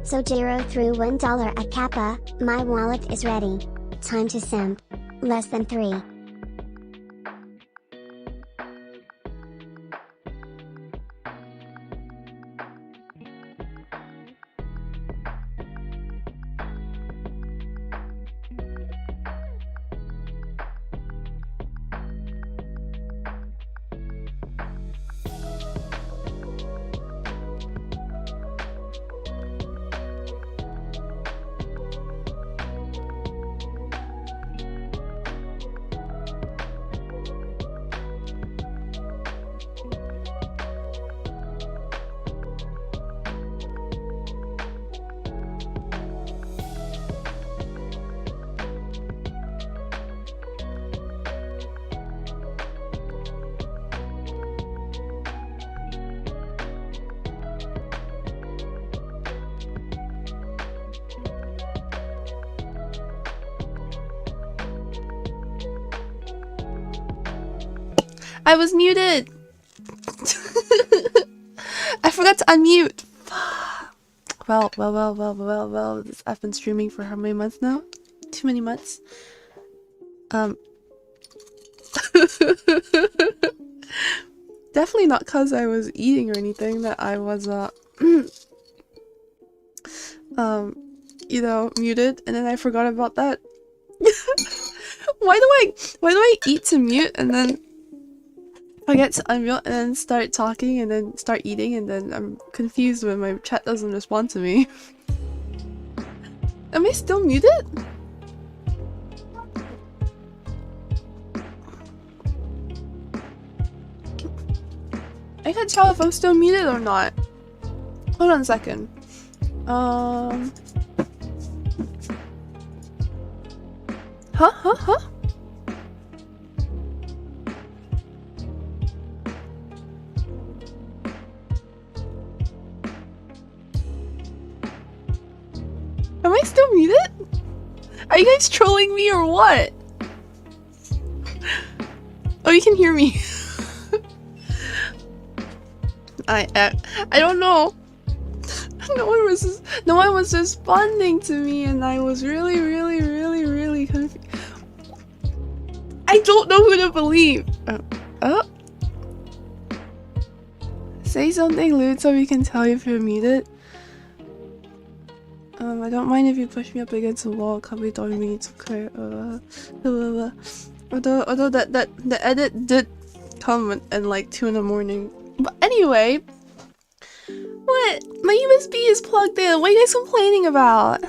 Sojiro threw $1 at Kappa. My wallet is ready. Time to simp. Less than 3. I was muted! I forgot to unmute! Well, I've been streaming for how many months now? Too many months. Definitely not cause I was eating or anything that I was, you know, muted, and then I forgot about that. Why do I eat to mute and then forget to unmute and then start talking and then start eating and then I'm confused when my chat doesn't respond to me. Am I still muted? I can't tell if I'm still muted or not. Hold on a second. Huh? Am I still muted? Are you guys trolling me or what? Oh, you can hear me. I don't know. No one was responding to me, and I was really confused. I don't know who to believe. Say something lewd so we can tell if you're muted. I don't mind if you push me up against the wall. Probably don't mean it's okay. Although the edit did come in like 2 in the morning. But anyway, what? My USB is plugged in. What are you guys complaining about?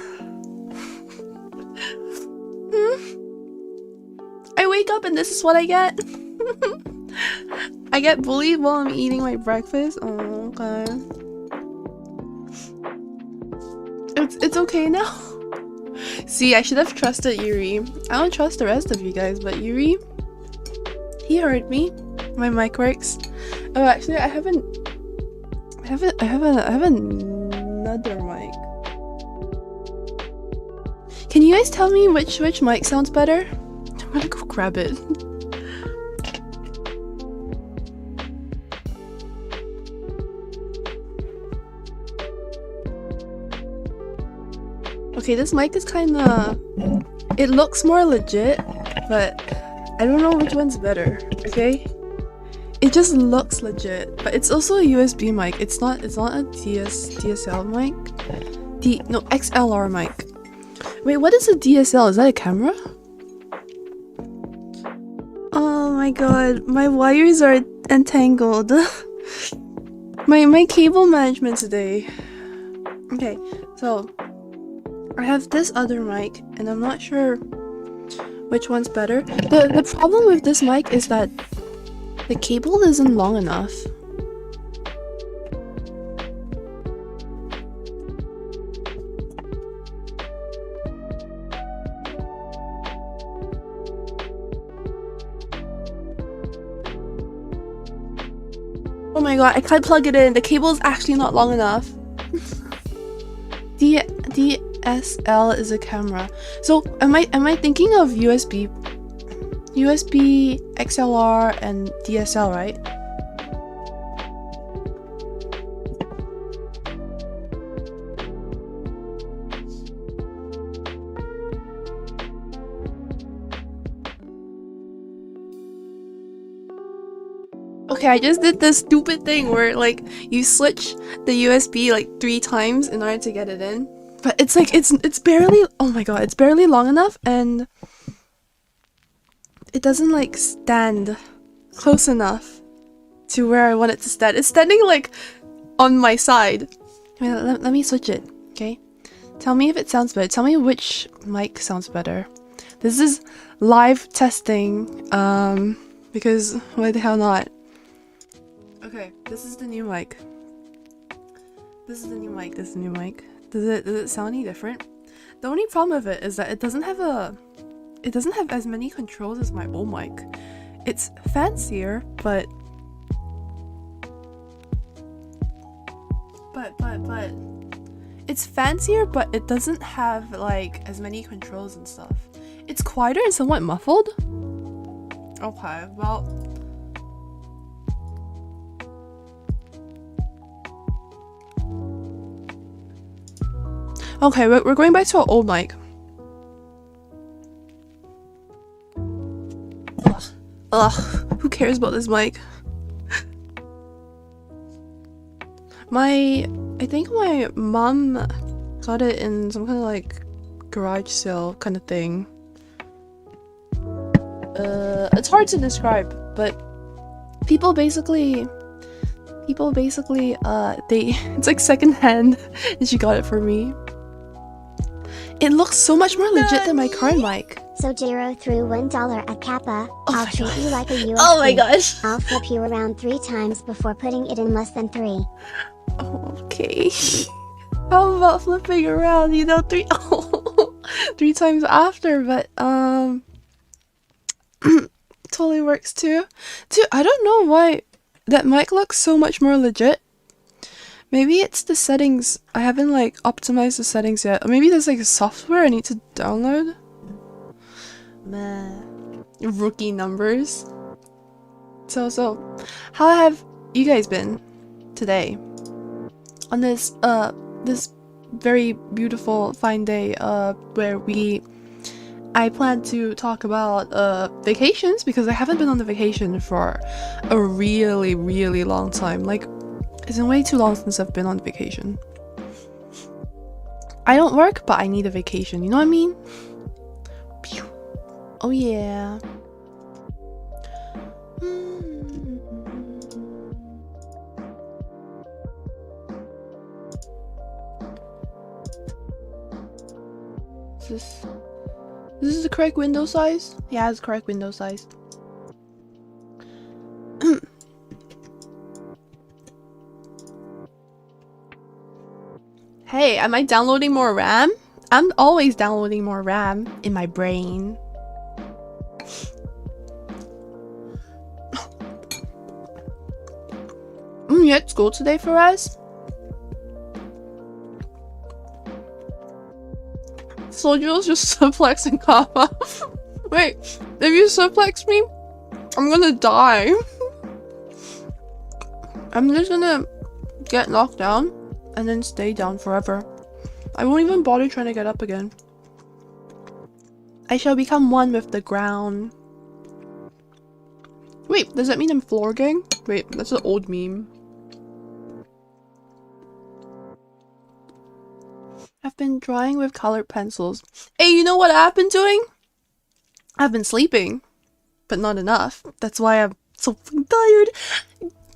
I wake up and this is what I get. I get bullied while I'm eating my breakfast. Oh, okay. It's okay now. See, I should have trusted Yuri. I don't trust the rest of you guys, but Yuri, he heard me. My mic works. Oh, actually, I have another mic. Can you guys tell me which mic sounds better? I'm gonna go grab it. Okay, this mic is kinda... It looks more legit, but I don't know which one's better, okay? It just looks legit, but it's also a USB mic. It's not a DSL mic. No, XLR mic. Wait, what is a DSL? Is that a camera? Oh my god, my wires are entangled. my cable management today. Okay, so I have this other mic, and I'm not sure which one's better. The problem with this mic is that the cable isn't long enough. Oh my god, I can't plug it in. The cable is actually not long enough. DSL is a camera. So am I thinking of USB XLR and DSL, right? Okay, I just did this stupid thing where like you switch the USB like 3 times in order to get it in. But it's like it's barely, oh my god, it's barely long enough, and it doesn't like stand close enough to where I want it to stand. It's standing like on my side. Wait, let me switch it, okay? Tell me if it sounds better. Tell me which mic sounds better. This is live testing, because why the hell not? Okay, this is the new mic. This is the new mic. This is the new mic. Does it sound any different? The only problem with it is that it doesn't have as many controls as my old mic. It's fancier, but it's fancier, but it doesn't have like as many controls and stuff. It's quieter and somewhat muffled. Okay, well. Okay, we're going back to our old mic. Ugh, who cares about this mic? I think my mom got it in some kind of like garage sale kind of thing. It's hard to describe, but people basically it's like secondhand and she got it for me. It looks so much more legit than my current mic. So Jiro threw $1 at Kappa. I'll treat you like a USB. Oh my gosh. I'll flip you around 3 times before putting it in less than 3. Okay. How about flipping around, you know, 3 times after, but totally works too. Dude, I don't know why that mic looks so much more legit. Maybe it's the settings. I haven't like optimized the settings yet. Or maybe there's like a software I need to download. Meh. Rookie numbers. So how have you guys been today? On this this very beautiful fine day where I plan to talk about vacations, because I haven't been on the vacation for a really, really long time. Like, it's been way too long since I've been on vacation. I don't work, but I need a vacation. You know what I mean? Pew. Oh yeah. This is the correct window size? Yeah, it's the correct window size. Hey, am I downloading more RAM? I'm always downloading more RAM in my brain. You had school today for us? Soju's just suplexing Kappa. Wait, if you suplex me, I'm gonna die. I'm just gonna get knocked down and then stay down forever. I won't even bother trying to get up again. I shall become one with the ground. Wait, does that mean I'm floor gang? Wait, that's an old meme. I've been drawing with colored pencils. Hey, you know what I've been doing? I've been sleeping, but not enough. That's why I'm so tired.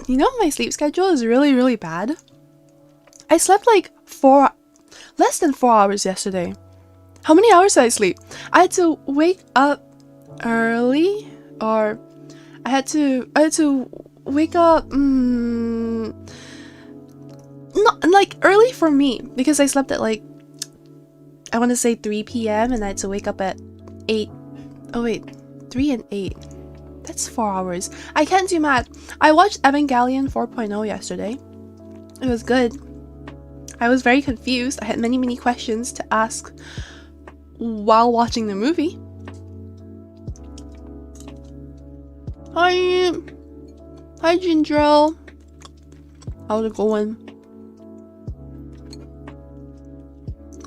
You know, my sleep schedule is really, really bad. I slept like less than 4 hours yesterday. How many hours did I sleep? I had to wake up early, or I had to wake up not like early for me because I slept at like, I want to say 3 p.m. and I had to wake up at 8. Oh wait, 3 and 8. That's 4 hours. I can't do math. I watched Evangelion 4.0 yesterday. It was good. I was very confused. I had many questions to ask while watching the movie. Hi Ginger. How's it going?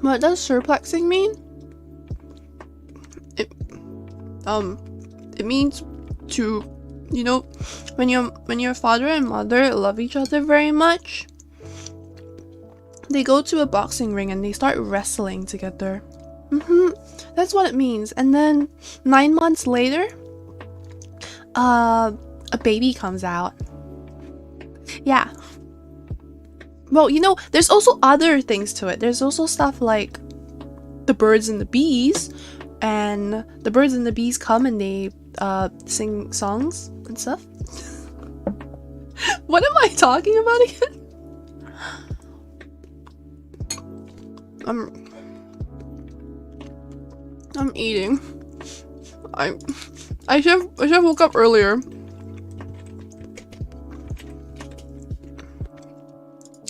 What does surplexing mean? It means to, you know, when your father and mother love each other very much, they go to a boxing ring and they start wrestling together. That's what it means. And then 9 months later, a baby comes out. Yeah. Well, you know, there's also other things to it. There's also stuff like the birds and the bees, and the birds and the bees come and they sing songs and stuff. What am I talking about again? I'm eating. I should have woke up earlier.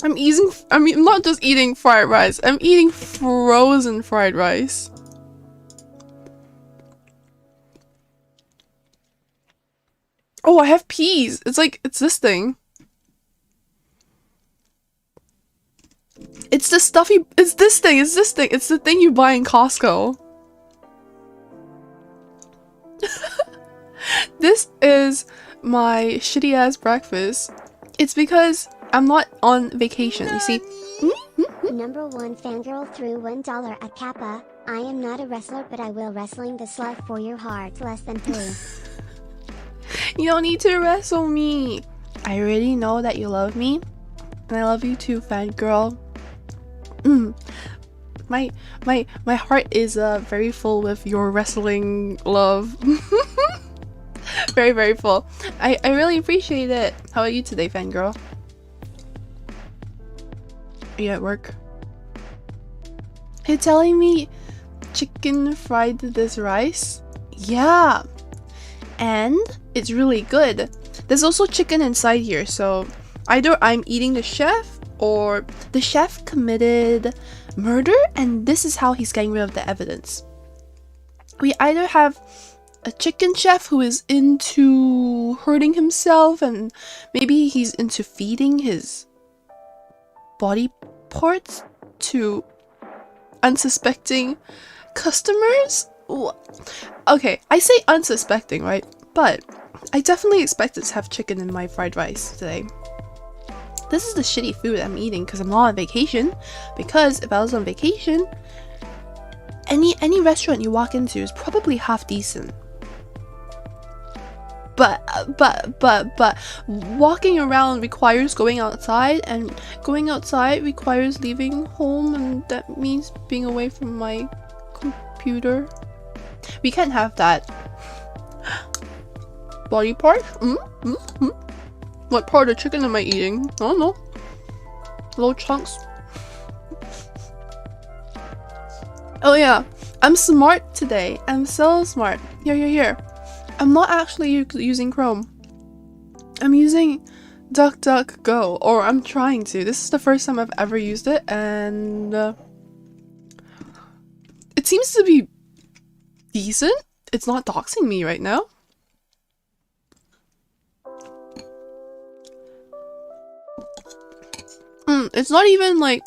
I'm not just eating fried rice. I'm eating frozen fried rice. Oh, I have peas. It's this thing. It's the stuffy. It's this thing. It's the thing you buy in Costco. This is my shitty ass breakfast. It's because I'm not on vacation, you see. Number 1 fangirl threw $1 at Kappa. I am not a wrestler, but I will wrestling the slut for your heart. Less than 3. You don't need to wrestle me. I already know that you love me. And I love you too, fangirl. My heart is very full with your wrestling love. Very full. I really appreciate it. How are you today, fangirl? Are you at work? You're telling me chicken fried this rice? Yeah. And it's really good. There's also chicken inside here, so either I'm eating the chef or the chef committed murder and this is how he's getting rid of the evidence. We either have a chicken chef who is into hurting himself and maybe he's into feeding his body parts to unsuspecting customers. Okay, I say unsuspecting, right? But I definitely expected to have chicken in my fried rice today. This is the shitty food I'm eating because I'm not on vacation. Because if I was on vacation, any restaurant you walk into is probably half decent. But walking around requires going outside, and going outside requires leaving home, and that means being away from my computer. We can't have that. Body part? What part of chicken am I eating? I don't know. Little chunks. Oh yeah, I'm smart today. I'm so smart. Here. I'm not actually using Chrome. I'm using DuckDuckGo, or I'm trying to. This is the first time I've ever used it, and it seems to be decent. It's not doxing me right now. It's not even like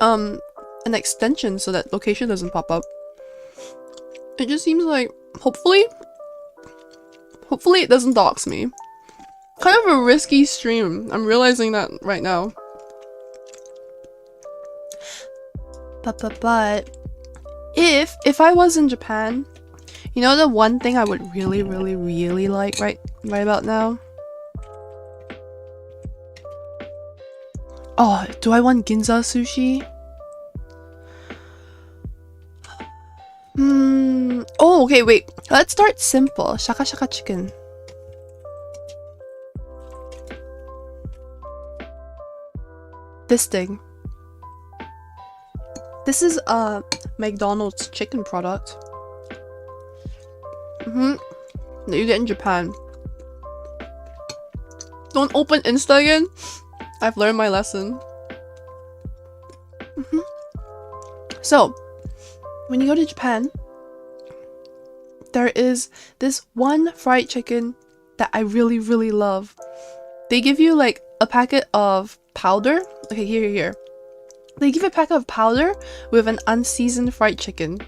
an extension so that location doesn't pop up. It just seems like hopefully it doesn't dox me. Kind of a risky stream. I'm realizing that right now. But if I was in Japan, you know the one thing I would really like right about now? Oh, do I want ginza sushi? Oh, okay, wait. Let's start simple. Shaka shaka chicken. This thing. This is a McDonald's chicken product. That you get in Japan. Don't open Insta again. I've learned my lesson. So, when you go to Japan, there is this one fried chicken that I really, really love. They give you like a packet of powder. Okay, here. They give you a packet of powder with an unseasoned fried chicken.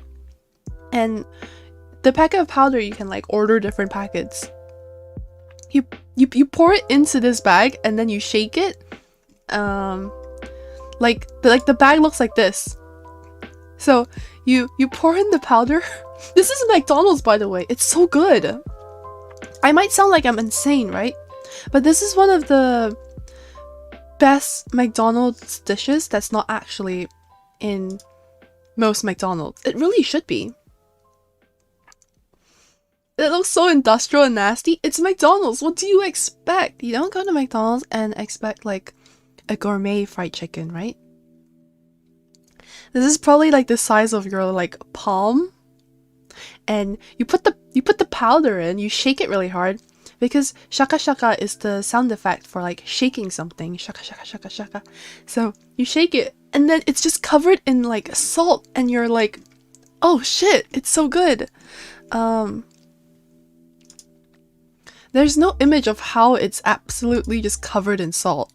And the packet of powder, you can like order different packets. You pour it into this bag and then you shake it. Like the bag looks like this. So you pour in the powder. This is McDonald's, by the way. It's so good. I might sound like I'm insane, right? But this is one of the best McDonald's dishes that's not actually in most McDonald's. It really should be. It looks so industrial and nasty. It's McDonald's. What do you expect? You don't go to McDonald's and expect like a gourmet fried chicken, right? This is probably like the size of your like palm. And you put the powder in, you shake it really hard because shaka shaka is the sound effect for like shaking something. Shaka shaka shaka shaka. So you shake it and then it's just covered in like salt and you're like, oh shit, it's so good. There's no image of how it's absolutely just covered in salt.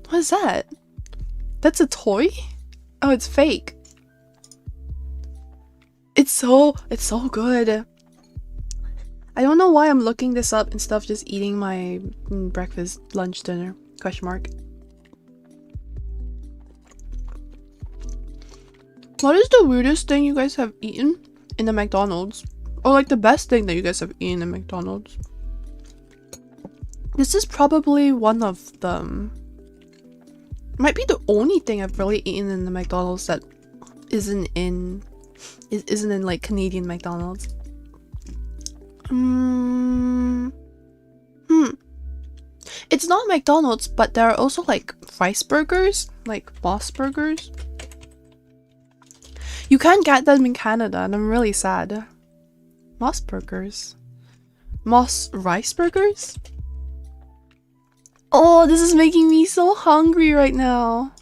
What is that? That's a toy? Oh, it's fake. It's so good. I don't know why I'm looking this up instead of just eating my breakfast, lunch, dinner, question mark. What is the weirdest thing you guys have eaten in the McDonald's? Or like the best thing that you guys have eaten in McDonald's? This is probably one of them. Might be the only thing I've really eaten in the McDonald's that isn't in like Canadian McDonald's. It's not McDonald's, but there are also like rice burgers, like Moss burgers. You can't get them in Canada, and I'm really sad. Moss burgers, Moss rice burgers. Oh, this is making me so hungry right now.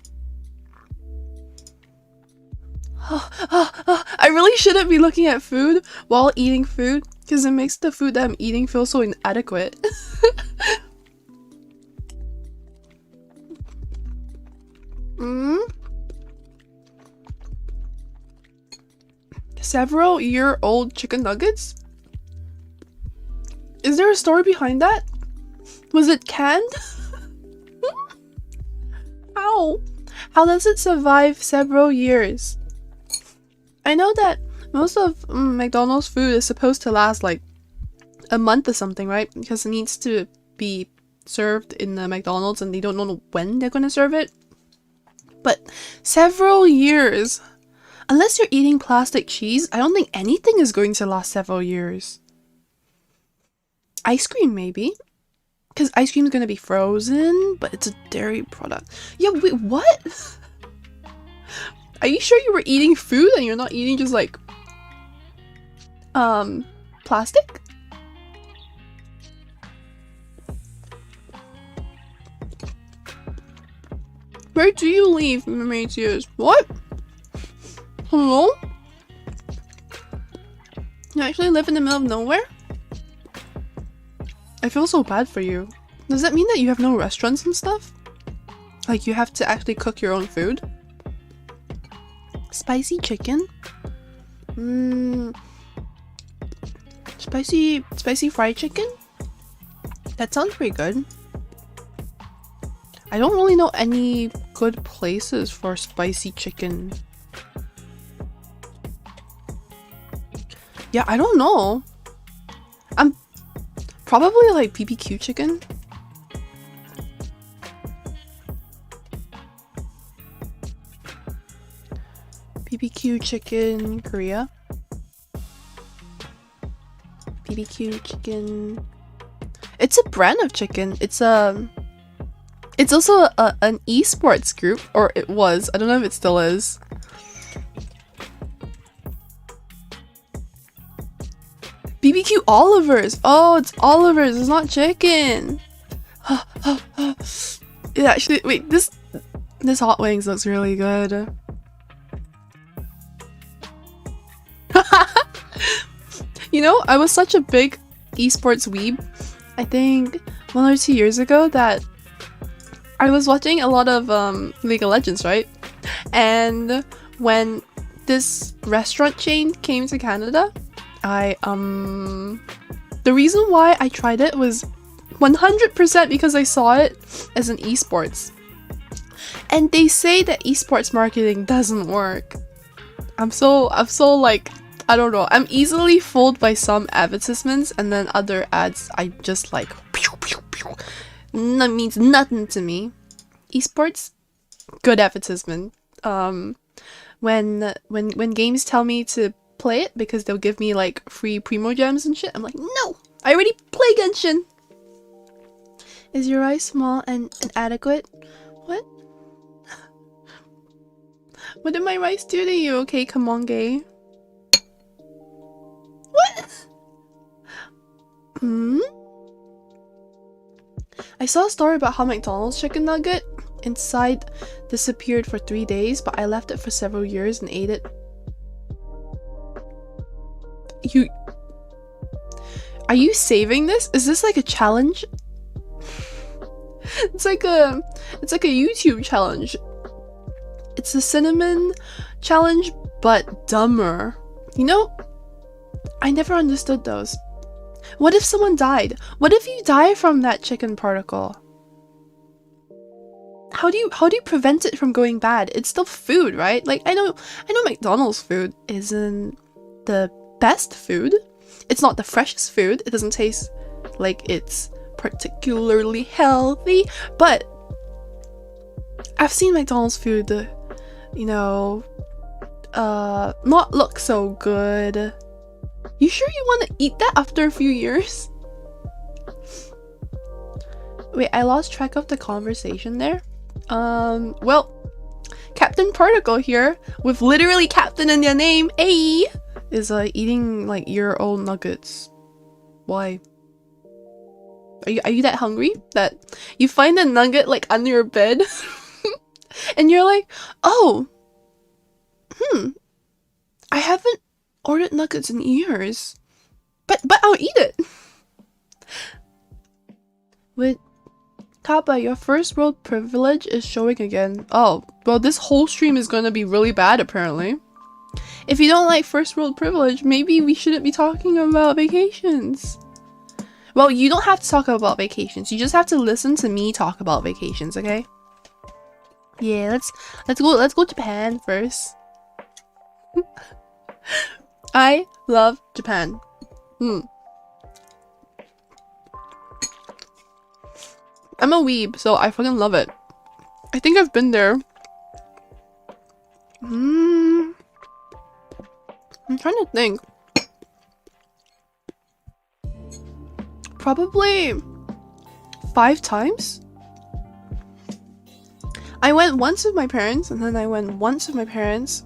I really shouldn't be looking at food while eating food because it makes the food that I'm eating feel so inadequate. Several-year-old chicken nuggets? Is there a story behind that? Was it canned? How? How does it survive several years? I know that most of McDonald's food is supposed to last like a month or something, right? Because it needs to be served in the McDonald's and they don't know when they're gonna serve it. But several years. Unless you're eating plastic cheese, I don't think anything is going to last several years. Ice cream, maybe. Because ice cream is going to be frozen, but it's a dairy product. Yeah, wait, what? Are you sure you were eating food and you're not eating just like plastic? Where do you live, Matthias? What? Hello? You actually live in the middle of nowhere? I feel so bad for you. Does that mean that you have no restaurants and stuff? Like you have to actually cook your own food? Spicy chicken? Spicy fried chicken? That sounds pretty good. I don't really know any good places for spicy chicken. Yeah, I don't know. I'm probably like BBQ chicken. BBQ chicken, Korea. BBQ chicken. It's a brand of chicken. It's also an esports group, or it was. I don't know if it still is. BBQ Oliver's. Oh, it's Oliver's. It's not chicken. It actually, wait, this hot wings looks really good. You know, I was such a big esports weeb, I think 1 or 2 years ago, that I was watching a lot of League of Legends, right? And when this restaurant chain came to Canada, the reason why I tried it was 100% because I saw it as an esports. And they say that esports marketing doesn't work. I'm so like, I don't know. I'm easily fooled by some advertisements, and then other ads I just like pew, pew, pew. That means nothing to me. Esports, good advertisement. When games tell me to play it because they'll give me like free primo gems and shit, I'm like, no, I already play Genshin. Is your rice small and inadequate? What? What did my rice do to you? Okay, come on, gay. What? I saw a story about how McDonald's chicken nugget inside disappeared for 3 days, but I left it for several years and ate it. Are you saving this? Is this like a challenge? It's like a YouTube challenge. It's a cinnamon challenge, but dumber. You know, I never understood those. What if someone died? What if you die from that chicken particle? How do you prevent it from going bad? It's still food, right? Like, I know McDonald's food isn't the best food. It's not the freshest food. It doesn't taste like it's particularly healthy, but I've seen McDonald's food, you know, not look so good. You sure you want to eat that after a few years? Wait, I lost track of the conversation there. Well, Captain Particle here, with literally Captain in their name, A, is eating like your old nuggets. Why? Are you that hungry that you find a nugget like under your bed and you're like, oh, I haven't ordered nuggets in years, but I'll eat it. With Kappa, your first world privilege is showing again. Oh, well, this whole stream is gonna be really bad apparently. If you don't like first world privilege, maybe we shouldn't be talking about vacations. Well, you don't have to talk about vacations. You just have to listen to me talk about vacations, okay? Yeah, let's go Japan first. I love Japan. I'm a weeb, so I fucking love it. I think I've been there. I'm trying to think. Probably 5 times. I went once with my parents, and then I went once with my parents,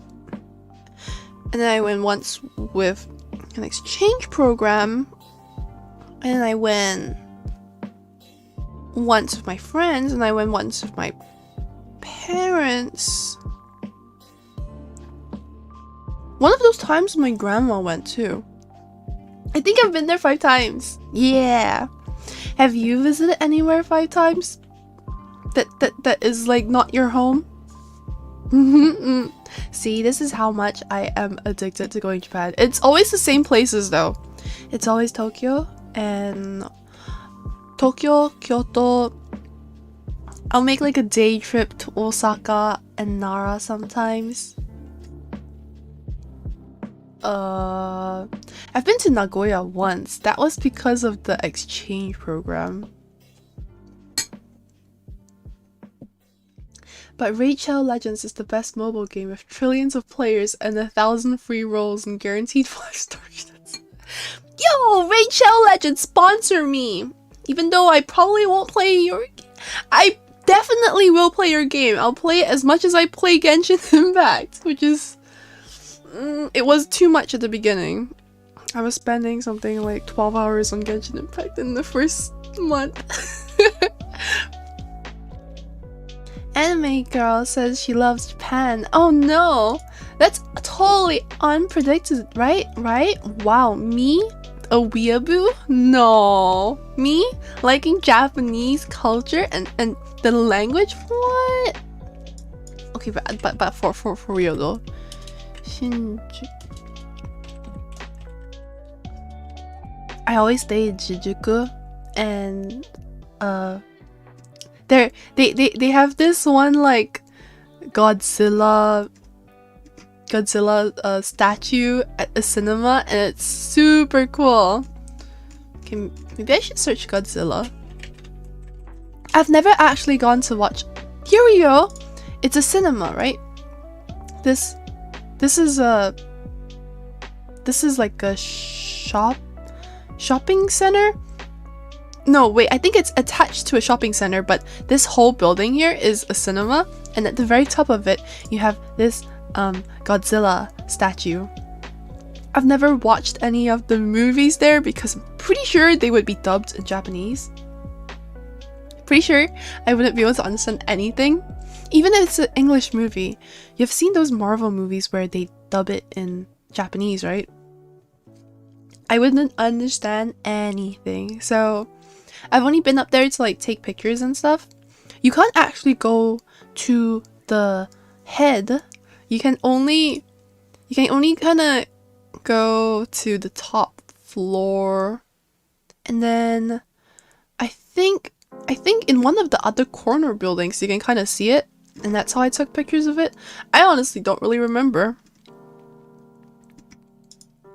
and then I went once with an exchange program, and then I went once with my friends, and I went once with my parents. One of those times my grandma went too. I think I've been there 5 times. Yeah. Have you visited anywhere 5 times? That is like not your home? See, this is how much I am addicted to going to Japan. It's always the same places though. It's always Tokyo and Tokyo, Kyoto. I'll make like a day trip to Osaka and Nara sometimes. I've been to Nagoya once. That was because of the exchange program. But Raid Shadow Legends is the best mobile game with trillions of players and 1,000 free rolls and guaranteed 5 stars. Yo, Rachel Legend, sponsor me! Even though I probably won't play your game. I definitely will play your game. I'll play it as much as I play Genshin Impact, which is... it was too much at the beginning. I was spending something like 12 hours on Genshin Impact in the first month. Anime girl says she loves Japan. Oh no! That's totally unpredicted, right? Wow, me? A weeaboo? No. Me? Liking Japanese culture and the language? What? Okay, but for real though. Shinjuku. I always stay in Shinjuku, and they have this one like Godzilla statue at a cinema, and it's super cool. Okay, maybe I should search Godzilla. I've never actually gone to watch. Here we go. It's a cinema, right? This is like a shopping center. No, wait, I think it's attached to a shopping center, but this whole building here is a cinema, and at the very top of it you have this Godzilla statue. I've never watched any of the movies there because I'm pretty sure they would be dubbed in Japanese. Pretty sure I wouldn't be able to understand anything. Even if it's an English movie. You've seen those Marvel movies where they dub it in Japanese, right? I wouldn't understand anything. So I've only been up there to like take pictures and stuff. You can't actually go to the head. You can only kind of go to the top floor, and then I think in one of the other corner buildings you can kind of see it, and that's how I took pictures of it. I honestly don't really remember.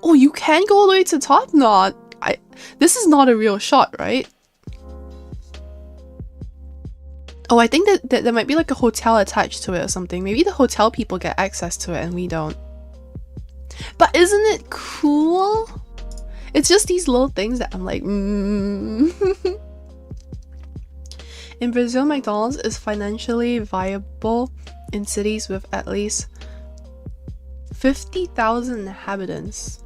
Oh, you can go all the way to the top? No, this is not a real shot, right? Oh, I think that there might be like a hotel attached to it or something. Maybe the hotel people get access to it and we don't. But isn't it cool? It's just these little things that I'm like, In Brazil, McDonald's is financially viable in cities with at least 50,000 inhabitants.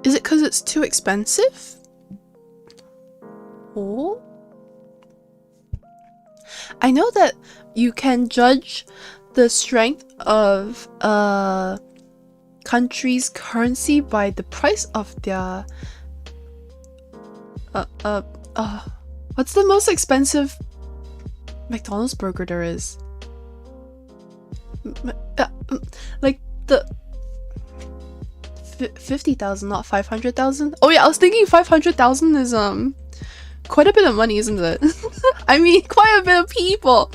Is it because it's too expensive? Oh? I know that you can judge the strength of a country's currency by the price of their what's the most expensive McDonald's burger there is? Like the 50,000, not 500,000. Oh yeah, I was thinking 500,000 is quite a bit of money, isn't it? I mean, quite a bit of people.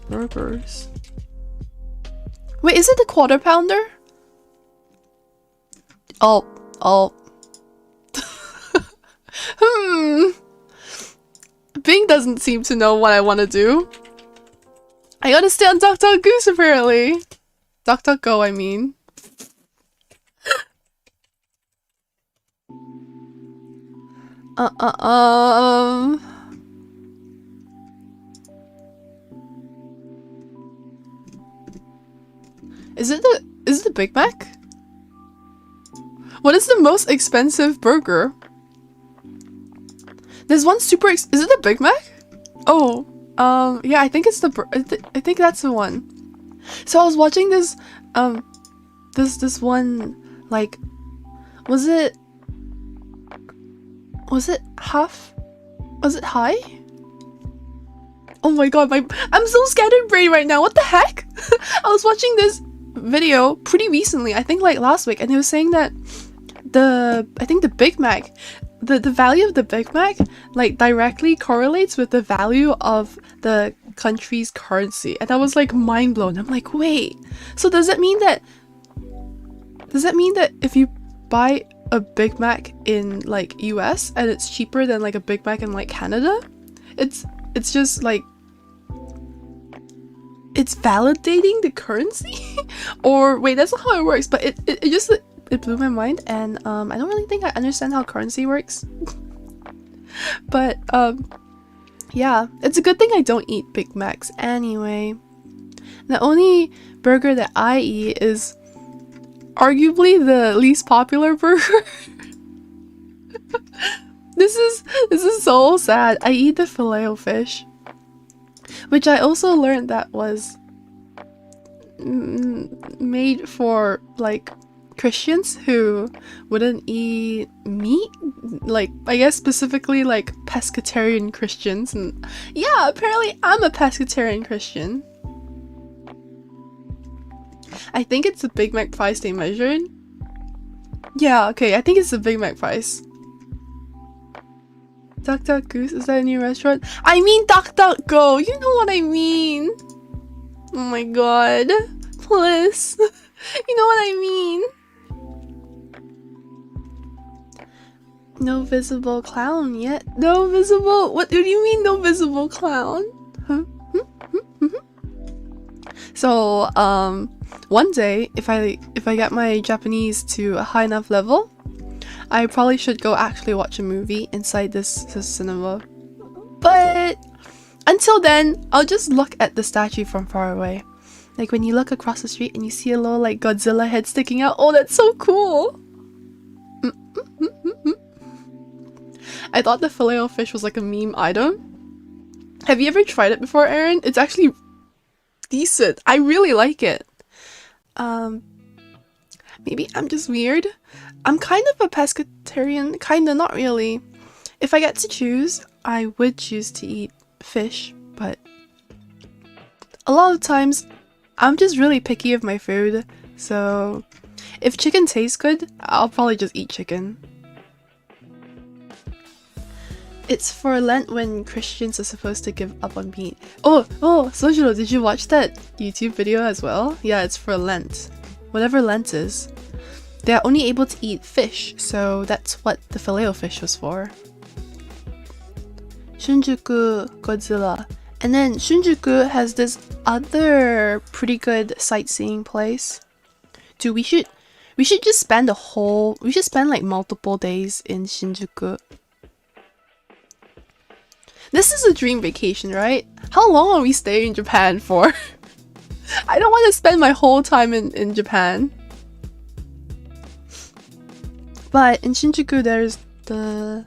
Burgers. Wait, is it the quarter pounder? Oh. Bing doesn't seem to know what I want to do. I gotta stay on DuckDuckGoose apparently. DuckDuckGo, I mean. Is it the Big Mac? What is the most expensive burger? There's one super is it the Big Mac? Oh, yeah, I think it's I think that's the one. So I was watching this this one, like, was it high? Oh my god, I'm so scatterbrained right now. What the heck? I was watching this video pretty recently, I think like last week, and it was saying that I think the Big Mac, the value of the Big Mac like directly correlates with the value of the country's currency. And I was like mind blown. I'm like, wait, so does that mean that if you buy a Big Mac in like US and it's cheaper than like a Big Mac in like Canada, it's just like it's validating the currency? Or wait, that's not how it works, but it it blew my mind, and I don't really think I understand how currency works. But yeah, it's a good thing I don't eat Big Macs anyway. The only burger that I eat is arguably the least popular burger. This is so sad. I eat the filet-o-fish, which I also learned that was made for like Christians who wouldn't eat meat, like I guess specifically like pescatarian Christians. And yeah, apparently I'm a pescatarian Christian. I think it's the Big Mac price they measured. Yeah, okay, I think it's the Big Mac price. Duck Duck Goose, is that a new restaurant? I mean Duck Duck Go, you know what I mean. Oh my god, please. You know what I mean. No visible clown yet. No visible, what do you mean no visible clown? Huh? So one day if I get my Japanese to a high enough level, I probably should go actually watch a movie inside this cinema. But until then, I'll just look at the statue from far away. Like when you look across the street and you see a little like Godzilla head sticking out. Oh, that's so cool! I thought the filet-o-fish was like a meme item. Have you ever tried it before, Aaron? It's actually decent. I really like it. Maybe I'm just weird. I'm kind of a pescatarian, kinda, not really. If I get to choose, I would choose to eat fish, but a lot of times I'm just really picky of my food, so if chicken tastes good, I'll probably just eat chicken. It's for Lent when Christians are supposed to give up on meat. Oh, Sojiro, did you watch that YouTube video as well? Yeah, it's for Lent. Whatever Lent is. They're only able to eat fish, so that's what the filet-o-fish was for. Shinjuku Godzilla. And then Shinjuku has this other pretty good sightseeing place. Dude, we should just spend like multiple days in Shinjuku. This is a dream vacation, right? How long are we staying in Japan for? I don't want to spend my whole time in Japan. But in Shinjuku there's the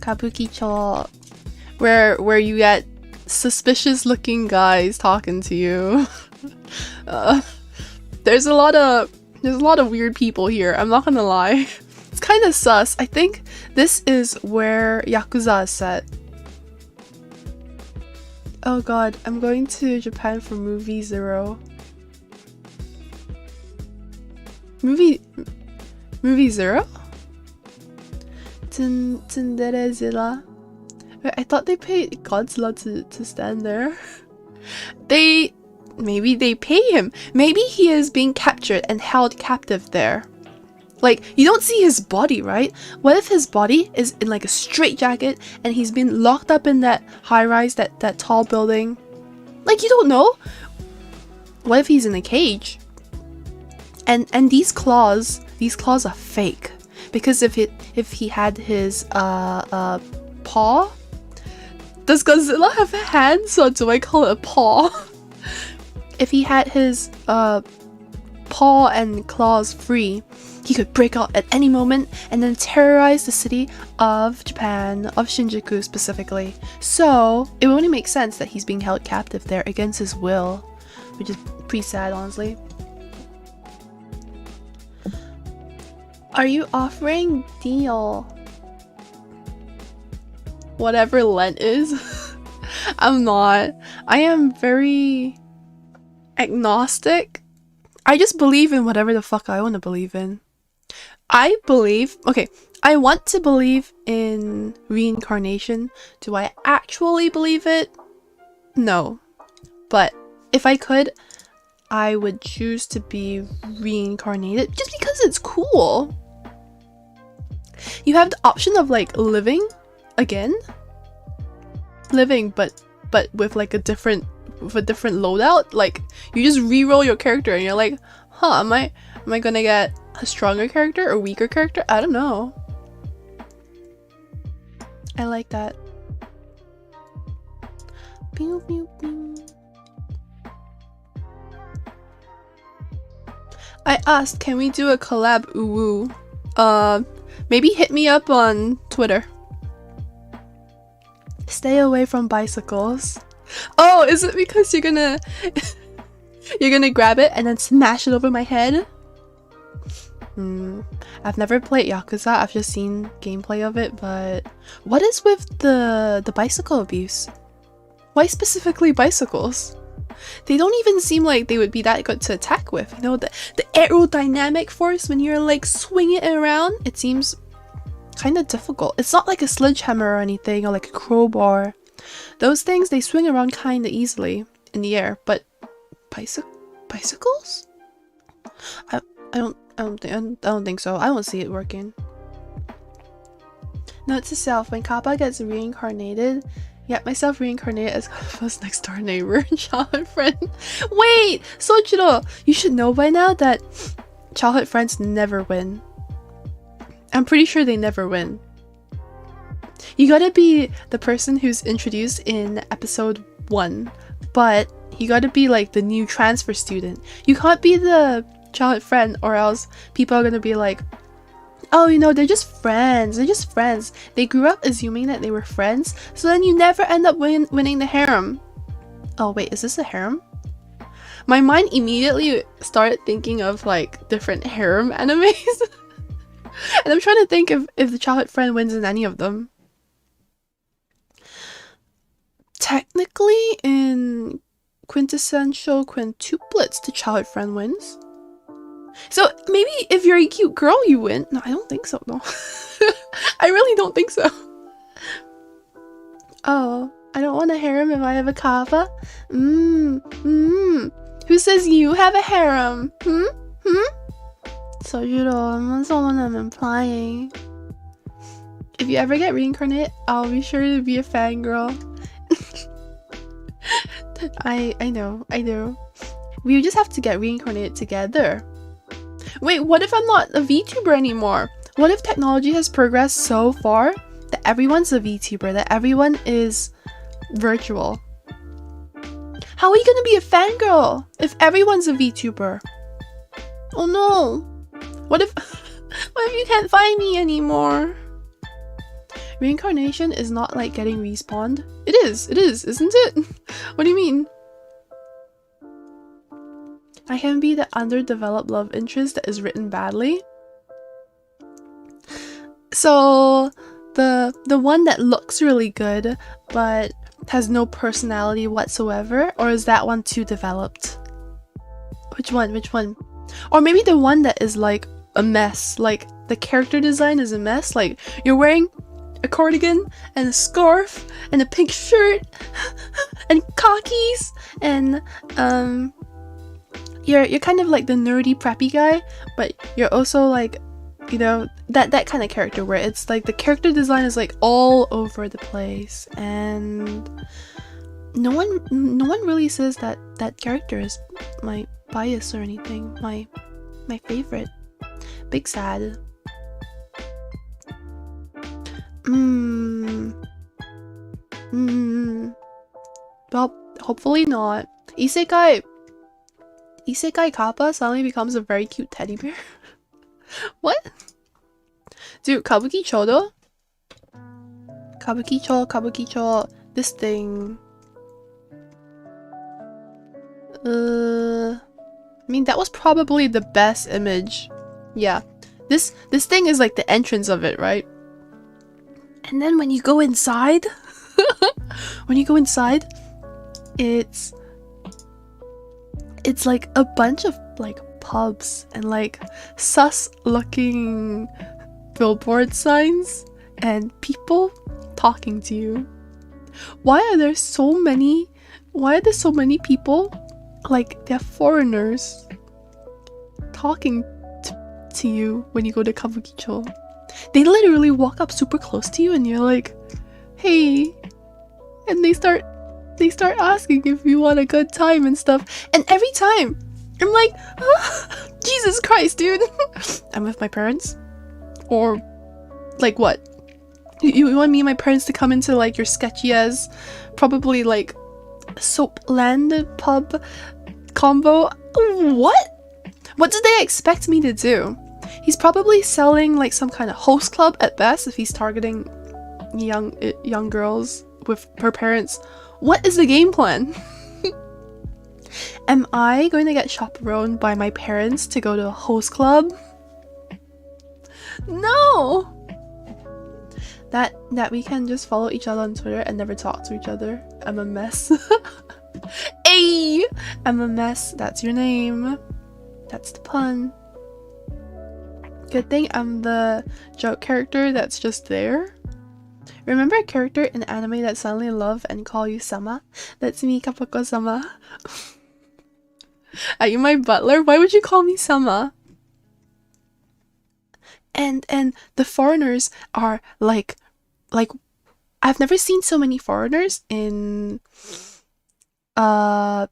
Kabukicho where you get suspicious looking guys talking to you. There's a lot of weird people here, I'm not gonna lie. It's kind of sus. I think this is where Yakuza is set. Oh god, I'm going to Japan for movie 0. Movie 0? Tsunderezilla. Wait, I thought they paid Godzilla to stand there. Maybe they pay him. Maybe he is being captured and held captive there. Like, you don't see his body, right? What if his body is in like a straitjacket and he's been locked up in that high-rise, that tall building? Like, you don't know. What if he's in a cage? And these claws are fake. Because if he had his paw, does Godzilla have hands, or do I call it a paw? If he had his paw and claws free, he could break out at any moment and then terrorize the city of Japan, of Shinjuku specifically. So it would only make sense that he's being held captive there against his will, which is pretty sad, honestly. Are you offering deal? Whatever Lent is. I'm not. I am very agnostic. I just believe in whatever the fuck I want to believe in. I want to believe in reincarnation. Do I actually believe it? No. But if I could, I would choose to be reincarnated just because it's cool. You have the option of like living again. Living but with like a different loadout. Like you just re-roll your character and you're like, huh, am I gonna get a stronger character or weaker character? I don't know. I like that. Pew, pew, pew. I asked, can we do a collab uwu? Maybe hit me up on Twitter. Stay away from bicycles. Oh, is it because you're gonna you're gonna grab it and then smash it over my head? I've never played Yakuza. I've just seen gameplay of it, but what is with the bicycle abuse? Why specifically bicycles? They don't even seem like they would be that good to attack with. You know, the aerodynamic force when you're like swinging it around, it seems kind of difficult. It's not like a sledgehammer or anything, or like a crowbar. Those things, they swing around kind of easily in the air, but bicycles? I don't think so. I don't see it working. Note to self: when Kappa gets reincarnated, get myself reincarnated as Kappa's next door neighbor and childhood friend. Wait, Sojiro, you should know by now that childhood friends never win. I'm pretty sure they never win. You gotta be the person who's introduced in episode 1, but you gotta be like the new transfer student. You can't be the childhood friend, or else people are gonna be like, oh, you know, they're just friends. They're just friends. They grew up assuming that they were friends, so then you never end up winning the harem. Oh wait, is this a harem? My mind immediately started thinking of like different harem animes. And I'm trying to think if the childhood friend wins in any of them. Technically, in quintessential quintuplets, the childhood friend wins. So maybe if you're a cute girl, you win. No, I don't think so, though. I really don't think so. Oh, I don't want a harem if I have a kappa. Who says you have a harem? Sojiro, I'm not someone I'm implying. If you ever get reincarnated, I'll be sure to be a fangirl. I know. We just have to get reincarnated together. Wait, what if I'm not a VTuber anymore? What if technology has progressed so far that everyone's a VTuber, that everyone is virtual? How are you gonna be a fangirl if everyone's a VTuber? Oh no! What if you can't find me anymore? Reincarnation is not like getting respawned. It is, isn't it? What do you mean? I can be the underdeveloped love interest that is written badly. So the one that looks really good but has no personality whatsoever, or is that one too developed? Which one? Or maybe the one that is like a mess, like the character design is a mess, like you're wearing a cardigan and a scarf and a pink shirt and khakis and you're kind of like the nerdy preppy guy, but you're also like, you know, that kind of character where it's like the character design is like all over the place and no one really says that that character is my bias or anything, my favorite. Big sad. Well, hopefully not. Isekai Kappa suddenly becomes a very cute teddy bear. What? Dude, Kabukicho. This thing. I mean, that was probably the best image. Yeah. This thing is like the entrance of it, right? And then when you go inside, it's like a bunch of like pubs and like sus looking billboard signs and people talking to you. Why are there so many people, like they're foreigners, talking to you when you go to Kabukicho? They literally walk up super close to you and you're like, hey, and they start asking if you want a good time and stuff, and every time I'm like, Jesus Christ, dude. I'm with my parents? Or, like, what? You want me and my parents to come into, like, your sketchy as probably, like, Soapland pub combo? What? What did they expect me to do? He's probably selling, like, some kind of host club at best if he's targeting young girls with her parents. What is the game plan? Am I going to get chaperoned by my parents to go to a host club? No! That we can just follow each other on Twitter and never talk to each other. I'm a mess. Hey! I'm a mess. That's your name. That's the pun. Good thing I'm the joke character that's just there. Remember a character in anime that suddenly love and call you sama? That's me, Kappako-sama. Are you my butler? Why would you call me sama? And the foreigners are like I've never seen so many foreigners in Japan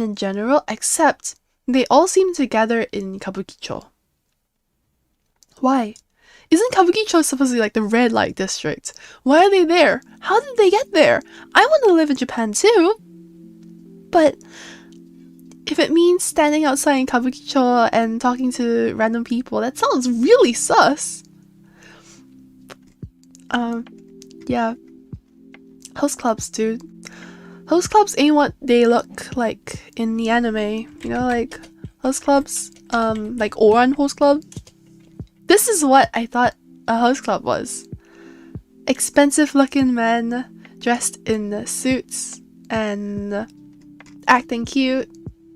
in general, except they all seem together in Kabukicho. Why? Isn't Kabukicho supposed to be like the red light district? Why are they there? How did they get there? I want to live in Japan too. But if it means standing outside in Kabukicho and talking to random people, that sounds really sus. Yeah. Host clubs, dude. Host clubs ain't what they look like in the anime. You know, like host clubs, like Oran host club. This is what I thought a host club was. Expensive looking men dressed in suits and acting cute,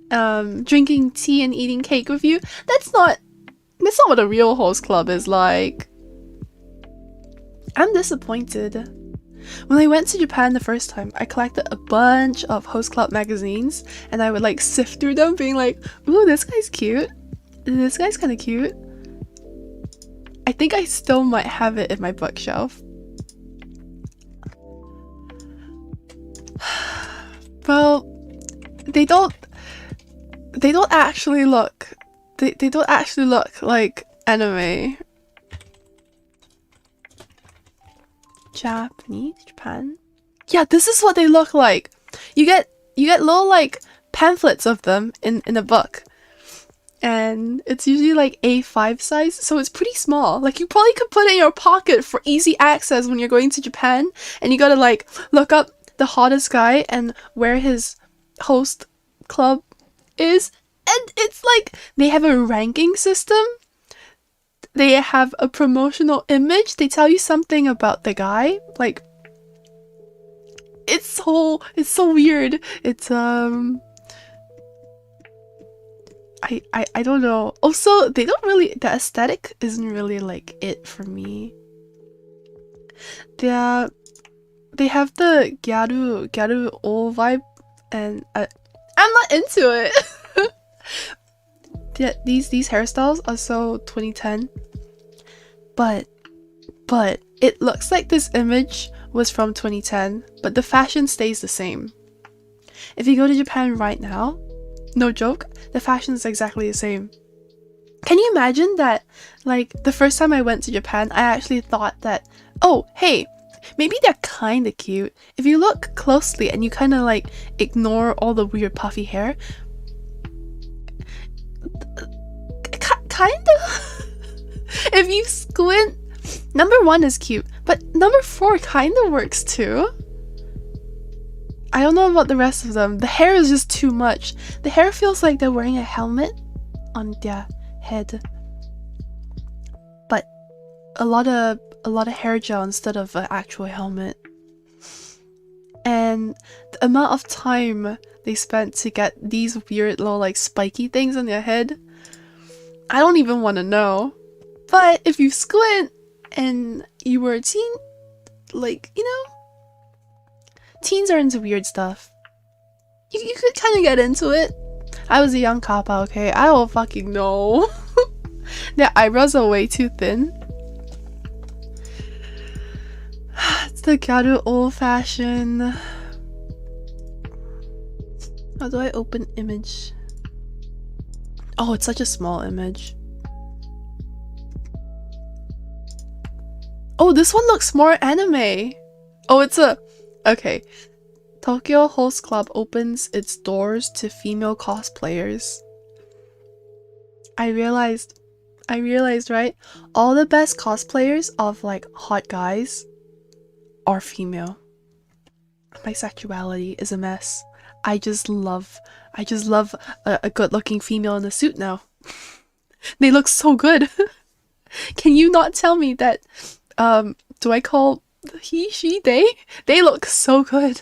drinking tea and eating cake with you. That's not what a real host club is like. I'm disappointed. When I went to Japan the first time, I collected a bunch of host club magazines and I would like sift through them being like, ooh, this guy's cute. This guy's kind of cute. I think I still might have it in my bookshelf. Well, they don't actually look like anime. Japan? Yeah, this is what they look like. You get little like pamphlets of them in a book. And it's usually like A5 size, so it's pretty small. Like you probably could put it in your pocket for easy access when you're going to Japan and you gotta like look up the hottest guy and where his host club is. And it's like they have a ranking system. They have a promotional image. They tell you something about the guy. Like it's so weird. It's I don't know. Also, the aesthetic isn't really like it for me. They have the gyaru old vibe, and I'm not into it. These hairstyles are so 2010, but it looks like this image was from 2010, but the fashion stays the same. If you go to Japan right now, no joke, the fashion is exactly the same. Can you imagine that, like, the first time I went to Japan, I actually thought that, oh, hey, maybe they're kinda cute. If you look closely and you kinda, like, ignore all the weird puffy hair, kinda. If you squint, number 1 is cute, but number 4 kinda works too. I don't know about the rest of them. The hair is just too much. The hair feels like they're wearing a helmet on their head, but a lot of hair gel instead of an actual helmet. And the amount of time they spent to get these weird little like spiky things on their head, I don't even want to know. But if you squint and you were a teen, like, you know, teens are into weird stuff. You could kind of get into it. I was a young kappa, okay? I don't fucking know. Their eyebrows are way too thin. It's the gyaru old-fashioned. How do I open image? Oh, it's such a small image. Oh, this one looks more anime. Oh, it's a... Okay. Tokyo Host Club opens its doors to female cosplayers. I realized, right? All the best cosplayers of like hot guys are female. My sexuality is a mess. I just love a good-looking female in a suit now. They look so good. Can you not tell me that, do I call he, she, they? They look so good.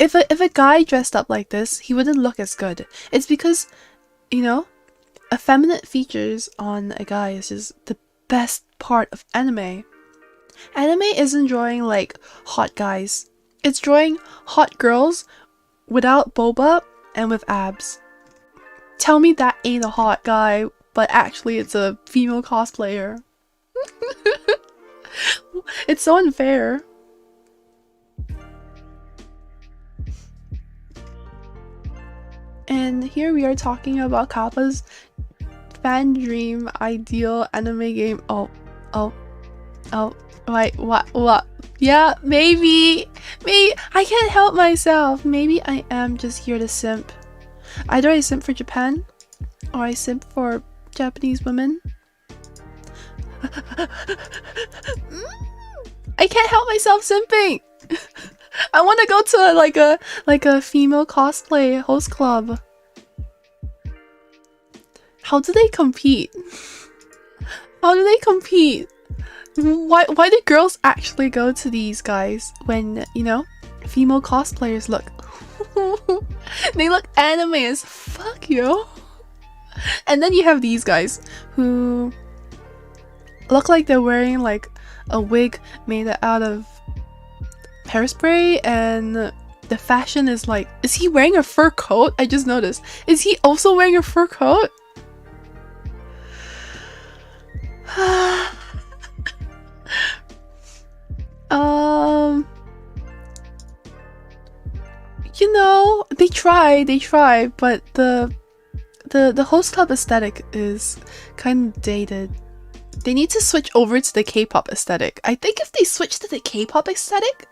If a guy dressed up like this, he wouldn't look as good. It's because, you know, effeminate features on a guy is just the best part of anime. Anime isn't drawing like hot guys. It's drawing hot girls without boba and with abs. Tell me that ain't a hot guy, but actually it's a female cosplayer. It's so unfair. And here we are talking about Kappa's fan dream ideal anime game. Oh, wait, what? Yeah, maybe, I can't help myself. Maybe I am just here to simp. Either I simp for Japan, or I simp for Japanese women. I can't help myself simping. I want to go to like a female cosplay host club. How do they compete? How do they compete? Why do girls actually go to these guys when, you know, female cosplayers look they look anime as fuck, yo. And then you have these guys who look like they're wearing like a wig made out of hairspray, and the fashion is like, is he wearing a fur coat? I just noticed. Is he also wearing a fur coat? You know, they try, but the host club aesthetic is kind of dated. They need to switch over to the K-pop aesthetic. I think if they switch to the K-pop aesthetic,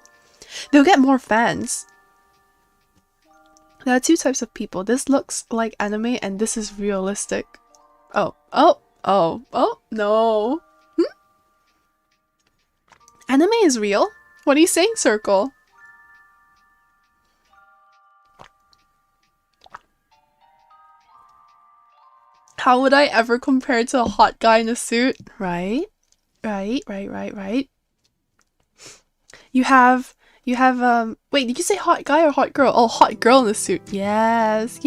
they'll get more fans. There are two types of people. This looks like anime and this is realistic. Oh, no. Anime is real? What are you saying, Circle? How would I ever compare to a hot guy in a suit? Right. You have, wait, did you say hot guy or hot girl? Oh, hot girl in a suit. Yes.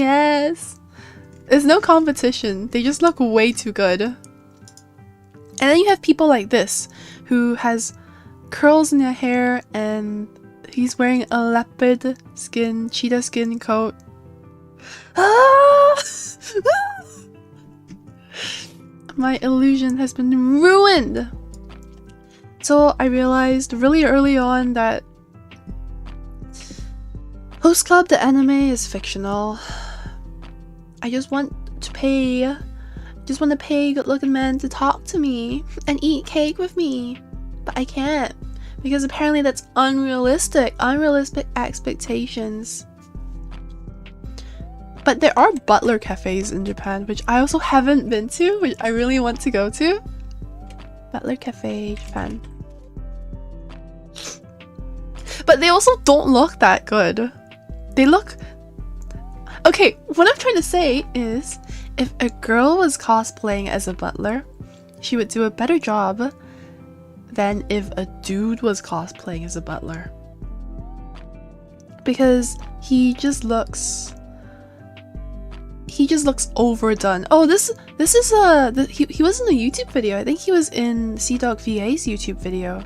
There's no competition. They just look way too good. And then you have people like this, who has curls in their hair and he's wearing a leopard skin, cheetah skin coat. My illusion has been ruined! So I realized really early on that Host Club the anime is fictional. I just want to pay good-looking men to talk to me and eat cake with me. But I can't, because apparently that's unrealistic expectations. But there are Butler cafes in Japan, which I also haven't been to, which I really want to go to. Butler Cafe, Japan. But they also don't look that good. They look... Okay, what I'm trying to say is, if a girl was cosplaying as a butler, she would do a better job than if a dude was cosplaying as a butler. Because he just looks overdone. Oh, this is he was in a YouTube video. I think he was in CDog VA's YouTube video.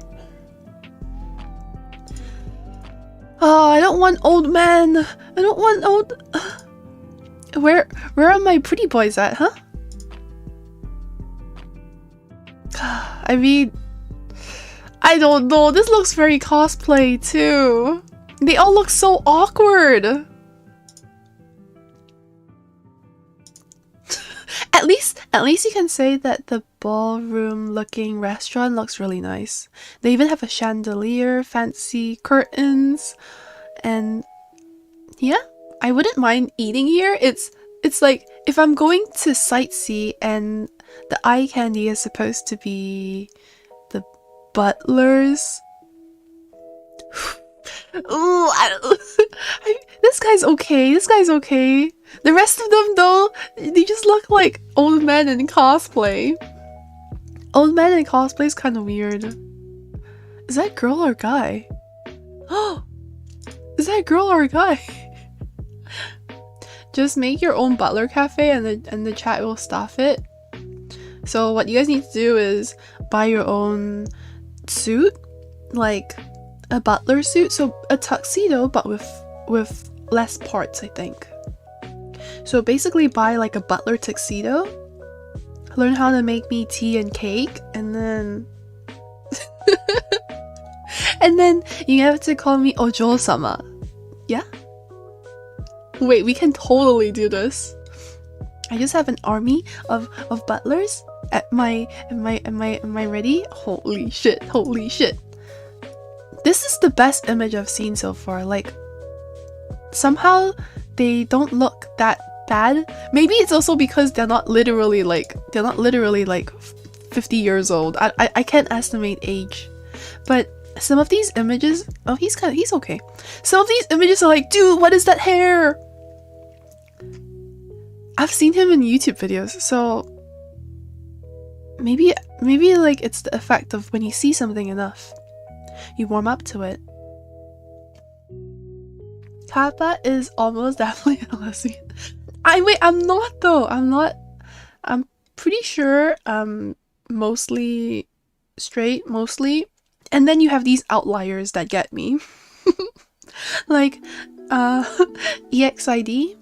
Oh, I don't want old men. I don't want old... Where are my pretty boys at, huh? I mean, I don't know. This looks very cosplay too. They all look so awkward. At least you can say that the ballroom-looking restaurant looks really nice. They even have a chandelier, fancy curtains, and yeah, I wouldn't mind eating here. It's like if I'm going to sightsee and the eye candy is supposed to be the butlers. Ooh, this guy's okay. This guy's okay. The rest of them, though, they just look like old men in cosplay. Old men in cosplay is kind of weird. Is that girl or guy? Oh, is that girl or a guy? Just make your own butler cafe, and the chat will staff it. So what you guys need to do is buy your own suit, like a butler suit, so a tuxedo but with less parts, I think. So basically buy like a butler tuxedo, learn how to make me tea and cake, and then and then you have to call me Ojo-sama. Yeah? Wait, we can totally do this. I just have an army of butlers at my ready. Holy shit, holy shit. This is the best image I've seen so far. Like, somehow they don't look that bad. Maybe it's also because they're not literally like 50 years old. I can't estimate age. But some of these images, oh, he's okay. Some of these images are like, dude, what is that hair? I've seen him in YouTube videos, so maybe like it's the effect of when you see something enough, you warm up to it. Kappa is almost definitely a lesbian. I'm not though. I'm pretty sure mostly straight, mostly. And then you have these outliers that get me. Like EXID.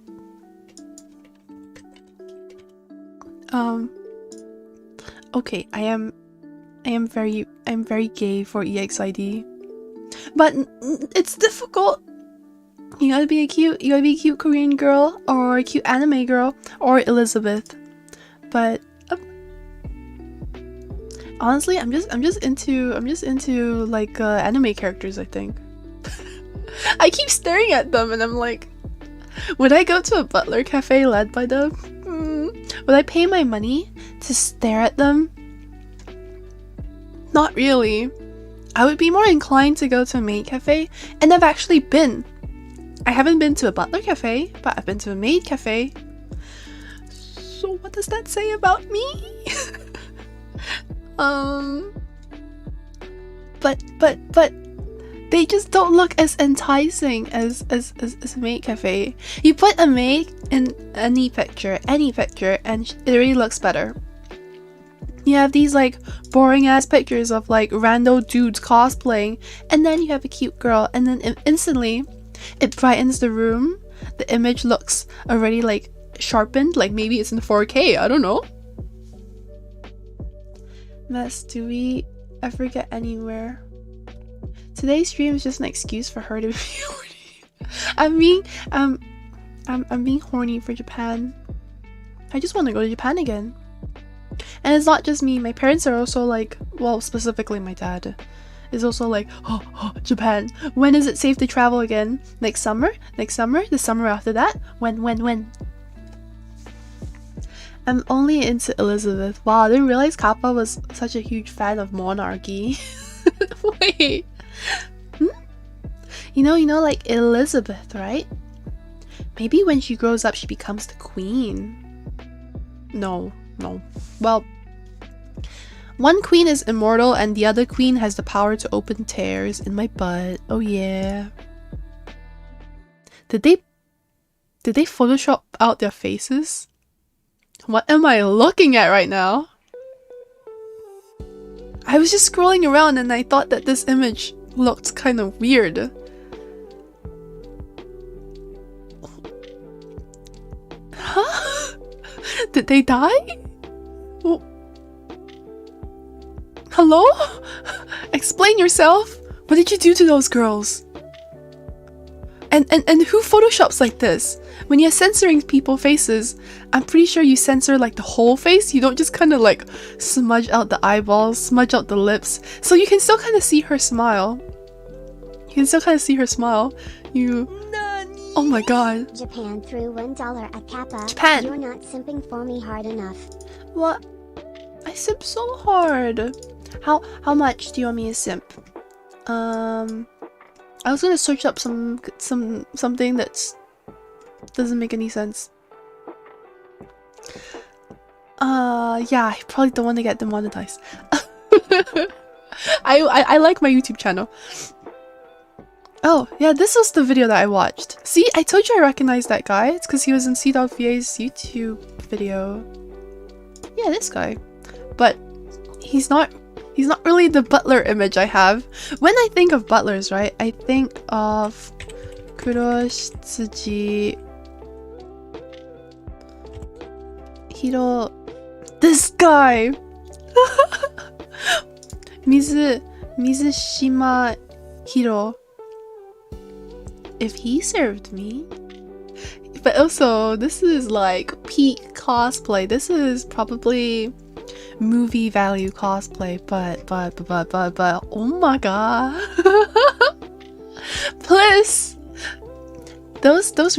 Okay, I'm very gay for EXID. But it's difficult. You gotta be a cute Korean girl, or a cute anime girl, or Elizabeth. But honestly, I'm just into like anime characters, I think. I keep staring at them and I'm like, would I go to a butler cafe led by them? Would I pay my money to stare at them? Not really. I would be more inclined to go to a maid cafe, and I've actually been. I haven't been to a butler cafe, but I've been to a maid cafe. So what does that say about me? But they just don't look as enticing as a maid cafe. You put a maid in any picture, and it really looks better. You have these like boring ass pictures of like rando dudes cosplaying, and then you have a cute girl, and then instantly it brightens the room. The image looks already like sharpened, like maybe it's in 4K, I don't know. Mess, do we ever get anywhere? Today's stream is just an excuse for her to be horny. I'm being horny for Japan. I just want to go to Japan again. And it's not just me, my parents are also like, well, specifically my dad is also like, oh, Japan, when is it safe to travel again? Next summer? The summer after that? When? I'm only into Elizabeth. Wow, I didn't realize Kappa was such a huge fan of monarchy. Wait. You know, like Elizabeth, right? Maybe when she grows up, she becomes the queen. No. Well, one queen is immortal and the other queen has the power to open tears in my butt. Oh yeah. Did they Photoshop out their faces? What am I looking at right now? I was just scrolling around and I thought that this image looked kind of weird. Huh? Did they die? Well, hello? Explain yourself. What did you do to those girls? And who photoshops like this? When you're censoring people's faces, I'm pretty sure you censor like the whole face. You don't just kind of like smudge out the eyeballs, smudge out the lips. So you can still kind of see her smile. You can still kind of see her smile. Oh my god. Japan threw $1 at Kappa. Japan. You're not simping for me hard enough. What? I simp so hard. How much do you want me to simp? I was gonna search up something that's doesn't make any sense. Yeah, I probably don't want to get demonetized. I like my YouTube channel. Oh, yeah, this was the video that I watched. See, I told you I recognized that guy. It's because he was in CDogVA's YouTube video. Yeah, this guy. But he's not really the Butler image I have. When I think of butlers, right, I think of Kuroshitsuji, Hiro, this guy! Mizushima Hiro. If he served me. But also, this is like peak cosplay. This is probably movie value cosplay, but oh my god. Plus these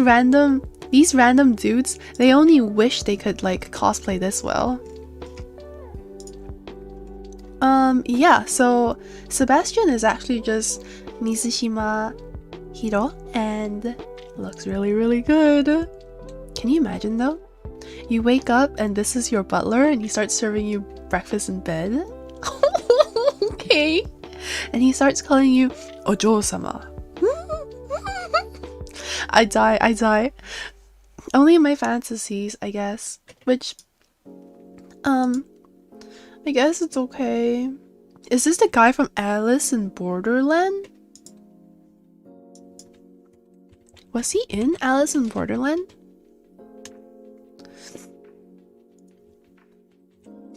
random dudes, they only wish they could like cosplay this well. Yeah, so Sebastian is actually just Mizushima Hiro and looks really good. Can you imagine though? You wake up and this is your butler and he starts serving you breakfast in bed. Okay. And he starts calling you Ojo-sama. I die. Only in my fantasies, I guess. Which, I guess it's okay. Is this the guy from Alice in Borderland? Was he in Alice in Borderland?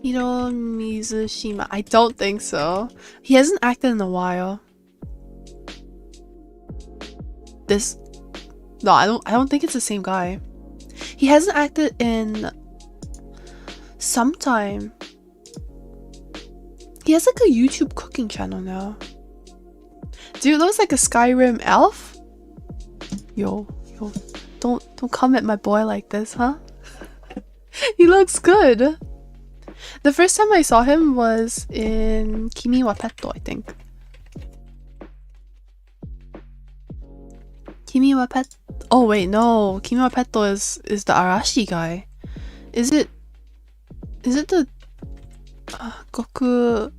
Hiro Mizushima. I don't think so. He hasn't acted in a while. No, I don't think it's the same guy. He hasn't acted in some time. He has like a YouTube cooking channel now. Dude, looks like a Skyrim elf. Yo, don't come at my boy like this, huh? He looks good. The first time I saw him was in Kimi wa Petto, I think. Kimi wa Petto. Oh wait, no. Kimi wa Petto is the Arashi guy. Is it the Goku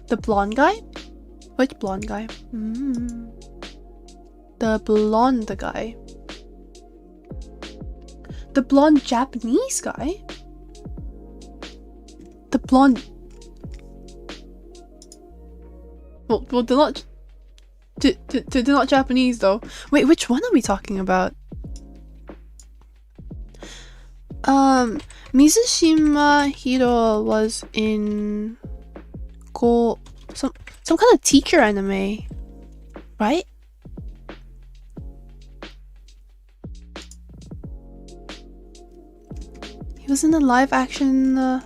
the blonde guy? Which blonde guy? The blonde guy. The blonde Japanese guy? The blonde... Well, they're not Japanese though. Wait, which one are we talking about? Mizushima Hiro was in... some kind of teacher anime, right? He was in the live action.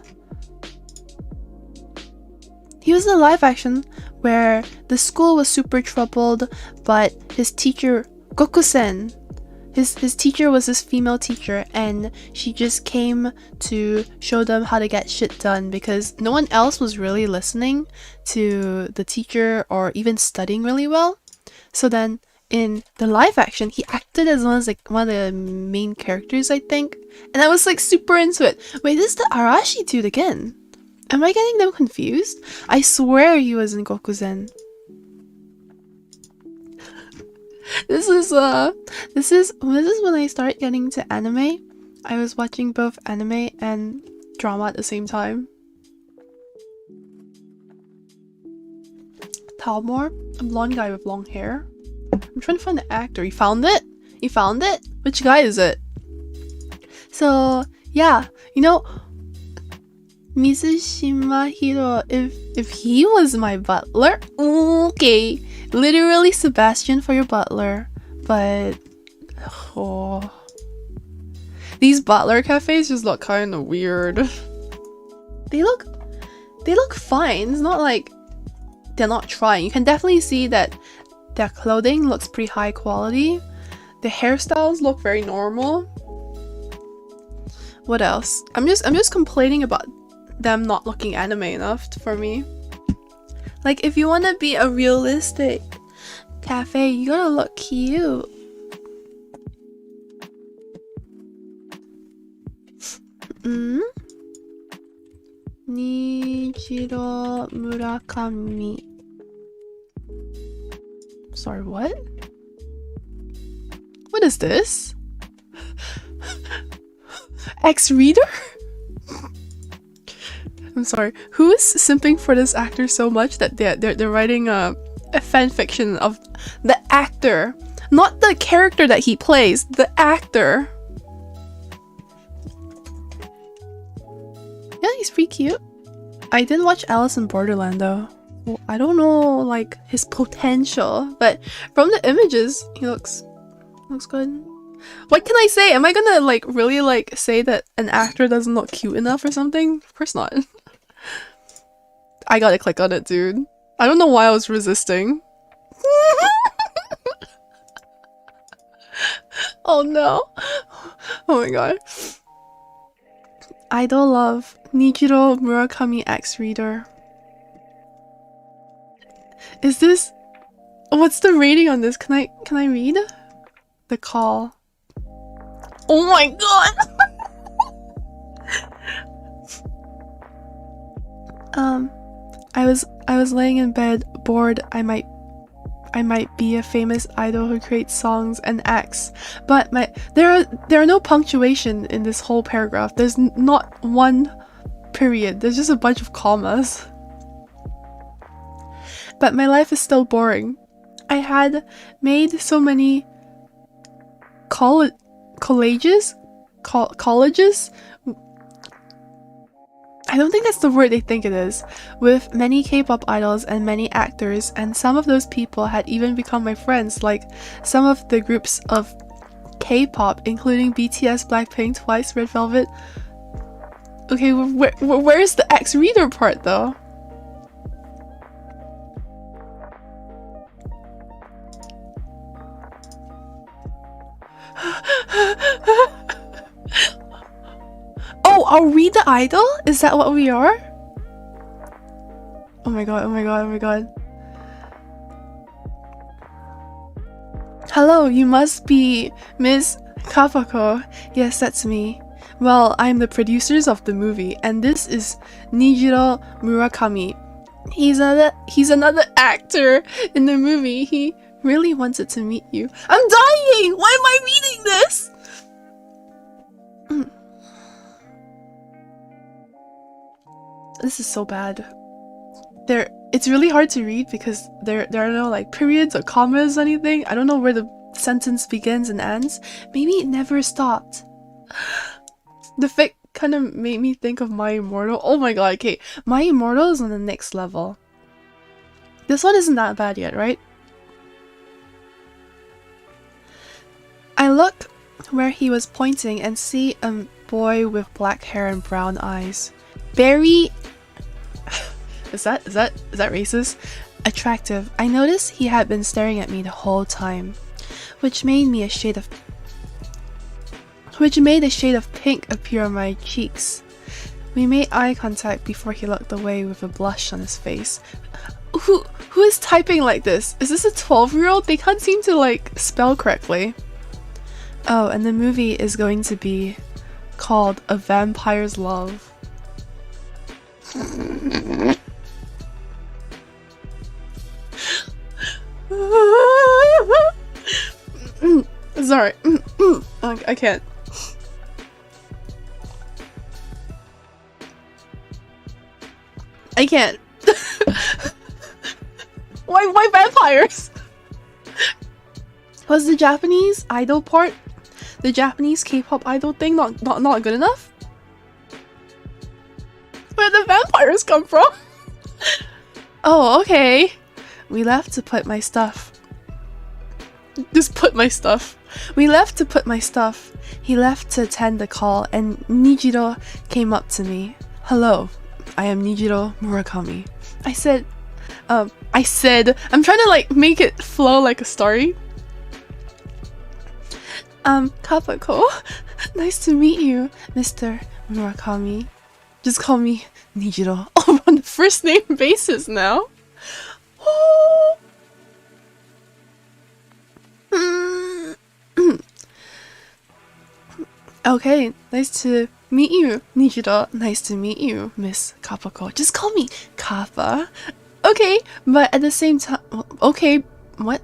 He was in a live action where the school was super troubled, but his teacher, Gokusen, his teacher was this female teacher, and she just came to show them how to get shit done because no one else was really listening to the teacher or even studying really well. So then in the live action, he acted as one of the main characters, I think, and I was like super into it. Wait, this is the Arashi dude again. Am I getting them confused? I swear he was in Gokusen. This is when I started getting into anime. I was watching both anime and drama at the same time. Talmor, a blonde guy with long hair. I'm trying to find the actor. You found it? You found it? Which guy is it? So yeah, you know, Mizushima Hiro, if he was my butler, okay, literally Sebastian for your butler, but oh, these butler cafes just look kind of weird. They look fine. It's not like they're not trying. You can definitely see that their clothing looks pretty high quality. The hairstyles look very normal. What else? I'm just complaining about them not looking anime enough for me. Like, if you want to be a realistic cafe, you gotta look cute. Nijiro Murakami. Sorry, what? What is this? Ex-reader? I'm sorry. Who is simping for this actor so much that they're writing a fan fiction of the actor, not the character that he plays, the actor. Yeah, he's pretty cute. I didn't watch Alice in Borderland though. Well, I don't know like his potential, but from the images, he looks good. What can I say? Am I gonna like really like say that an actor doesn't look cute enough or something? Of course not. I gotta click on it, dude. I don't know why I was resisting. Oh no. Oh my god. Idol love. Nijiro Murakami ex-reader. Is this... What's the rating on this? Can I read? The call. Oh my god! I was laying in bed, bored. I might be a famous idol who creates songs and acts, but there are no punctuation in this whole paragraph. There's not one period. There's just a bunch of commas. But my life is still boring. I had made so many colleges. I don't think that's the word they think it is, with many K-pop idols and many actors, and some of those people had even become my friends, like some of the groups of K-pop, including BTS, Blackpink, Twice, Red Velvet. Okay, where's the ex-reader part though? Oh, are we the idol? Is that what we are? Oh my god, oh my god, oh my god. Hello, you must be Miss Kappako. Yes, that's me. Well, I'm the producers of the movie, and this is Nijiro Murakami. He's another actor in the movie. He really wanted to meet you. I'm dying! Why am I reading this? This is so bad. It's really hard to read because there are no like periods or commas or anything. I don't know where the sentence begins and ends. Maybe it never stopped. The fic kind of made me think of My Immortal. Oh my god, okay. My Immortal is on the next level. This one isn't that bad yet, right? I look where he was pointing and see a boy with black hair and brown eyes. Very... Is that racist? Attractive. I noticed he had been staring at me the whole time, which made a shade of pink appear on my cheeks. We made eye contact before he looked away with a blush on his face. Who is typing like this? Is this a 12-year-old? They can't seem to like spell correctly. Oh, and the movie is going to be called A Vampire's Love. Sorry. I can't. I can't. Why vampires? Was the Japanese idol part, the Japanese K-pop idol thing not good enough? Where the vampires come from? Oh, okay. We left to put my stuff. Just put my stuff. We left to put my stuff. He left to attend the call, and Nijiro came up to me. Hello, I am Nijiro Murakami. I said, I'm trying to like make it flow like a story. Kappako, nice to meet you, Mr. Murakami. Just call me Nijiro. Oh, we're on the first name basis now. Oh. Okay, nice to meet you, Nijiro. Nice to meet you, Miss Kappako. Just call me Kappa. Okay, but at the same time, okay, what?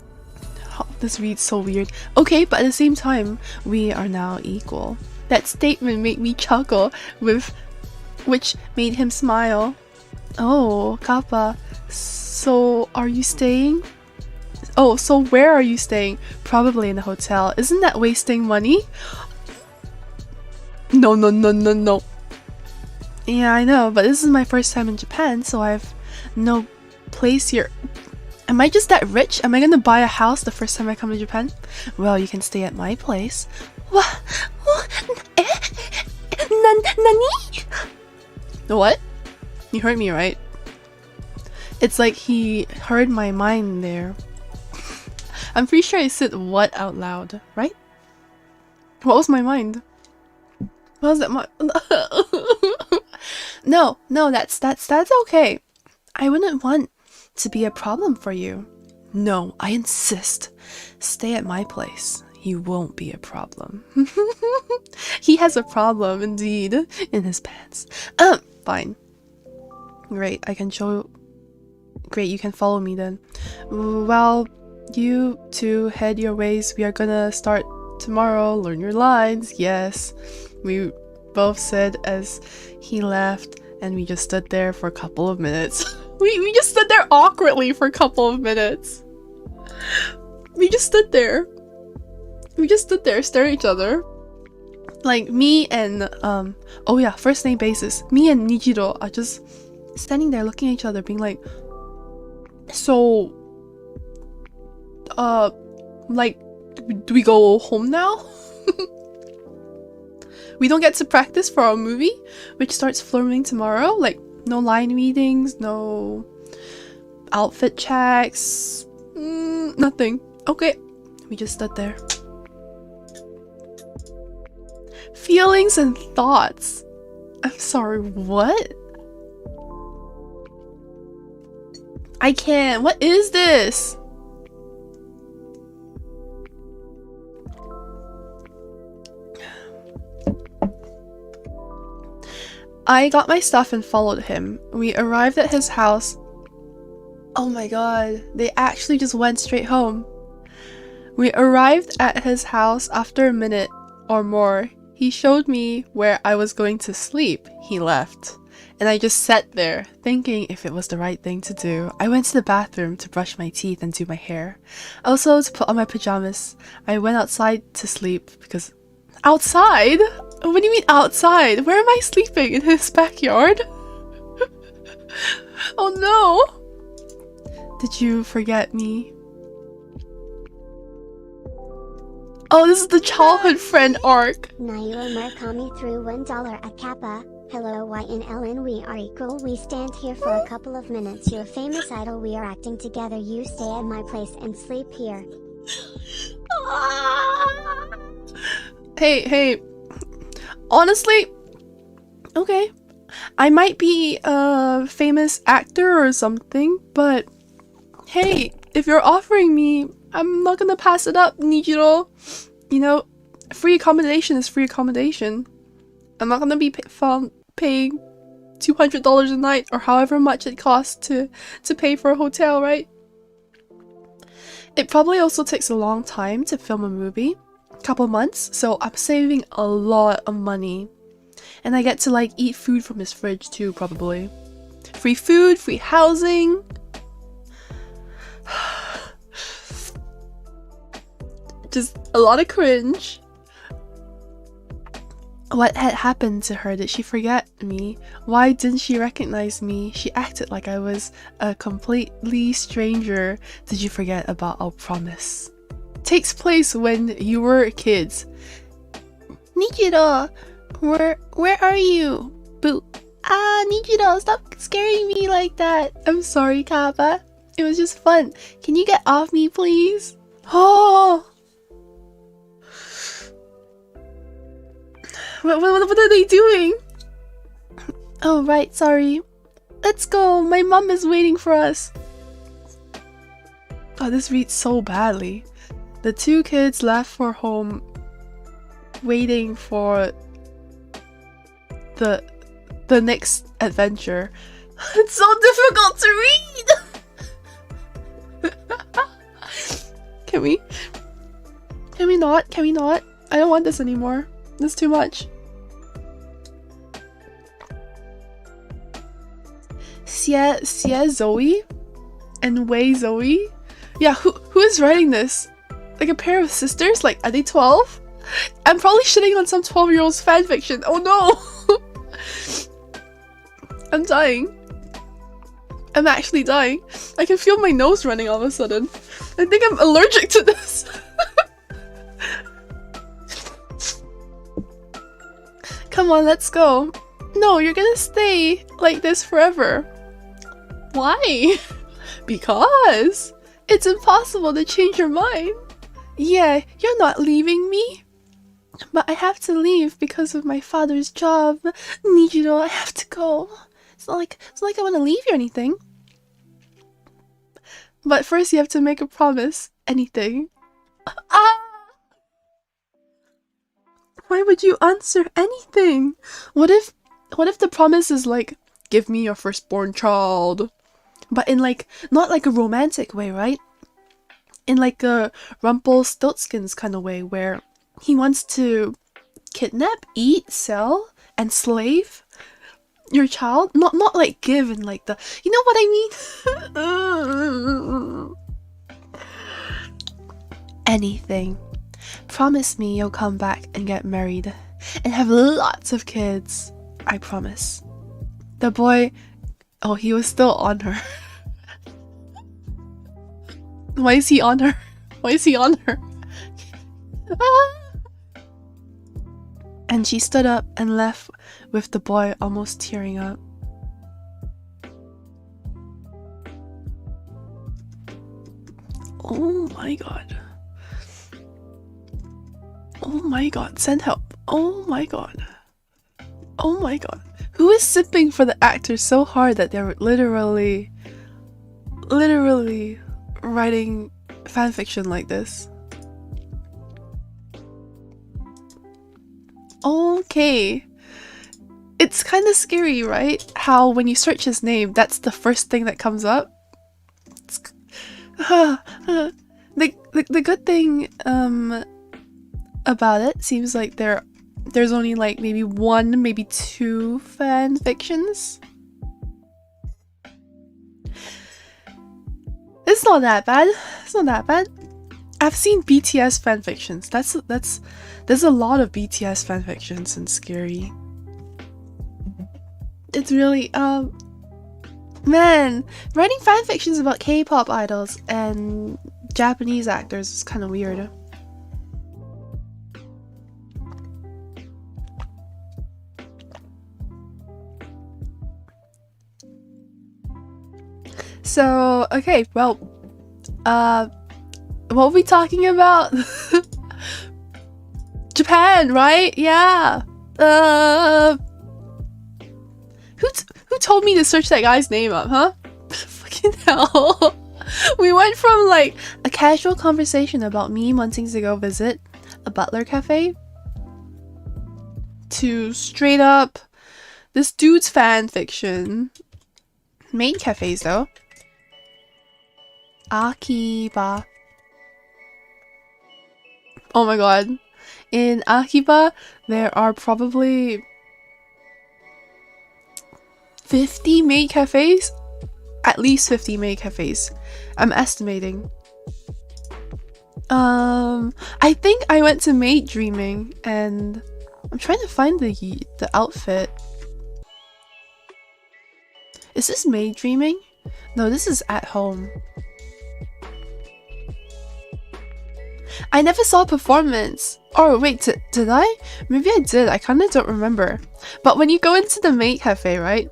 Oh, this reads so weird. Okay, but at the same time, we are now equal. That statement made me chuckle, which made him smile. Oh, Kappa, so are you staying? Oh, so where are you staying? Probably in a hotel. Isn't that wasting money? No. Yeah, I know, but this is my first time in Japan, so I have no place here. Am I just that rich? Am I gonna buy a house the first time I come to Japan? Well, you can stay at my place. Nani? What? You heard me, right? It's like he heard my mind there. I'm pretty sure I said what out loud, right? What was my mind? What was that? No, that's okay. I wouldn't want to be a problem for you. No, I insist. Stay at my place. You won't be a problem. He has a problem, indeed, in his pants. Fine. Great, I can show... Great, you can follow me then. Well, you two head your ways. We are gonna start tomorrow. Learn your lines. Yes. We both said as he left, and we just stood there for a couple of minutes. we just stood there awkwardly for a couple of minutes. We just stood there. Staring at each other. Like me and oh yeah, first name basis. Me and Nijiro are just standing there looking at each other, being like, so like, do we go home now? We don't get to practice for our movie, which starts filming tomorrow. Like, no line readings, no outfit checks, nothing. Okay, we just stood there. Feelings and thoughts. I'm sorry, what? I can't. What is this? I got my stuff and followed him. We arrived at his house. Oh my god, they actually just went straight home. We arrived at his house after a minute or more. He showed me where I was going to sleep. He left. And I just sat there, thinking if it was the right thing to do. I went to the bathroom to brush my teeth and do my hair. Also to put on my pajamas. I went outside to sleep because... Outside? What do you mean outside? Where am I sleeping? In his backyard? Oh no! Did you forget me? Oh, this is the childhood friend arc. Nayura Murakami threw $1 at Kappa. Hello YNLN, we are equal. We stand here for a couple of minutes. You're a famous idol. We are acting together. You stay at my place and sleep here. Hey. Honestly, okay. I might be a famous actor or something, but hey, if you're offering me, I'm not gonna pass it up, Nijiro. You know, free accommodation is free accommodation. I'm not gonna be found paying $200 a night or however much it costs to pay for a hotel, right? It probably also takes a long time to film a movie, a couple months, so I'm saving a lot of money. And I get to like eat food from his fridge too, probably. Free food, free housing. Just a lot of cringe. What had happened to her? Did she forget me? Why didn't she recognize me? She acted like I was a completely stranger. Did you forget about our promise? Takes place when you were kids. Nijiro, where are you? Boo. Nijiro, stop scaring me like that. I'm sorry, Kappa. It was just fun. Can you get off me, please? Oh! What are they doing? Oh, right, sorry. Let's go. My mom is waiting for us. Oh, this reads so badly. The two kids left for home, waiting for the next adventure. It's so difficult to read. Can we not? Can we not? I don't want this anymore. This is too much. Xie Zoe and Wei Zoe. Yeah, who is writing this? Like a pair of sisters? Like, are they 12? I'm probably shitting on some 12-year-old's fanfiction. Oh no! I'm dying. I'm actually dying. I can feel my nose running all of a sudden. I think I'm allergic to this. Come on, let's go. No, you're gonna stay like this forever. Why? Because it's impossible to change your mind. Yeah, you're not leaving me. But I have to leave because of my father's job. Nijiro, I have to go. It's not like I want to leave you or anything. But first you have to make a promise. Anything. Why would you answer anything? What if the promise is like, give me your firstborn child? But in like, not like a romantic way, right? In like a Rumpelstiltskin's kind of way, where he wants to kidnap, eat, sell, and slave your child. Not like give and like the, you know what I mean? Anything. Promise me you'll come back and get married and have lots of kids. I promise. The boy, oh, he was still on her. Why is he on her? Why is he on her? And she stood up and left with the boy almost tearing up. Oh my god. Oh my god, send help. Oh my god. Oh my god. Who is sipping for the actors so hard that they're literally writing fanfiction like this? Okay. It's kind of scary, right? How when you search his name, that's the first thing that comes up. The good thing about it seems like there's only like maybe one, maybe two fan fictions. It's not that bad. It's not that bad. I've seen BTS fanfictions. There's a lot of BTS fanfictions and scary. It's really man, writing fanfictions about K-pop idols and Japanese actors is kind of weird. So, okay, well, what were we talking about? Japan, right? Yeah. Who told me to search that guy's name up, huh? Fucking hell. We went from like a casual conversation about me wanting to go visit a Butler cafe to straight up this dude's fan fiction. Maid cafes though. Akihabara. Oh my god. In Akihabara, there are probably 50 maid cafes? At least 50 maid cafes. I'm estimating. I think I went to Maid Dreaming and I'm trying to find the outfit. Is this Maid dreaming? No, this is at home. I never saw a performance. Oh wait, did I? Maybe I did. I kind of don't remember. But when you go into the Maid cafe, right?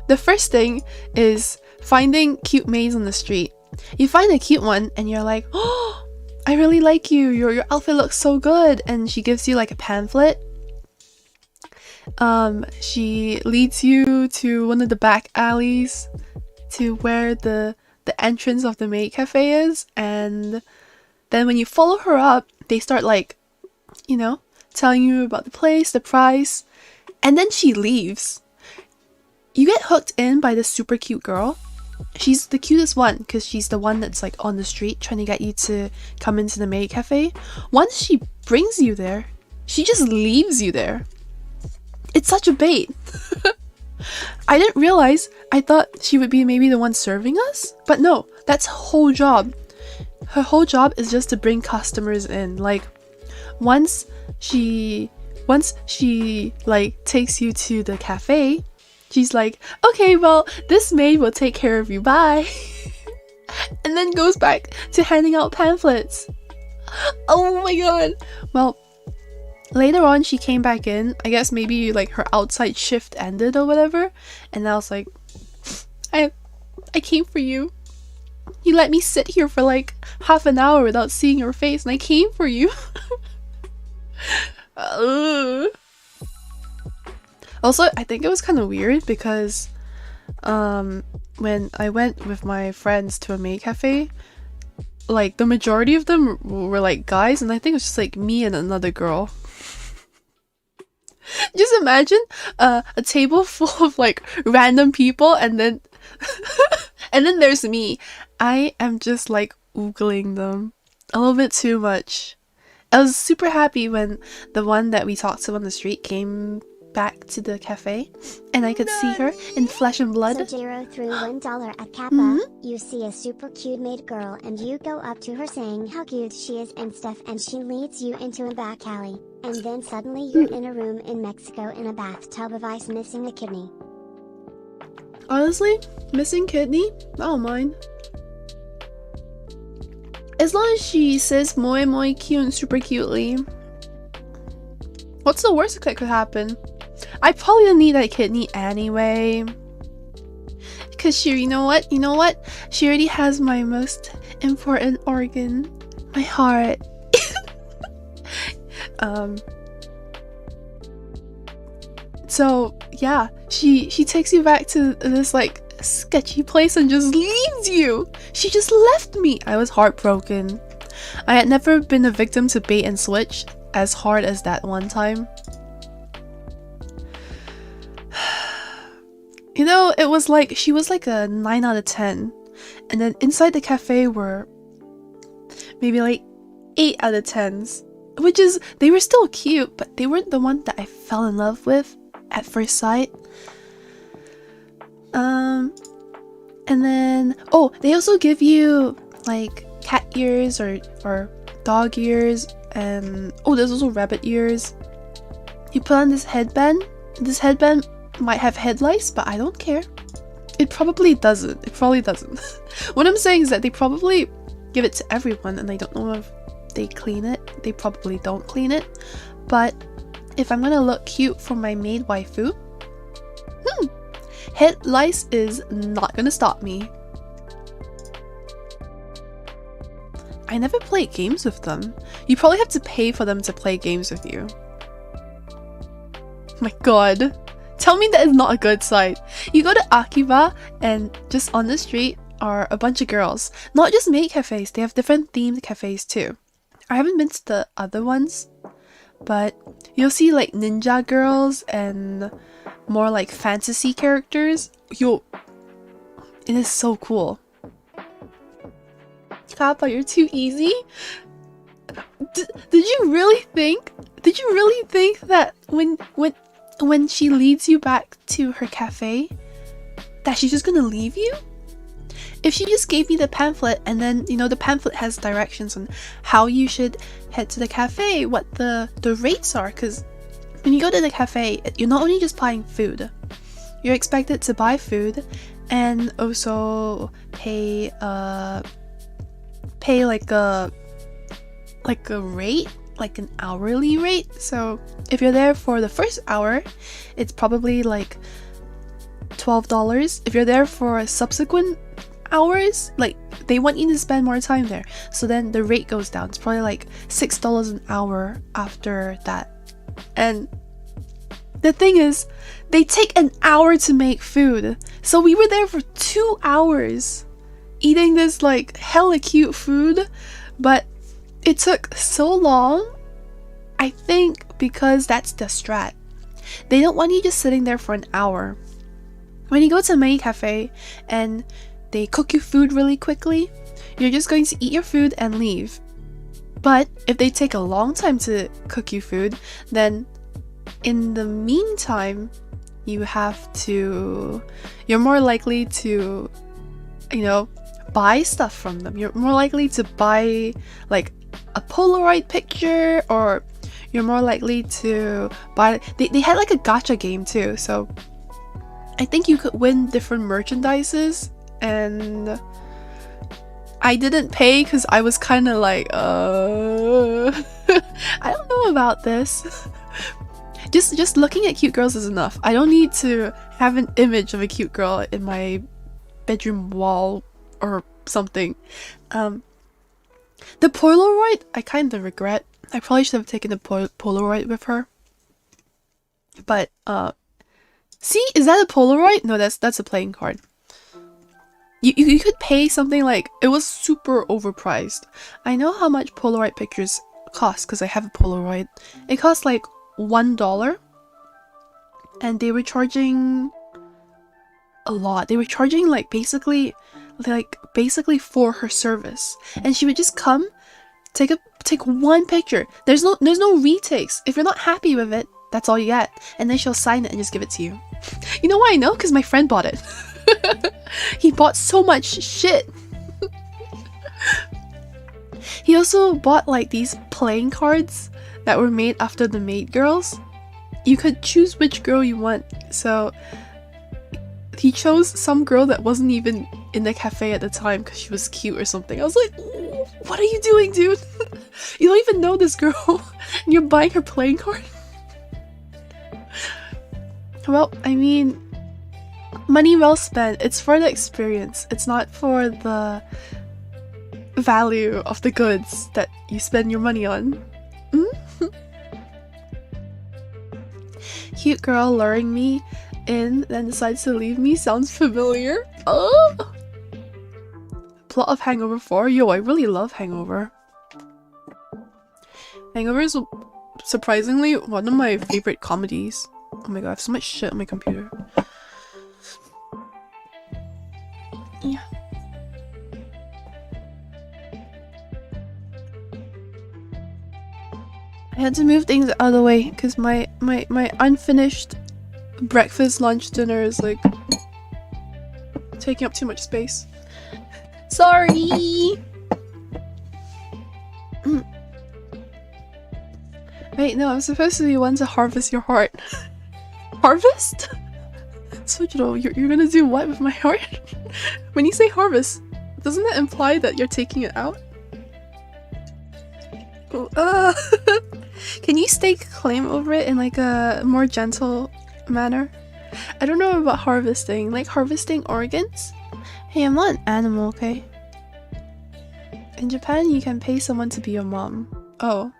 The first thing is finding cute maids on the street. You find a cute one and you're like, oh, I really like you. Your outfit looks so good. And she gives you like a pamphlet. She leads you to one of the back alleys to where the entrance of the Maid cafe is, and then when you follow her up, they start like, you know, telling you about the place, the price, and then she leaves. You get hooked in by this super cute girl. She's the cutest one because she's the one that's like on the street trying to get you to come into the Maid cafe. Once she brings you there, she just leaves you there. It's such a bait. I didn't realize. I thought she would be maybe the one serving us, but no, that's her whole job. Her whole job is just to bring customers in. Like, once she like takes you to the cafe, she's like, okay, well, this maid will take care of you, bye. And then goes back to handing out pamphlets. Oh my god. Well, later on she came back in. I guess maybe like her outside shift ended or whatever, and I was like, I came for you. You let me sit here for like half an hour without seeing your face, and I came for you. Also, I think it was kind of weird because when I went with my friends to a Maid cafe, like the majority of them were like guys, and I think it was just like me and another girl. Just imagine a table full of like random people, and then and then there's me. I am just like oogling them a little bit too much. I was super happy when the one that we talked to on the street came back to the cafe and I could see her in flesh and blood. So Jiro threw $1 at Kappa. You see a super cute maid girl and you go up to her saying how cute she is and stuff, and she leads you into a back alley, and then suddenly you're in a room in Mexico in a bathtub of ice missing a kidney. Honestly, missing kidney? I don't mind. As long as she says moi moi cute and super cutely. What's the worst that could happen? I probably don't need that kidney anyway. Because she, you know what? She already has my most important organ. My heart. So, yeah. She takes you back to this, like, sketchy place and just leaves you. She just left me. I was heartbroken. I had never been a victim to bait and switch as hard as that one time. You know, it was like she was like a 9 out of 10, and then inside the cafe were maybe like 8 out of 10s, which is, they were still cute, but they weren't the one that I fell in love with at first sight. And then, oh, they also give you like cat ears or dog ears, and oh, there's also rabbit ears. You put on this headband. This headband might have head lice, but I don't care. It probably doesn't. What I'm saying is that they probably give it to everyone, and I don't know if they clean it. They probably don't clean it. But if I'm gonna look cute for my maid waifu, head lice is not gonna stop me. I never played games with them. You probably have to pay for them to play games with you. My god. Tell me that is not a good sight. You go to Akihabara and just on the street are a bunch of girls. Not just maid cafes, they have different themed cafes too. I haven't been to the other ones, but you'll see like ninja girls and more like fantasy characters. It is so cool. Kappa, you're too easy. Did you really think that when she leads you back to her cafe, that she's just gonna leave you? If she just gave me the pamphlet, and then, you know, the pamphlet has directions on how you should head to the cafe, what the rates are, because when you go to the cafe, you're not only just buying food. You're expected to buy food and also pay like a rate, like an hourly rate. So if you're there for the first hour, it's probably like $12. If you're there for subsequent hours, like they want you to spend more time there, so then the rate goes down. It's probably like $6 an hour after that. And the thing is, they take an hour to make food, so we were there for 2 hours eating this like hella cute food, but it took so long. I think because that's the strat. They don't want you just sitting there for an hour. When you go to Maid Cafe and they cook you food really quickly, you're just going to eat your food and leave. But if they take a long time to cook you food, then in the meantime, you're more likely to, buy stuff from them. You're more likely to buy like a Polaroid picture, or you're more likely to buy, they had like a gacha game too, so I think you could win different merchandises, and I didn't pay because I was kind of like, I don't know about this. Just looking at cute girls is enough. I don't need to have an image of a cute girl in my bedroom wall or something. The Polaroid, I kind of regret. I probably should have taken the Polaroid with her. But, see, is that a Polaroid? No, that's a playing card. You could pay something like, it was super overpriced. I know how much Polaroid pictures cost because I have a Polaroid. It cost like $1, and they were charging a lot. They were charging like basically for her service, and she would just come, take one picture. There's no retakes. If you're not happy with it, that's all you get, and then she'll sign it and just give it to you. You know why I know? Because my friend bought it. He bought so much shit. He also bought like these playing cards that were made after the Maid girls. You could choose which girl you want. So he chose some girl that wasn't even in the cafe at the time because she was cute or something. I was like, what are you doing, dude? You don't even know this girl and you're buying her playing card? Well, I mean, money well spent. It's for the experience. It's not for the value of the goods that you spend your money on. Cute girl luring me in, then decides to leave me. Sounds familiar. Oh! Plot of Hangover 4. Yo, I really love Hangover. Hangover is surprisingly one of my favorite comedies. Oh my god, I have so much shit on my computer. Yeah. I had to move things out of the way because my unfinished breakfast, lunch, dinner is like taking up too much space. Sorry! Wait, no, I'm supposed to be one to harvest your heart. Harvest? Sojiro, you're gonna do what with my heart? When you say harvest, doesn't that imply that you're taking it out? Can you stake claim over it in like a more gentle manner? I don't know about harvesting. Like harvesting organs? Hey, I'm not an animal, okay? In Japan, you can pay someone to be your mom. Oh.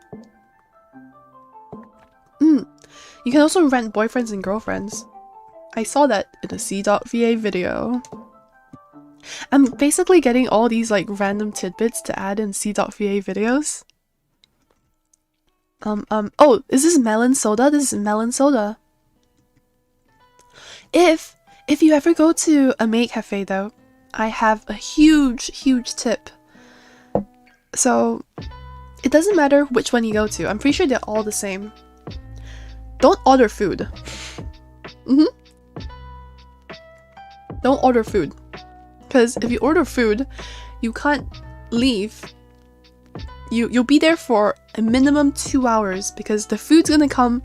You can also rent boyfriends and girlfriends. I saw that in a C.va video. I'm basically getting all these like random tidbits to add in C.va videos. Oh, is this melon soda? This is melon soda. If you ever go to a Maid cafe though, I have a huge tip. So, it doesn't matter which one you go to. I'm pretty sure they're all the same. Don't order food. Don't order food. Because if you order food, you can't leave. You'll be there for a minimum 2 hours, because the food's gonna come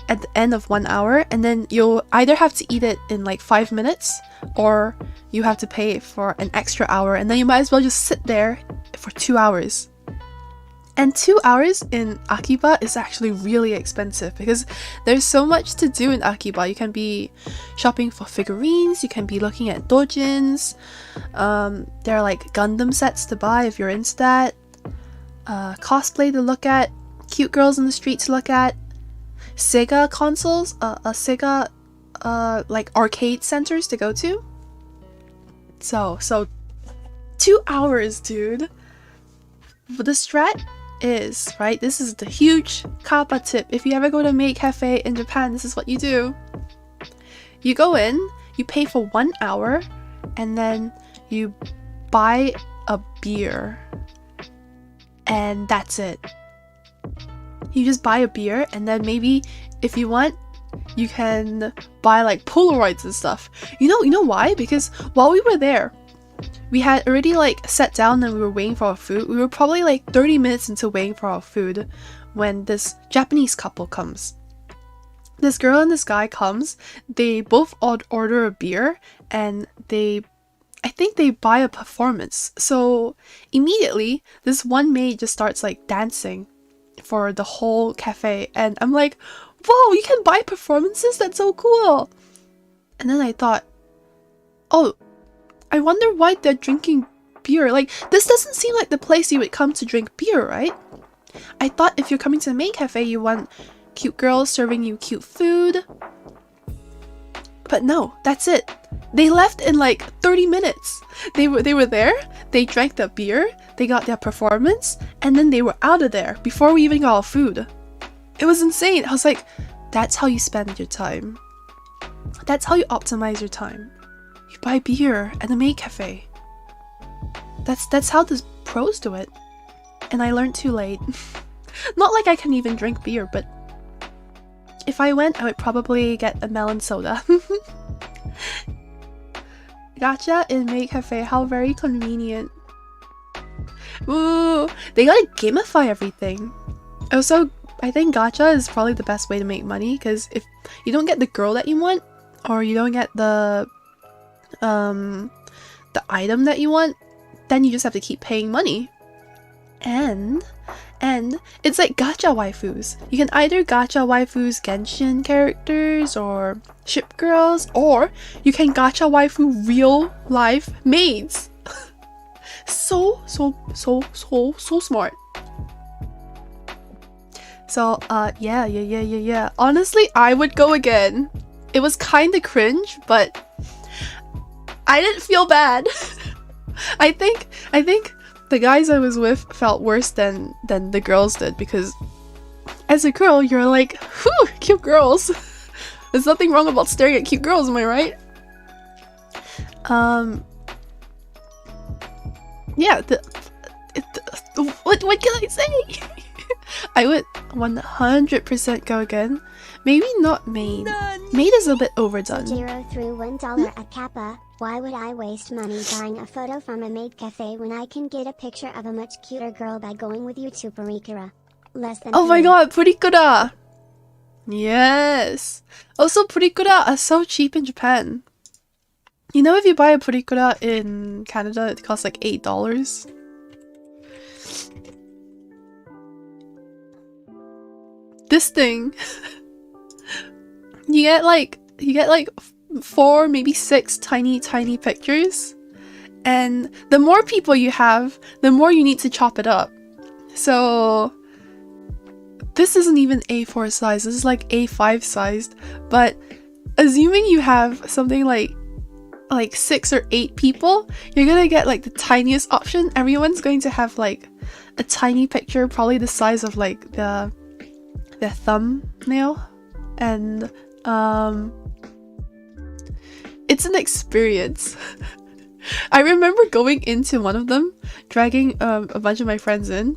at the end of 1 hour, and then you'll either have to eat it in like 5 minutes, or you have to pay for an extra hour, and then you might as well just sit there for 2 hours. And 2 hours in Akiba is actually really expensive because there's so much to do in Akiba. You can be shopping for figurines, you can be looking at dojins, there are like Gundam sets to buy if you're into that, cosplay to look at, cute girls in the street to look at, Sega consoles, Sega like arcade centers to go to. So 2 hours, dude. But the strat is, right, this is the huge Kappa tip. If you ever go to Maid Cafe in Japan, this is what you do. You go in, you pay for 1 hour, and then you buy a beer. And that's it. You just buy a beer, and then maybe if you want, you can buy like Polaroids and stuff. You know why? Because while we were there, we had already like sat down and we were waiting for our food. We were probably like 30 minutes into waiting for our food when this Japanese couple comes. This girl and this guy comes. They both order a beer, and I think they buy a performance. So immediately this one maid just starts like dancing for the whole cafe, and I'm like, whoa, you can buy performances? That's so cool. And then I thought, oh, I wonder why they're drinking beer. Like, this doesn't seem like the place you would come to drink beer, right? I thought if you're coming to the Maid Cafe, you want cute girls serving you cute food. But no, that's it. They left in like 30 minutes. They were there, they drank the beer, they got their performance, and then they were out of there before we even got our food. It was insane. I was like, that's how you spend your time. That's how you optimize your time. You buy beer at the Maid Cafe. That's how the pros do it. And I learned too late. Not like I can even drink beer, but if I went, I would probably get a melon soda. Gacha in Maid Cafe, how very convenient. Ooh, they gotta gamify everything. Also, I think gacha is probably the best way to make money, because if you don't get the girl that you want, or you don't get the item that you want, then you just have to keep paying money. And it's like gacha waifus. You can either gacha waifus Genshin characters or ship girls, or you can gacha waifu real life maids. So smart. So yeah. Honestly, I would go again. It was kind of cringe, but I didn't feel bad. I think the guys I was with felt worse than the girls did, because as a girl, you're like, whew, cute girls. There's nothing wrong about staring at cute girls, am I right? Yeah, what can I say? I would 100% go again. Maybe not Maid. Maid is a bit overdone. Zero through $1 at Kappa. Why would I waste money buying a photo from a Maid Cafe when I can get a picture of a much cuter girl by going with you to Purikura? Less than Oh my $3. god, Purikura! Yes! Also, Purikura are so cheap in Japan. You know, if you buy a Purikura in Canada, it costs like $8. This thing, you get like 4, maybe 6 tiny pictures, and the more people you have, the more you need to chop it up. So this isn't even A4 size, this is like A5 sized, but assuming you have something like 6 or 8 people, you're gonna get like the tiniest option. Everyone's going to have like a tiny picture, probably the size of like their thumbnail, and it's an experience. I remember going into one of them, dragging a bunch of my friends in,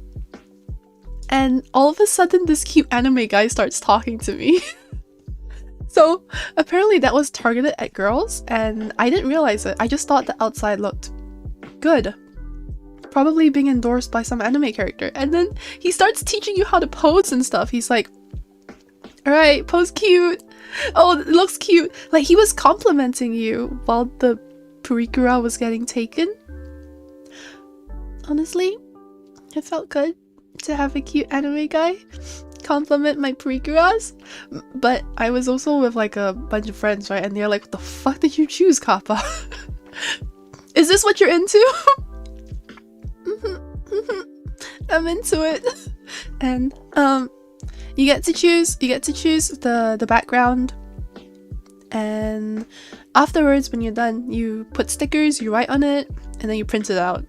and all of a sudden this cute anime guy starts talking to me. So apparently that was targeted at girls, and I didn't realize it. I just thought the outside looked good. probably being endorsed by some anime character. And then he starts teaching you how to pose and stuff. He's like, alright, pose cute. Oh, it looks cute. Like, he was complimenting you while the purikura was getting taken. Honestly, it felt good to have a cute anime guy compliment my purikuras. But I was also with like a bunch of friends, right? And they're like, what the fuck did you choose, Kappa? Is this what you're into? I'm into it. And you get to choose the background, and afterwards when you're done you put stickers, you write on it, and then you print it out.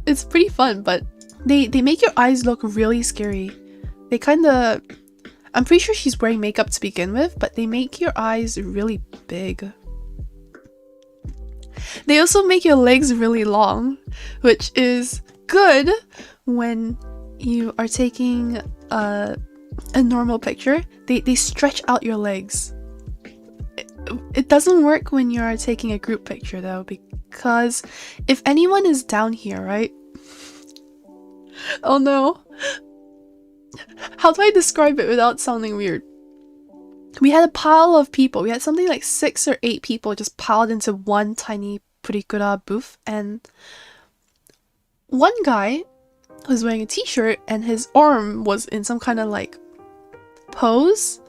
It's pretty fun, but they make your eyes look really scary. They kinda, I'm pretty sure she's wearing makeup to begin with, but they make your eyes really big. They also make your legs really long, which is good when you are taking a normal picture. They stretch out your legs. It doesn't work when you're taking a group picture though, because if anyone is down here, right? Oh no. How do I describe it without sounding weird? We had a pile of people. We had something like 6 or 8 people just piled into one tiny purikura booth, and one guy was wearing a t-shirt and his arm was in some kind of like pose.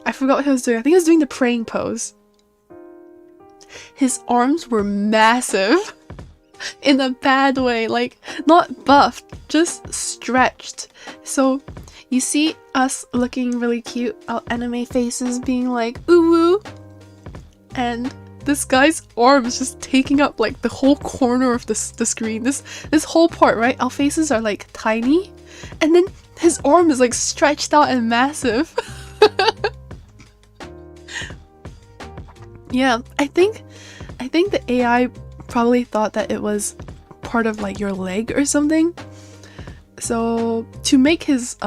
I forgot what he was doing. I think he was doing the praying pose. His arms were massive. In a bad way, like not buffed, just stretched. So you see us looking really cute, our anime faces being like ooh woo, and this guy's arm is just taking up like the whole corner of the screen. This whole part, right? Our faces are like tiny, and then his arm is like stretched out and massive. Yeah, I think the AI probably thought that it was part of like your leg or something. So to make his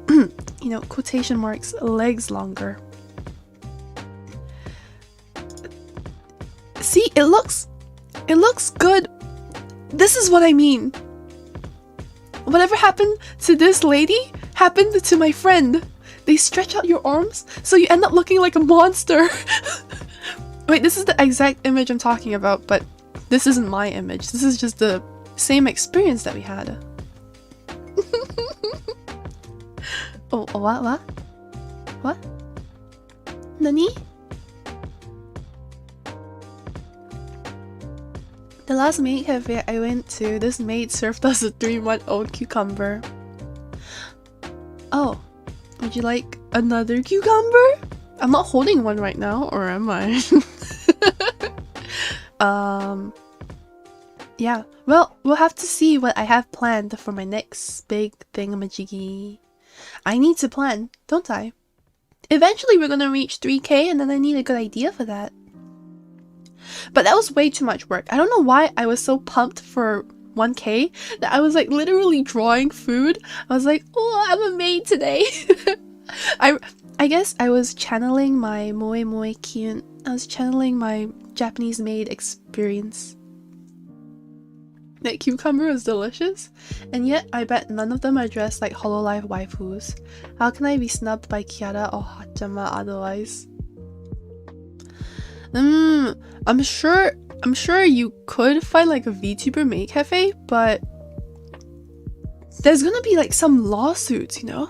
you know, quotation marks, legs longer. See, it looks good. This is what I mean. Whatever happened to this lady happened to my friend. They stretch out your arms so you end up looking like a monster. Wait, this is the exact image I'm talking about, but this isn't my image. This is just the same experience that we had. Oh, what? What? Nani? The last maid cafe I went to, this maid served us a 3-month-old cucumber. Oh, would you like another cucumber? I'm not holding one right now, or am I? Yeah, well, we'll have to see what I have planned for my next big thingamajiggy. I need to plan, don't I? Eventually we're gonna reach 3K, and then I need a good idea for that. But that was way too much work. I don't know why I was so pumped for 1K that I was like literally drawing food. I was like, oh, I'm a maid today. I guess I was channeling my moe moe kyun. I was channeling my Japanese maid experience. That cucumber was delicious, and yet I bet none of them are dressed like Hololive waifus. How can I be snubbed by Kiara or Hachama otherwise? I'm sure you could find like a VTuber maid cafe, but there's gonna be like some lawsuits, you know?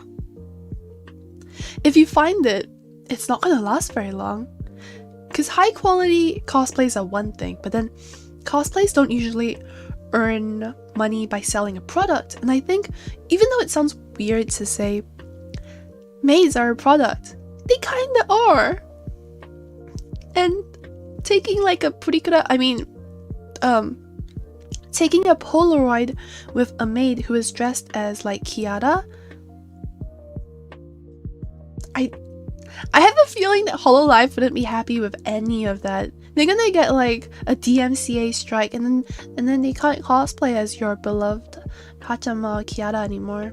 If you find it, it's not gonna last very long. Because high quality cosplays are one thing, but then cosplays don't usually earn money by selling a product. And I think, even though it sounds weird to say, maids are a product, they kinda are. And taking like a purikura, taking a Polaroid with a maid who is dressed as like Kiara, I have a feeling that Hololive wouldn't be happy with any of that. They're gonna get like a DMCA strike, and then they can't cosplay as your beloved Hachama Kiara anymore.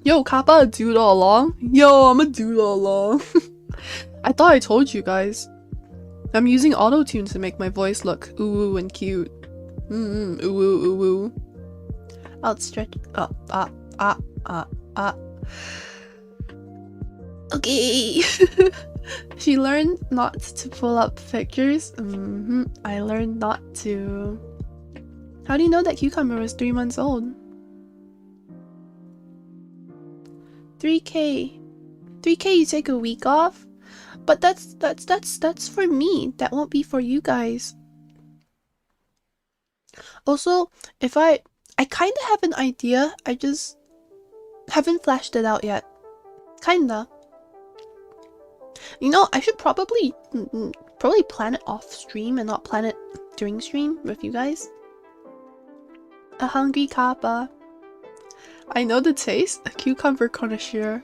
Yo, Kappa a dude all along? Yo, I'm a dude all along. I thought I told you guys. I'm using auto-tune to make my voice look ooh and cute. Ooh, ooh, ooh. Outstretch. Okay. She learned not to pull up pictures. I learned not to. How do you know that cucumber was 3 months old? 3K. 3K, you take a week off? But that's for me. That won't be for you guys. Also, if I kind of have an idea, I just haven't flashed it out yet. Kinda. You know, I should probably plan it off stream and not plan it during stream with you guys. A hungry kappa. I know the taste. A cucumber connoisseur.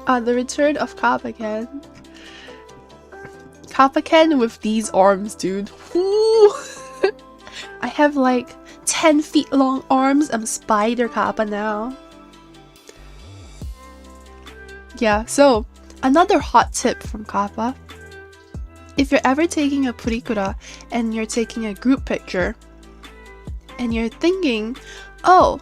The return of Kappako. Kappako with these arms, dude. Woo! I have like 10 feet long arms. I'm Spider Kappa now. Yeah, so another hot tip from Kappa. If you're ever taking a purikura and you're taking a group picture and you're thinking, oh,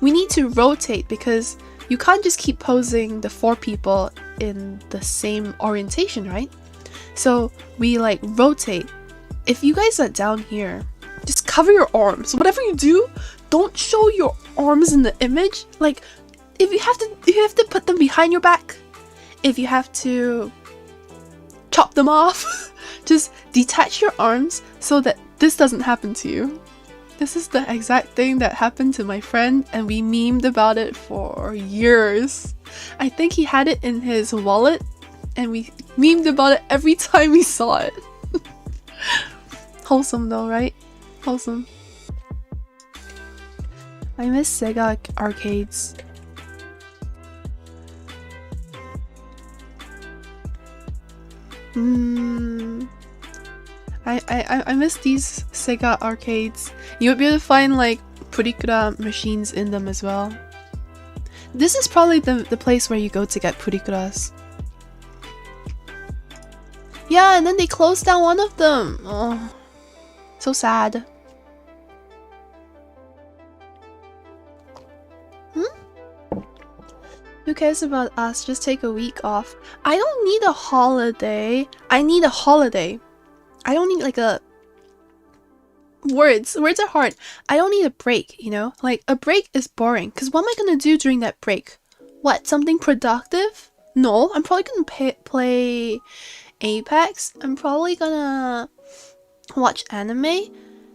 we need to rotate because you can't just keep posing the 4 people in the same orientation, right? So we like rotate. If you guys are down here, just cover your arms. Whatever you do, don't show your arms in the image. Like, if you have to put them behind your back. If you have to chop them off, just detach your arms so that this doesn't happen to you. This is the exact thing that happened to my friend, and we memed about it for years. I think he had it in his wallet, and we memed about it every time we saw it. Wholesome though, right? Wholesome. I miss Sega arcades. I miss these Sega arcades. You would be able to find like purikura machines in them as well. This is probably the place where you go to get purikuras. Yeah, and then they closed down one of them. Oh, so sad. Who cares about us? Just take a week off. I don't need a holiday. I need a holiday. I don't need like a... Words are hard. I don't need a break, you know? Like, a break is boring. Because what am I gonna do during that break? What? Something productive? No, I'm probably gonna play Apex. I'm probably gonna watch anime.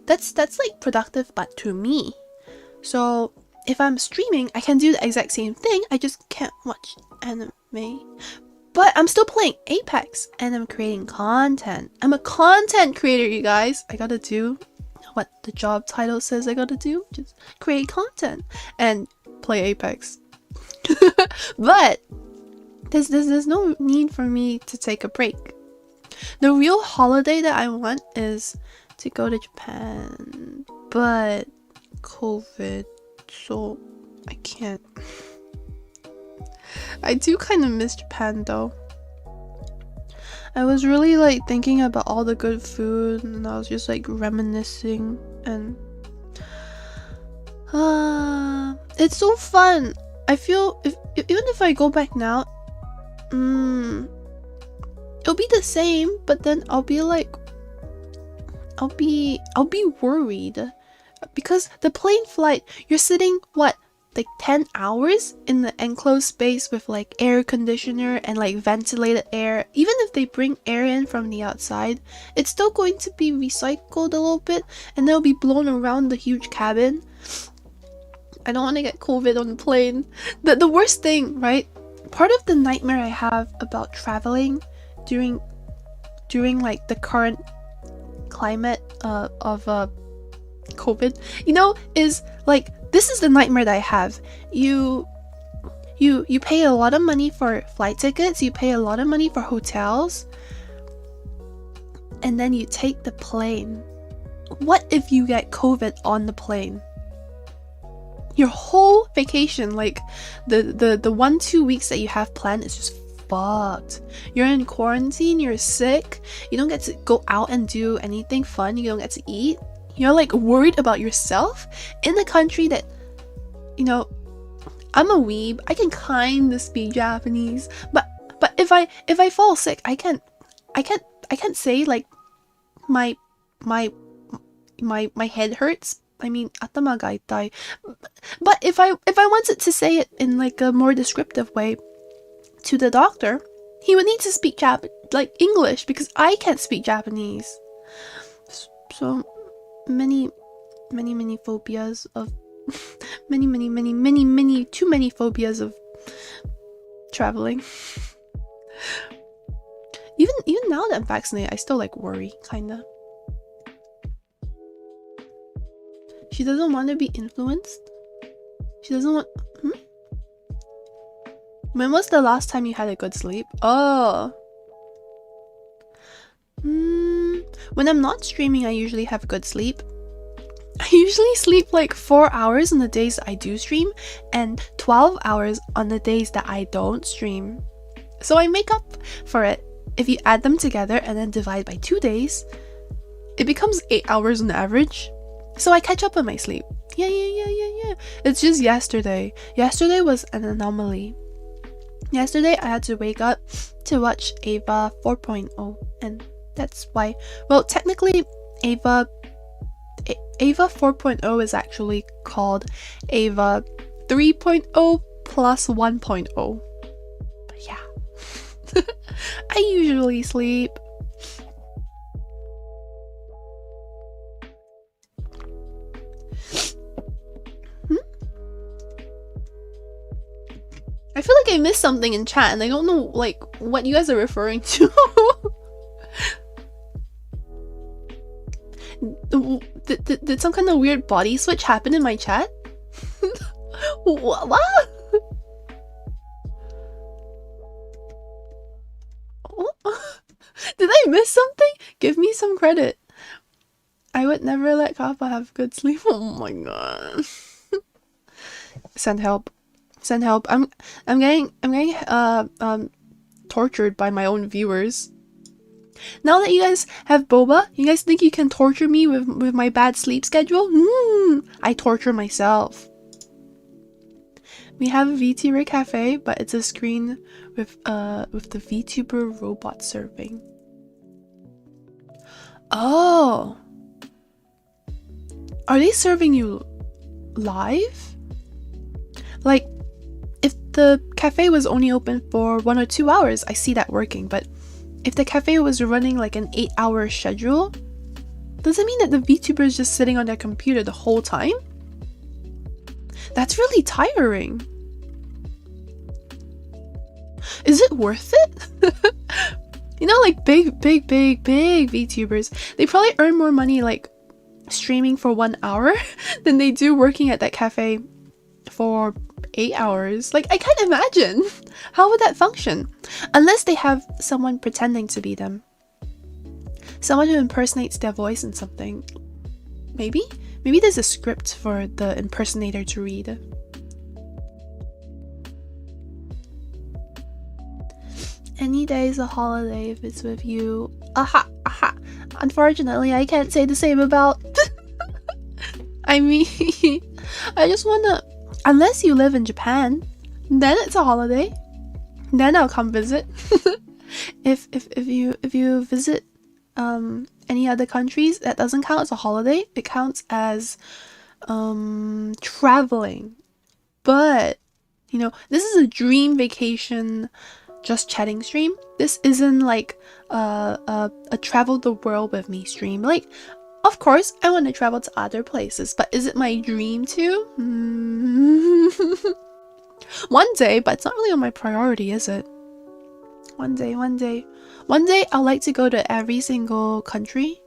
That's like productive, but to me. So if I'm streaming, I can do the exact same thing. I just can't watch anime. But I'm still playing Apex and I'm creating content. I'm a content creator, you guys. I gotta do what the job title says I gotta do. Just create content and play Apex. But there's no need for me to take a break. The real holiday that I want is to go to Japan. But COVID, so I can't. I do kind of miss Japan though. I was really like thinking about all the good food and I was just like reminiscing and it's so fun. I feel even if I go back now, it'll be the same, but then I'll be like I'll be worried because the plane flight, you're sitting what, like 10 hours in the enclosed space with like air conditioner and like ventilated air. Even if they bring air in from the outside, it's still going to be recycled a little bit and they'll be blown around the huge cabin. I don't want to get COVID on the plane. The worst thing, right? Part of the nightmare I have about traveling during like the current climate of COVID, you know, is like, this is the nightmare that I have. You pay a lot of money for flight tickets, you pay a lot of money for hotels, and then you take the plane. What if you get COVID on the plane? Your whole vacation, like the 1-2 weeks that you have planned is just fucked. You're in quarantine, you're sick, you don't get to go out and do anything fun, you don't get to eat. You're like worried about yourself in a country that, you know, I'm a weeb. I can kind of speak Japanese, but if I fall sick, I can't say like my head hurts. I mean, atama ga itai. But if I wanted to say it in like a more descriptive way to the doctor, he would need to speak like English, because I can't speak Japanese. So many phobias of too many phobias of traveling. Even now that I'm vaccinated, I still like worry, kinda. She doesn't want to be influenced. She doesn't want. When was the last time you had a good sleep? Oh. When I'm not streaming, I usually have good sleep. I usually sleep like 4 hours on the days I do stream, and 12 hours on the days that I don't stream. So I make up for it. If you add them together and then divide by 2 days, it becomes 8 hours on average. So I catch up on my sleep. Yeah. It's just yesterday. Yesterday was an anomaly. Yesterday I had to wake up to watch Ava 4.0, and that's why. Well, technically Ava 4.0 is actually called Ava 3.0 plus 1.0. But yeah. I usually sleep. I feel like I missed something in chat and I don't know like what you guys are referring to. Did some kind of weird body switch happen in my chat? What? Did I miss something? Give me some credit. I would never let Kappa have good sleep. Oh my god. Send help. Send help. I'm getting tortured by my own viewers. Now that you guys have boba, you guys think you can torture me with my bad sleep schedule? I torture myself. We have a Vtuber cafe, but it's a screen with the Vtuber robot serving. Oh. Are they serving you live? Like, if the cafe was only open for 1 or 2 hours, I see that working, but if the cafe was running like an 8-hour schedule, does it mean that the VTuber is just sitting on their computer the whole time? That's really tiring. Is it worth it? You know, like big VTubers, they probably earn more money like streaming for 1 hour than they do working at that cafe for 8 hours. Like, I can't imagine. How would that function? Unless they have someone pretending to be them. Someone who impersonates their voice in something. Maybe? Maybe there's a script for the impersonator to read. Any day is a holiday if it's with you. Aha! Unfortunately, I can't say the same about... I mean, I just wanna... Unless you live in Japan, then it's a holiday. Then I'll come visit. If you visit any other countries, that doesn't count as a holiday. It counts as traveling. But you know, this is a dream vacation, just chatting stream. This isn't like a travel the world with me stream. Like, of course, I want to travel to other places, but is it my dream to? One day, but it's not really on my priority, is it? One day, I'd like to go to every single country,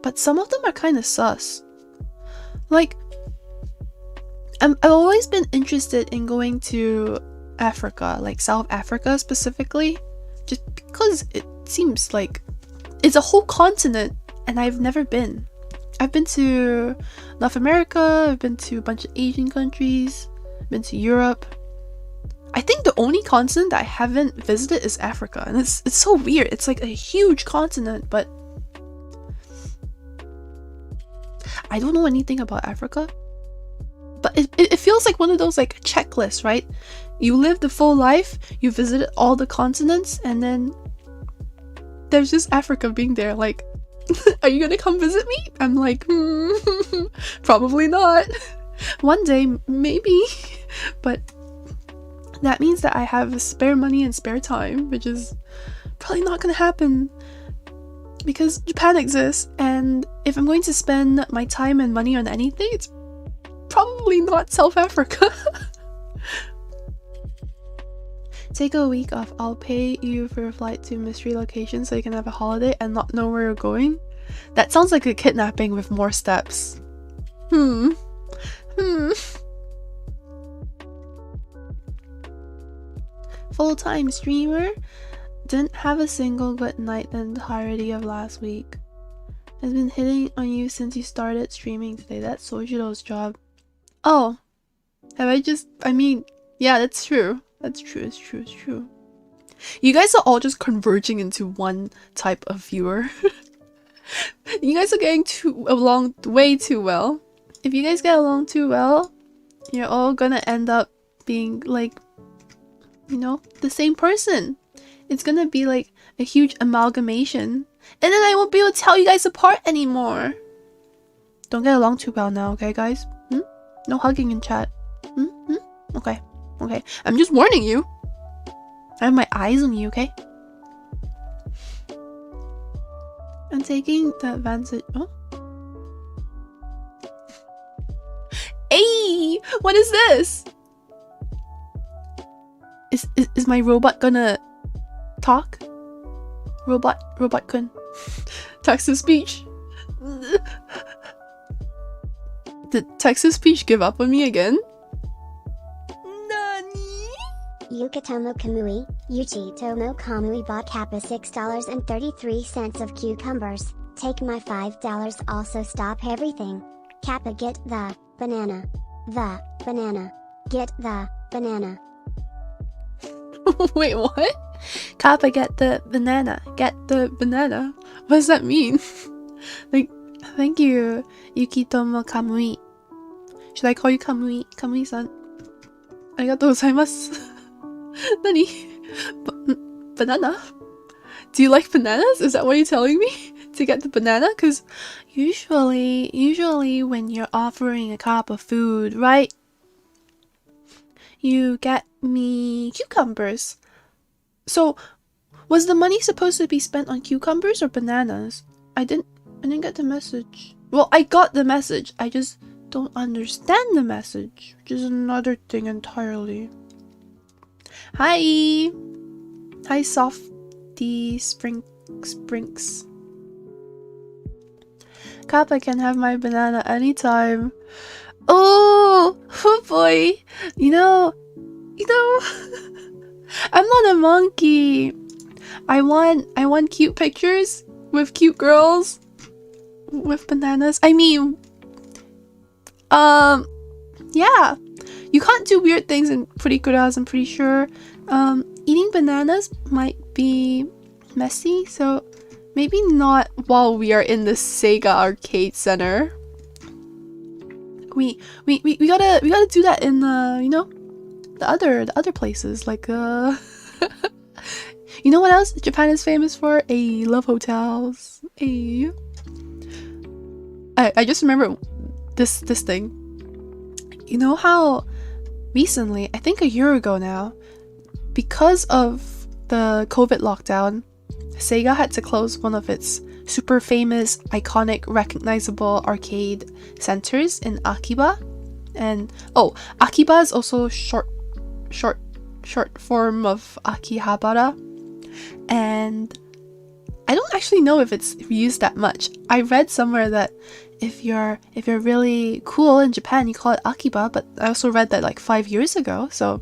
but some of them are kind of sus. Like, I've always been interested in going to Africa, like South Africa specifically, just because it seems like it's a whole continent and I've never been. I've been to North America, I've been to a bunch of Asian countries, I've been to Europe. I think the only continent that I haven't visited is Africa, and it's so weird. It's like a huge continent, but I don't know anything about Africa. But it feels like one of those like checklists, right? You live the full life, you visited all the continents, and then there's just Africa being there. Like, are you gonna come visit me? I'm like, probably not. One day, maybe. But that means that I have spare money and spare time, which is probably not gonna happen because Japan exists, and if I'm going to spend my time and money on anything, it's probably not South Africa. Take a week off. I'll pay you for a flight to mystery location so you can have a holiday and not know where you're going. That sounds like a kidnapping with more steps. Full-time streamer? Didn't have a single good night the entirety of last week. Has been hitting on you since you started streaming today. That's Sojiro's job. Oh. I mean, yeah, that's true. That's true, it's true, it's true. You guys are all just converging into one type of viewer. You guys are getting along way too well. If you guys get along too well, you're all gonna end up being like, you know, the same person. It's gonna be like a huge amalgamation. And then I won't be able to tell you guys apart anymore. Don't get along too well now, okay guys? No hugging in chat. Okay. Okay. I'm just warning you. I have my eyes on you, okay? I'm taking the advantage. Oh. Hey! What is this? Is my robot gonna talk? Robot-kun. Text-to-speech. Did text-to-speech give up on me again? Yukitomo Kamui, Yuchi-tomo Kamui bought Kappa $6.33 of cucumbers. Take my $5, also stop everything. Kappa get the banana. The banana. Get the banana. Wait, what? Kappa get the banana. Get the banana. What does that mean? Like, thank you, Yukitomo Kamui. Should I call you Kamui? Kamui-san. Arigatou gozaimasu. Nani? Banana? Do you like bananas? Is that what you're telling me? To get the banana? Because usually when you're offering a cup of food, right? You get me cucumbers. So, was the money supposed to be spent on cucumbers or bananas? I didn't get the message. Well, I got the message. I just don't understand the message, which is another thing entirely. Hi! Hi, Softy Sprinks. Kappa can have my banana anytime. Oh boy! You know, I'm not a monkey. I want cute pictures with cute girls with bananas. I mean, yeah. You can't do weird things in Purikuras, I'm pretty sure. Eating bananas might be messy, so maybe not while we are in the Sega Arcade Center. We gotta do that in you know, the other places, like you know what else Japan is famous for? Love hotels. I just remember this thing. You know how recently, I think a year ago now, because of the COVID lockdown, Sega had to close one of its super famous, iconic, recognizable arcade centers in Akiba. And Akiba is also short form of Akihabara. And I don't actually know if it's used that much. I read somewhere that if you're really cool in Japan, you call it Akiba, but I also read that like 5 years ago, so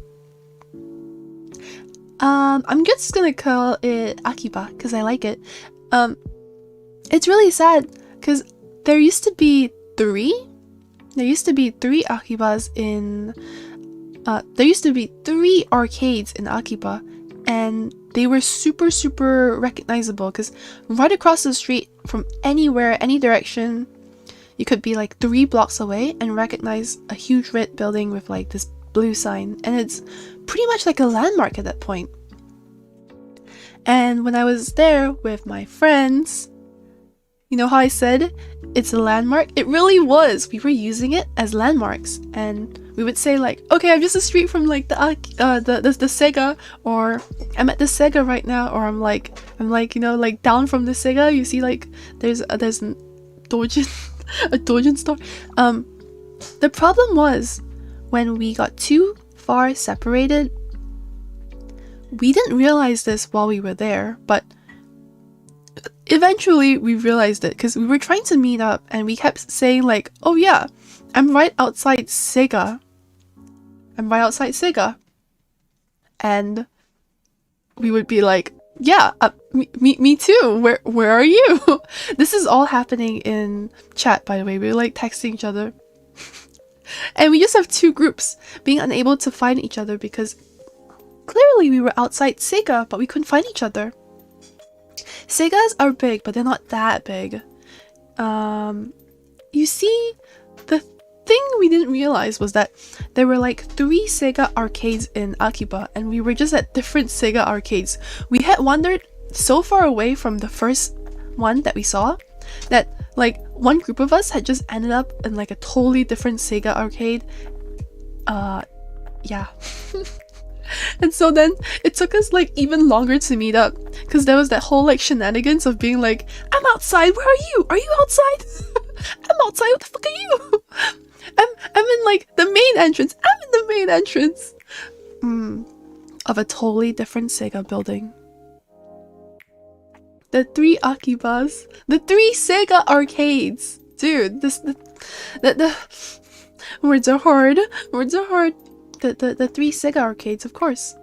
I'm just gonna call it Akiba because I like it. It's really sad because there used to be three Akibas in there used to be 3 arcades in Akiba, and they were super recognizable because right across the street from anywhere, any direction, you could be like 3 blocks away and recognize a huge red building with like this blue sign, and it's pretty much like a landmark at that point. And when I was there with my friends, you know how I said it's a landmark? It really was. We were using it as landmarks, and we would say like, okay, I'm just a street from like the Sega, or I'm at the Sega right now, or I'm like you know, like down from the Sega. You see like there's a Dojin a Dojin store. The problem was when we got too far separated. We didn't realize this while we were there, but eventually we realized it because we were trying to meet up and we kept saying like, oh yeah, I'm right outside Sega. And we would be like, yeah, me too. Where are you? This is all happening in chat, by the way. We were like texting each other. And we just have 2 groups being unable to find each other because clearly we were outside Sega, but we couldn't find each other. Segas are big, but they're not that big. You see, the thing we didn't realize was that there were like 3 Sega arcades in Akiba, and we were just at different Sega arcades. We had wandered so far away from the first one that we saw that like one group of us had just ended up in like a totally different Sega arcade. Yeah. And so then it took us like even longer to meet up because there was that whole like shenanigans of being like, I'm outside, where are you? Are you outside? I'm outside, what the fuck are you? I'm in like the main entrance. I'm in the main entrance of a totally different Sega building. The 3 Akibas, the 3 Sega arcades. Dude, the words are hard. The 3 Sega arcades, of course.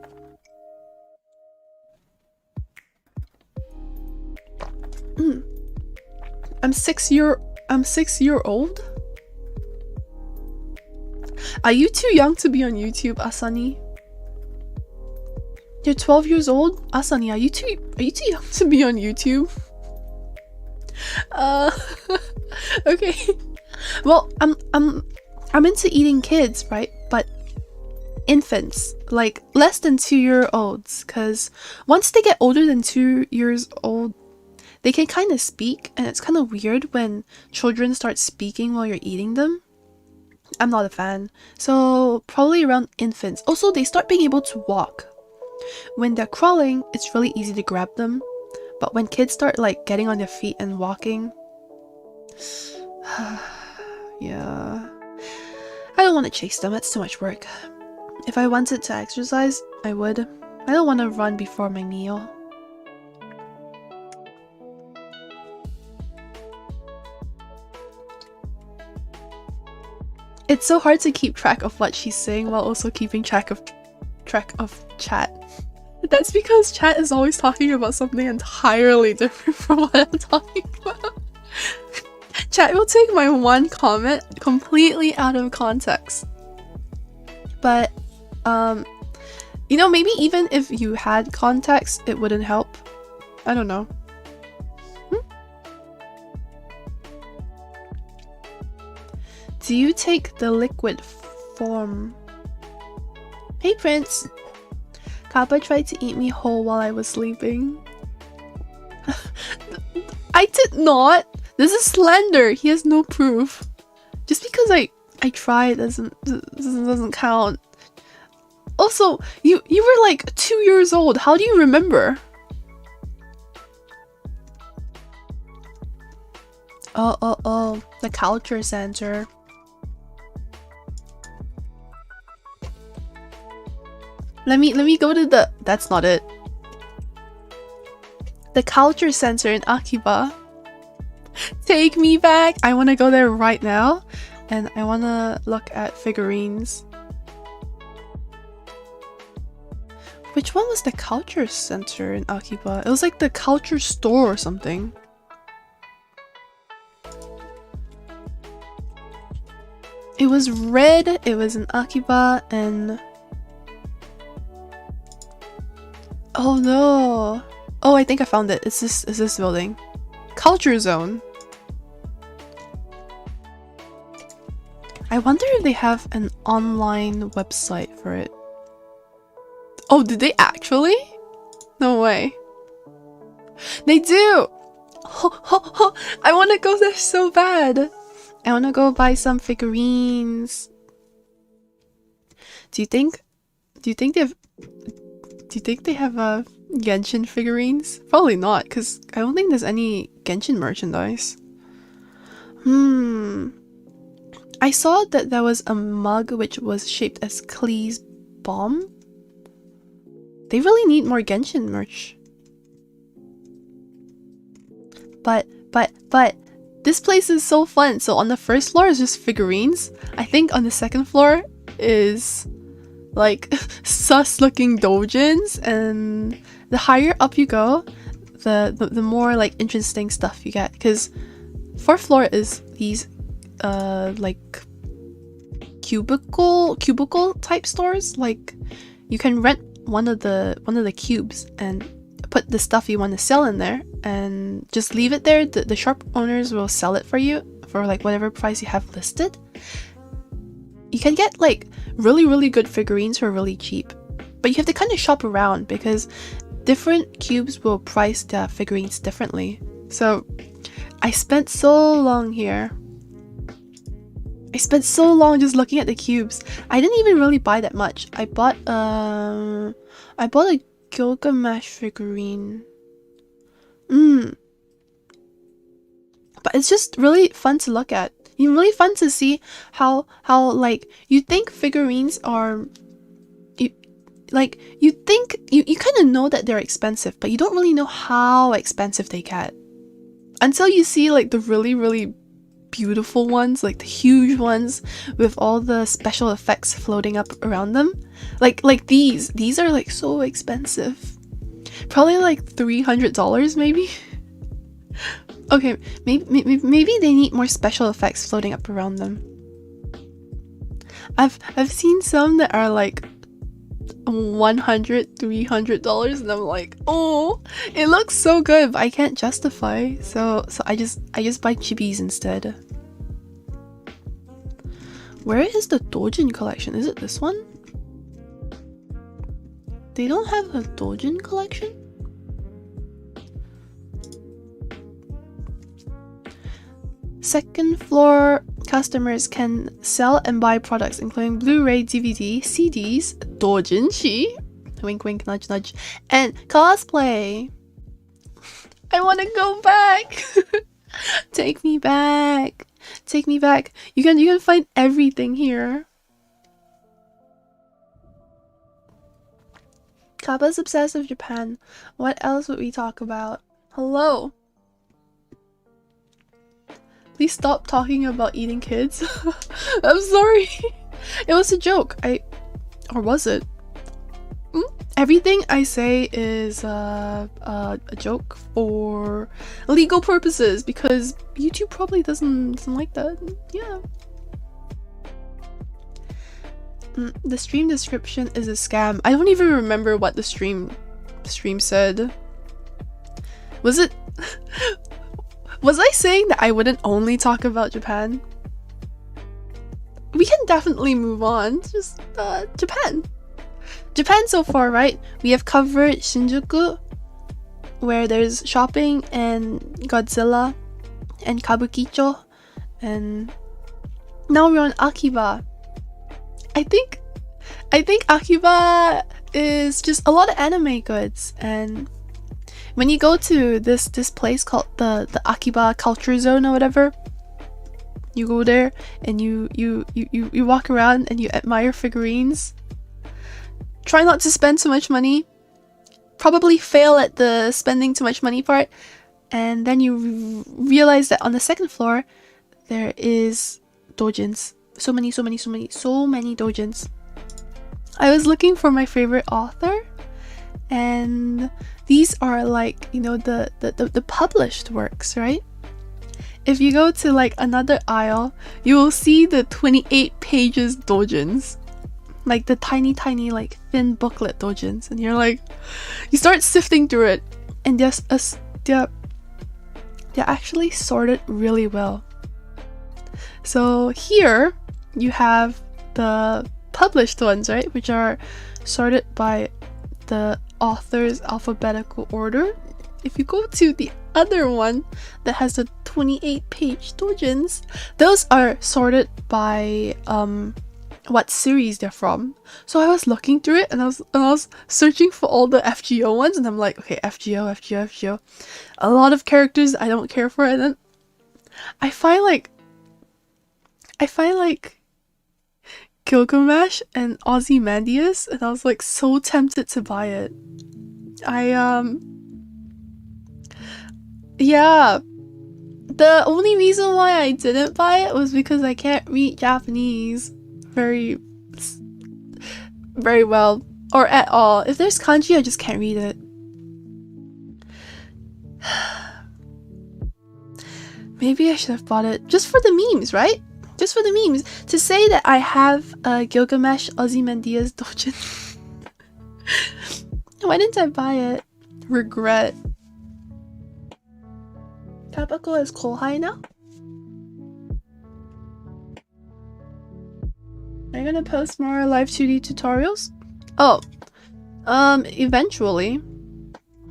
I'm 6 year old. Are you too young to be on YouTube, Asani? You're 12 years old, Asani. Are you too young to be on YouTube? Okay. Well, I'm into eating kids, right? But infants, like less than 2-year-olds, because once they get older than 2 years old, they can kind of speak, and it's kind of weird when children start speaking while you're eating them. I'm not a fan. So probably around infants. Also, they start being able to walk. When they're crawling, it's really easy to grab them, but when kids start like getting on their feet and walking, yeah, I don't want to chase them. That's too much work. If I wanted to exercise, I would. I don't want to run before my meal. It's so hard to keep track of what she's saying while also keeping track of chat. That's because chat is always talking about something entirely different from what I'm talking about. Chat will take my one comment completely out of context. But you know, maybe even if you had context, it wouldn't help. I don't know. Do you take the liquid form? Hey Prince! Kappa tried to eat me whole while I was sleeping. I did not! This is slander! He has no proof. Just because I tried doesn't count. Also, you were like 2 years old. How do you remember? Oh, the culture center. Let me go to the... That's not it. The culture center in Akiba. Take me back! I want to go there right now. And I want to look at figurines. Which one was the culture center in Akiba? It was like the culture store or something. It was red, it was in Akiba, and... Oh no! Oh, I think I found it. It's this building. Culture Zone. I wonder if they have an online website for it. Oh, did they actually? No way. They do! I want to go there so bad. I want to go buy some figurines. Do you think they have Genshin figurines? Probably not, because I don't think there's any Genshin merchandise. I saw that there was a mug which was shaped as Klee's bomb. They really need more Genshin merch. But this place is so fun. So on the first floor is just figurines. I think on the second floor is like sus looking doujins, and the higher up you go, the more like interesting stuff you get, because fourth floor is these like cubicle type stores. Like you can rent one of the cubes and put the stuff you want to sell in there and just leave it there. The shop owners will sell it for you for like whatever price you have listed. You can get like really good figurines for really cheap, but you have to kind of shop around because different cubes will price their figurines differently. So I spent so long here. I spent so long just looking at the cubes. I didn't even really buy that much. I bought a Gilgamesh figurine. But it's just really fun to look at. It's really fun to see how like you think figurines are, you kind of know that they're expensive, but you don't really know how expensive they get until you see like the really beautiful ones, like the huge ones with all the special effects floating up around them. Like these are like so expensive. Probably like $300 maybe. Okay, maybe they need more special effects floating up around them. I've seen some that are like $100-$300, and I'm like, oh, it looks so good, but I can't justify. So I just buy chibis instead. Where is the Dojin collection? Is it this one? They don't have a Dojin collection? Second floor customers can sell and buy products including Blu-ray, DVD, CDs, doujinshi, wink wink nudge nudge, and cosplay. I want to go back. Take me back. Take me back. You can find everything here. Kappa's obsessed with Japan. What else would we talk about? Hello. Please stop talking about eating kids. I'm sorry. It was a joke. Or was it? Everything I say is a joke for legal purposes because YouTube probably doesn't like that. Yeah. The stream description is a scam. I don't even remember what the stream said. Was it? Was I saying that I wouldn't only talk about Japan? We can definitely move on. Just Japan. Japan so far, right? We have covered Shinjuku, where there's shopping and Godzilla and Kabukicho, and now we're on Akiba. I think Akiba is just a lot of anime goods, and when you go to this place called the Akiba Culture Zone or whatever, you go there and you walk around and you admire figurines. Try not to spend too much money. Probably fail at the spending too much money part, and then you realize that on the second floor there is doujins. So many doujins. I was looking for my favorite author, and these are like, you know, the published works, right? If you go to like another aisle, you will see the 28 pages doujins, like the tiny like thin booklet doujins, and you're like, you start sifting through it, and they're actually sorted really well. So here you have the published ones, right? Which are sorted by the author's alphabetical order. If you go to the other one that has the 28-page doujins, those are sorted by what series they're from. So I was looking through it and I was searching for all the FGO ones, and I'm like, okay, FGO. A lot of characters I don't care for, and then I find like Gilgamesh and Ozymandias, and I was like so tempted to buy it. Yeah. The only reason why I didn't buy it was because I can't read Japanese very well, or at all. If there's kanji, I just can't read it. Maybe I should have bought it just for the memes, right? Just for the memes. To say that I have a Gilgamesh Ozymandias doujin. Why didn't I buy it? Regret. Kappako is Kohai now? Are you gonna post more live 2D tutorials? Oh, eventually.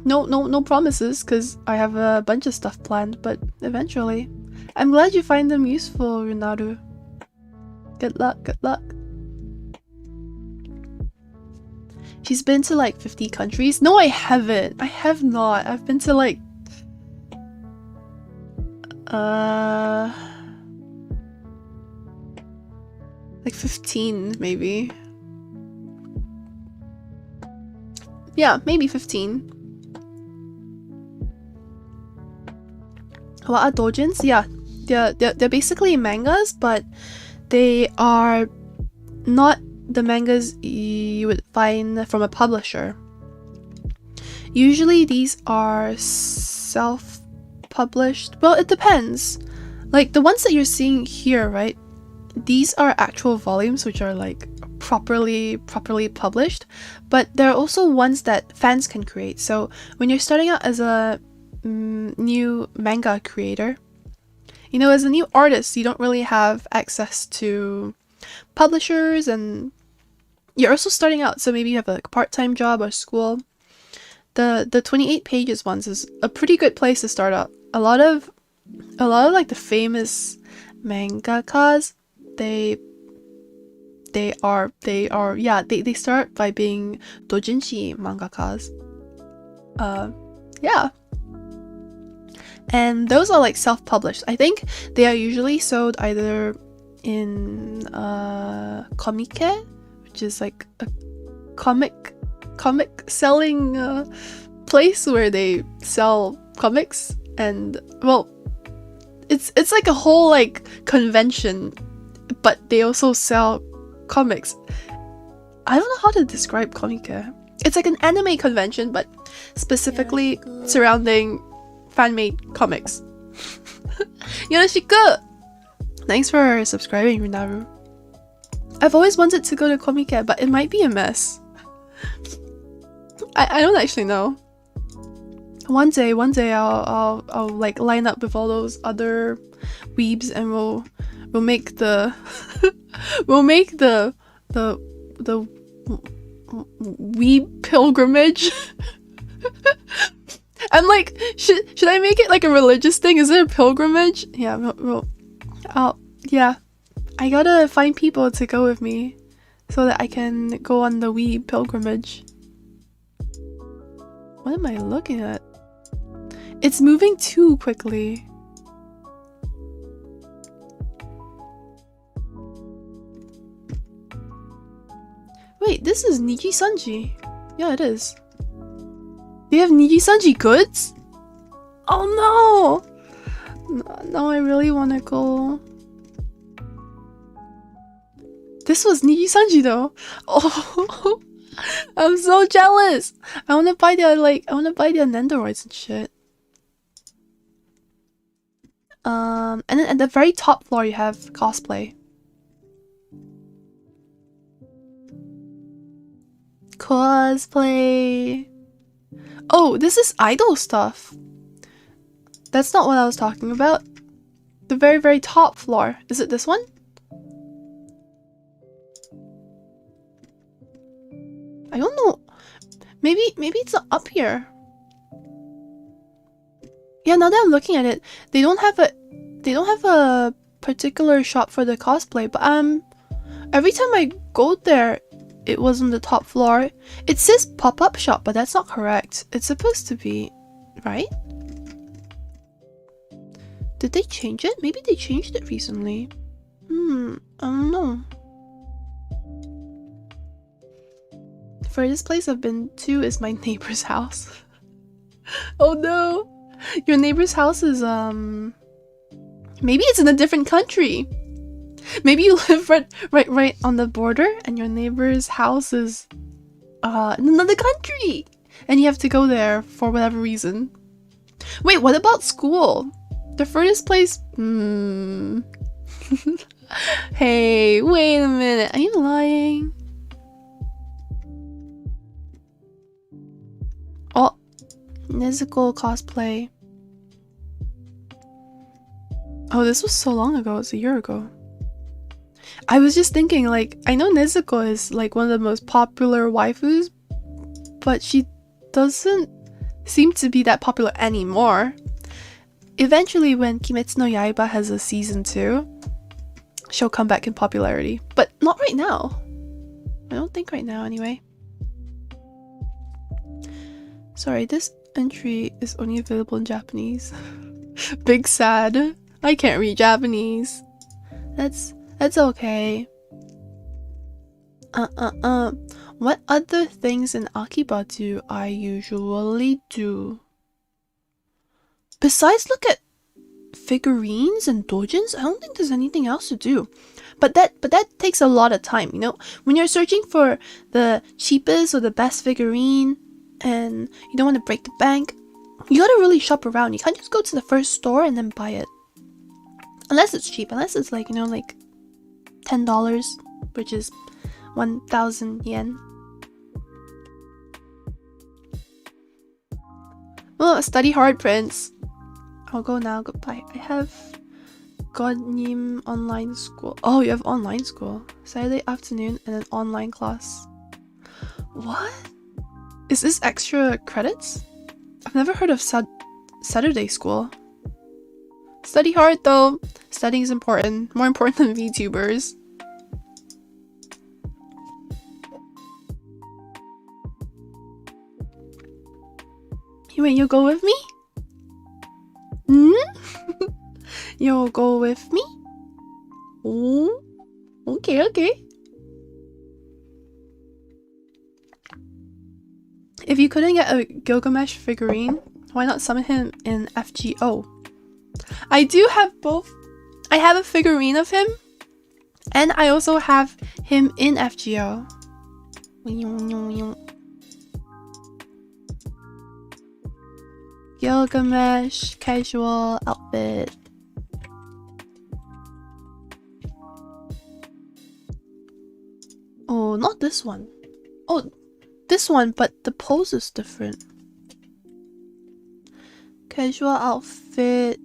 No promises, because I have a bunch of stuff planned, but eventually. I'm glad you find them useful, Runaru. Good luck. She's been to like 50 countries? No, I haven't. I have not. I've been to like 15 maybe. Yeah, maybe 15. What are doujins? Yeah, they're basically mangas, but they are not the mangas you would find from a publisher. Usually these are self-published. Well, it depends. Like the ones that you're seeing here, right? These are actual volumes which are like properly published, but there are also ones that fans can create. So when you're starting out as a new manga creator, you know, as a new artist, you don't really have access to publishers, and you're also starting out, so maybe you have a part-time job or school. The 28 pages ones is a pretty good place to start out. A lot of like the famous mangakas, they start by being doujinshi mangakas. Yeah. And those are like self-published. I think they are usually sold either in komike, which is like a comic selling place where they sell comics, and well, it's like a whole like convention, but they also sell comics. I don't know how to describe komike. It's like an anime convention, but specifically surrounding fan-made comics. Yoroshiku! Thanks for subscribing, Runaru. I've always wanted to go to komike, but it might be a mess. I don't actually know. One day I'll like line up with all those other weebs, and we'll make the the weeb pilgrimage. I'm like, should I make it like a religious thing? Is it a pilgrimage? Yeah, yeah. I gotta find people to go with me so that I can go on the weeb pilgrimage. What am I looking at? It's moving too quickly. Wait, this is Niji Sanji. Yeah, it is. They have Niji Sanji goods? Oh no! No, I really want to go. This was Niji Sanji though. Oh, I'm so jealous. I want to buy their Nendoroids and shit. And then at the very top floor you have cosplay. Cosplay. Oh, this is idol stuff. That's not what I was talking about. The very top floor. Is it this one? I don't know. Maybe it's up here. Yeah, now that I'm looking at it, they don't have a particular shop for the cosplay, but every time I go there, it was on the top floor. It says pop-up shop, but that's not correct. It's supposed to be, right? Did they change it? Maybe they changed it recently. I don't know. For this place I've been to is my neighbor's house. Oh no! Your neighbor's house is, maybe it's in a different country. Maybe you live right on the border and your neighbor's house is, in another country. And you have to go there for whatever reason. Wait, what about school? The furthest place, Hey, wait a minute. Are you lying? Oh, Nezuko cosplay. Oh, this was so long ago. It's a year ago. I was just thinking, like, I know Nezuko is like one of the most popular waifus, but she doesn't seem to be that popular anymore. Eventually, when Kimetsu no Yaiba has a season 2, she'll come back in popularity, but not right now. I don't think right now, anyway. Sorry, this entry is only available in Japanese. Big sad. I can't read Japanese. That's okay. What other things in Akiba do I usually do? Besides look at figurines and dojins, I don't think there's anything else to do. But that takes a lot of time, you know? When you're searching for the cheapest or the best figurine and you don't want to break the bank, you gotta really shop around. You can't just go to the first store and then buy it. Unless it's cheap, unless it's like, you know, like $10, which is 1,000 yen. Well, study hard, Prince. I'll go now. Goodbye. I have Godnim online school. Oh, you have online school. Saturday afternoon and an online class. What? Is this extra credits? I've never heard of Saturday school. Study hard though. Studying is important. More important than VTubers. Wait, you'll go with me? You'll go with me? Oh, okay. If you couldn't get a Gilgamesh figurine, why not summon him in FGO? I do have both. I have a figurine of him, and I also have him in FGO. Gilgamesh casual outfit. Oh, not this one. Oh, this one, but the pose is different. Casual outfit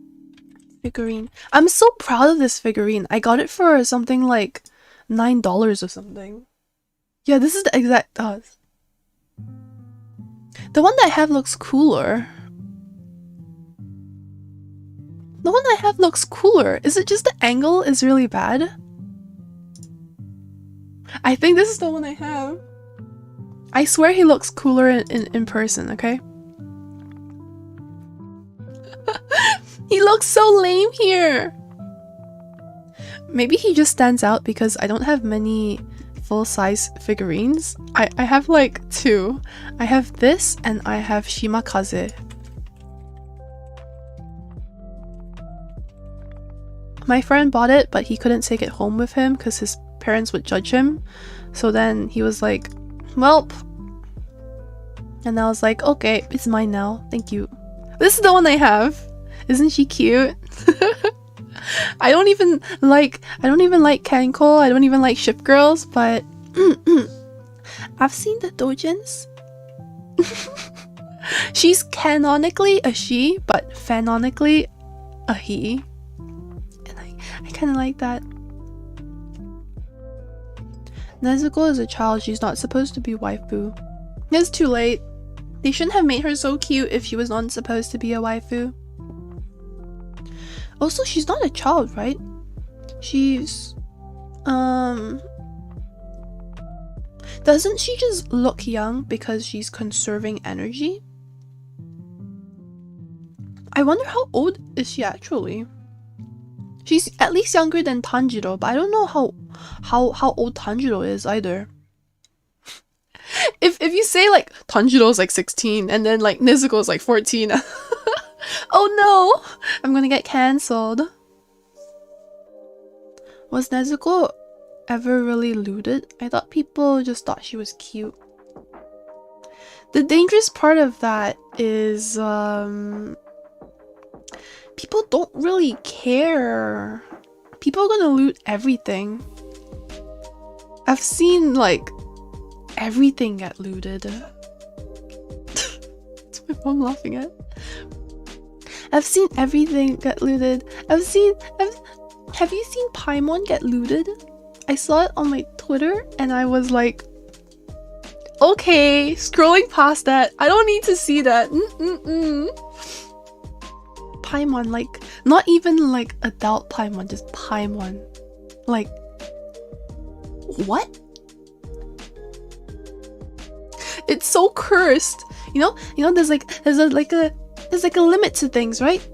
figurine. I'm so proud of this figurine. I got it for something like $9 or something. Yeah, this is the exact the one that I have looks cooler. The one I have looks cooler. Is it just the angle is really bad? I think this is the one I have. I swear he looks cooler in person, okay? He looks so lame here. Maybe he just stands out because I don't have many full-size figurines. I have like 2. I have this and I have Shimakaze. My friend bought it, but he couldn't take it home with him because his parents would judge him. So then he was like, welp. And I was like, okay, it's mine now. Thank you. This is the one I have. Isn't she cute? I don't even like Kanko. I don't even like ship girls, but I've seen the dojins. She's canonically a she, but fanonically a he. And I kind of like that. Nezuko is a child. She's not supposed to be waifu. It's too late. They shouldn't have made her so cute if she was not supposed to be a waifu. Also, she's not a child, right? She's... Doesn't she just look young because she's conserving energy? I wonder how old is she actually? She's at least younger than Tanjiro, but I don't know how old Tanjiro is either. If you say like Tanjiro's like 16 and then like Nezuko's like 14, oh no, I'm gonna get cancelled. Was Nezuko ever really looted? I thought people just thought she was cute. The dangerous part of that is people don't really care. People are gonna loot everything. I've seen like everything get looted. That's my mom laughing at. I've seen everything get looted. Have you seen Paimon get looted? I saw it on my Twitter and I was like, okay, scrolling past that. I don't need to see that. Paimon, like, not even like adult Paimon, just Paimon. Like, what? It's so cursed. You know, there's like a limit to things, right?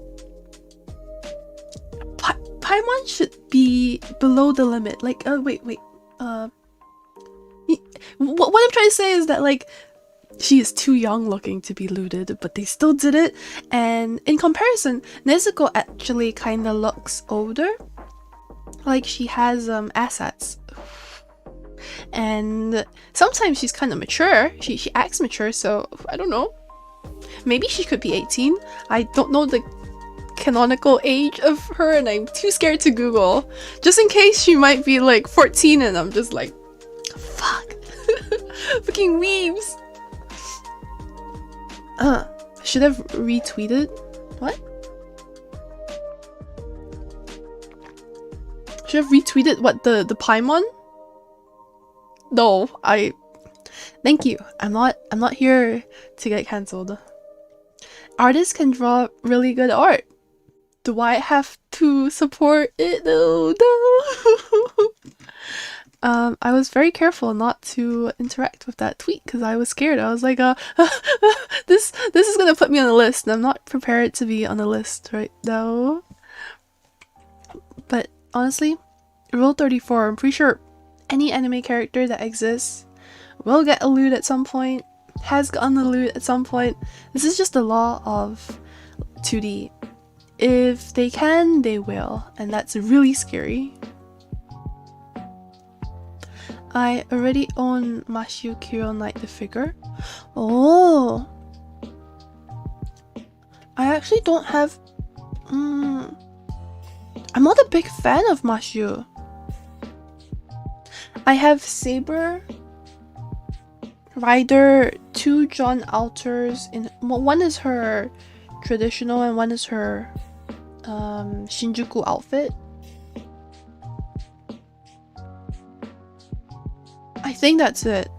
Paimon should be below the limit. Like, wait. What I'm trying to say is that, like, she is too young looking to be looted, but they still did it. And in comparison, Nezuko actually kind of looks older. Like, she has assets. And sometimes she's kind of mature. She acts mature, so I don't know. Maybe she could be 18. I don't know the canonical age of her and I'm too scared to Google. Just in case she might be like 14 and I'm just like, fuck. Fucking weebs. I should have retweeted. What? Should have retweeted what the Paimon? No, thank you. I'm not here to get cancelled. Artists can draw really good art. Do I have to support it? No. I was very careful not to interact with that tweet because I was scared. I was like, this is gonna put me on the list, and I'm not prepared to be on the list right now. But honestly, Rule 34, I'm pretty sure any anime character that exists will get a loot at some point, has gotten a loot at some point. This is just the law of 2D. If they can, they will, and that's really scary. I already own Mashu Kiro Knight the figure. Oh! I actually don't have... I'm not a big fan of Mashu. I have Saber, Rider, 2 John Alters. One is her traditional and one is her Shinjuku outfit. I think that's it.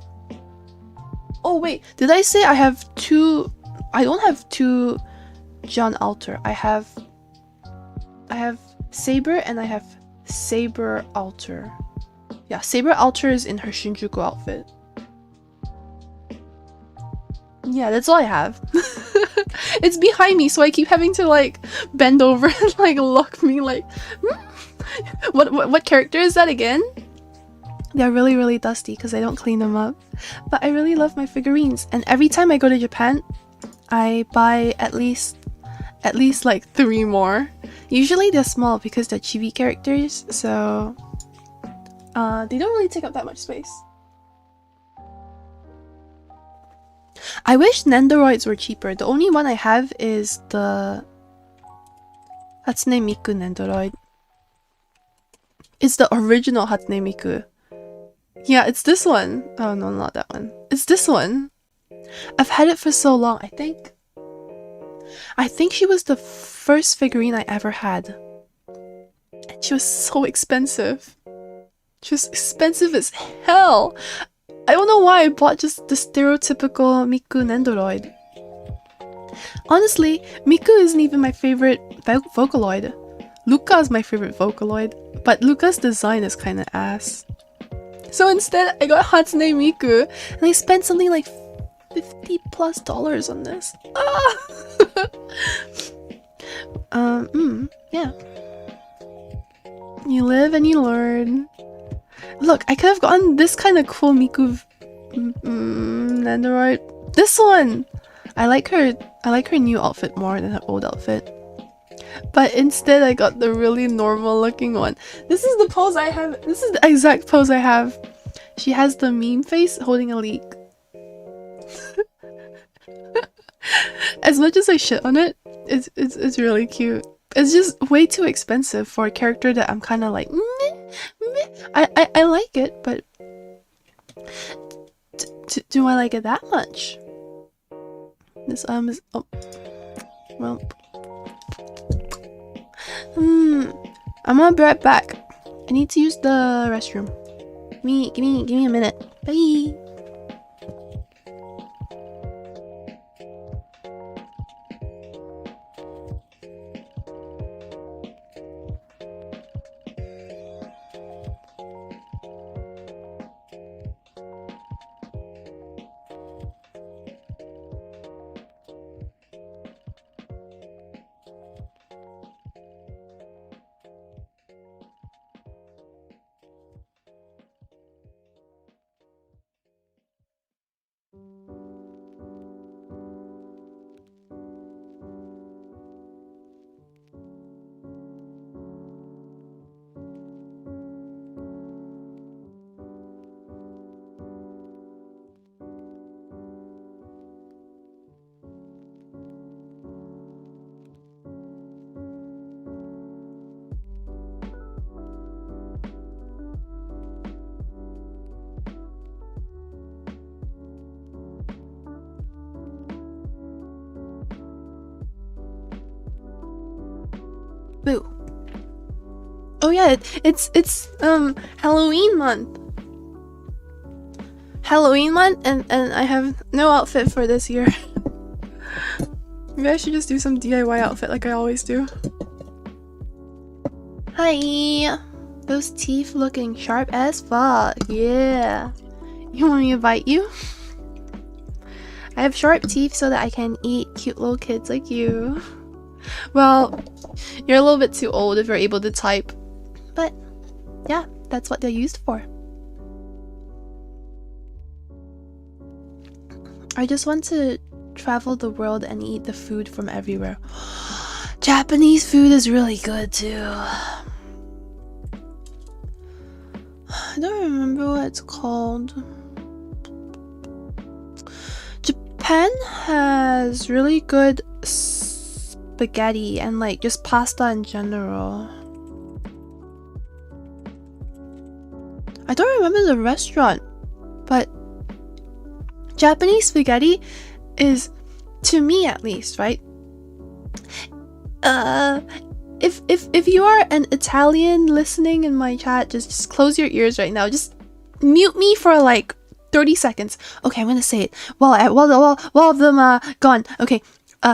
Oh wait, did I say I have 2? I don't have 2 John Alter. I have Saber and I have Saber Alter. Yeah, Saber Alter is in her Shinjuku outfit. Yeah, that's all I have. It's behind me, so I keep having to like bend over and like look me like, what character is that again? They're really, really dusty because I don't clean them up. But I really love my figurines, and every time I go to Japan, I buy at least like 3 more. Usually they're small because they're chibi characters, so they don't really take up that much space. I wish Nendoroids were cheaper. The only one I have is the Hatsune Miku Nendoroid. It's the original Hatsune Miku. Yeah, it's this one. Oh no, not that one. It's this one. I've had it for so long. I think she was the first figurine I ever had. And she was so expensive. just expensive as hell. I don't know why I bought just the stereotypical Miku Nendoroid. Honestly, Miku isn't even my favorite Vocaloid. Luca is my favorite Vocaloid, but Luca's design is kinda ass. So instead, I got Hatsune Miku, and I spent something like $50+ on this. Yeah. You live and you learn. Look, I could have gotten this kind of cool Miku Nendoroid. This one! I like her new outfit more than her old outfit. But instead I got the really normal looking one. This is the pose I have. This is the exact pose I have. She has the meme face holding a leek. As much as I shit on it, it's really cute. It's just way too expensive for a character that I'm kind of like, meh, meh. I like it, but do I like it that much? This is oh well. I'm gonna be right back. I need to use the restroom. Give me a minute. Bye. Boo. Oh yeah, it's Halloween month. And I have no outfit for this year. Maybe I should just do some DIY outfit like I always do. Hi. Those teeth looking sharp as fuck. Yeah. You want me to bite you? I have sharp teeth so that I can eat cute little kids like you. Well, you're a little bit too old if you're able to type. But yeah, that's what they're used for. I just want to travel the world and eat the food from everywhere. Japanese food is really good too. I don't remember what it's called. Japan has really good spaghetti and like just pasta in general. I don't remember the restaurant, but Japanese spaghetti is, to me at least, right? If you are an Italian listening in my chat, just close your ears right now. Just mute me for like 30 seconds. Okay, I'm gonna say it. While of them gone. Okay.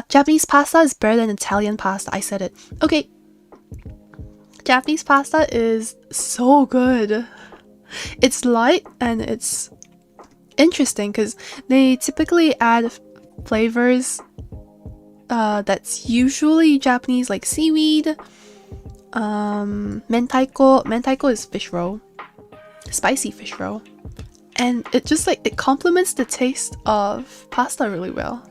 Japanese pasta is better than Italian pasta. I said it. Okay. Japanese pasta is so good. It's light and it's interesting because they typically add flavors that's usually Japanese, like seaweed, mentaiko is fish roll, spicy fish roll, and it just like it complements the taste of pasta really well.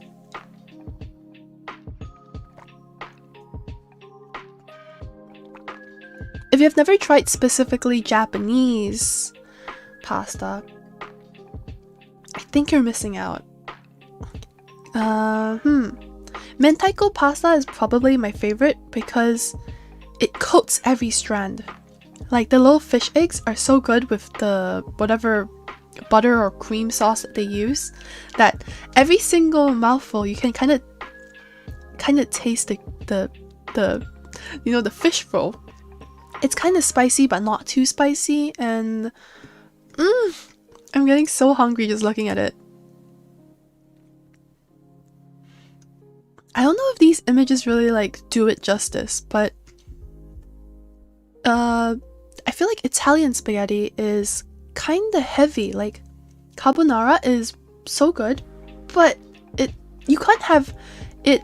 If you've never tried specifically Japanese pasta, I think you're missing out. Mentaiko pasta is probably my favorite because it coats every strand. Like the little fish eggs are so good with the whatever butter or cream sauce that they use that every single mouthful you can kind of taste the you know, the fish roll. It's kind of spicy, but not too spicy, and I'm getting so hungry just looking at it. I don't know if these images really like do it justice, but I feel like Italian spaghetti is kind of heavy. Like carbonara is so good, but you can't have it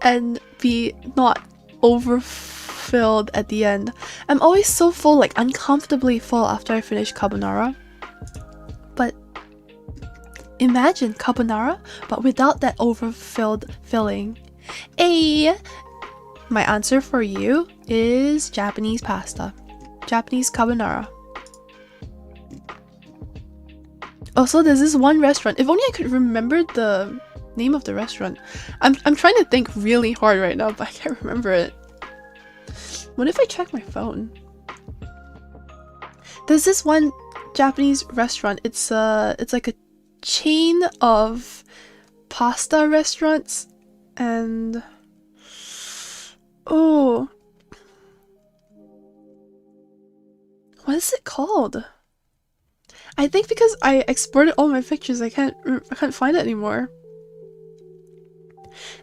and be not overfilled at the end. I'm always so full, like uncomfortably full after I finish carbonara. But imagine carbonara, but without that overfilled filling. My answer for you is Japanese pasta. Japanese carbonara. Also, there's this one restaurant. If only I could remember the name of the restaurant. I'm trying to think really hard right now, but I can't remember it. What if I check my phone? There's this one Japanese restaurant. It's like a chain of pasta restaurants, and oh, what is it called? I think because I exported all my pictures, I can't find it anymore.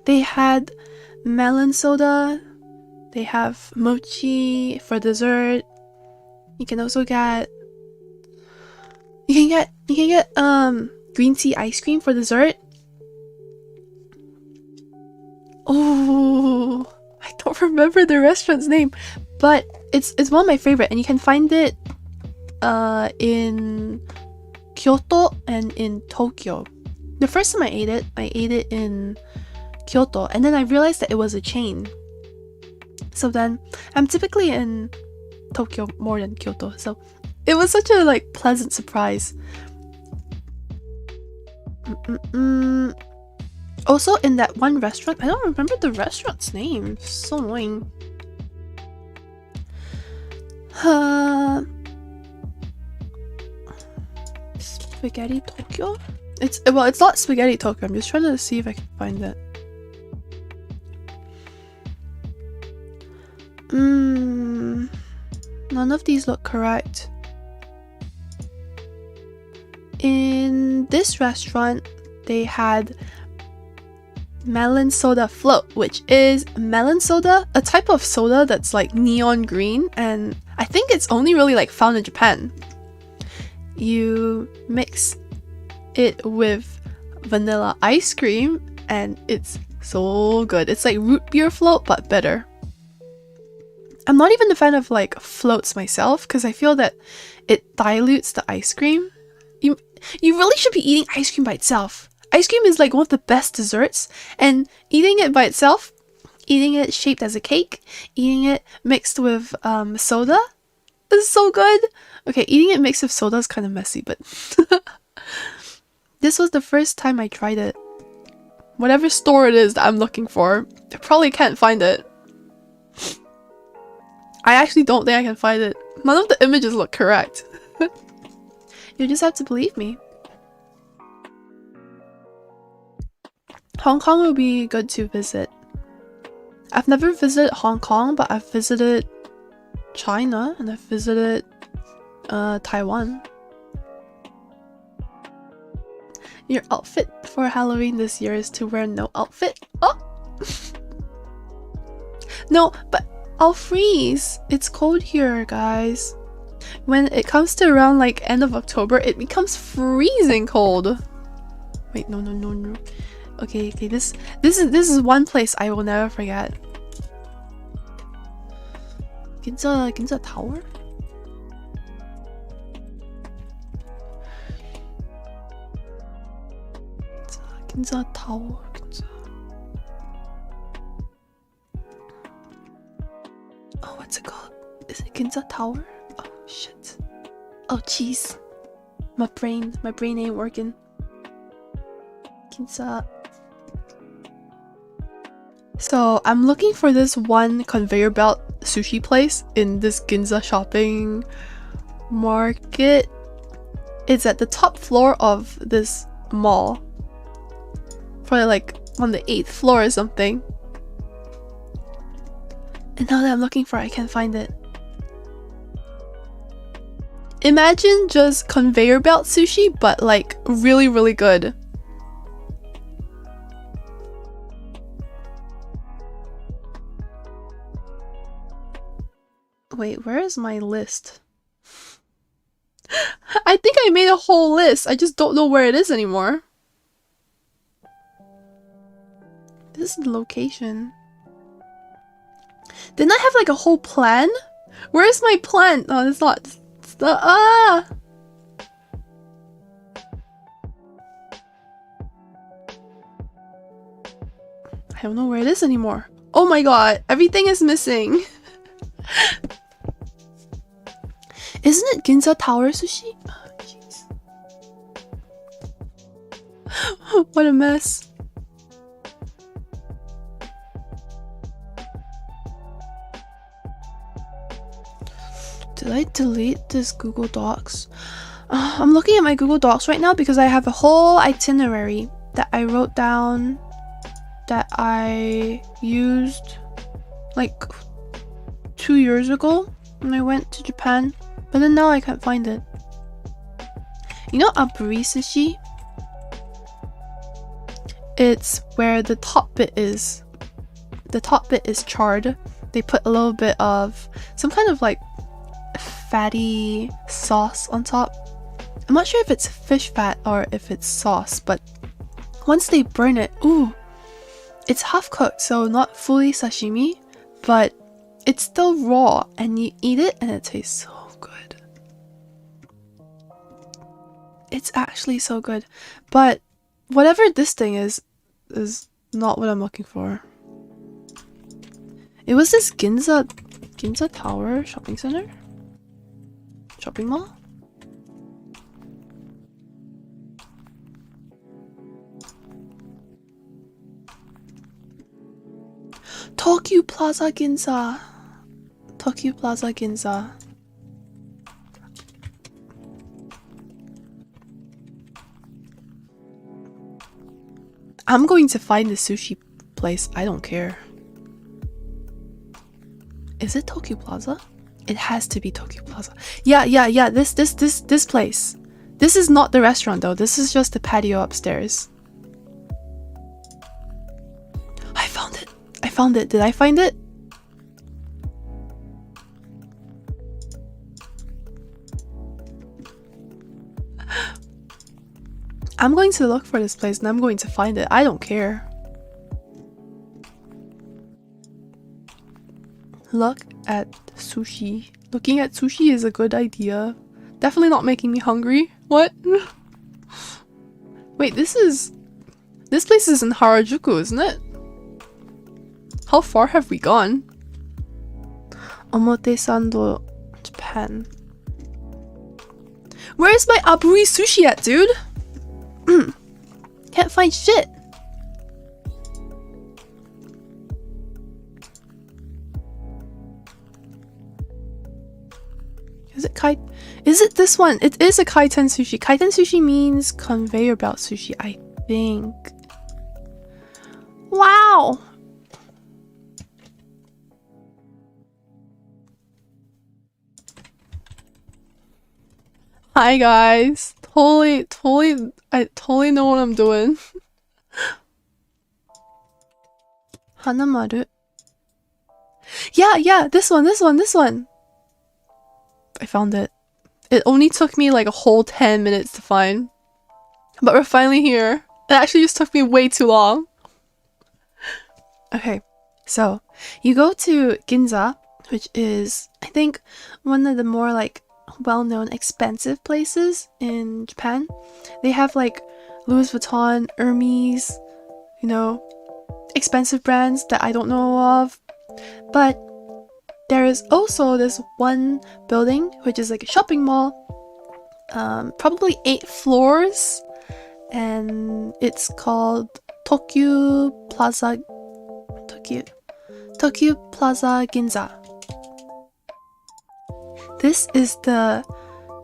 They had melon soda. They have mochi for dessert. You can also get green tea ice cream for dessert. Oh, I don't remember the restaurant's name, but it's one of my favorite, and you can find it in Kyoto and in Tokyo. The first time I ate it in Kyoto, and then I realized that it was a chain. So then I'm typically in Tokyo more than Kyoto, so it was such a like pleasant surprise. Also, in that one restaurant, I don't remember the restaurant's name. So annoying. Spaghetti Tokyo? It's not Spaghetti Tokyo. I'm just trying to see if I can find it. None of these look correct. In this restaurant, they had melon soda float, which is melon soda, a type of soda that's like neon green, and I think it's only really like found in Japan. You mix it with vanilla ice cream, and it's so good. It's like root beer float, but better. I'm not even a fan of like floats myself, because I feel that it dilutes the ice cream. You really should be eating ice cream by itself. Ice cream is like one of the best desserts, and eating it by itself, eating it shaped as a cake, eating it mixed with soda is so good. Okay, eating it mixed with soda is kind of messy, but this was the first time I tried it. Whatever store it is that I'm looking for, I probably can't find it. I actually don't think I can find it. None of the images look correct. You just have to believe me. Hong Kong will be good to visit. I've never visited Hong Kong, but I've visited China and I've visited Taiwan. Your outfit for Halloween this year is to wear no outfit. Oh! No, but I'll freeze. It's cold here, guys. When it comes to around like end of October, it becomes freezing cold. Wait, no. Okay, this is one place I will never forget. Ginza Tower? Ginza Tower. Oh, what's it called? Is it Ginza Tower? Oh shit. Oh jeez. My brain ain't working. Ginza. So I'm looking for this one conveyor belt sushi place in this Ginza shopping market. It's at the top floor of this mall. Probably like on the 8th floor or something. And now that I'm looking for it, I can't find it. Imagine just conveyor belt sushi, but like really, really good. Wait, where is my list? I think I made a whole list. I just don't know where it is anymore. This is the location. Didn't I have like a whole plan? Where's my plan? Oh, it's not. It's the I don't know where it is anymore. Oh my god, everything is missing. Isn't it Ginza Tower sushi? Oh, jeez. What a mess. Did I delete this Google Docs? I'm looking at my Google Docs right now because I have a whole itinerary that I wrote down that I used like 2 years ago when I went to Japan, but then now I can't find it. You know aburi sushi? It's where the top bit is. The top bit is charred. They put a little bit of some kind of like fatty sauce on top. I'm not sure if it's fish fat or if it's sauce, but once they burn it, ooh, it's half cooked, so not fully sashimi, but it's still raw, and you eat it and it tastes so good. It's actually so good. But whatever this thing is not what I'm looking for. It was this Ginza Tower shopping center? Shopping mall? Tokyo Plaza Ginza. Tokyo Plaza Ginza. I'm going to find the sushi place. I don't care. Is it Tokyo Plaza? It has to be Tokyo Plaza. Yeah. This place. This is not the restaurant though. This is just the patio upstairs. I found it. Did I find it? I'm going to look for this place and I'm going to find it. I don't care. Look at sushi. Looking at sushi is a good idea. Definitely not making me hungry. What? Wait, this place is in Harajuku, isn't it? How far have we gone? Omotesando, Japan. Where's my aburi sushi at, dude? Can't find shit. Is it this one? It is a kaiten sushi. Kaiten sushi means conveyor belt sushi, I think. Wow. Hi guys. I totally know what I'm doing. Hanamaru. Yeah, this one. I found it. It only took me like a whole 10 minutes to find. But we're finally here. It actually just took me way too long. Okay, so you go to Ginza, which is, I think, one of the more like well-known expensive places in Japan. They have like Louis Vuitton, Hermes, you know, expensive brands that I don't know of. But there is also this one building which is like a shopping mall, probably 8 floors, and it's called Tokyo Plaza Ginza. This is the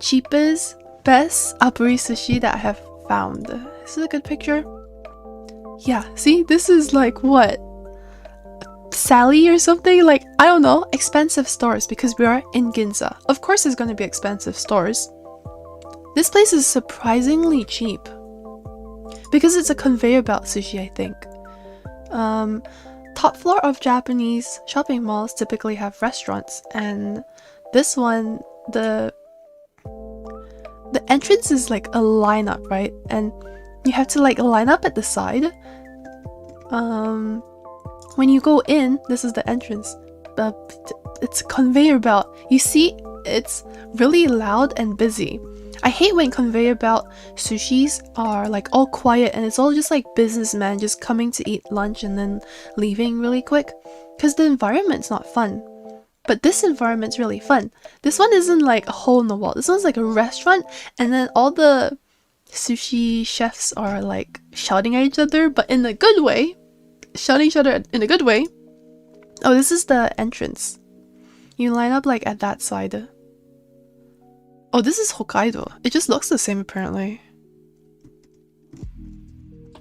cheapest, best aburi sushi that I have found. This is a good picture. Yeah, see, this is like what? Sally or something. Like, I don't know, expensive stores because we are in Ginza. Of course there's going to be expensive stores. This place is surprisingly cheap because it's a conveyor belt sushi, I think. Top floor of Japanese shopping malls typically have restaurants, and this one, the entrance is like a lineup, right? And you have to like line up at the side. When you go in, this is the entrance. It's a conveyor belt. You see, it's really loud and busy. I hate when conveyor belt sushis are like all quiet and it's all just like businessmen just coming to eat lunch and then leaving really quick, because the environment's not fun. But this environment's really fun. This one isn't like a hole in the wall. This one's like a restaurant, and then all the sushi chefs are like shouting at each other, but in a good way. Shouting each other in a good way. Oh, this is the entrance. You line up like at that side. Oh, this is Hokkaido. It just looks the same apparently.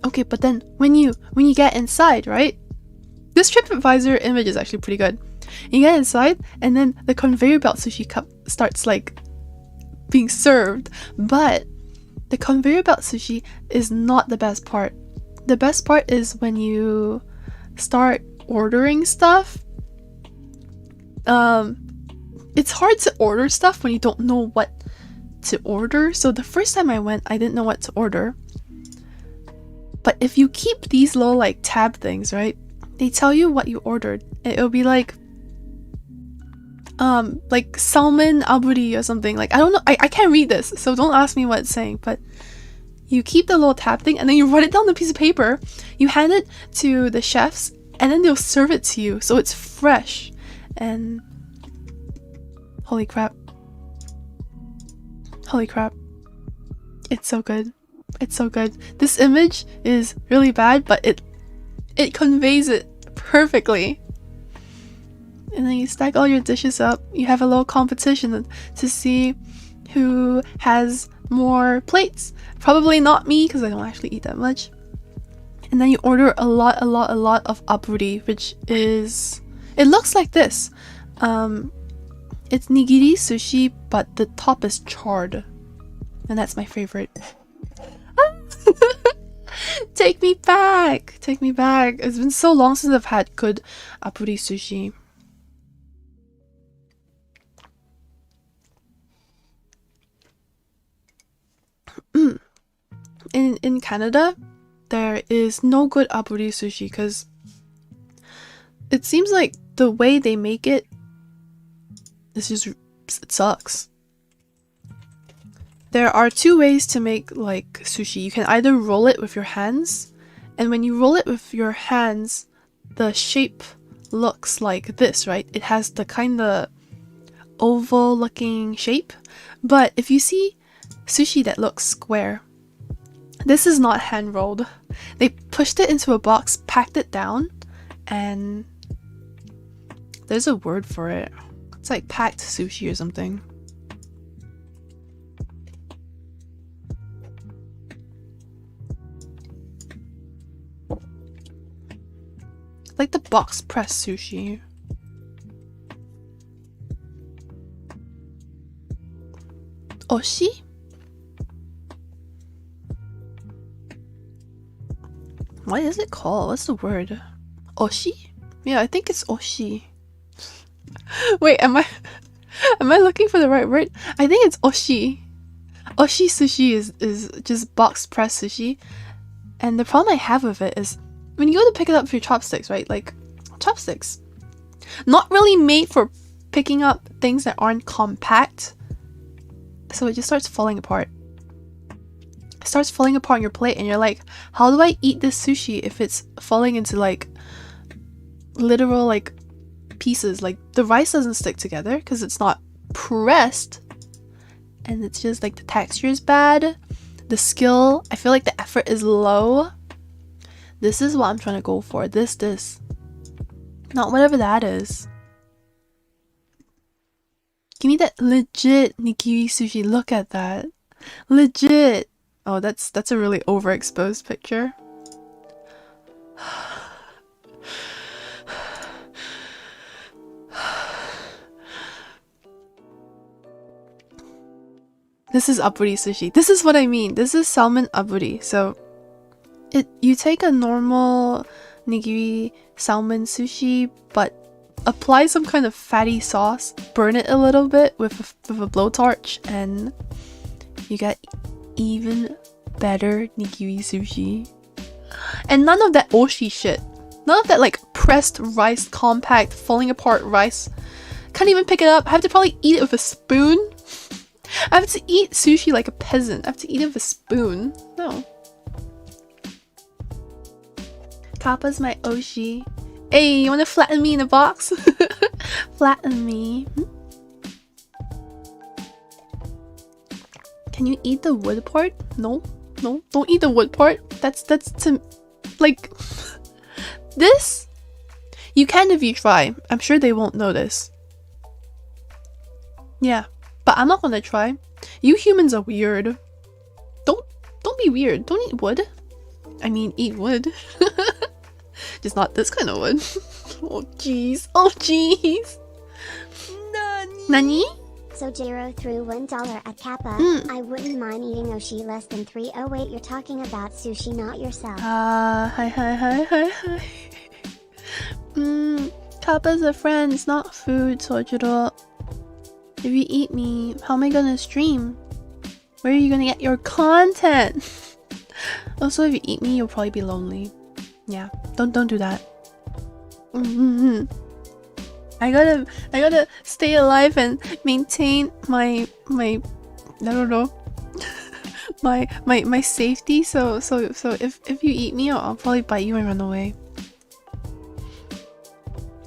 Okay, but then when you get inside, right? This TripAdvisor image is actually pretty good. You get inside, and then the conveyor belt sushi cup starts like being served. But the conveyor belt sushi is not the best part. The best part is when you start ordering stuff. It's hard to order stuff when you don't know what to order. So the first time I went, I didn't know what to order. But if you keep these little like tab things, right? They tell you what you ordered. It'll be like salmon aburi or something. Like, I don't know. I can't read this, so don't ask me what it's saying. But you keep the little tab thing and then you write it down on a piece of paper. You hand it to the chefs and then they'll serve it to you. So it's fresh. And holy crap. Holy crap. It's so good. It's so good. This image is really bad, but it conveys it perfectly. And then you stack all your dishes up. You have a little competition to see who has more plates. Probably not me, because I don't actually eat that much. And then you order a lot of aburi, which is... It looks like this. It's nigiri sushi, but the top is charred. And that's my favorite. Take me back! Take me back. It's been so long since I've had good aburi sushi. In Canada, there is no good aburi sushi because it seems like the way they make it is just, it sucks. There are two ways to make like sushi. You can either roll it with your hands, and when you roll it with your hands, the shape looks like this, right? It has the kind of oval looking shape. But if you see sushi that looks square, this is not hand rolled. They pushed it into a box, packed it down, and there's a word for it. It's like packed sushi or something. Like the box press sushi. Oshi? What is it called? What's the word? Oshi? Yeah, I think it's oshi. Wait, am I looking for the right word? I think it's oshi. Oshi sushi is just box press sushi. And the problem I have with it is when you go to pick it up with your chopsticks, right? Like, chopsticks. Not really made for picking up things that aren't compact. So it just starts falling apart. It starts falling apart on your plate and you're like, how do I eat this sushi if it's falling into like literal like pieces? Like the rice doesn't stick together because it's not pressed, and it's just like the texture is bad. The skill, I feel like the effort is low. This is what I'm trying to go for. This. Not whatever that is. Give me that legit nigiri sushi. Look at that. Legit. Oh, that's a really overexposed picture. This is aburi sushi. This is what I mean. This is salmon aburi. So you take a normal nigiri salmon sushi, but apply some kind of fatty sauce, burn it a little bit with a blowtorch, and you get even better nigiri sushi. And none of that oshi shit. None of that like pressed rice, compact, falling apart rice. Can't even pick it up. I have to probably eat it with a spoon. I have to eat sushi like a peasant. I have to eat it with a spoon. No. Kappa's my oshi. Hey, you wanna flatten me in a box? Flatten me. Can you eat the wood part? No, no, don't eat the wood part. That's to like this. You can if you try. I'm sure they won't notice. Yeah, but I'm not gonna try. You humans are weird. Don't be weird. Don't eat wood. I mean, eat wood. Just not this kind of wood. Oh jeez. Oh jeez. Nani? So Jiro threw $1 at Kappa. I wouldn't mind eating oshi less than 3. Oh wait, you're talking about sushi, not yourself. Hi. Kappa's a friend, it's not food, Sojiro. If you eat me, how am I gonna stream? Where are you gonna get your content? Also, if you eat me, you'll probably be lonely. Yeah, don't do that. I gotta stay alive and maintain my I don't know, my safety. So if you eat me, I'll probably bite you and run away.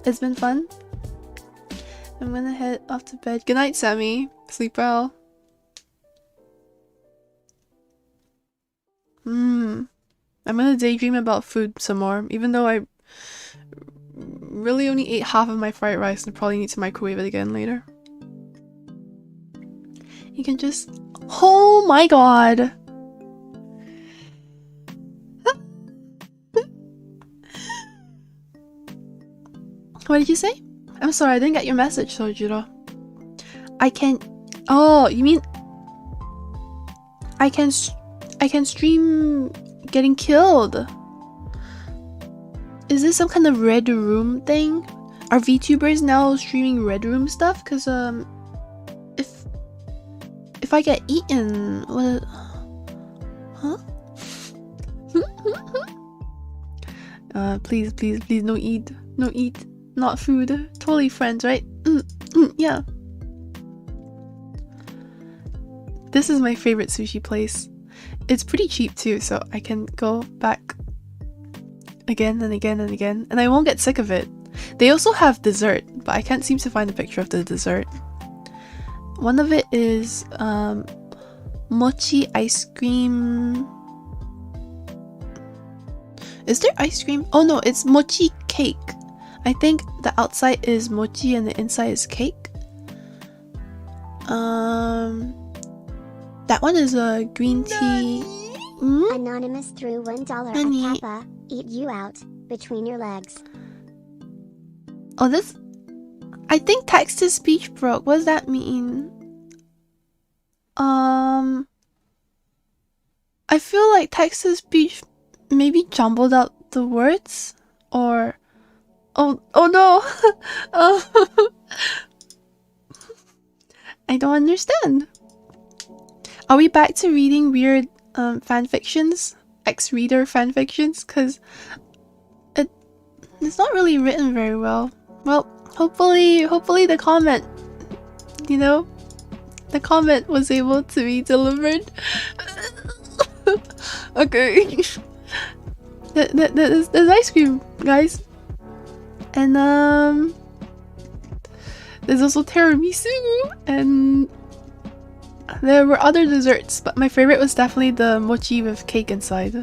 It's been fun. I'm gonna head off to bed. Good night, Sammy. Sleep well. I'm gonna daydream about food some more, even though I really only ate half of my fried rice and probably need to microwave it again later. You can just... Oh my god! What did you say? I'm sorry, I didn't get your message, Sojiro. I can... Oh, you mean... I can stream getting killed. Is this some kind of Red Room thing? Are VTubers now streaming Red Room stuff? Cause if I get eaten, what? Huh? Please, no eat, not food. Totally friends, right? Yeah. This is my favorite sushi place. It's pretty cheap too, so I can go back again and again and again, and I won't get sick of it. They also have dessert, but I can't seem to find a picture of the dessert. One of it is mochi ice cream. Is there ice cream? Oh no, it's mochi cake. I think the outside is mochi and the inside is cake. That one is a green tea. Anonymous threw $1 at Kappa. Eat you out between your legs. Oh, this... I think text-to-speech broke. What does that mean? I feel like text-to-speech maybe jumbled out the words? Or... Oh no! I don't understand. Are we back to reading weird fanfictions? Ex-reader fanfictions? Because it's not really written very well. Well, hopefully the comment, you know, the comment was able to be delivered. Okay. There's ice cream, guys. And there's also tiramisu, and there were other desserts, but my favorite was definitely the mochi with cake inside.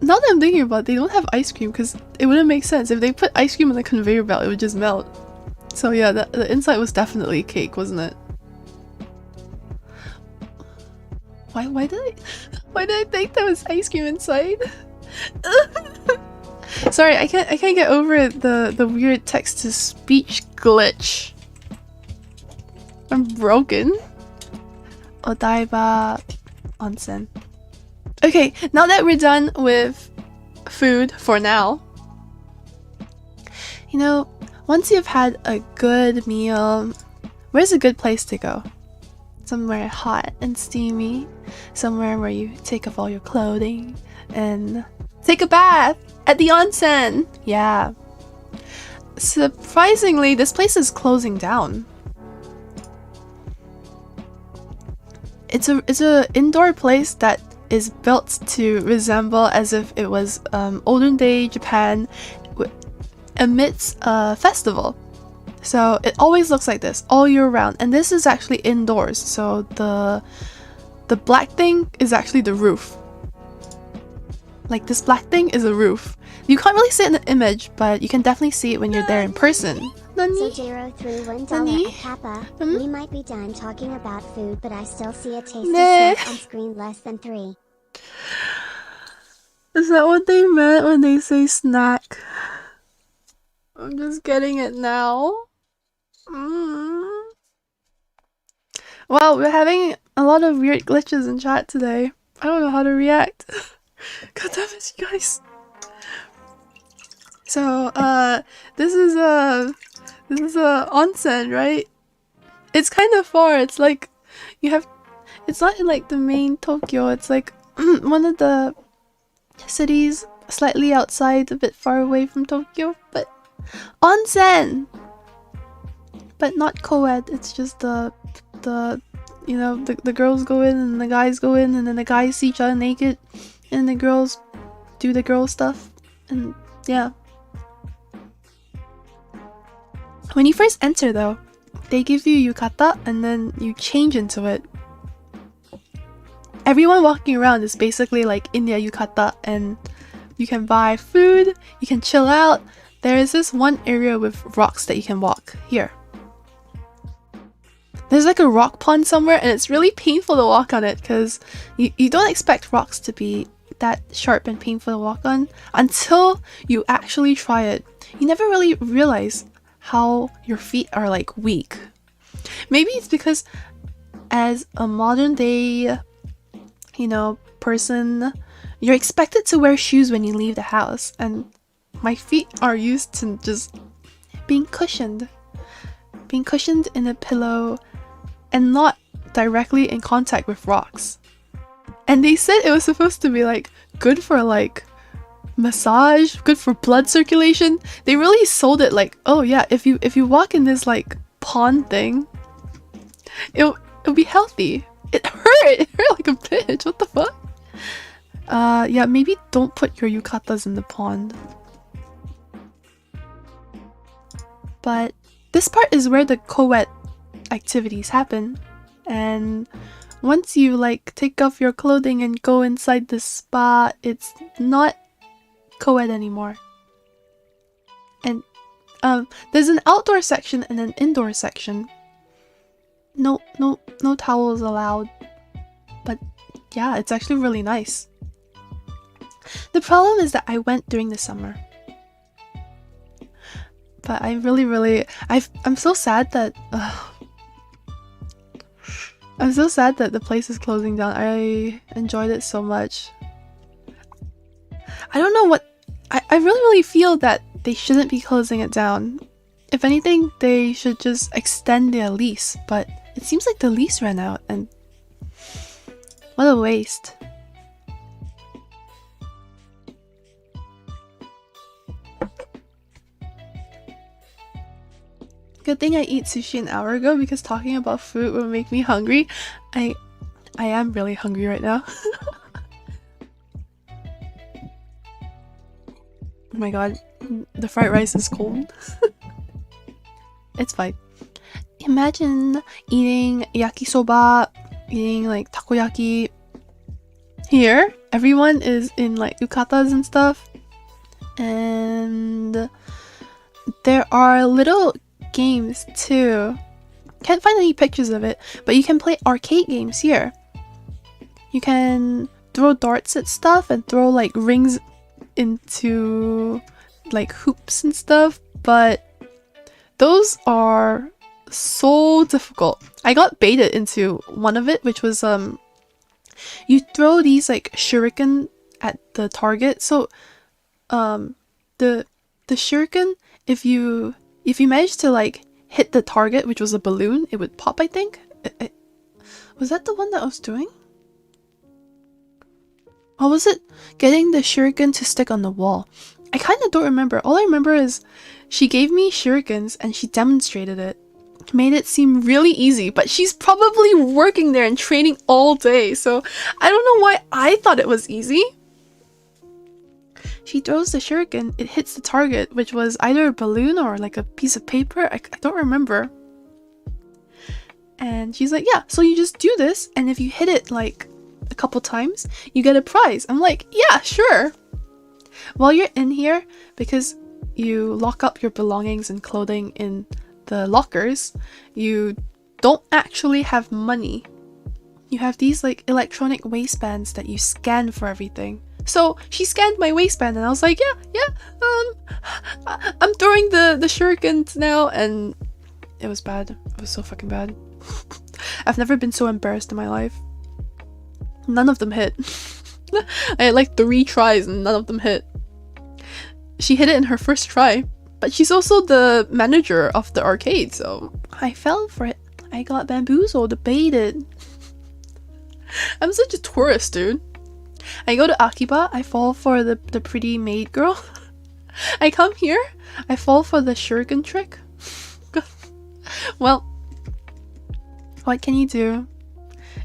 Now that I'm thinking about it, they don't have ice cream because it wouldn't make sense. If they put ice cream on the conveyor belt, it would just melt. So yeah, the inside was definitely cake, wasn't it? Why did I think there was ice cream inside? Sorry, I can't get over the weird text to speech glitch. I'm broken. Odaiba Onsen. Okay, now that we're done with food for now, you know, once you've had a good meal, where's a good place to go? Somewhere hot and steamy, somewhere where you take off all your clothing and take a bath at the onsen. Yeah. Surprisingly, this place is closing down. It's a indoor place that is built to resemble as if it was olden day Japan amidst a festival. So it always looks like this all year round, and this is actually indoors. So the black thing is actually the roof. Like this black thing is a roof. You can't really see it in the image, but you can definitely see it when you're there in person. So Jiro threw $1 at Kappa. We might be done talking about food, but I still see a tasty snack on screen less than 3. Is that what they meant when they say snack? I'm just getting it now. Wow, we're having a lot of weird glitches in chat today. I don't know how to react. God damn it, you guys. So, this is a onsen, right? It's kind of far. It's like it's not in like the main Tokyo. It's like one of the cities slightly outside, a bit far away from Tokyo, but onsen. But not co-ed. It's just the you know, the girls go in and the guys go in, and then the guys see each other naked, and the girls do the girl stuff, and yeah. When you first enter though, they give you yukata and then you change into it. Everyone walking around is basically like in their yukata, and you can buy food, you can chill out. There is this one area with rocks that you can walk here. There's like a rock pond somewhere, and it's really painful to walk on it because you don't expect rocks to be that sharp and painful to walk on until you actually try it. You never really realize how your feet are like weak. Maybe it's because as a modern day, you know, person, you're expected to wear shoes when you leave the house, and my feet are used to just being cushioned in a pillow and not directly in contact with rocks. And they said it was supposed to be like good for like massage, good for blood circulation. They really sold it like, oh yeah, if you walk in this like pond thing, it'll be healthy. It hurt like a bitch. What the fuck? Yeah, maybe don't put your yukatas in the pond. But this part is where the co-ed activities happen, and once you like take off your clothing and go inside the spa, it's not co-ed anymore. And there's an outdoor section and an indoor section. No towels allowed. But yeah, it's actually really nice. The problem is that I went during the summer. But I I'm so sad that I'm so sad that the place is closing down. I enjoyed it so much. I don't know what... I really feel that they shouldn't be closing it down. If anything, they should just extend their lease. But it seems like the lease ran out, and... what a waste. Good thing I ate sushi an hour ago, because talking about food will make me hungry. I am really hungry right now. Oh my god, the fried rice is cold. It's fine. Imagine eating yakisoba, eating like takoyaki. Here, everyone is in like yukatas and stuff. And there are little games too. Can't find any pictures of it, but you can play arcade games here. You can throw darts at stuff and throw like rings into like hoops and stuff, but those are so difficult. I got baited into one of it, which was you throw these like shuriken at the target. So the shuriken, if you manage to like hit the target, which was a balloon, it would pop, I think. Was that the one that I was doing? Or was it getting the shuriken to stick on the wall? I kind of don't remember. All I remember is she gave me shurikens and she demonstrated it. Made it seem really easy, but she's probably working there and training all day, so I don't know why I thought it was easy. She throws the shuriken, it hits the target, which was either a balloon or like a piece of paper. I don't remember. And she's like, yeah, so you just do this, and if you hit it like a couple times, you get a prize. I'm like, yeah, sure. While you're in here, because you lock up your belongings and clothing in the lockers, you don't actually have money. You have these like electronic waistbands that you scan for everything. So she scanned my waistband and I was like, I'm throwing the shurikens now, and it was bad. It was so fucking bad. I've never been so embarrassed in my life. None of them hit. I had like 3 tries and none of them hit. She hit it in her first try, but she's also the manager of the arcade, so I fell for it. I got bamboozled, baited. I'm such a tourist, dude. I go to Akihabara, I fall for the pretty maid girl. I come here, I fall for the shuriken trick. Well, what can you do?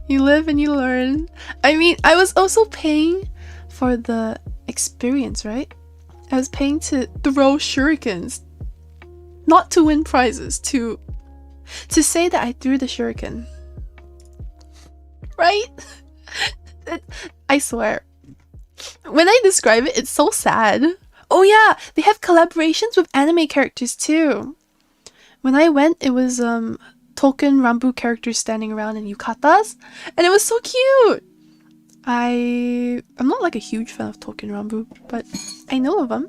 You live and you learn. I mean, I was also paying for the experience, right? I was paying to throw shurikens. Not to win prizes, to say that I threw the shuriken. Right? I swear. When I describe it, it's so sad. Oh yeah, they have collaborations with anime characters too. When I went, it was token Rambu characters standing around in yukatas, and it was so cute. I'm not like a huge fan of token Rambu, but I know of them.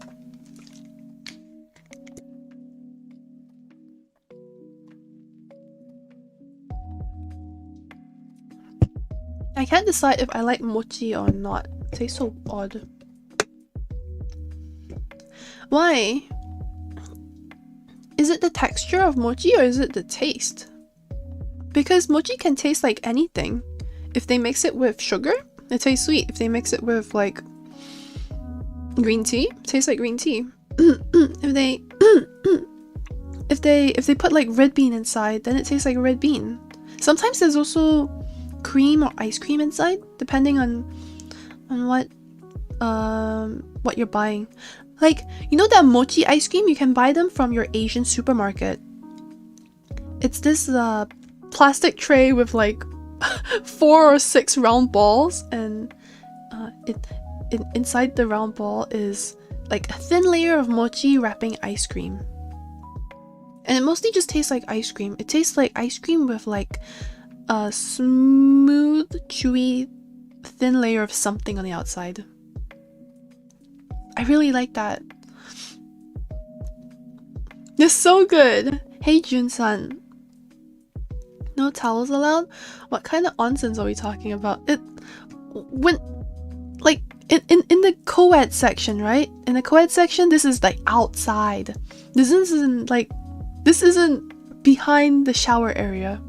I can't decide if I like mochi or not. It tastes so odd. Why? Is it the texture of mochi or is it the taste? Because mochi can taste like anything. If they mix it with sugar, it tastes sweet. If they mix it with like green tea, it tastes like green tea. if they put like red bean inside, then it tastes like a red bean. Sometimes there's also cream or ice cream inside, depending on what you're buying. Like, you know that mochi ice cream? You can buy them from your Asian supermarket. It's this plastic tray with like 4 or 6 round balls, and inside the round ball is like a thin layer of mochi wrapping ice cream. And it mostly just tastes like ice cream. It tastes like ice cream with like a smooth, chewy, thin layer of something on the outside. I really like that. It's so good. Hey Jun-san. No towels allowed? What kind of onsens are we talking about? In the co-ed section, right? In the co-ed section, this is like outside. This isn't behind the shower area.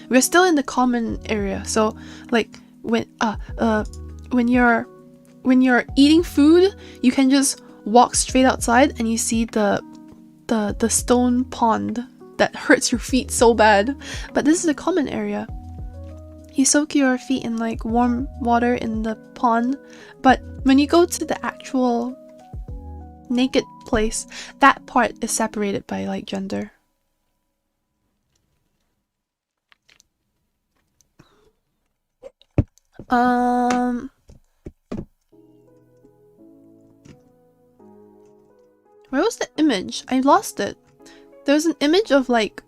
We're still in the common area. So like when you're eating food, you can just walk straight outside and you see the stone pond that hurts your feet so bad. But this is a common area. You soak your feet in like warm water in the pond, but when you go to the actual naked place, that part is separated by like gender. Where was the image? I lost it. There's an image of like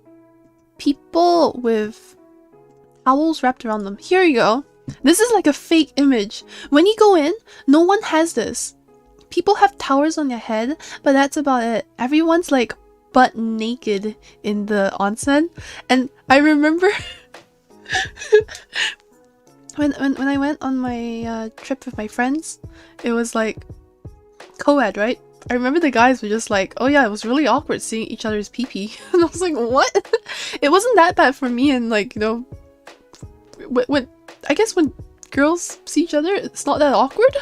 people with towels wrapped around them. Here you go. This is like a fake image. When you go in, no one has this. People have towers on their head, but that's about it. Everyone's like butt naked in the onsen. And I remember when I went on my trip with my friends, it was like co-ed, right? I remember the guys were just like, oh yeah, it was really awkward seeing each other's pee-pee. And I was like, what? It wasn't that bad for me, and like, you know, when I guess when girls see each other, it's not that awkward.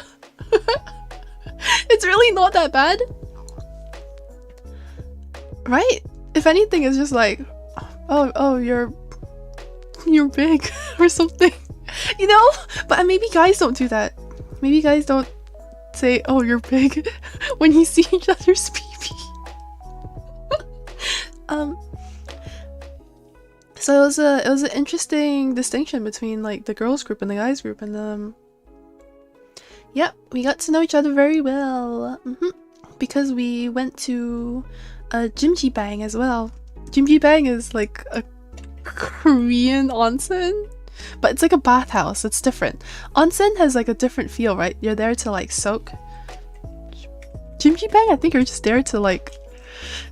It's really not that bad. Right? If anything, it's just like, oh, you're big or something, you know? But maybe guys don't do that. Maybe guys don't say, oh, you're big when you see each other's pee-pee. So it was an interesting distinction between like the girls group and the guys group, and yep, we got to know each other very well. Because we went to a Jimjibang as well. Jimjibang is like a Korean onsen, but it's like a bathhouse. It's different. Onsen has like a different feel, right? You're there to like soak. Jimjibang, I think you're just there to like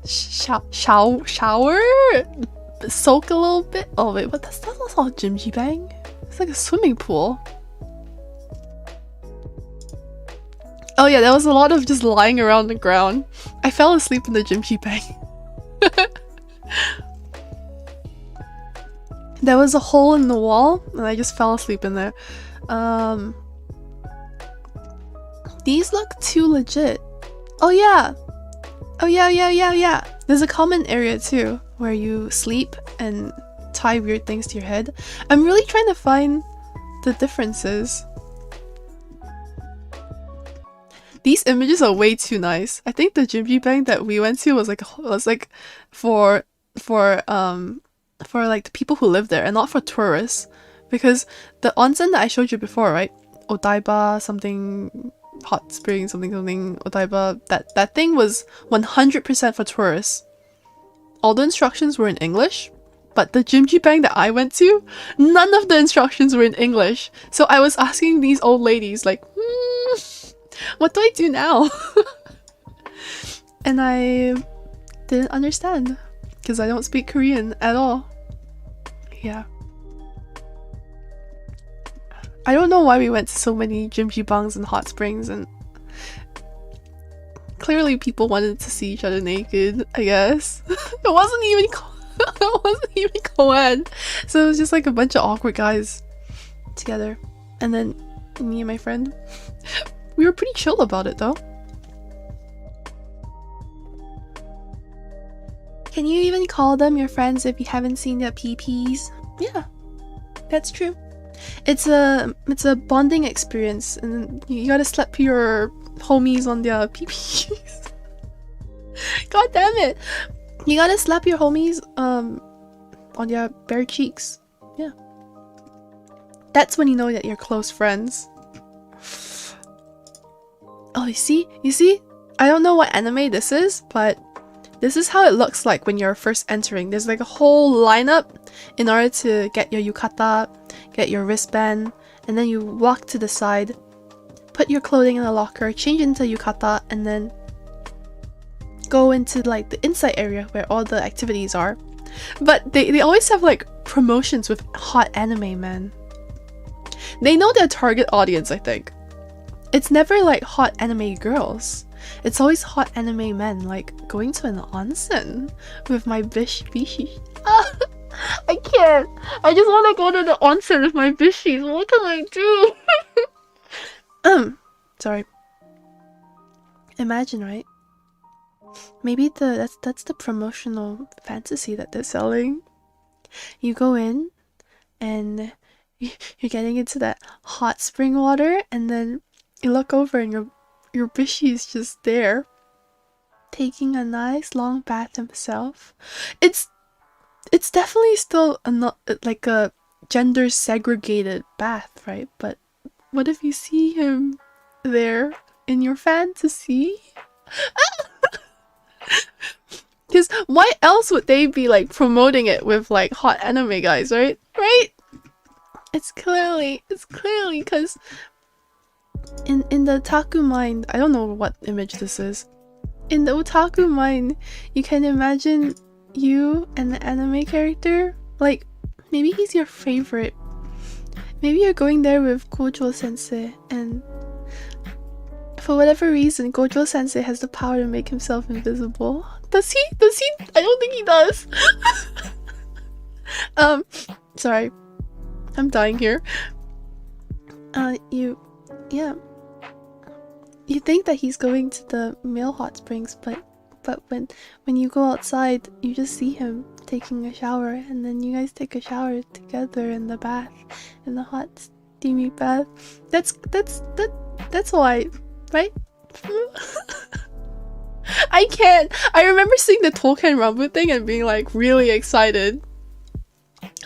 shower, soak a little bit. Oh wait, what? That's not Jimjibang. It's like a swimming pool. Oh yeah, there was a lot of just lying around the ground. I fell asleep in the Jimjibang. There was a hole in the wall, and I just fell asleep in there. These look too legit. Oh yeah! Oh yeah. There's a common area too, where you sleep and tie weird things to your head. I'm really trying to find the differences. These images are way too nice. I think the Jimjibang that we went to was like for like the people who live there and not for tourists, because the onsen that I showed you before, right? Odaiba something hot spring something Odaiba, that thing was 100% for tourists. All the instructions were in English, but the Jimjibang that I went to, none of the instructions were in English. So I was asking these old ladies like, what do I do now? And I didn't understand because I don't speak Korean at all. Yeah. I don't know why we went to so many Jimjibangs and hot springs, and clearly people wanted to see each other naked, I guess. It wasn't even co-ed. So it was just like a bunch of awkward guys together. And then me and my friend, we were pretty chill about it though. Can you even call them your friends if you haven't seen their PPs? Yeah, that's true. It's a bonding experience, and you gotta slap your homies on their PPs. God damn it! You gotta slap your homies on their bare cheeks. Yeah. That's when you know that you're close friends. Oh, you see? I don't know what anime this is, but this is how it looks like when you're first entering. There's like a whole lineup in order to get your yukata, get your wristband, and then you walk to the side, put your clothing in a locker, change into yukata, and then go into like the inside area where all the activities are. But they always have like promotions with hot anime men. They know their target audience, I think. It's never like hot anime girls. It's always hot anime men, like going to an onsen with my bishi. I can't. I just want to go to the onsen with my bishis. What can I do? Sorry. Imagine, right? Maybe that's the promotional fantasy that they're selling. You go in and you're getting into that hot spring water, and then you look over and your bishi is just there, taking a nice long bath himself. It's definitely still like a gender segregated bath, right? But what if you see him there in your fantasy? Because why else would they be like promoting it with like hot anime guys, right? Right? It's clearly because in the Taku mind, I don't know what image this is. in the otaku mind, you can imagine you and the anime character. Like, maybe he's your favorite. Maybe you're going there with Gojo sensei, and for whatever reason, Gojo sensei has the power to make himself invisible. Does he? Does he? I don't think he does. Sorry. I'm dying here. Yeah. You think that he's going to the male hot springs, but when you go outside, you just see him taking a shower, and then you guys take a shower together in the bath, in the hot steamy bath. That's why, right? I can't. I remember seeing the Tolkien Rambu thing and being like really excited.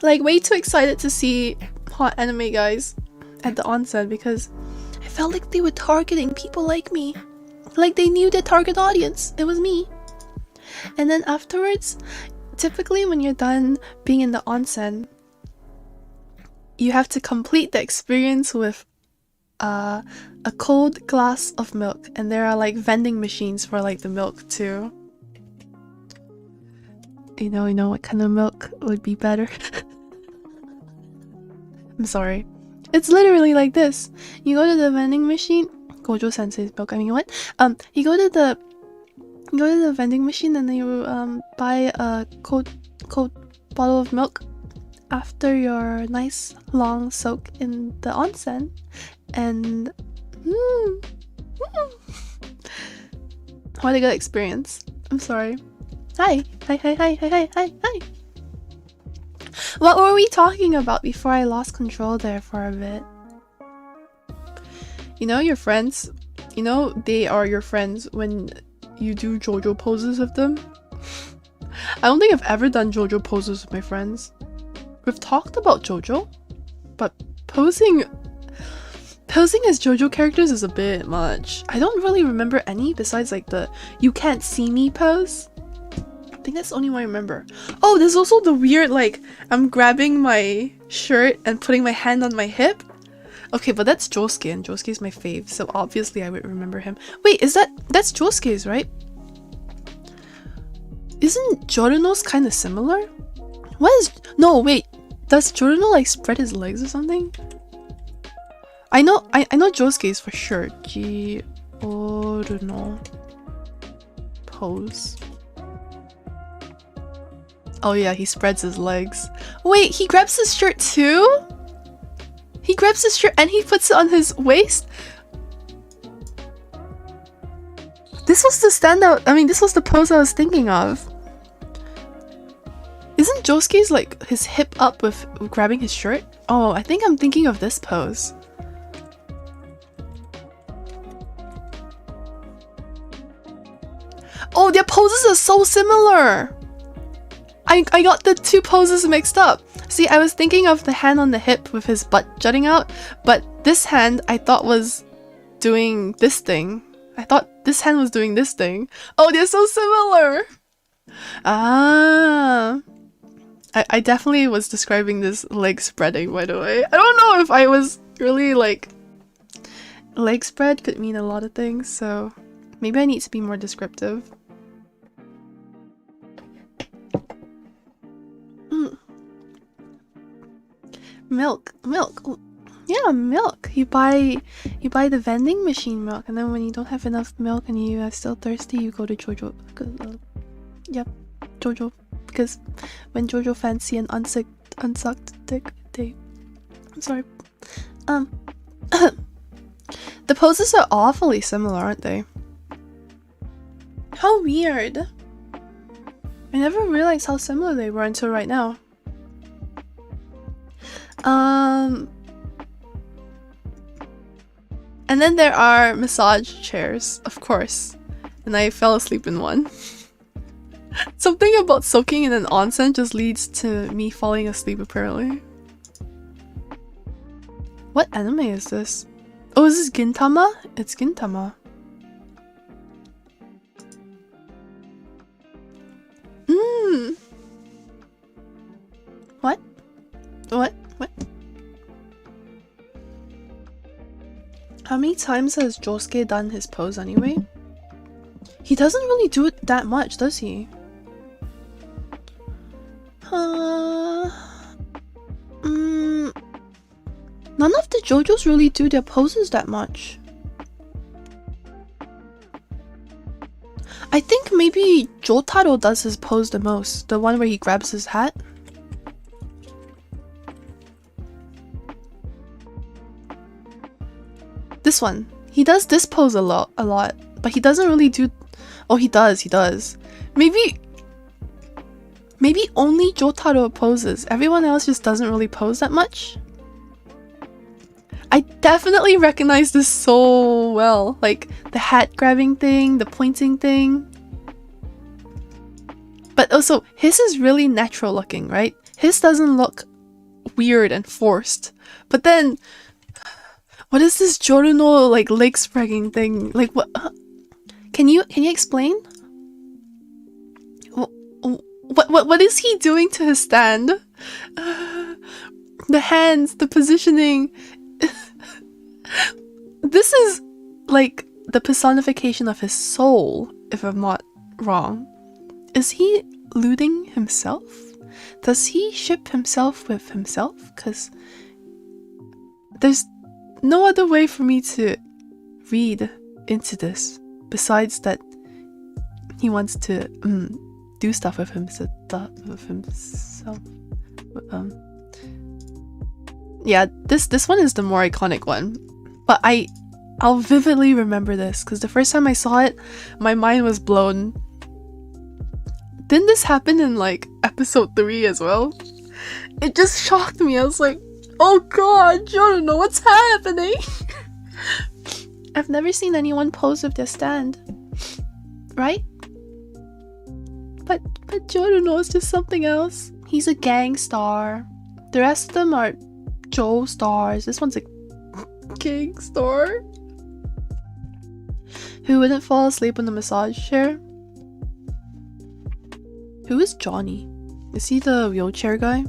Like way too excited to see hot anime guys at the onsen because I felt like they were targeting people like me. Like they knew their target audience. It was me. And then afterwards, typically when you're done being in the onsen, you have to complete the experience with a cold glass of milk, and there are like vending machines for like the milk too. You know what kind of milk would be better? I'm sorry. It's literally like this. You go to the vending machine. Gojo sensei's milk. I mean, what? You go to the vending machine and then you buy a cold bottle of milk after your nice long soak in the onsen, and what a good experience. I'm sorry. Hi. What were we talking about before I lost control there for a bit? You know your friends, you know they are your friends when you do JoJo poses with them? I don't think I've ever done JoJo poses with my friends. We've talked about JoJo, but posing as JoJo characters is a bit much. I don't really remember any besides like the "you can't see me" pose. I think that's the only one I remember. Oh, there's also the weird like I'm grabbing my shirt and putting my hand on my hip. Okay, but that's Josuke, and Josuke's my fave, so obviously I would remember him. Wait, that's Josuke's, right? Isn't Giorno's kind of similar? No, wait. Does Giorno like spread his legs or something? I know Josuke's for sure. Giorno pose. Oh yeah, he spreads his legs. Wait, he grabs his shirt too? He grabs his shirt and he puts it on his waist? This was the standout. I mean, this was the pose I was thinking of. Isn't Josuke's like his hip up with grabbing his shirt? Oh, I think I'm thinking of this pose. Oh, their poses are so similar! I got the two poses mixed up. See, I was thinking of the hand on the hip with his butt jutting out, but this hand I thought was doing this thing. I thought this hand was doing this thing. Oh, they're so similar! Ah. I definitely was describing this leg spreading, by the way. I don't know if I was really like... Leg spread could mean a lot of things, so maybe I need to be more descriptive. Milk. Oh, yeah, milk. You buy the vending machine milk, and then when you don't have enough milk and you are still thirsty, you go to JoJo. Yep, JoJo. Because when JoJo fancy an unsucked dick, I'm sorry. The poses are awfully similar, aren't they? How weird. I never realized how similar they were until right now. And then there are massage chairs, of course. And I fell asleep in one. Something about soaking in an onsen just leads to me falling asleep, apparently. What anime is this? Oh, is this Gintama? It's Gintama. What? How many times has Josuke done his pose anyway? He doesn't really do it that much, does he? None of the JoJos really do their poses that much. I think maybe Jotaro does his pose the most. The one where he grabs his hat. This one. He does this pose a lot. But he doesn't really do... Oh, he does. Maybe only Jotaro poses. Everyone else just doesn't really pose that much. I definitely recognize this so well. Like, the hat grabbing thing, the pointing thing. But also, his is really natural looking, right? His doesn't look weird and forced. But then, what is this Joruno, like, leg spreading thing? Like, what? Can you explain? What is he doing to his stand? The hands, the positioning. This is like the personification of his soul, if I'm not wrong. Is he looting himself? Does he ship himself with himself? Because there's no other way for me to read into this besides that he wants to do stuff with himself. Yeah, this one is the more iconic one. But I'll vividly remember this because the first time I saw it, my mind was blown. Didn't this happen in like episode 3 as well? It just shocked me. I was like, oh god, I don't know what's happening. I've never seen anyone pose with their stand. Right? But Joruno is just something else. He's a gang star. The rest of them are Joe stars. This one's a gang star. Who wouldn't fall asleep on the massage chair? Who is Johnny? Is he the wheelchair guy?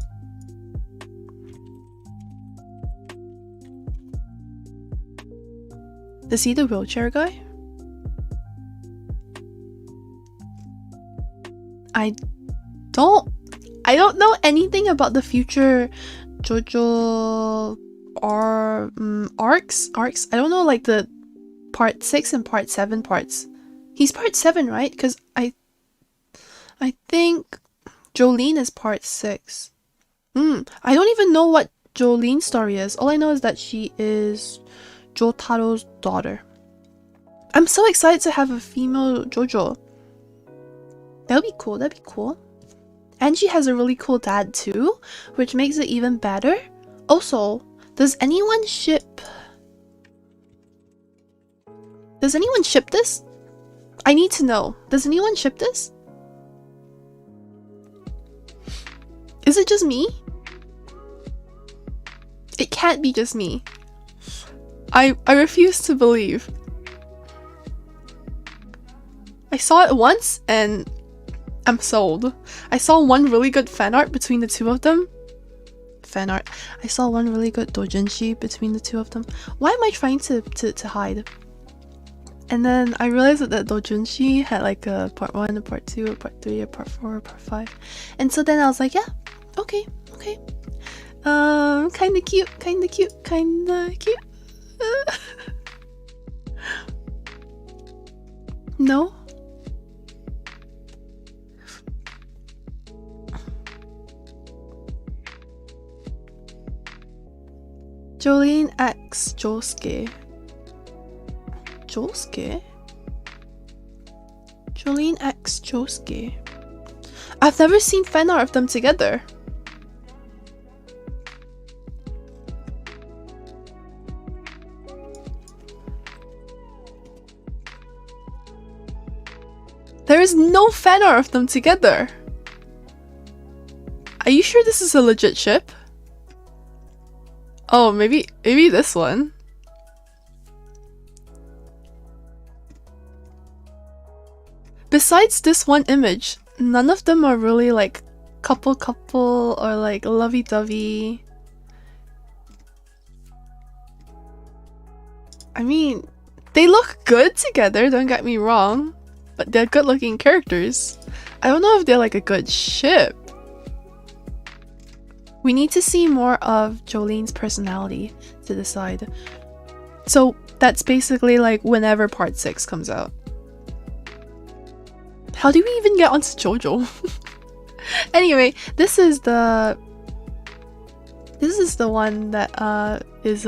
Is he the wheelchair guy? I don't know anything about the future JoJo arcs. I don't know, like the part 6 and part 7 parts. He's part 7, right? Because I think Jolene is part 6. I don't even know what Jolene's story is. All I know is that she is Jotaro's daughter. I'm so excited to have a female JoJo. That'll be cool. And she has a really cool dad too, which makes it even better. Also, does anyone ship this? I need to know. Does anyone ship this? Is it just me? It can't be just me. I refuse to believe. I saw it once and I'm sold. I saw one really good fan art between the two of them. I saw one really good doujinshi between the two of them. Why am I trying to hide? And then I realized that the doujinshi had like a part 1, a part 2, a part 3, a part 4, a part 5. And so then I was like, yeah, okay. Kinda cute. No? Jolene X Josuke. Jolene X Josuke. I've never seen fan art of them together. There is no fan art of them together. Are you sure this is a legit ship? Oh, maybe this one. Besides this one image, none of them are really like couple or like lovey-dovey. I mean, they look good together, don't get me wrong. but they're good-looking characters. I don't know if they're like a good ship. We need to see more of Jolene's personality to decide. So that's basically like whenever part 6 comes out. How do we even get onto JoJo? Anyway, this is the one that is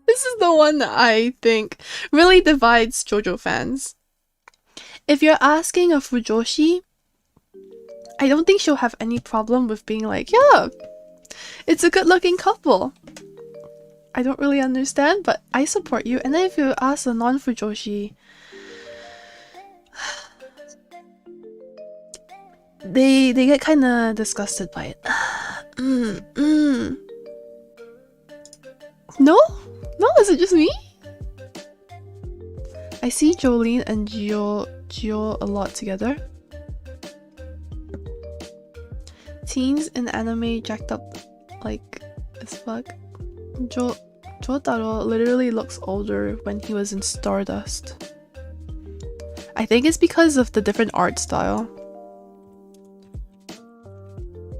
this is the one that I think really divides JoJo fans. If you're asking a Fujoshi, I don't think she'll have any problem with being like, yeah, it's a good-looking couple. I don't really understand, but I support you. And then if you ask a non-Fujoshi, they get kind of disgusted by it. No? No? Is it just me? I see Jolene and Gio a lot together. Teens in anime jacked up like as fuck. Jotaro literally looks older when he was in Stardust. I think it's because of the different art style.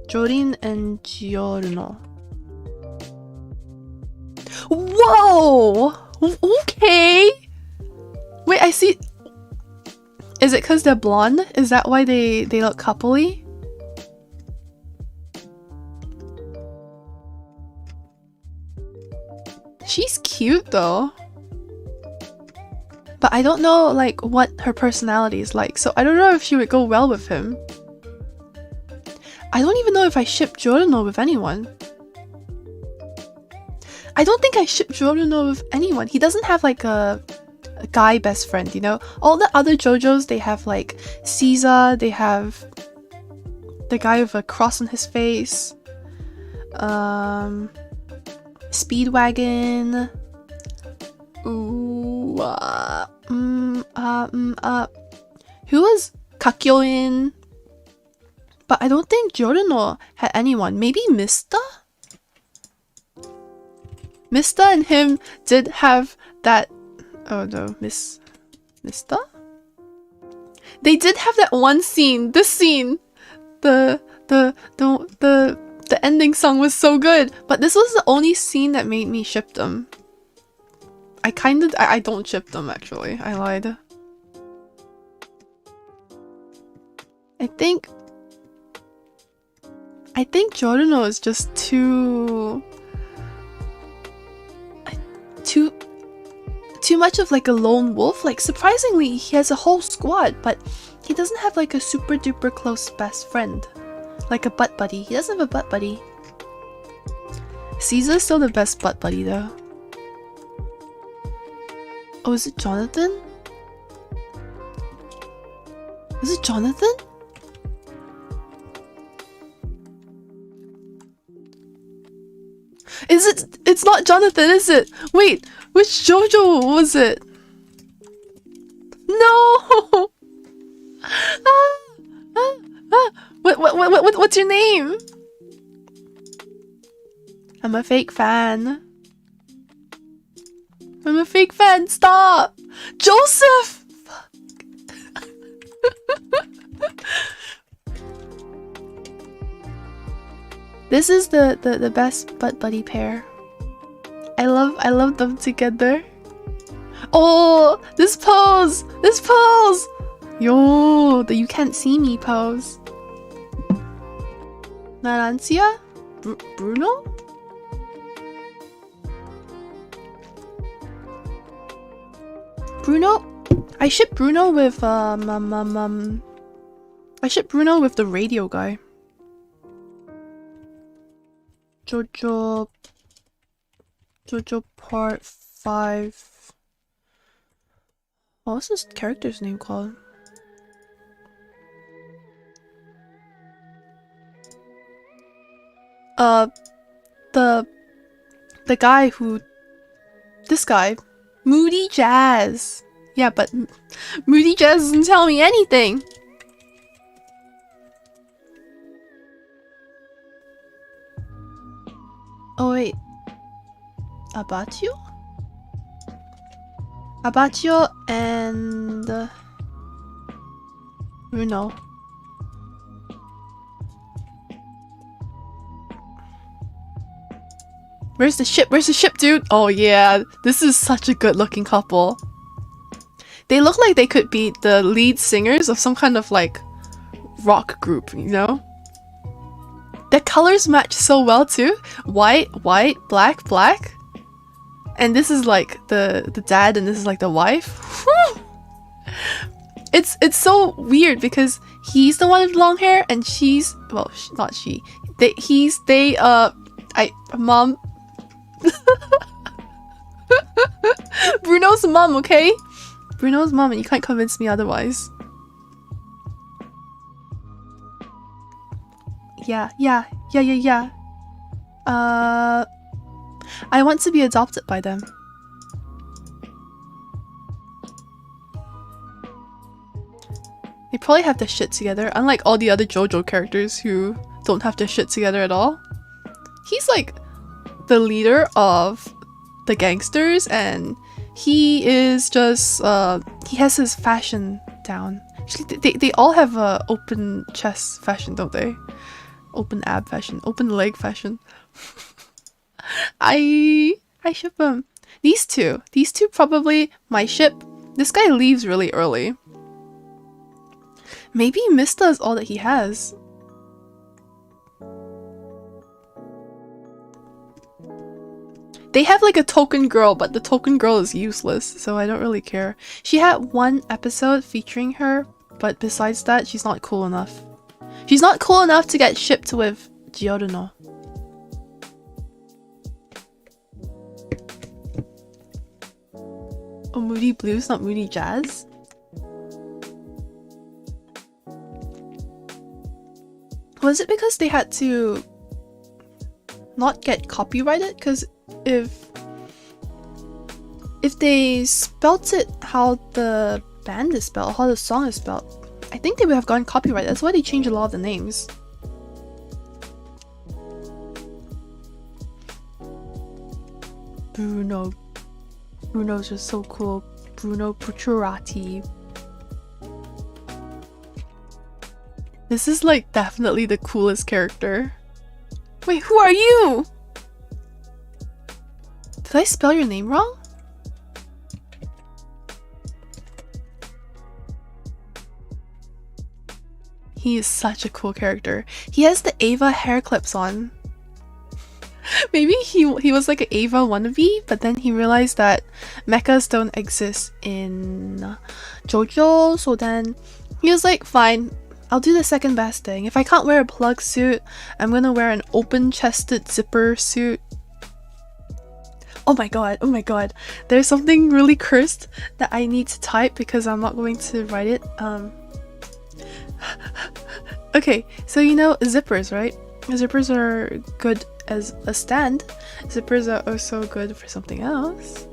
Jorin and Giorno. Whoa! Okay! Wait, I see... Is it because they're blonde? Is that why they look coupley? She's cute though. But I don't know like what her personality is like, so I don't know if she would go well with him. I don't even know if I ship Giorno with anyone. I don't think I ship Giorno with anyone. He doesn't have like a guy best friend, you know? All the other JoJos, they have like Caesar, they have the guy with a cross on his face. Speedwagon. Ooh, who was Kakyoin? But I don't think Giorno had anyone. Maybe Mista? Mista and him did have that. Oh no, Mista? They did have that one scene. This scene. The ending song was so good, but this was the only scene that made me ship them. I don't ship them actually. I lied. I think Giorno is just too much of like a lone wolf. Like surprisingly, he has a whole squad, but he doesn't have like a super duper close best friend. Like a butt buddy. He doesn't have a butt buddy. Caesar's still the best butt buddy though. Oh, is it Jonathan? Is it Jonathan? Is it? It's not Jonathan, is it? Wait, which JoJo was it? No! What's your name? I'm a fake fan. I'm a fake fan. Stop, Joseph. Fuck. This is the best butt buddy pair. I love them together. Oh, this pose! This pose! Yo, the you can't see me pose. Narancia? Bruno? Bruno? I ship Bruno with I ship Bruno with the radio guy. JoJo part 5. What's this character's name called? The guy who... This guy. Moody Jazz. Yeah, but Moody Jazz doesn't tell me anything. Oh wait. Abatio? Abbacchio and Bruno. Where's the ship? Where's the ship, dude? Oh yeah, this is such a good looking couple. They look like they could be the lead singers of some kind of like rock group, you know? The colors match so well too. White, white, black, black. And this is like the dad and this is like the wife. It's so weird because he's the one with long hair and she's, well, not she. Mom. Bruno's mom, okay? Bruno's mom, and you can't convince me otherwise. Yeah. I want to be adopted by them. They probably have their shit together, unlike all the other JoJo characters who don't have their shit together at all. He's like the leader of the gangsters and he is just he has his fashion down. Actually, they all have a open chest fashion, don't they? Open ab fashion, open leg fashion. I ship them. These two probably my ship. This guy leaves really early. Maybe Mista is all that he has. They have like a token girl, but the token girl is useless, so I don't really care. She had one episode featuring her, but besides that, she's not cool enough. She's not cool enough to get shipped with Giordano. Oh, Moody Blues, not Moody Jazz? Was it because they had to not get copyrighted? Because if they spelt it how the band is spelled, how the song is spelled, I think they would have gotten copyright. That's why they changed a lot of the names. Bruno's just so cool. Bruno Pucciarati. This is like definitely the coolest character. Wait, who are you? Did I spell your name wrong? He is such a cool character. He has the Ava hair clips on. Maybe he was like an Ava wannabe, but then he realized that mechas don't exist in JoJo, so then he was like, fine, I'll do the second best thing. If I can't wear a plug suit, I'm gonna wear an open-chested zipper suit. Oh my god, there's something really cursed that I need to type because I'm not going to write it. Okay, so you know zippers, right? Zippers are good as a stand. Zippers are also good for something else.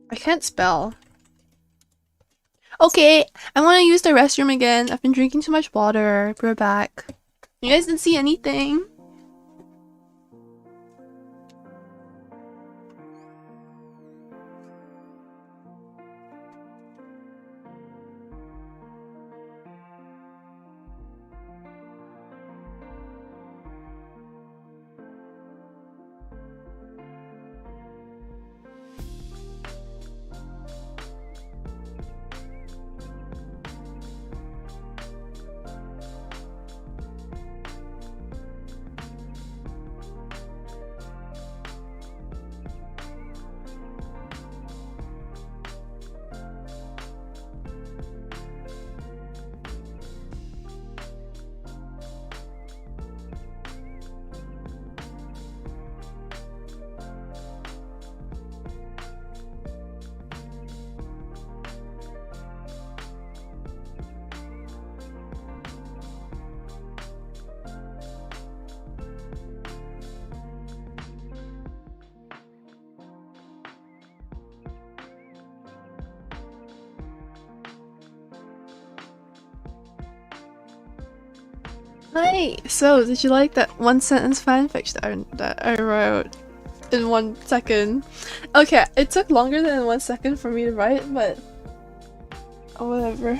I can't spell. Okay, I want to use the restroom again. I've been drinking too much water. We're back. You guys didn't see anything? Hi! So, did you like that one sentence fanfic that I wrote in 1 second? Okay, it took longer than 1 second for me to write, but whatever.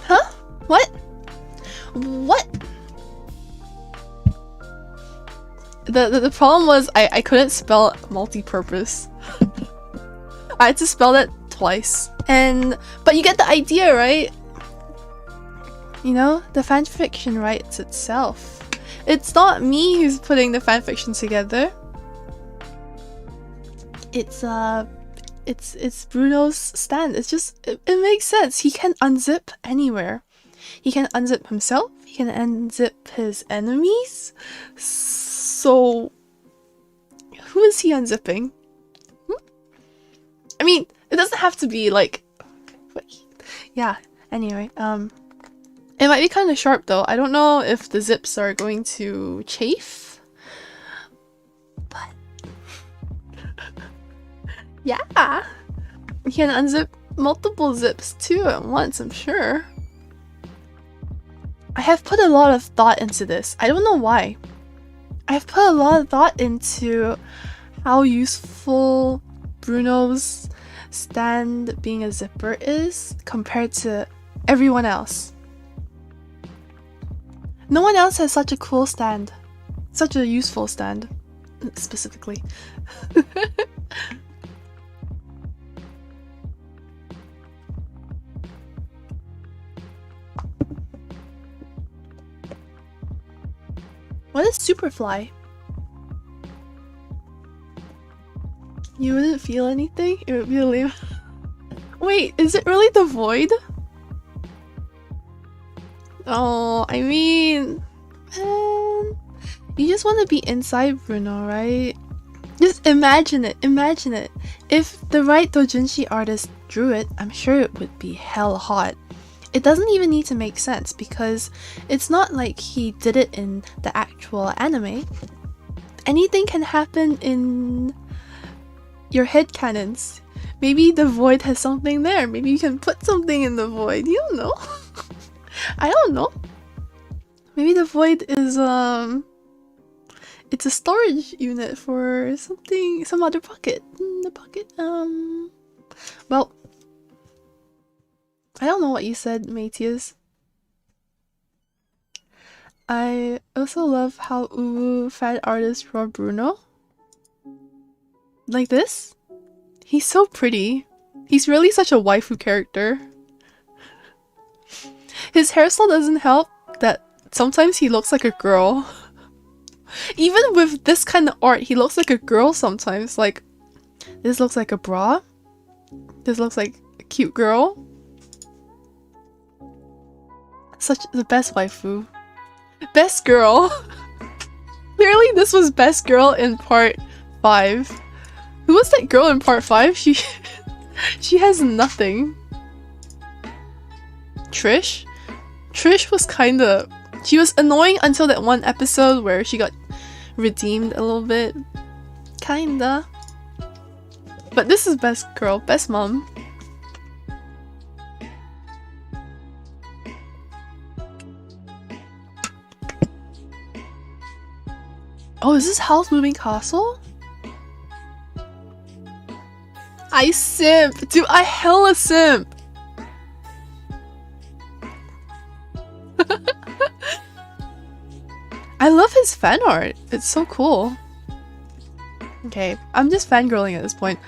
Huh? What? What? The problem was I couldn't spell multi-purpose. I had to spell that twice. But you get the idea, right? You know, the fanfiction writes itself. It's not me who's putting the fanfiction together. It's Bruno's stand. It's just it makes sense. He can unzip anywhere. He can unzip himself. He can unzip his enemies. So who is he unzipping? I mean, it doesn't have to be like yeah, anyway, it might be kind of sharp though. I don't know if the zips are going to chafe. But yeah. You can unzip multiple zips too at once, I'm sure. I have put a lot of thought into this. I don't know why. I have put a lot of thought into how useful Bruno's stand being a zipper is compared to everyone else. No one else has such a cool stand. Such a useful stand, specifically. What is Superfly? You wouldn't feel anything? It would be a lame. Wait, is it really the void? Oh, I mean, man, you just want to be inside Bruno, right? Just imagine it, imagine it. If the right doujinshi artist drew it, I'm sure it would be hell hot. It doesn't even need to make sense because it's not like he did it in the actual anime. Anything can happen in your headcanons. Maybe the void has something there. Maybe you can put something in the void. You don't know. I don't know. Maybe the void is it's a storage unit for something, some other pocket. The pocket, well, I don't know what you said, Matthias. I also love how Uwu fan artists draw Bruno. Like this? He's so pretty. He's really such a waifu character. His hairstyle doesn't help that sometimes he looks like a girl. Even with this kind of art, he looks like a girl sometimes. Like, this looks like a bra. This looks like a cute girl. Such the best waifu. Best girl. Clearly this was best girl in part 5. Who was that girl in part 5? She has nothing. Trish? Trish was kinda... She was annoying until that one episode where she got redeemed a little bit. Kinda. But this is best girl, best mom. Oh, is this House Moving Castle? I simp! Dude, I hella simp! I love his fan art. It's so cool. Okay, I'm just fangirling at this point.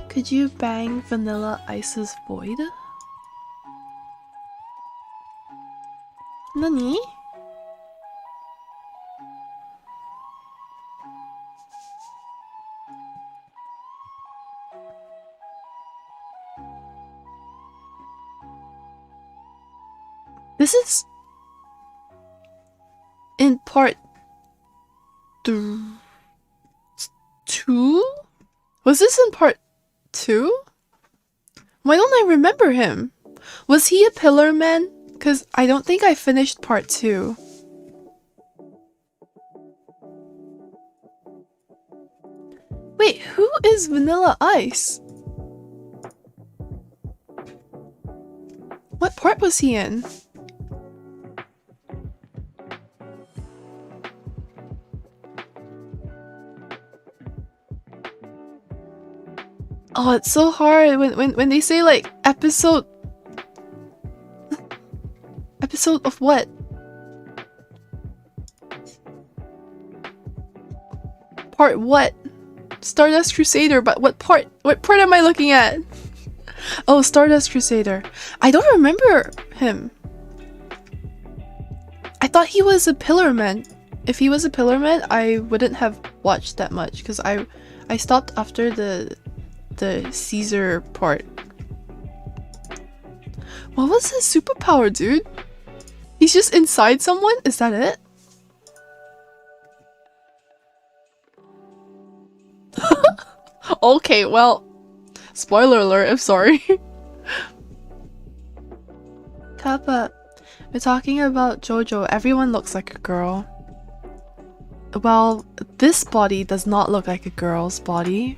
Could you bang Vanilla Ice's void? Nani? This is in part 2? Was this in part 2? Why don't I remember him? Was he a pillar man? Because I don't think I finished part 2. Wait, who is Vanilla Ice? What part was he in? Oh, it's so hard when they say like episode of what? Part what? Stardust Crusader, but what part? What part am I looking at? Oh, Stardust Crusader. I don't remember him. I thought he was a pillar man. If he was a pillar man, I wouldn't have watched that much because I stopped after the Caesar part. What was his superpower, dude? He's just inside someone? Is that it? Okay, well, spoiler alert, I'm sorry. Kappa, we're talking about JoJo. Everyone looks like a girl. Well, this body does not look like a girl's body.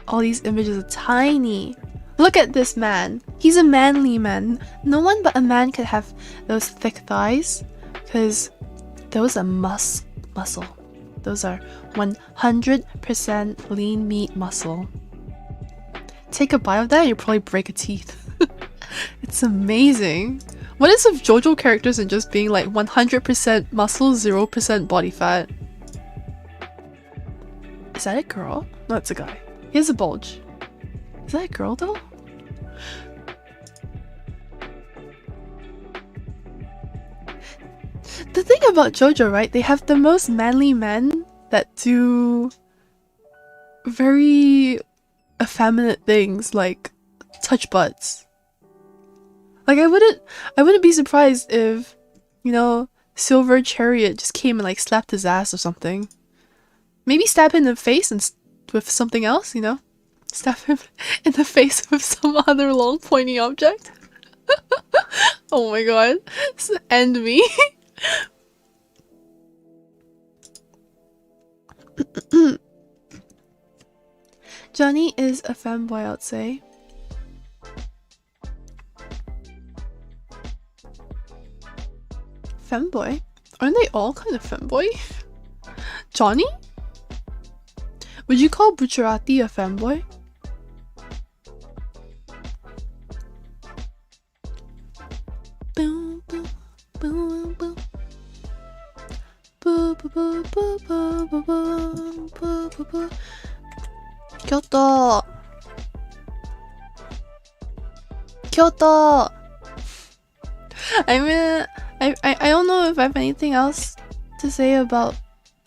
All these images are tiny. Look at this man. He's a manly man. No one but a man could have those thick thighs, because those are muscle. Those are 100% lean meat muscle. Take a bite of that and you'll probably break a teeth. It's amazing. What is with JoJo characters and just being like 100% muscle, 0% body fat? Is that a girl? No, it's a guy. He has a bulge. Is that a girl though? The thing about JoJo, right? They have the most manly men that do very effeminate things like touch butts. Like I wouldn't be surprised if, you know, Silver Chariot just came and like slapped his ass or something. Maybe stab him in the face and with something else, you know? Stab him in the face with some other long pointy object. Oh my god. End me. Johnny is a femboy, I'd say. Femboy? Aren't they all kind of femboy? Johnny? Would you call Bucciarati a femboy? Boom, boom, boom, boom. Boo, boo, boo, boo, boo, boo, boo, boo, boo, boo. Kyoto! Kyoto! I mean, I don't know if I have anything else to say about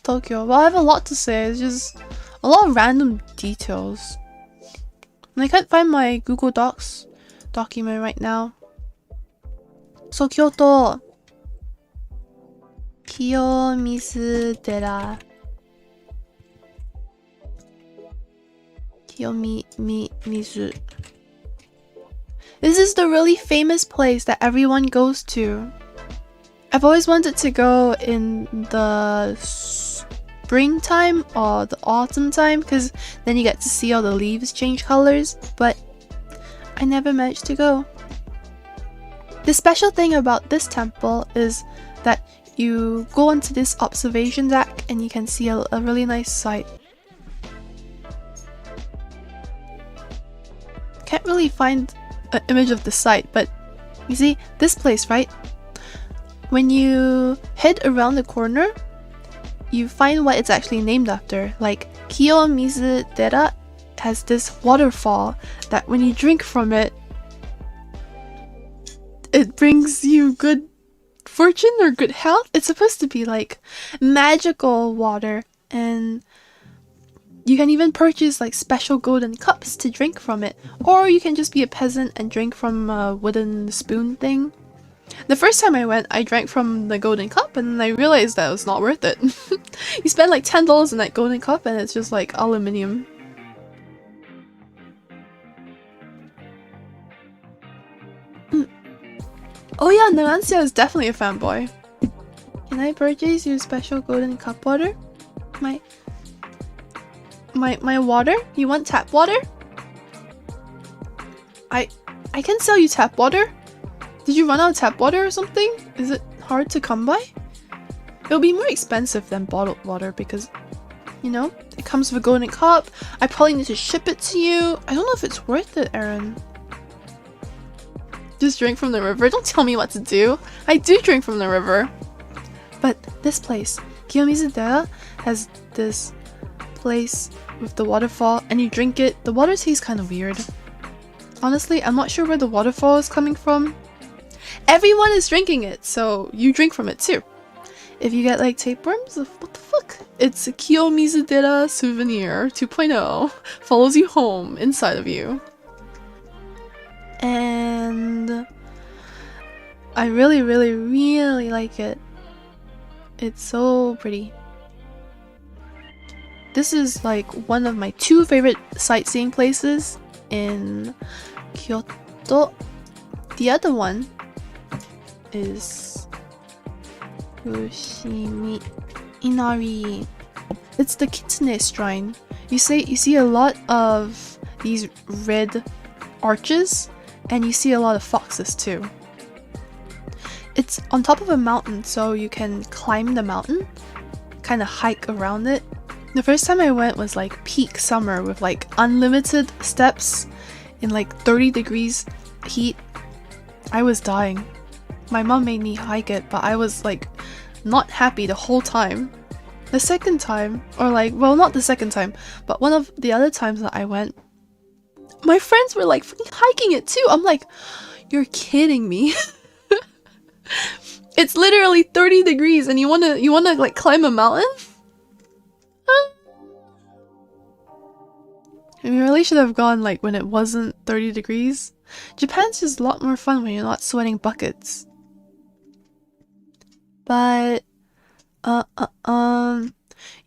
Tokyo. Well, I have a lot to say. It's just a lot of random details. And I can't find my Google Docs document right now. So Kyoto. Kiyomizudera. Kiyomizu. This is the really famous place that everyone goes to. I've always wanted to go in the springtime or the autumn time, because then you get to see all the leaves change colors, but I never managed to go. The special thing about this temple is that you go onto this observation deck and you can see a really nice sight. Can't really find an image of the site, but you see this place, right? When you head around the corner, you find what it's actually named after. Like Kiyomizudera has this waterfall that when you drink from it, it brings you good fortune or good health. It's supposed to be like magical water, and you can even purchase like special golden cups to drink from it, or you can just be a peasant and drink from a wooden spoon thing. The first time I went, I drank from the golden cup and I realized that it was not worth it. You spend like $10 in that golden cup and it's just like aluminium. Oh yeah, Narancia is definitely a fanboy. Can I purchase your special golden cup water? My water? You want tap water? I can sell you tap water. Did you run out of tap water or something? Is it hard to come by? It'll be more expensive than bottled water because, you know, it comes with a golden cup. I probably need to ship it to you. I don't know if it's worth it, Aaron. Just drink from the river. Don't tell me what to do. I do drink from the river. But this place, Kiyomizudera, has this place with the waterfall, and you drink it. The water tastes kind of weird. Honestly, I'm not sure where the waterfall is coming from. Everyone is drinking it, so you drink from it too. If you get like tapeworms, what the fuck? It's a Kiyomizudera souvenir 2.0. Follows you home inside of you. And I really like it. It's so pretty. This is like one of my 2 favorite sightseeing places in Kyoto. The other one is Culinary. It's the Kitsune Shrine. You see a lot of these red arches, and you see a lot of foxes too. It's on top of a mountain, so you can climb the mountain, kind of hike around it. The first time I went was like peak summer with like unlimited steps in like 30 degrees heat. I was dying. My mom made me hike it, but I was like not happy the whole time. The second time, or like, well, not the second time, but one of the other times that I went, my friends were like freaking hiking it too. I'm like, you're kidding me. It's literally 30 degrees and you wanna like climb a mountain? We really should have gone like when it wasn't 30 degrees. Japan's just a lot more fun when you're not sweating buckets. But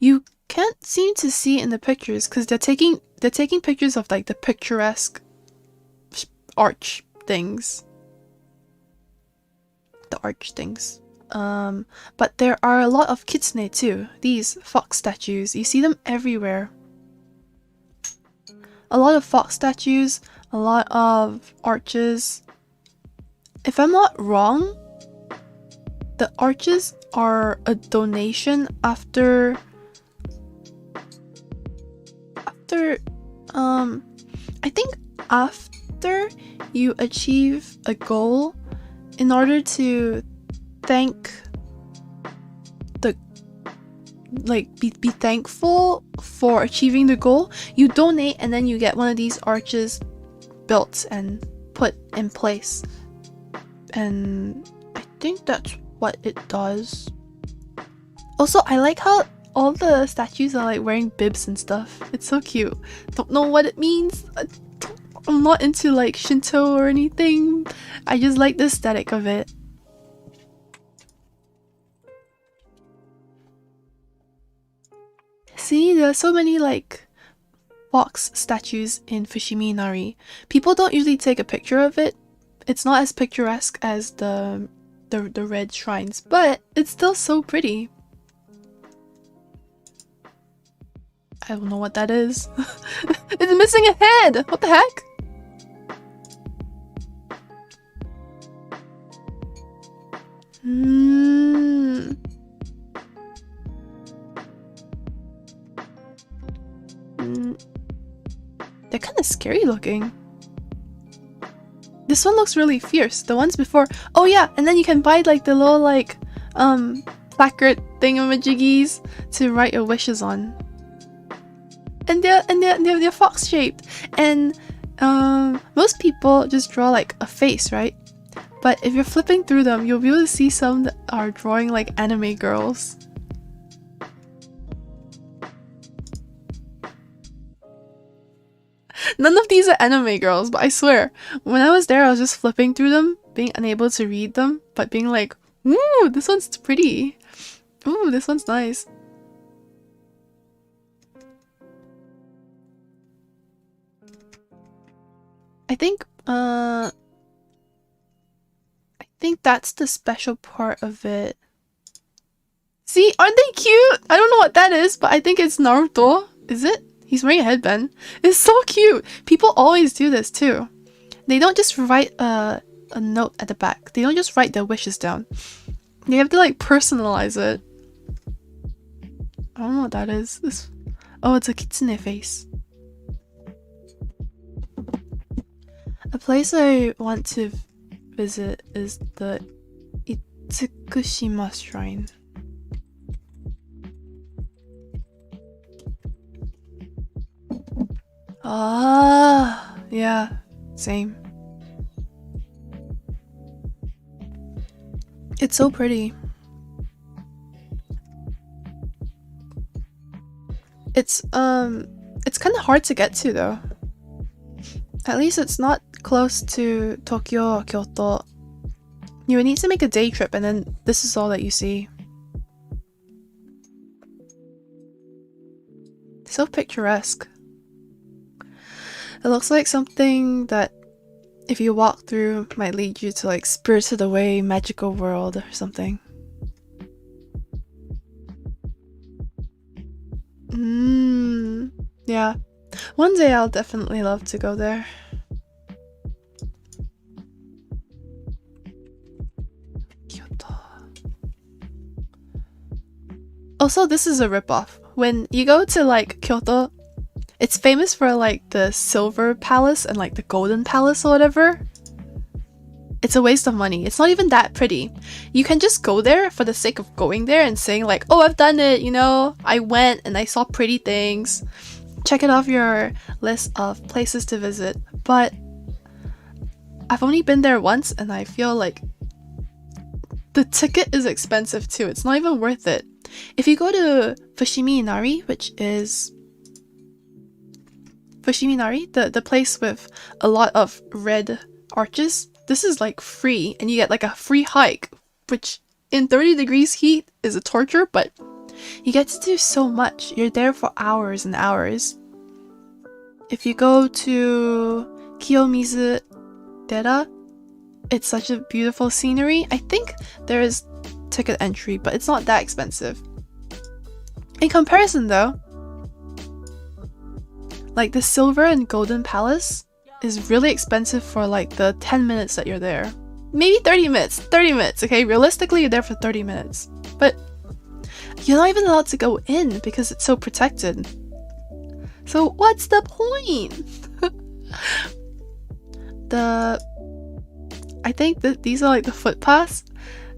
you can't seem to see in the pictures because they're taking pictures of like the picturesque arch things. The arch things. But there are a lot of kitsune too. These fox statues. You see them everywhere. A lot of fox statues, a lot of arches. If I'm not wrong, the arches are a donation after I think after you achieve a goal, in order to thank the be thankful for achieving the goal, you donate and then you get one of these arches built and put in place. And I think that's what it does. Also, I like how all the statues are like wearing bibs and stuff. It's so cute. Don't know what it means. I'm not into like Shinto or anything. I just like the aesthetic of it. See, there are so many like fox statues in Fushiminari. People don't usually take a picture of it. It's not as picturesque as the red shrines, but it's still so pretty. I don't know what that is. It's missing a head! What the heck? They're kind of scary looking. This one looks really fierce. The ones before... Oh yeah, and then you can buy like the little like placard thingamajiggies to write your wishes on. And they're fox shaped. And most people just draw like a face, right? But if you're flipping through them, you'll be able to see some that are drawing like anime girls. None of these are anime girls, but I swear, when I was there, I was just flipping through them, being unable to read them, but being like, ooh, this one's pretty. Ooh, this one's nice. I think that's the special part of it. See, aren't they cute? I don't know what that is, but I think it's Naruto. Is it? He's wearing a headband. It's so cute. People always do this too. They don't just write a note at the back. They don't just write their wishes down. They have to like personalize it. I don't know what that is. Oh, it's a kitsune face. A place I want to visit is the Itsukushima Shrine. Ah, yeah, same. It's so pretty. It's kind of hard to get to though. At least it's not close to Tokyo or Kyoto. You would need to make a day trip and then this is all that you see. So picturesque. It looks like something that if you walk through might lead you to like Spirited Away magical world or something. Yeah. One day I'll definitely love to go there. Kyoto. Also, this is a ripoff. When you go to like Kyoto, it's famous for like the silver palace and like the golden palace or whatever. It's a waste of money. It's not even that pretty. You can just go there for the sake of going there and saying like, oh, I've done it, you know, I went and I saw pretty things. Check it off your list of places to visit. But I've only been there once and I feel like the ticket is expensive too. It's not even worth it. If you go to Fushimi Inari, which is Fushimi Inari, the place with a lot of red arches, this is like free and you get like a free hike, which in 30 degrees heat is a torture, but you get to do so much. You're there for hours and hours. If you go to Kiyomizudera, it's such a beautiful scenery. I think there is ticket entry, but it's not that expensive. In comparison though, like the silver and golden palace is really expensive for like the 10 minutes that you're there. Maybe 30 minutes. 30 minutes, okay? Realistically, you're there for 30 minutes. But you're not even allowed to go in because it's so protected. So what's the point? I think that these are like the footpaths.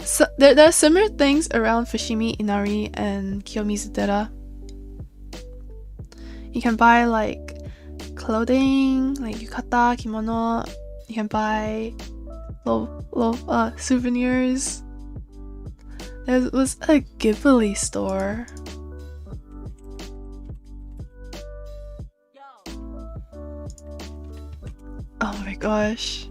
So there are similar things around Fushimi Inari and Kiyomizudera. You can buy like clothing, like yukata, kimono. You can buy little souvenirs. There was a Ghibli store. Oh my gosh.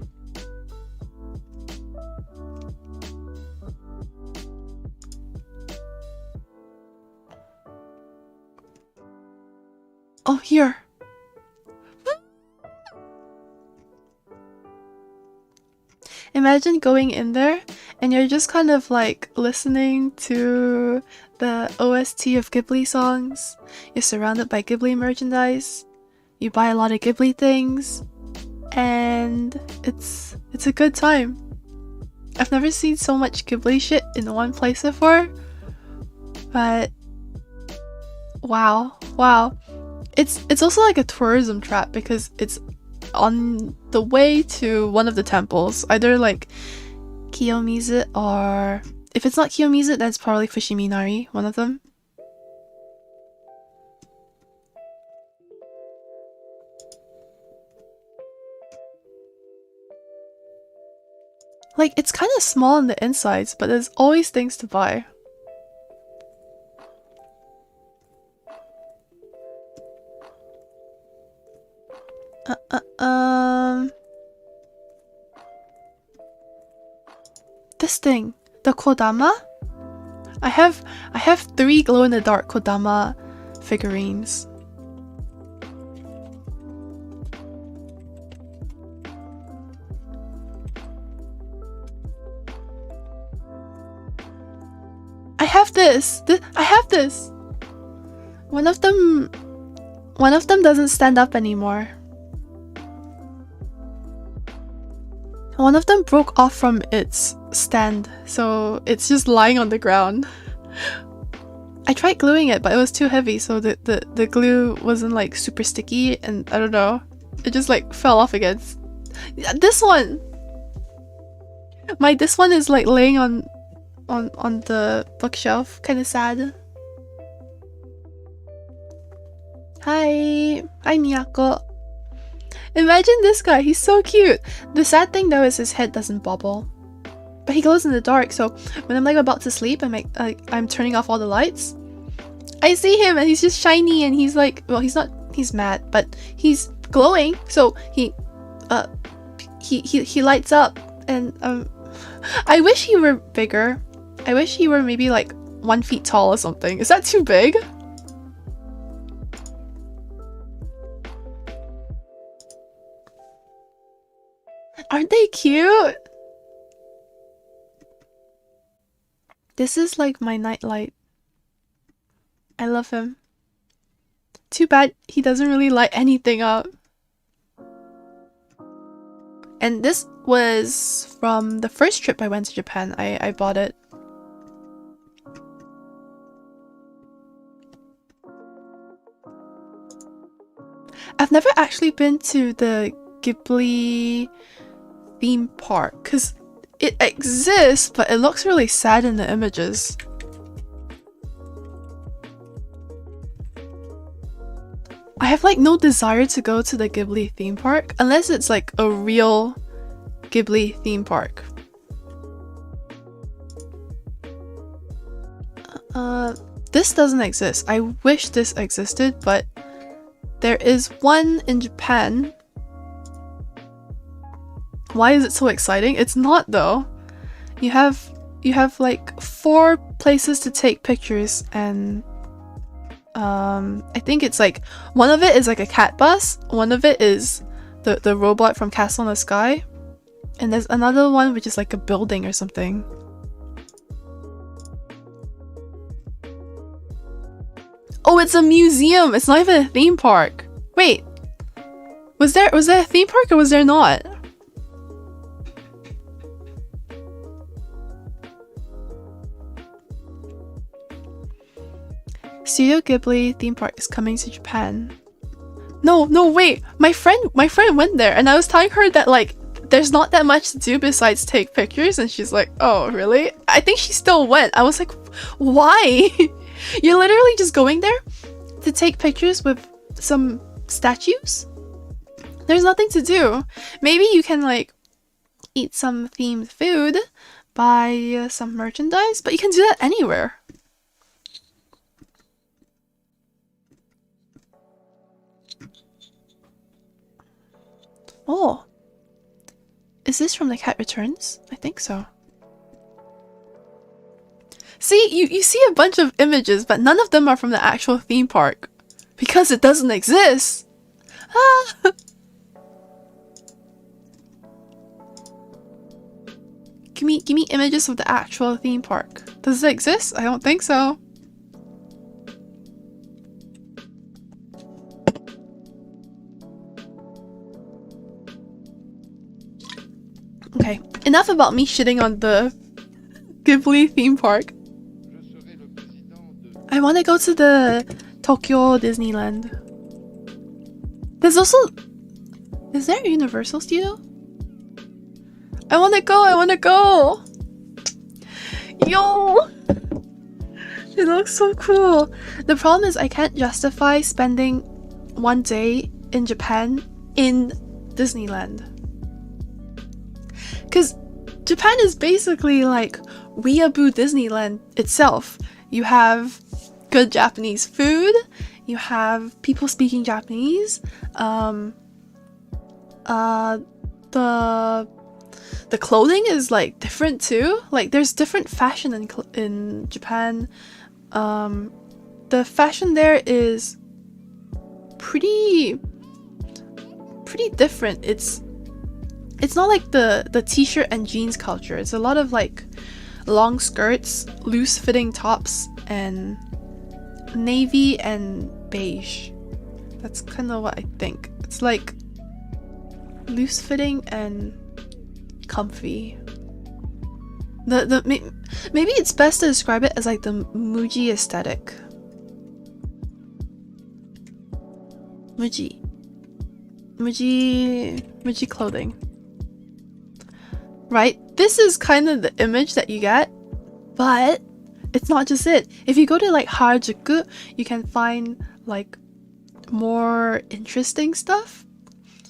Oh, here. Imagine going in there and you're just kind of like listening to the OST of Ghibli songs. You're surrounded by Ghibli merchandise. You buy a lot of Ghibli things. And it's a good time. I've never seen so much Ghibli shit in one place before. But wow. It's also like a tourism trap because it's on the way to one of the temples, either like Kiyomizu or if it's not Kiyomizu, that's probably Fushimi Inari, one of them. Like, it's kind of small on the insides, but there's always things to buy. This thing, the Kodama? I have 3 glow-in-the-dark Kodama figurines. have this. I have this. One of them doesn't stand up anymore. One of them broke off from its stand, so it's just lying on the ground. I tried gluing it, but it was too heavy, so the glue wasn't like super sticky, and I don't know. It just like fell off again. This one! This one is like laying on the bookshelf. Kinda sad. Hi Miyako. Imagine this guy, he's so cute. The sad thing though is his head doesn't bobble. But he glows in the dark, so when I'm like about to sleep and I'm turning off all the lights, I see him and he's just shiny and he's like, well, he's mad, but he's glowing, so he lights up. And I wish he were bigger. I wish he were maybe like 1 feet tall or something. Is that too big? Aren't they cute? This is like my nightlight. I love him. Too bad he doesn't really light anything up. And this was from the first trip I went to Japan. I bought it. I've never actually been to the Ghibli theme park because it exists, but it looks really sad in the images. I have like no desire to go to the Ghibli theme park unless it's like a real Ghibli theme park. This doesn't exist. I wish this existed, but there is one in Japan. Why is it so exciting? It's not though. You have like 4 places to take pictures, and I think it's like one of it is like a cat bus, one of it is the robot from Castle in the Sky, and there's another one which is like a building or something. Oh, it's a museum. It's not even a theme park. Wait, was there a theme park or was there not? Studio Ghibli theme park is coming to Japan. No, wait. My friend went there, and I was telling her that like there's not that much to do besides take pictures, and she's like, "Oh, really?" I think she still went. I was like, "Why?" You're literally just going there to take pictures with some statues? There's nothing to do. Maybe you can like eat some themed food, buy some merchandise, but you can do that anywhere. Oh, is this from The Cat Returns? I think so. See, you see a bunch of images, but none of them are from the actual theme park. Because it doesn't exist! Ah! Give me images of the actual theme park. Does it exist? I don't think so. Okay, enough about me shitting on the Ghibli theme park. I want to go to the Tokyo Disneyland. There's also... Is there a Universal Studio? I want to go! Yo! It looks so cool. The problem is I can't justify spending 1 day in Japan in Disneyland. Because Japan is basically like Weeaboo Disneyland itself. You have good Japanese food, you have people speaking Japanese, the clothing is like different too. Like there's different fashion in Japan. The fashion there is pretty different. It's not like the t-shirt and jeans culture. It's a lot of like long skirts, loose-fitting tops, and navy and beige. That's kind of what I think. It's like loose-fitting and comfy. Maybe it's best to describe it as like the Muji aesthetic. Muji clothing. Right? This is kind of the image that you get, but it's not just it. If you go to like Harajuku, you can find like more interesting stuff.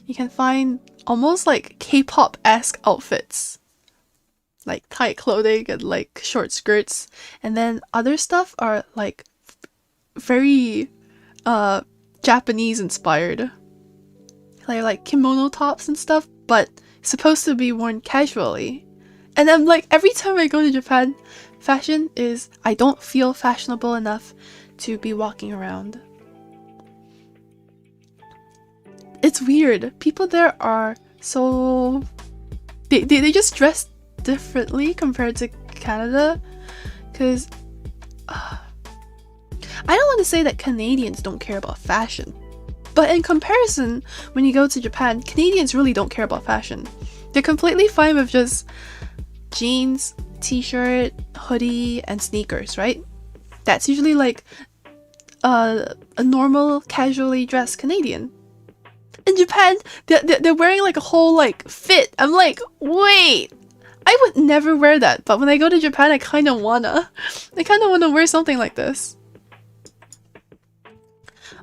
You can find almost like K-pop-esque outfits, like tight clothing and like short skirts, and then other stuff are like very Japanese inspired, like kimono tops and stuff, but supposed to be worn casually. And I'm like, every time I go to Japan, fashion is, I don't feel fashionable enough to be walking around. It's weird. People there are so they just dress differently compared to Canada, because I don't want to say that Canadians don't care about fashion, but in comparison, when you go to Japan, Canadians really don't care about fashion. They're completely fine with just jeans, t-shirt, hoodie, and sneakers, right? That's usually like a normal, casually dressed Canadian. In Japan, they're wearing like a whole like fit. I'm like, wait, I would never wear that, but when I go to Japan, I kind of wanna wear something like this.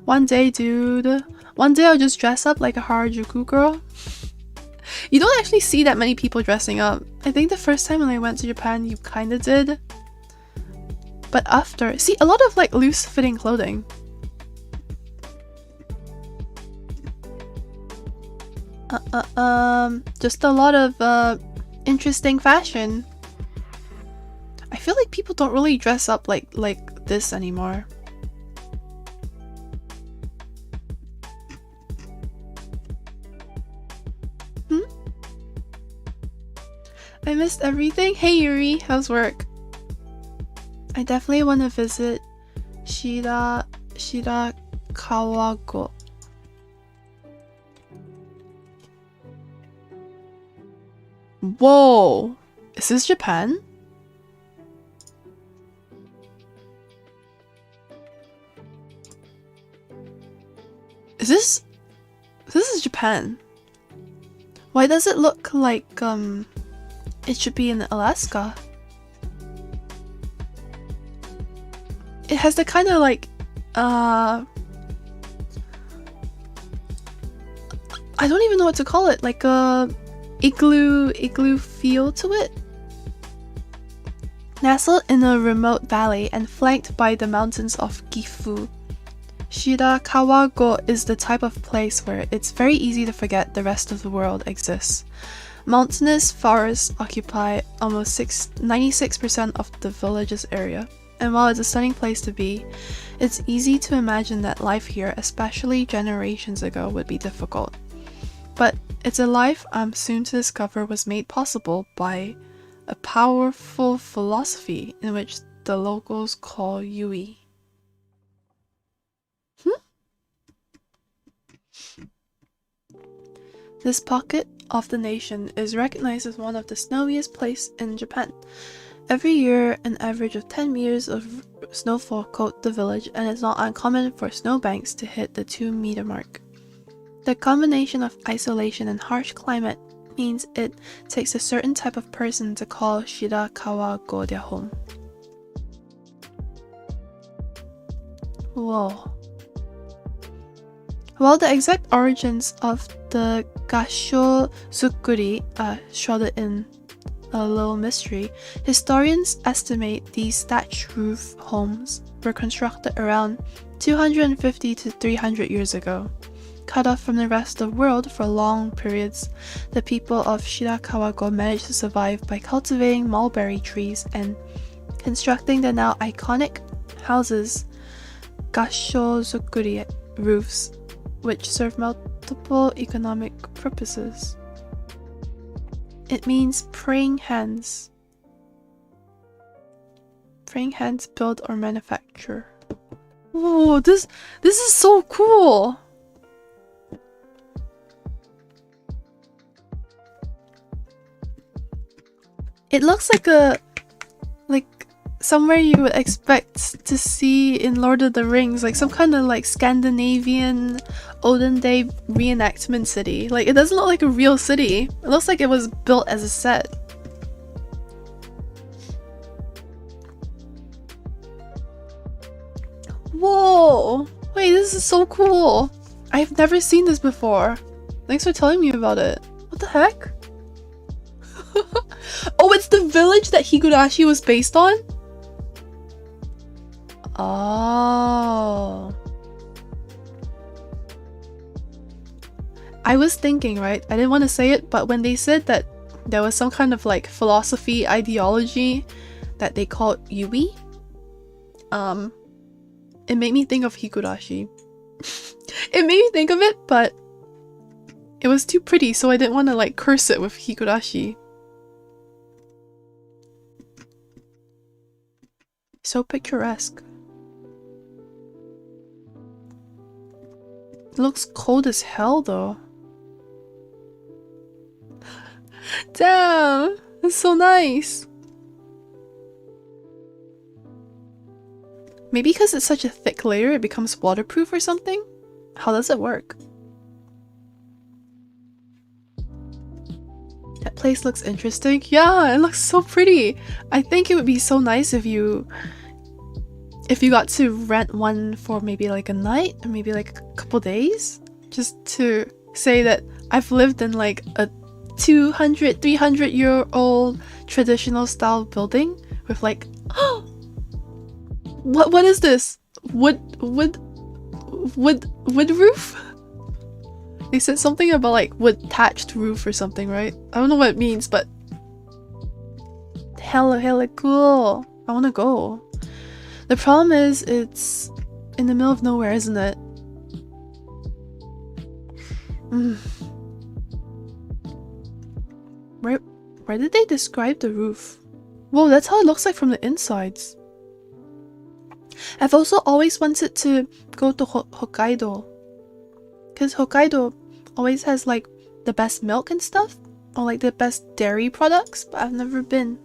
One day, dude. One day I'll just dress up like a Harajuku girl. You don't actually see that many people dressing up. I think the first time when I went to Japan, you kind of did. But after, see, a lot of like loose-fitting clothing. Just a lot of interesting fashion. I feel like people don't really dress up like this anymore. I missed everything. Hey Yuri, how's work? I definitely want to visit Kawago. Whoa! Is this Japan? This is Japan. Why does it look like it should be in Alaska? It has the kind of like I don't even know what to call it, like a igloo feel to it. Nestled in a remote valley and flanked by the mountains of Gifu, Shirakawa-go is the type of place where it's very easy to forget the rest of the world exists. Mountainous forests occupy almost 96% of the village's area, and while it's a stunning place to be, it's easy to imagine that life here, especially generations ago, would be difficult. But it's a life I'm soon to discover was made possible by a powerful philosophy in which the locals call Yui. This pocket of the nation is recognized as one of the snowiest places in Japan. Every year, an average of 10 meters of snowfall coat the village, and it's not uncommon for snowbanks to hit the 2-meter mark. The combination of isolation and harsh climate means it takes a certain type of person to call Shirakawa-go their home. Whoa. While the exact origins of the gasho zukuri are shrouded in a little mystery, historians estimate these thatched roof homes were constructed around 250 to 300 years ago. Cut off from the rest of the world for long periods, the people of Shirakawa-go managed to survive by cultivating mulberry trees and constructing the now iconic houses, gasho zukuri roofs, which serve multiple economic purposes. It means praying hands. Praying hands build or manufacture. Oh, this is so cool. It looks like somewhere you would expect to see in Lord of the Rings, like some kind of like Scandinavian olden day reenactment city. Like, it doesn't look like a real city. It looks like it was built as a set. Whoa! Wait, this is so cool! I've never seen this before. Thanks for telling me about it. What the heck? Oh, it's the village that Higurashi was based on? Oh. I was thinking, right? I didn't want to say it, but when they said that there was some kind of like philosophy ideology that they called Yui, it made me think of Higurashi. It made me think of it, but it was too pretty, so I didn't want to like curse it with Higurashi. So picturesque. It looks cold as hell though. Damn! That's so nice! Maybe because it's such a thick layer it becomes waterproof or something? How does it work? That place looks interesting. Yeah, it looks so pretty! I think it would be so nice if you got to rent one for maybe like a night or maybe like a couple days, just to say that I've lived in like a 200-300-year-old traditional style building with like what is this? Wood roof? They said something about like wood thatched roof or something, right? I don't know what it means, but hella cool. I wanna go. The problem is it's in the middle of nowhere, isn't it? Where did they describe the roof? Whoa, that's how it looks like from the insides. I've also always wanted to go to Hokkaido, because Hokkaido always has like the best milk and stuff, or like the best dairy products, but I've never been.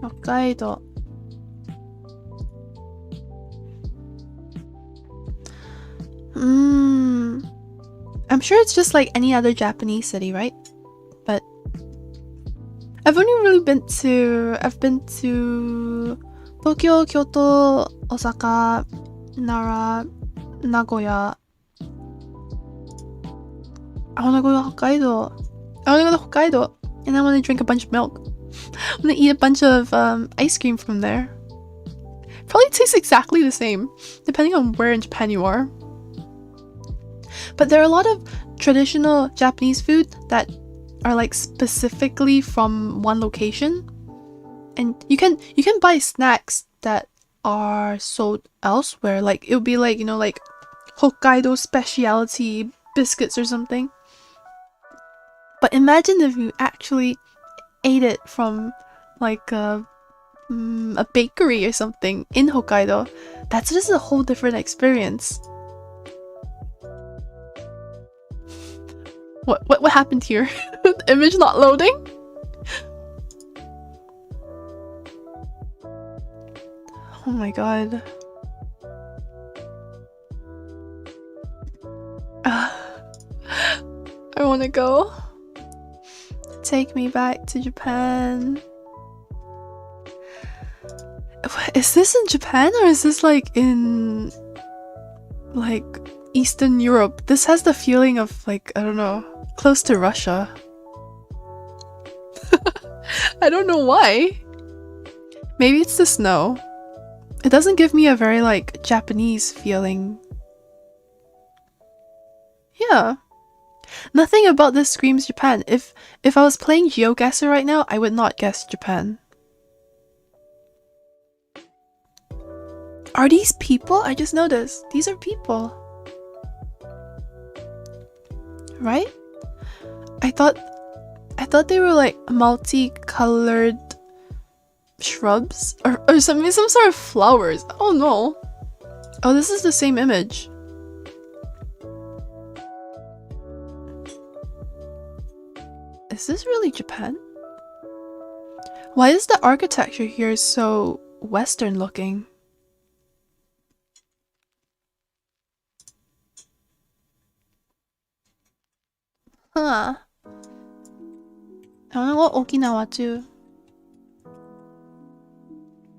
Hokkaido. I'm sure it's just like any other Japanese city, right? But I've been to Tokyo, Kyoto, Osaka, Nara, Nagoya. I wanna go to Hokkaido. And I wanna drink a bunch of milk. I'm gonna eat a bunch of ice cream from there. Probably tastes exactly the same, depending on where in Japan you are. But there are a lot of traditional Japanese food that are like specifically from one location, and you can buy snacks that are sold elsewhere. Like it'll be like, you know, like Hokkaido specialty biscuits or something. But imagine if you actually ate it from like a bakery or something in Hokkaido. That's just a whole different experience. What happened here? The image not loading? Oh my god. I wanna go. Take me back to Japan. Is this in Japan or is this like in like Eastern Europe? This has the feeling of like, I don't know, close to Russia. I don't know why. Maybe it's the snow. It doesn't give me a very like Japanese feeling. Yeah. Nothing about this screams Japan. If I was playing GeoGuessr right now, I would not guess Japan. Are these people? I just noticed. These are people. Right? I I thought they were like multicolored shrubs or some sort of flowers. Oh no. Oh, this is the same image. Is this really Japan? Why is the architecture here so Western looking? Huh. I wanna go Okinawa too.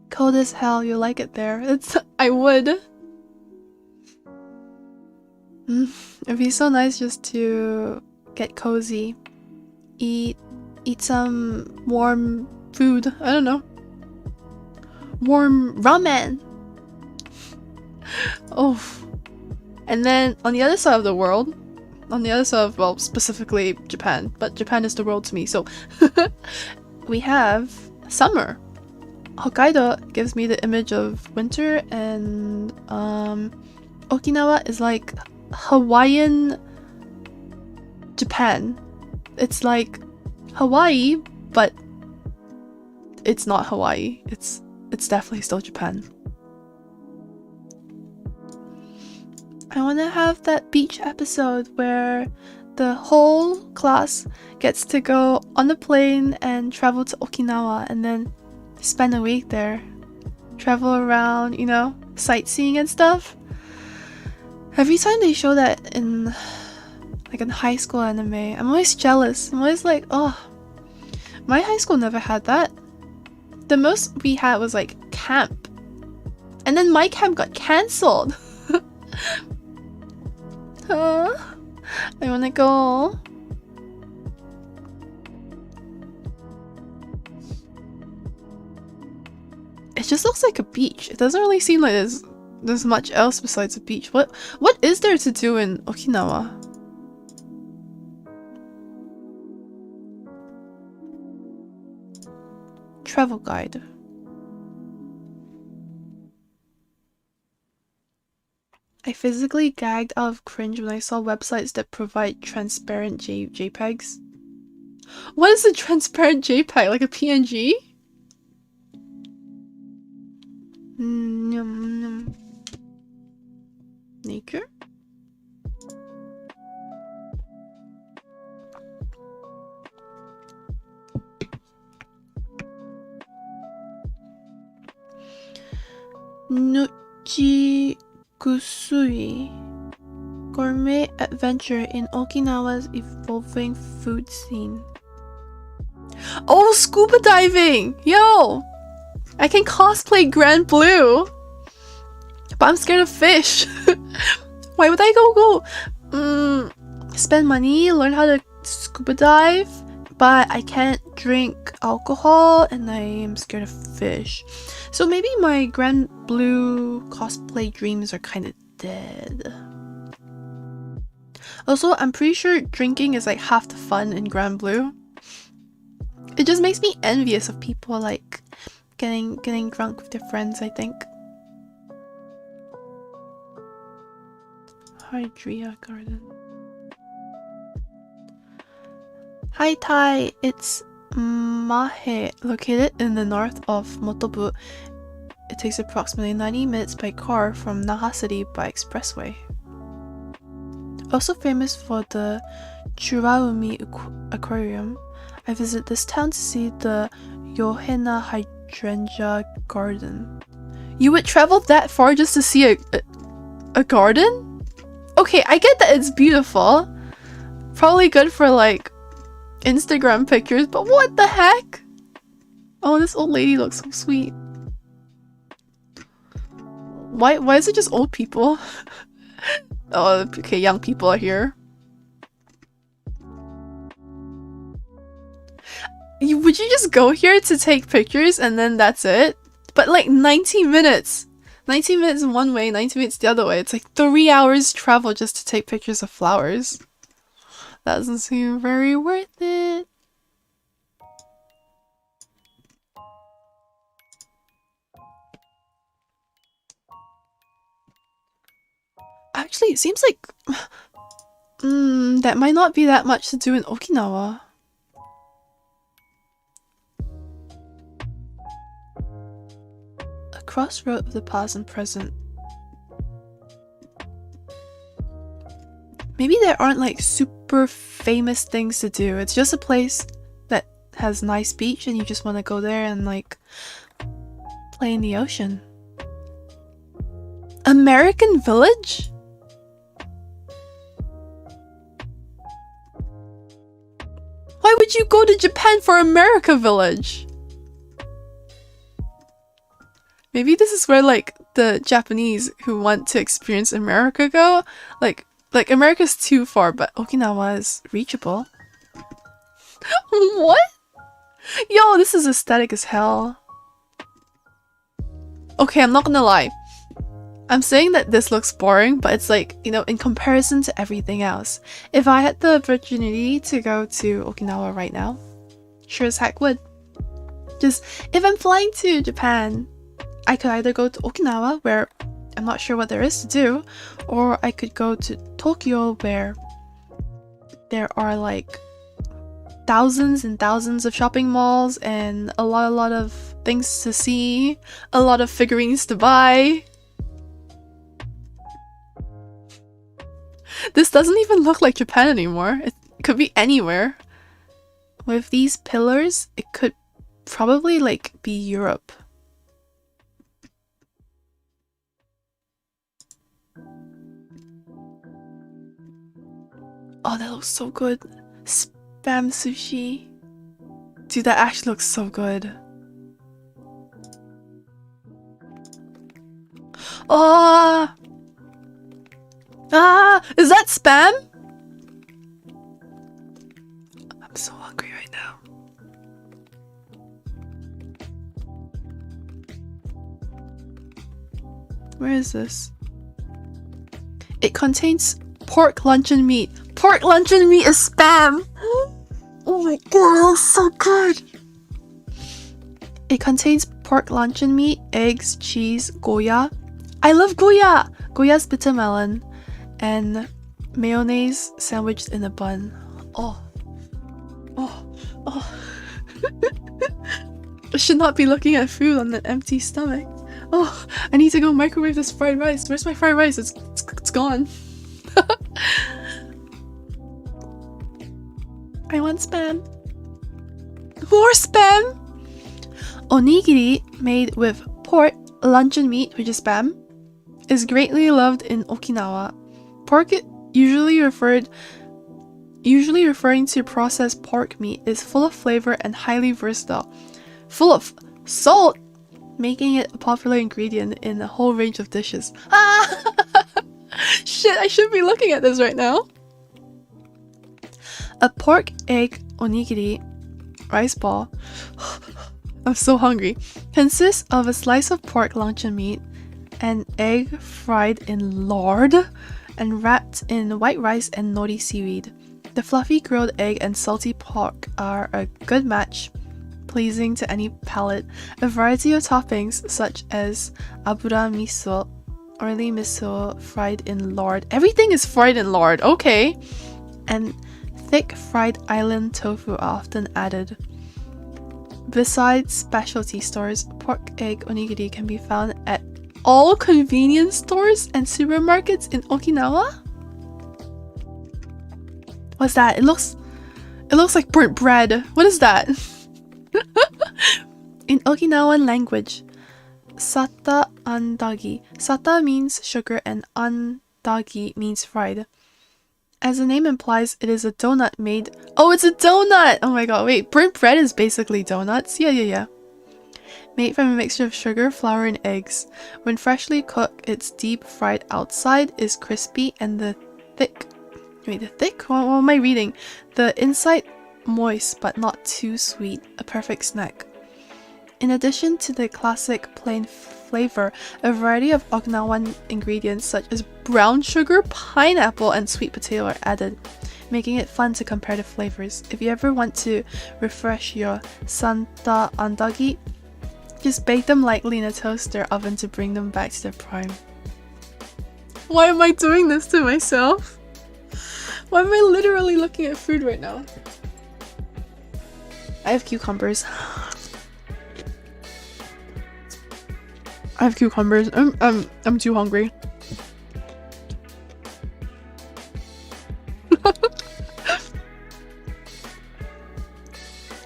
Cold as hell, you like it there. I would. It'd be so nice just to get cozy. Eat some warm food. I don't know. Warm ramen. Oh. And then on the other side of the world, well, specifically Japan, but Japan is the world to me, so we have summer. Hokkaido gives me the image of winter, and Okinawa is like Hawaiian Japan. It's like Hawaii, but it's not Hawaii. It's definitely still Japan. I want to have that beach episode where the whole class gets to go on the plane and travel to Okinawa and then spend a week there. Travel around, you know, sightseeing and stuff. Every time they show that in like in high school anime, I'm always jealous. I'm always like, oh, my high school never had that. The most we had was like camp. And then my camp got cancelled. I wanna go. It just looks like a beach. It doesn't really seem like there's much else besides a beach. What is there to do in Okinawa? Travel guide. I physically gagged out of cringe when I saw websites that provide transparent JPEGs. What is a transparent JPEG? Like a PNG? Nature? Nuchi Kusui. Gourmet adventure in Okinawa's evolving food scene. Oh, scuba diving! Yo! I can cosplay Grand Blue! But I'm scared of fish. Why would I go spend money, learn how to scuba dive, but I can't drink alcohol and I am scared of fish. So maybe my Grand Blue cosplay dreams are kind of dead. Also, I'm pretty sure drinking is like half the fun in Grand Blue. It just makes me envious of people like getting drunk with their friends, I think. Hydria Garden. Hi Tai, it's Mahe, located in the north of Motobu. It takes approximately 90 minutes by car from Naha City by expressway. Also famous for the Churaumi Aquarium, I visit this town to see the Yohena Hydrangea Garden. You would travel that far just to see a garden? Okay, I get that it's beautiful. Probably good for like Instagram pictures, but what the heck? Oh, this old lady looks so sweet. Why is it just old people? Oh, okay, young people are here. Would you just go here to take pictures and then that's it? But like 90 minutes! 90 minutes one way, 90 minutes the other way. It's like 3 hours travel just to take pictures of flowers. That doesn't seem very worth it. Actually, it seems like That might not be that much to do in Okinawa. A crossroad of the past and present. Maybe there aren't like super famous things to do. It's just a place that has nice beach and you just want to go there and like play in the ocean. American Village? Why would you go to Japan for America Village? Maybe this is where like the Japanese who want to experience America go. Like America's too far, but Okinawa is reachable. What? Yo, this is aesthetic as hell. Okay, I'm not gonna lie. I'm saying that this looks boring, but it's like, you know, in comparison to everything else. If I had the opportunity to go to Okinawa right now, sure as heck would. Just, if I'm flying to Japan, I could either go to Okinawa, where I'm not sure what there is to do, or I could go to Tokyo, where there are like thousands and thousands of shopping malls and a lot of things to see, a lot of figurines to buy. This doesn't even look like Japan anymore. It could be anywhere. With these pillars, it could probably like be Europe. Oh, that looks so good. Spam sushi. Dude, that actually looks so good. Oh! Ah! Is that spam? I'm so hungry right now. Where is this? It contains pork luncheon meat. Pork luncheon meat is spam! Oh my god, that looks so good! It contains pork luncheon meat, eggs, cheese, goya. I love goya! Goya's bitter melon. And mayonnaise sandwiched in a bun. Oh. Oh. Oh. I should not be looking at food on an empty stomach. Oh, I need to go microwave this fried rice. Where's my fried rice? It's gone. I want spam. More spam! Onigiri, made with pork, luncheon meat, which is spam, is greatly loved in Okinawa. Pork, usually referring to processed pork meat, is full of flavor and highly versatile. Full of salt, making it a popular ingredient in a whole range of dishes. Ah! Shit, I should be looking at this right now. A pork egg onigiri rice ball, I'm so hungry, consists of a slice of pork luncheon meat, an egg fried in lard, and wrapped in white rice and nori seaweed. The fluffy grilled egg and salty pork are a good match, pleasing to any palate. A variety of toppings such as abura miso, oily miso fried in lard. Everything is fried in lard, okay. And thick fried island tofu are often added. Besides specialty stores, pork egg onigiri can be found at all convenience stores and supermarkets in Okinawa? What's that? It looks like burnt bread. What is that? In Okinawan language, sata andagi. Sata means sugar and andagi means fried. As the name implies, it is a donut made... Oh, it's a donut! Oh my god, wait. Burnt bread is basically donuts? Yeah. Made from a mixture of sugar, flour, and eggs. When freshly cooked, its deep fried outside is crispy and the thick... Wait, the thick? What am I reading? The inside moist but not too sweet. A perfect snack. In addition to the classic plain flavor, a variety of Okinawan ingredients such as brown sugar, pineapple, and sweet potato are added, making it fun to compare the flavors. If you ever want to refresh your sata andagi, just bake them lightly in a toaster oven to bring them back to their prime. Why am I doing this to myself? Why am I literally looking at food right now? I have cucumbers. I have cucumbers. I'm too hungry.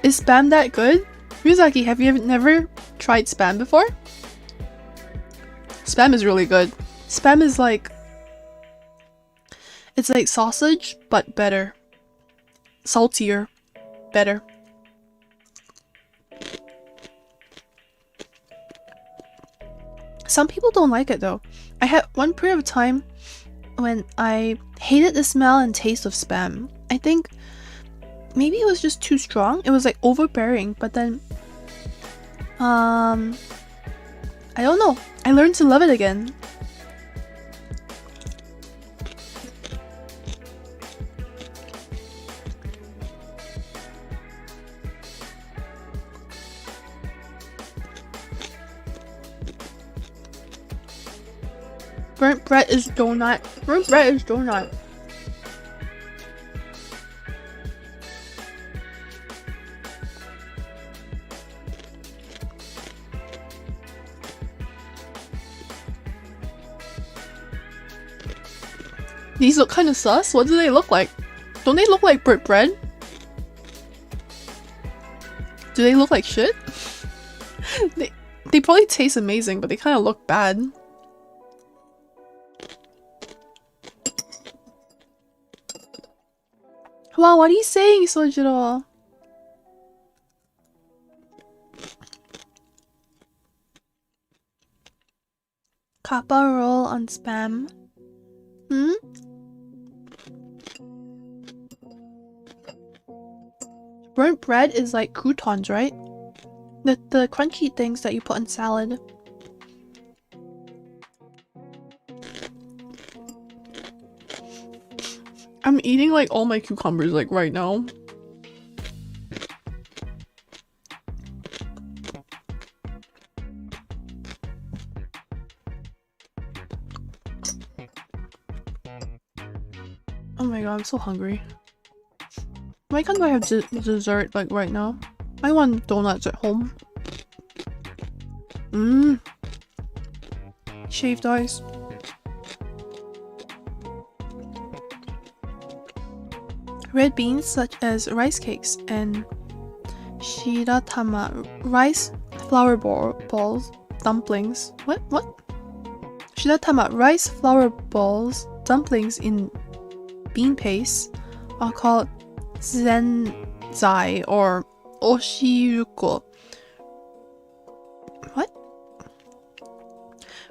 Is Spam that good? Miyazaki, have you never tried Spam before? Spam is really good. Spam is like... It's like sausage, but better. Saltier. Better. Some people don't like it though. I had one period of time when I hated the smell and taste of Spam. I think maybe it was just too strong. It was like overbearing, but then I don't know. I learned to love it again. Burnt bread is donut. Burnt bread is donut. These look kind of sus. What do they look like? Don't they look like burnt bread? Do they look like shit? They probably taste amazing, but they kind of look bad. Wow, what are you saying, Sojiro? Kappa roll on Spam. Hmm? Burnt bread is like croutons, right? The crunchy things that you put on salad. I'm eating like all my cucumbers like right now. Oh my god, I'm so hungry. Why can't I have dessert like right now? I want donuts at home. Mmm. Shaved ice. Red beans such as rice cakes and shiratama, rice flour balls, dumplings. What? Shiratama, rice flour balls, dumplings in bean paste are called zenzai or oshiruko. What?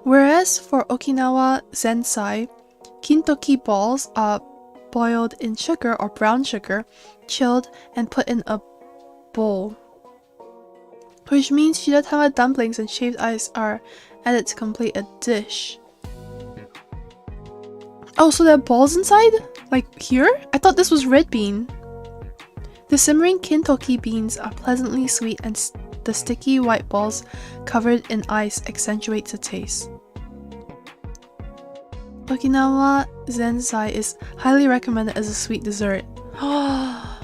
Whereas for Okinawa zensai, kintoki balls are boiled in sugar or brown sugar, chilled and put in a bowl. Which means shiratama dumplings and shaved ice are added to complete a dish. Oh, so there are balls inside? Like here? I thought this was red bean. The simmering kintoki beans are pleasantly sweet and the sticky white balls covered in ice accentuate the taste. Okinawa zensai is highly recommended as a sweet dessert. I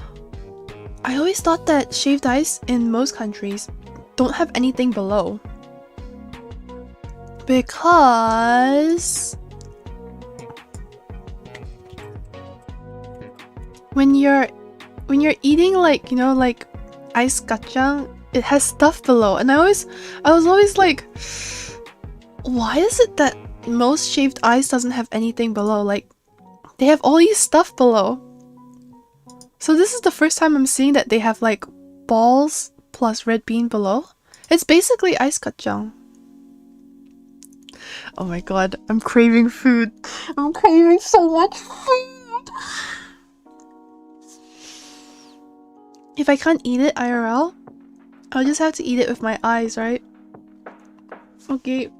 always thought that shaved ice in most countries don't have anything below. Because when you're eating like, you know, like ice kacang, it has stuff below, and I was always like, why is it that most shaved ice doesn't have anything below? Like, they have all these stuff below. So this is the first time I'm seeing that they have like balls plus red bean below. It's basically ice kacang. Oh my god, I'm craving food. I'm craving so much food. If I can't eat it IRL, I'll just have to eat it with my eyes, right? Okay.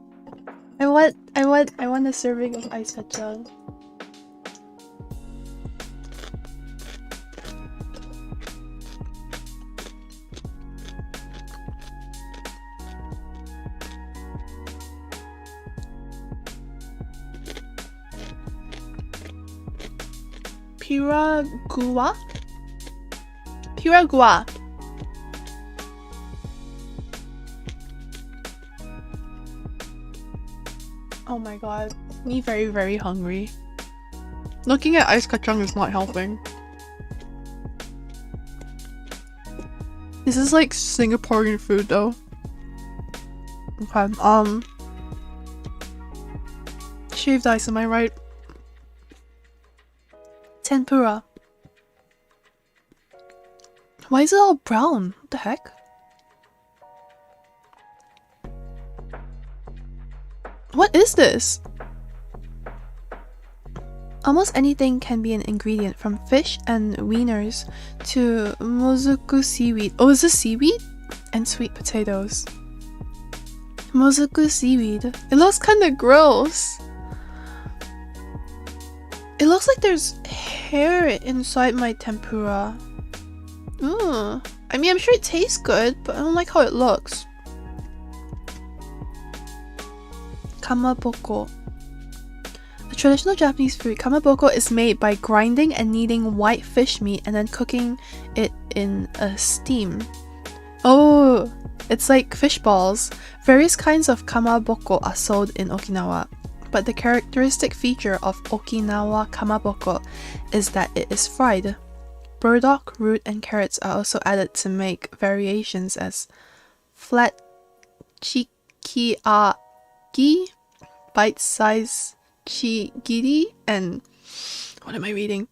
I want a serving of ice kacang. Piragua? Piragua. Oh my god. Me very, very hungry. Looking at ice kacang is not helping. This is like Singaporean food though. Okay, shaved ice, am I right? Tempura. Why is it all brown? What the heck? What is this? Almost anything can be an ingredient, from fish and wieners to mozuku seaweed. Oh, is this seaweed? And sweet potatoes. Mozuku seaweed. It looks kind of gross. It looks like there's hair inside my tempura. Ugh. I mean, I'm sure it tastes good, but I don't like how it looks. Kamaboko. The traditional Japanese food, kamaboko, is made by grinding and kneading white fish meat and then cooking it in a steam. Oh, it's like fish balls. Various kinds of kamaboko are sold in Okinawa, but the characteristic feature of Okinawa kamaboko is that it is fried. Burdock, root, and carrots are also added to make variations as flat chikiyaki, bite-sized chigiri, and what am I reading?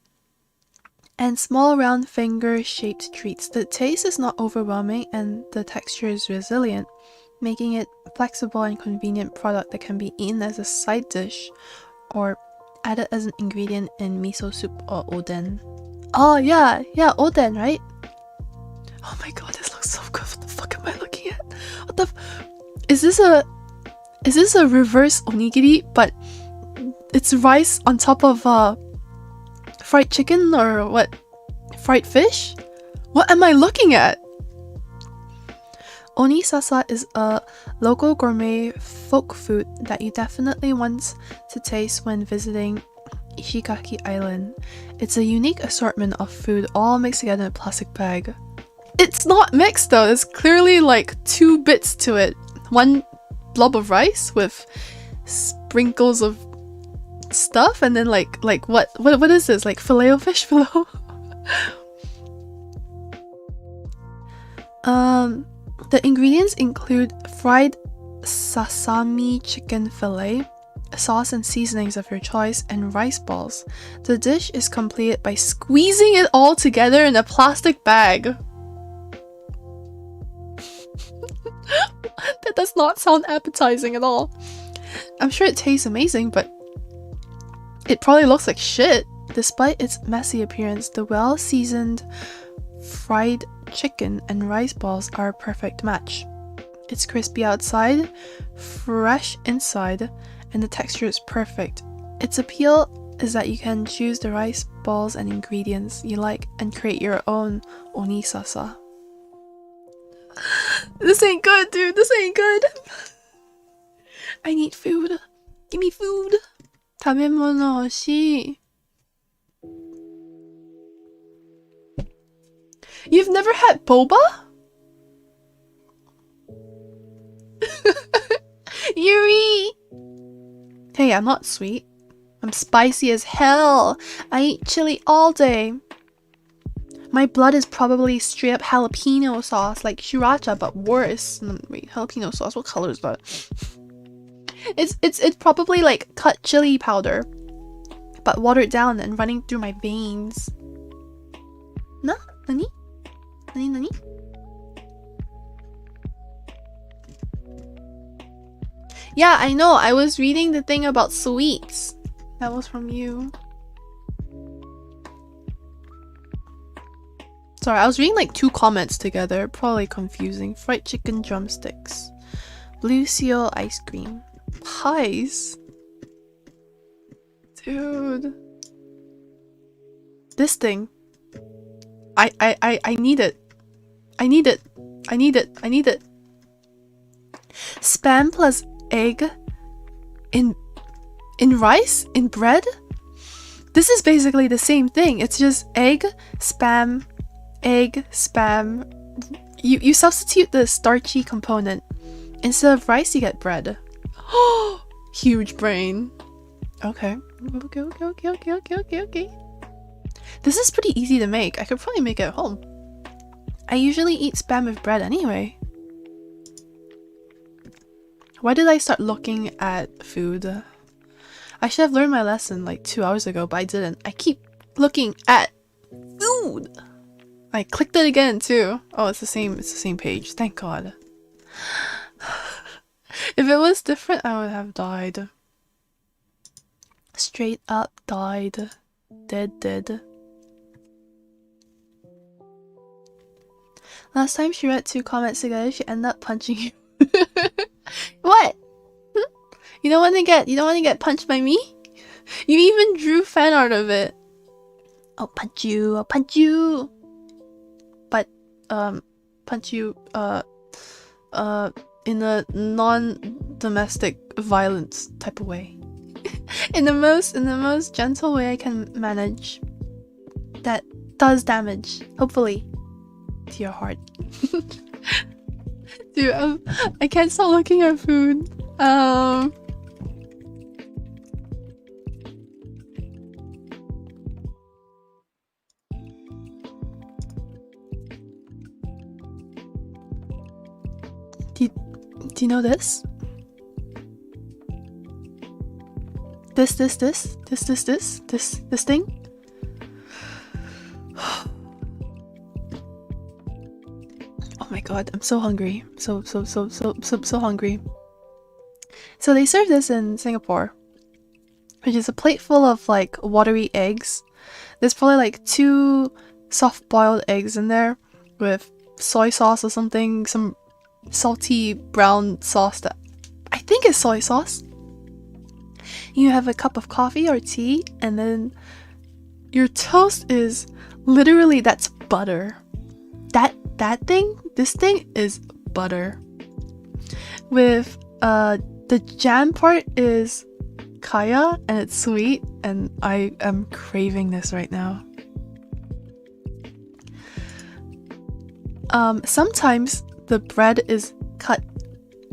And small round finger-shaped treats. The taste is not overwhelming and the texture is resilient, making it a flexible and convenient product that can be eaten as a side dish or added as an ingredient in miso soup or oden. Oh yeah, oden, right? Oh my god, this looks so good. What the fuck am I looking at? What the is this a reverse onigiri, but it's rice on top of fried chicken or what? Fried fish? What am I looking at? Onisasa is a local gourmet folk food that you definitely want to taste when visiting Ishigaki Island. It's a unique assortment of food all mixed together in a plastic bag. It's not mixed though, there's clearly like two bits to it. One blob of rice with sprinkles of stuff and then like what is this? Like filet o fish below? The ingredients include fried sasami chicken fillet, sauce and seasonings of your choice, and rice balls. The dish is completed by squeezing it all together in a plastic bag. That does not sound appetizing at all. I'm sure it tastes amazing, but it probably looks like shit. Despite its messy appearance, the well-seasoned fried chicken and rice balls are a perfect match. It's crispy outside, fresh inside, and the texture is perfect. Its appeal is that you can choose the rice balls and ingredients you like and create your own onisasa. This ain't good, dude. This ain't good. I need food. Give me food. 食べ物欲しい. You've never had boba? Yuri! Hey, I'm not sweet. I'm spicy as hell. I eat chili all day. My blood is probably straight up jalapeno sauce, like sriracha, but worse. Wait, jalapeno sauce, what color is that? It's probably like cut chili powder, but watered down and running through my veins. Na? Nani? Nani nani? Yeah, I know. I was reading the thing about sweets. That was from you. Sorry, I was reading like two comments together. Probably confusing. Fried chicken drumsticks. Blue seal ice cream. Pies? Dude. This thing. I need it. I need it. I need it. I need it. Spam plus egg in rice? In bread? This is basically the same thing. It's just egg, spam, egg, spam. You substitute the starchy component. Instead of rice, you get bread. Huge brain. Okay. Okay. This is pretty easy to make. I could probably make it at home. I usually eat spam with bread anyway. Why did I start looking at food? I should have learned my lesson like 2 hours ago, but I didn't. I keep looking at food. I clicked it again too. Oh, it's the same page. Thank God. If it was different, I would have died. Straight up died. Dead. Last time she read 2 comments together, she ended up punching you. What? You don't want to get punched by me? You even drew fan art of it. I'll punch you. But punch you in a non-domestic violence type of way. in the most gentle way I can manage. That does damage, hopefully, to your heart. Dude, I can't stop looking at food. Do you know this? This thing? Oh my god, I'm so hungry. So hungry. So they serve this in Singapore, which is a plate full of like watery eggs. There's probably like 2 soft-boiled eggs in there with soy sauce or something, some salty brown sauce that I think is soy sauce. You have a cup of coffee or tea, and then your toast is literally, that's butter. This thing is butter. With the jam part is kaya, and it's sweet, and I am craving this right now. Sometimes the bread is cut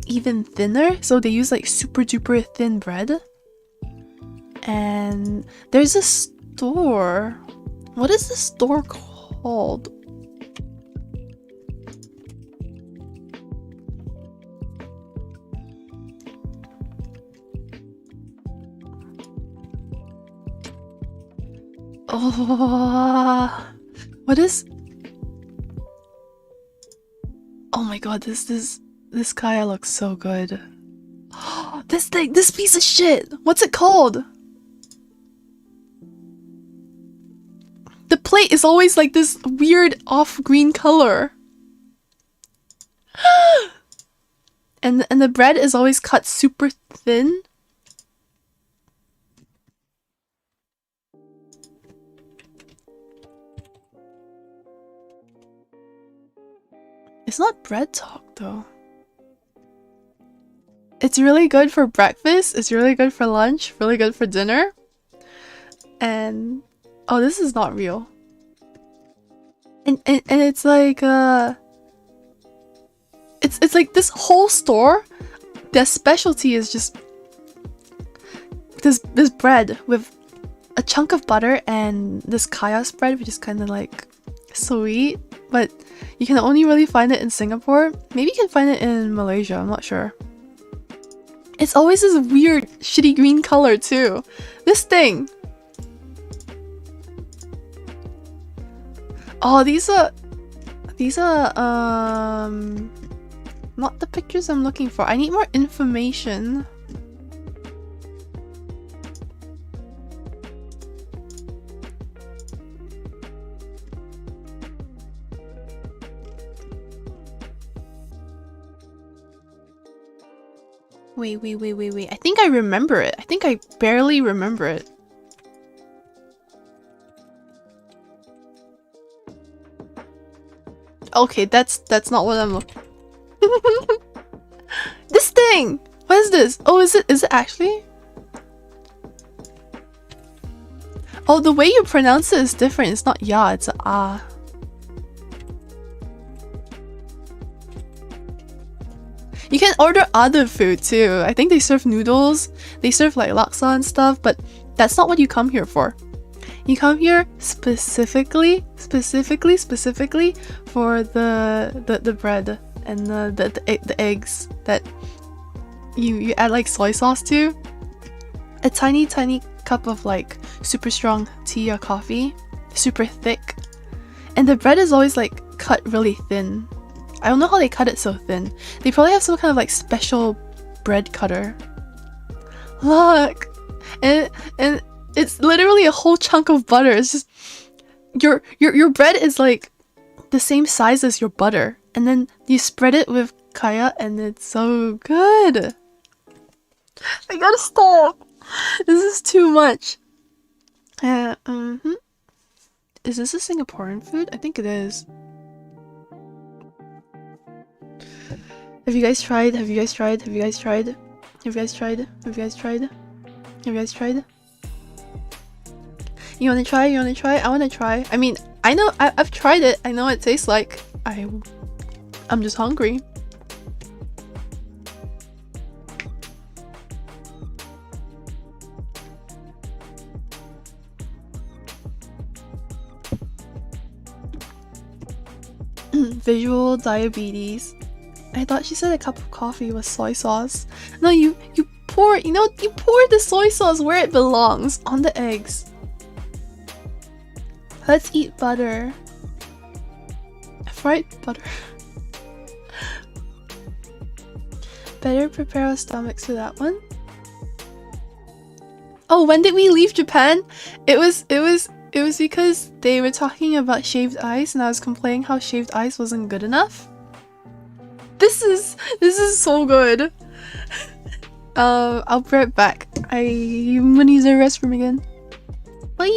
even thinner, so they use like super duper thin bread. And there's a store. What is the store called? Oh, what is? Oh my god, this kaya looks so good. This piece of shit. What's it called? The plate is always like this weird off green color. And the bread is always cut super thin. It's not bread talk though. It's really good for breakfast, it's really good for lunch, really good for dinner. And oh, this is not real. And it's like it's like this whole store, their specialty is just this bread with a chunk of butter and this kaya spread, which is kind of like sweet, but you can only really find it in Singapore. Maybe you can find it in Malaysia, I'm not sure. It's always this weird shitty green color too. This thing. Oh, these are not the pictures I'm looking for. I need more information. Wait. I think I remember it. I think I barely remember it. Okay, that's not what I'm looking. This thing! What is this? Oh, is it actually? Oh, the way you pronounce it is different. It's not ya, it's a ah. You can order other food too. I think they serve noodles. They serve like laksa and stuff, but that's not what you come here for. You come here specifically for the bread and the eggs that you add like soy sauce to. A tiny cup of like super strong tea or coffee, super thick, and the bread is always like cut really thin. I don't know how they cut it so thin. They probably have some kind of like special bread cutter. Look, and it's literally a whole chunk of butter. It's just your bread is like the same size as your butter, and then you spread it with kaya, and it's so good. I gotta stop. This is too much. Is this a Singaporean food? I think it is. Have you guys tried? Have you guys tried? Have you guys tried? Have you guys tried? Have you guys tried? Have you guys tried? You wanna try? You wanna try? I wanna try. I mean, I know I've tried it. I know what it tastes like. I'm just hungry. Visual diabetes. I thought she said a cup of coffee was soy sauce. No, you pour, you pour the soy sauce where it belongs, on the eggs. Let's eat butter. Fried butter. Better prepare our stomachs for that one. Oh, when did we leave Japan? It was because they were talking about shaved ice and I was complaining how shaved ice wasn't good enough. This is so good. I'll be right back. I'm gonna use the restroom again. Bye.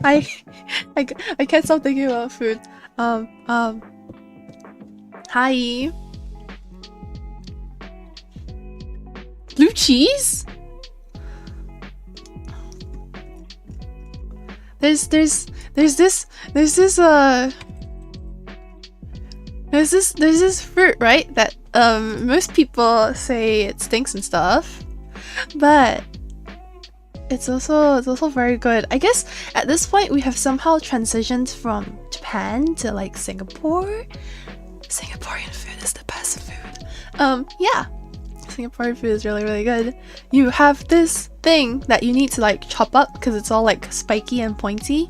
I can't stop thinking about food. Hi. Blue cheese? There's this fruit, right? That most people say it stinks and stuff, but it's also very good. I guess at this point we have somehow transitioned from Japan to like Singapore. Singaporean food is the best food. Yeah. Singaporean food is really good. You have this thing that you need to like chop up because it's all like spiky and pointy,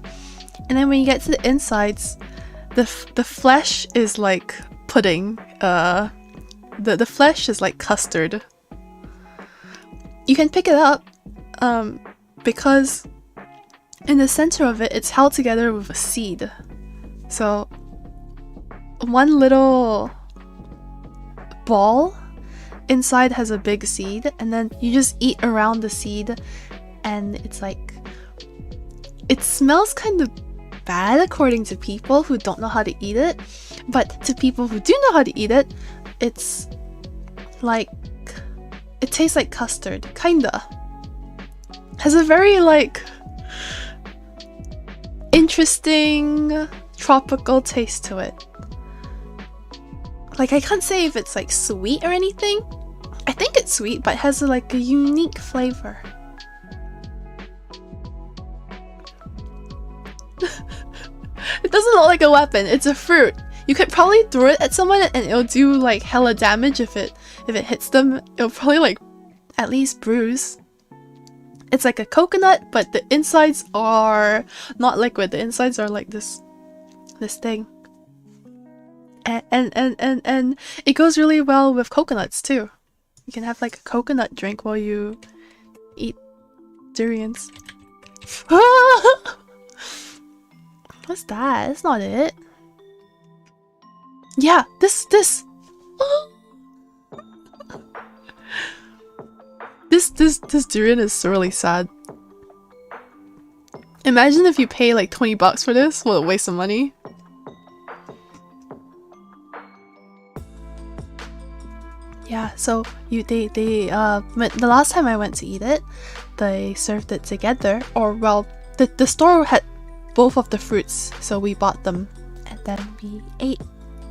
and then when you get to the insides, the flesh is like pudding. The flesh is like custard. You can pick it up because in the center of it, it's held together with a seed. So one little ball inside has a big seed, and then you just eat around the seed, and it's like, it smells kind of bad according to people who don't know how to eat it, but to people who do know how to eat it, it's like, it tastes like custard, kinda. Has a very like interesting tropical taste to it. Like, I can't say if it's like sweet or anything. I think it's sweet, but it has like a unique flavor. It doesn't look like a weapon, it's a fruit. You could probably throw it at someone and it'll do like hella damage if it hits them. It'll probably like at least bruise. It's like a coconut, but the insides are not liquid. The insides are like this thing. And it goes really well with coconuts too. You can have like a coconut drink while you eat durians. What's that? That's not it. Yeah, this. This durian is really sad. Imagine if you pay like 20 bucks for this. What a waste of money. Yeah, so the last time I went to eat it, they served it together, or well, the store had both of the fruits, so we bought them and then we ate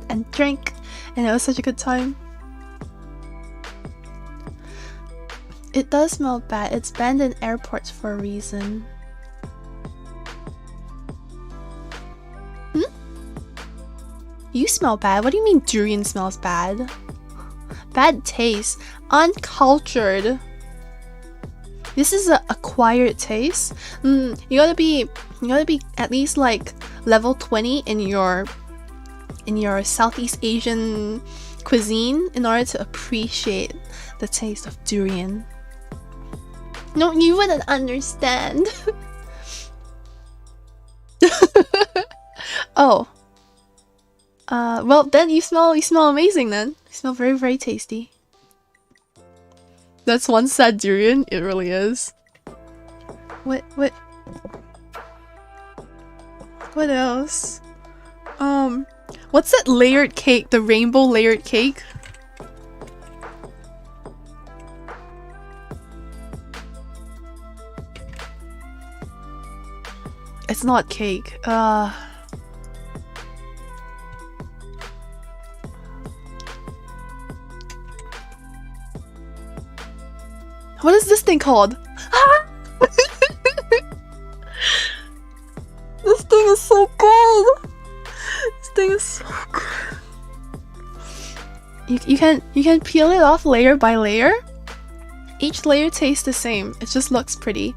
and drank, and it was such a good time. It does smell bad. It's banned in airports for a reason. You smell bad? What do you mean durian smells bad? Bad taste. Uncultured. This is an acquired taste. You gotta be at least like level 20 in your Southeast Asian cuisine in order to appreciate the taste of durian. No, you wouldn't understand. Oh. Well then you smell amazing then. You smell very, very tasty. That's one sad durian, it really is. What else? What's that layered cake? The rainbow layered cake? It's not cake. What is this thing called? This thing is so good. This thing is so good. You can peel it off layer by layer. Each layer tastes the same. It just looks pretty.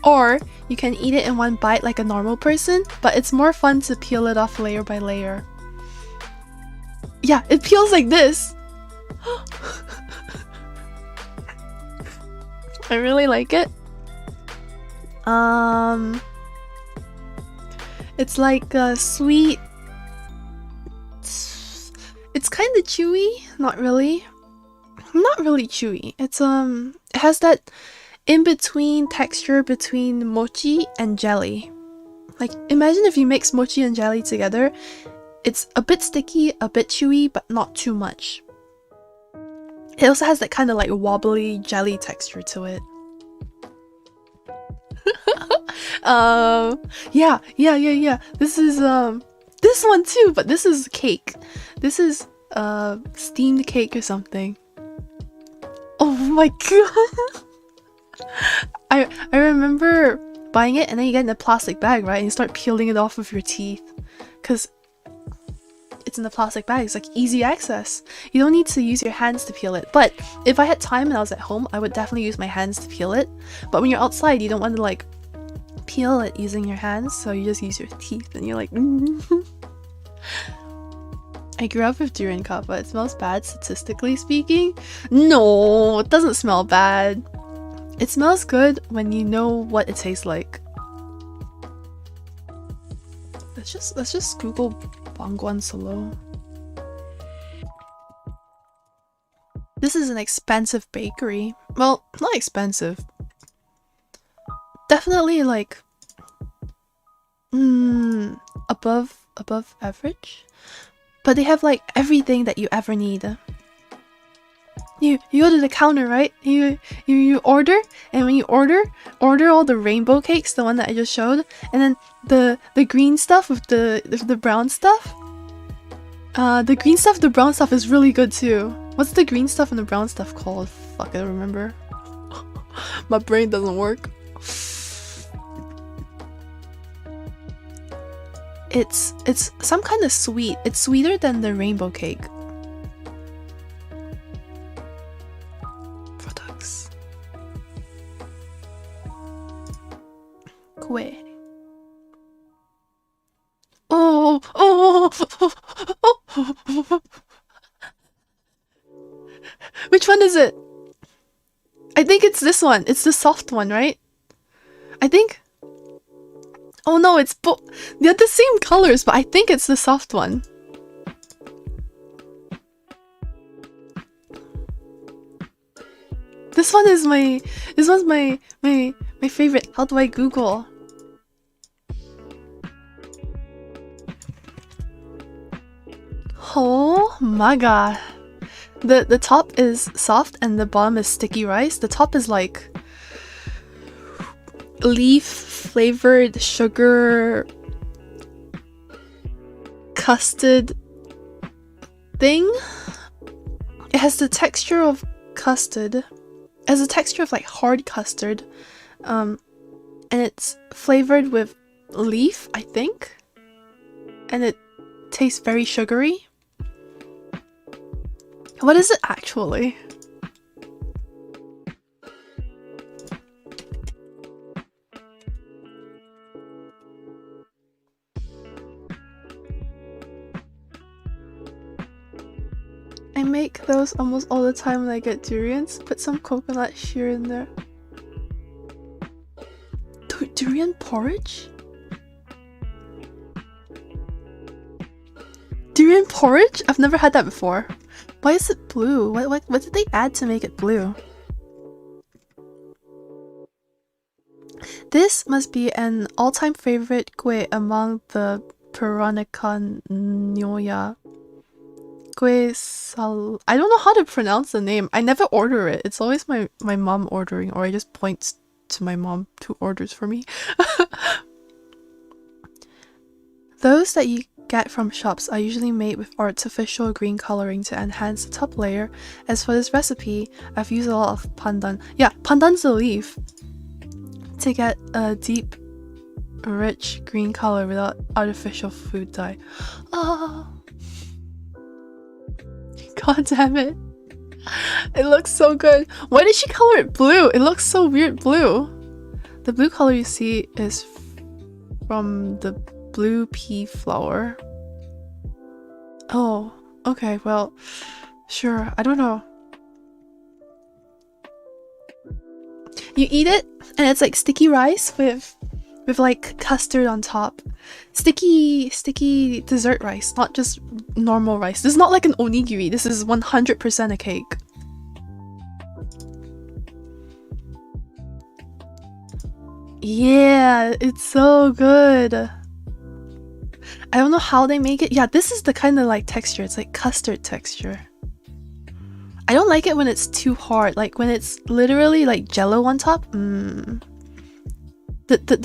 Or you can eat it in one bite like a normal person, but it's more fun to peel it off layer by layer. Yeah, it peels like this. I really like it. It's like a sweet. It's kind of chewy. Not really chewy. It's it has that in-between texture between mochi and jelly. Like, imagine if you mix mochi and jelly together. It's a bit sticky, a bit chewy, but not too much. It also has that kind of like wobbly jelly texture to it. Yeah. This is this one too, but this is cake. This is steamed cake or something. Oh my god. I remember buying it and then you get in a plastic bag, right? And you start peeling it off with your teeth. Cause it's in the plastic bag. It's like easy access. You don't need to use your hands to peel it. But if I had time and I was at home, I would definitely use my hands to peel it. But when you're outside, you don't want to like peel it using your hands, so you just use your teeth and you're like I grew up with durian kappa. It smells bad statistically speaking. No, it doesn't smell bad. It smells good when you know what it tastes like. Let's just Google Bangguan Solo. This is an expensive bakery. Well, not expensive. Definitely like above average. But they have like everything that you ever need. You go to the counter, right? You order, and when you order all the rainbow cakes, the one that I just showed, and then the green stuff with the brown stuff. The green stuff, the brown stuff is really good too. What's the green stuff and the brown stuff called? Fuck, I don't remember. My brain doesn't work. It's some kind of sweet. It's sweeter than the rainbow cake. Products. Kue. Oh. Which one is it? I think it's this one. It's the soft one, right? I think. Oh no, it's they're the same colors, but I think it's the soft one. This one's my favorite. How do I Google? Oh my god. The top is soft and the bottom is sticky rice. The top is like leaf flavored sugar custard thing. It has the texture of custard. It has the texture of like hard custard. And it's flavored with leaf, I think. And it tastes very sugary. What is it actually? I make those almost all the time when I get durians. Put some coconut shear in there. Durian porridge? Durian porridge? I've never had that before. Why is it blue? What did they add to make it blue? This must be an all-time favorite kue among the Peranakan Nyoya. Kue sal... I don't know how to pronounce the name. I never order it. It's always my mom ordering, or I just point to my mom who orders for me. Those that you get from shops are usually made with artificial green coloring to enhance the top layer. As for this recipe, I've used a lot of pandan. Yeah, pandan's the leaf. To get a deep, rich green color without artificial food dye. Oh. God damn it. It looks so good. Why did she color it blue? It looks so weird blue. The blue color you see is from the blue pea flower. Oh, okay, well, sure, I don't know. You eat it, and it's like sticky rice with like custard on top. Sticky dessert rice, not just normal rice. This is not like an onigiri, this is 100% a cake. Yeah, it's so good. I don't know how they make it. Yeah, this is the kind of like texture. It's like custard texture. I don't like it when it's too hard. Like when it's literally like jello on top. The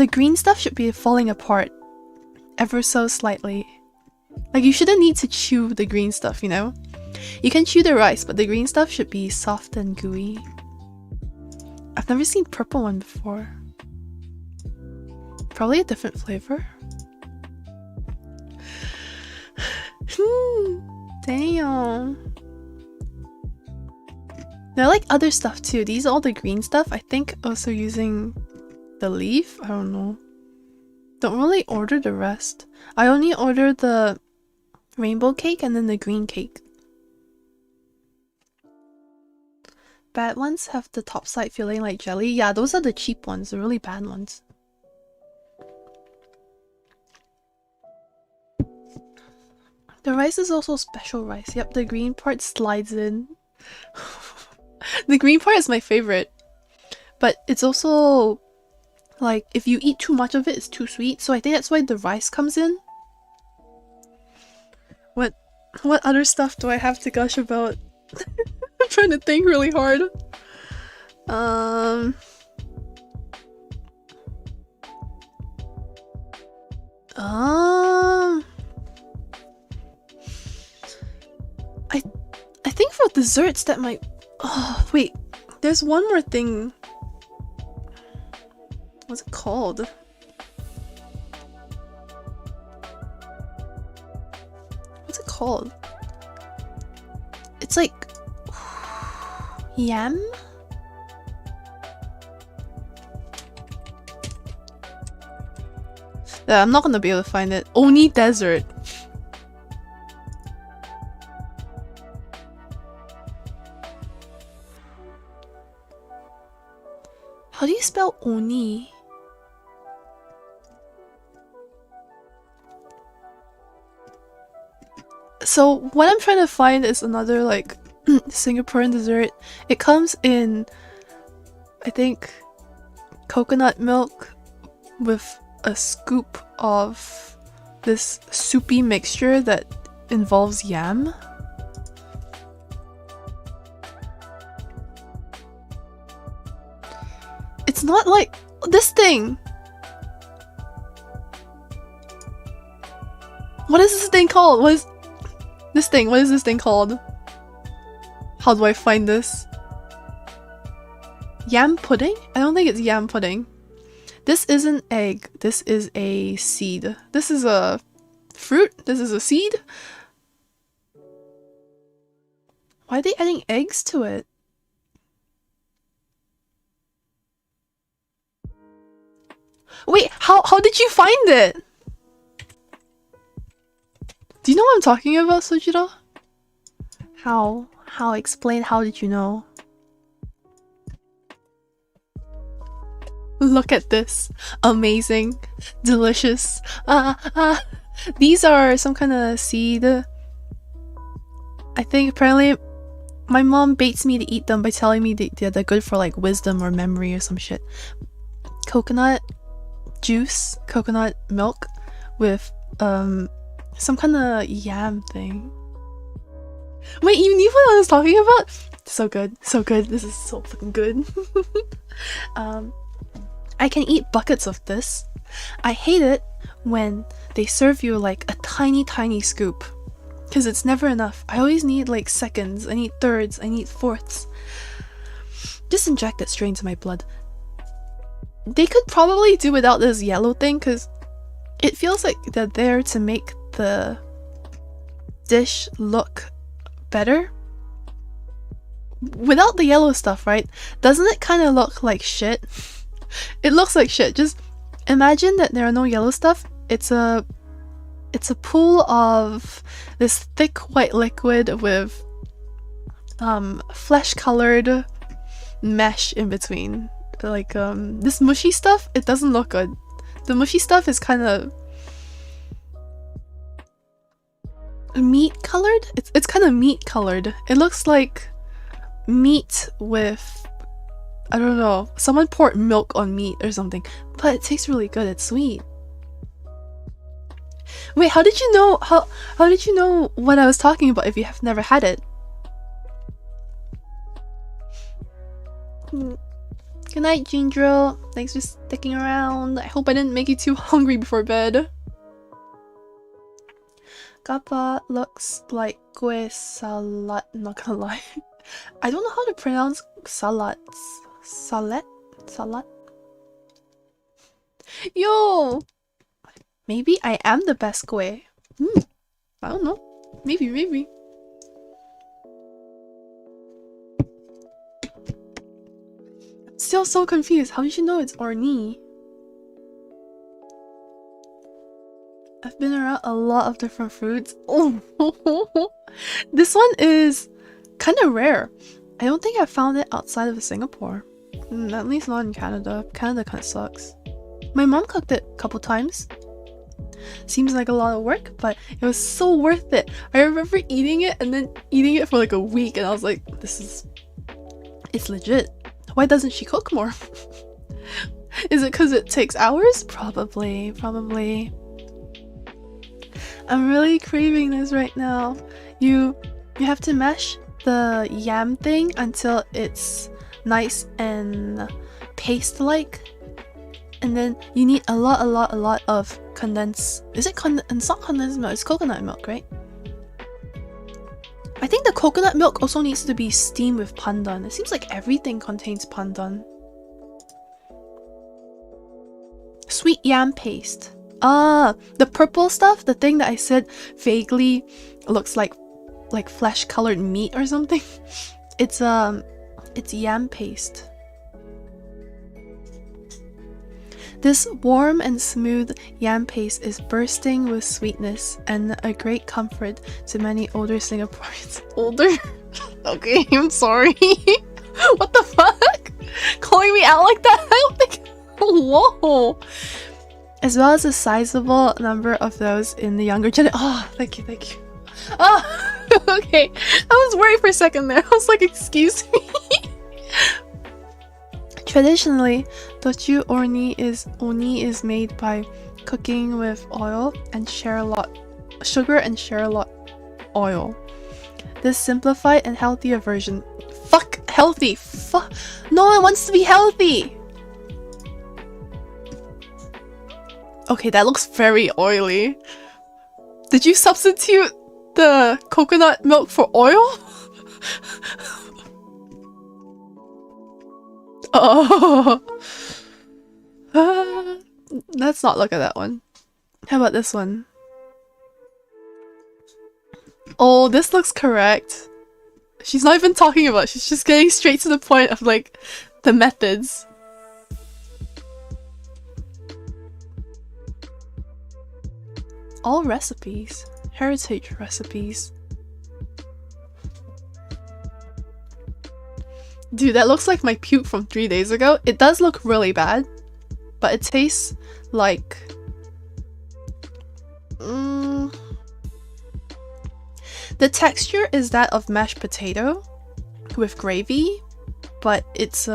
green stuff should be falling apart ever so slightly. Like you shouldn't need to chew the green stuff, you know? You can chew the rice, but the green stuff should be soft and gooey. I've never seen purple one before. Probably a different flavor. Damn. There are like other stuff too. These are all the green stuff. I think also using the leaf. I don't know. Don't really order the rest. I only order the rainbow cake and then the green cake. Bad ones have the top side feeling like jelly. Yeah, those are the cheap ones, the really bad ones. The rice is also special rice. Yep, the green part slides in. The green part is my favorite. But it's also like if you eat too much of it, it's too sweet. So I think that's why the rice comes in. What other stuff do I have to gush about? trying to think really hard. I think for desserts that might. Oh wait, there's one more thing. What's it called? What's it called? It's like yam? Yeah, I'm not gonna be able to find it. Oni dessert. How do you spell oni? So what I'm trying to find is another like Singaporean dessert. It comes in, I think, coconut milk with a scoop of this soupy mixture that involves yam. It's not like this thing. What is this thing called? What is this thing? What is this thing called? How do I find this? Yam pudding? I don't think it's yam pudding. This is an egg. This is a seed. This is a fruit. This is a seed. Why are they adding eggs to it? Wait, how did you find it? Do you know what I'm talking about, Sojiro? How? Explain, how did you know? Look at this. Amazing. Delicious. These are some kind of seed. I think apparently my mom baits me to eat them by telling me they're good for like wisdom or memory or some shit. Coconut juice, coconut milk with some kind of yam thing. Wait, you knew what I was talking about? So good, so good. This is so fucking good. I can eat buckets of this. I hate it when they serve you like a tiny scoop, because it's never enough. I always need like seconds, I need thirds, I need fourths. Just inject it straight into my blood. They could probably do without this yellow thing, because it feels like they're there to make the dish look better. Without the yellow stuff, right? Doesn't it kind of look like shit? It looks like shit. Just imagine that there are no yellow stuff. It's a pool of this thick white liquid with flesh colored mesh in between. Like this mushy stuff, it doesn't look good. The mushy stuff is kind of meat colored. It's kind of meat colored. It looks like meat with, I don't know, someone poured milk on meat or something, but it tastes really good. It's sweet. Wait, how did you know? How did you know what I was talking about if you have never had it? Good night, Jindro. Thanks for sticking around. I hope I didn't make you too hungry before bed. Kappa looks like kue salad. Not gonna lie. I don't know how to pronounce salads. Salad? Yo! Maybe I am the best kue. I don't know. Maybe. Still so confused. How did you know it's orni? I've been around a lot of different fruits. Oh, this one is kind of rare. I don't think I found it outside of Singapore. At least not in Canada. Canada kind of sucks. My mom cooked it a couple times. Seems like a lot of work, but it was so worth it. I remember eating it and then eating it for like a week, and I was like, it's legit. Why doesn't she cook more? Is it because it takes hours? Probably. I'm really craving this right now. You have to mash the yam thing until it's nice and paste-like. And then you need a lot of condensed... Is it it's not condensed milk, it's coconut milk, right? I think the coconut milk also needs to be steamed with pandan. It seems like everything contains pandan. Sweet yam paste. Ah, the purple stuff, the thing that I said vaguely looks like flesh-colored meat or something. It's yam paste. This warm and smooth yam paste is bursting with sweetness and a great comfort to many older Singaporeans. Older? Okay, I'm sorry. What the fuck? Calling me out like that? I don't think... Whoa! As well as a sizable number of those in the younger generation. Oh, thank you. Oh, okay. I was worried for a second there. I was like, excuse me. Traditionally, dochu oni is made by cooking with oil and sugar and shallot oil. This simplified and healthier version. Fuck healthy. Fuck. No one wants to be healthy. Okay, that looks very oily. Did you substitute the coconut milk for oil? Oh, let's not look at that one. How about this one? Oh, this looks correct. She's not even talking about it. She's just getting straight to the point of like the methods. All recipes, heritage recipes. Dude, that looks like my puke from 3 days ago. It does look really bad, but it tastes like... The texture is that of mashed potato with gravy, but it's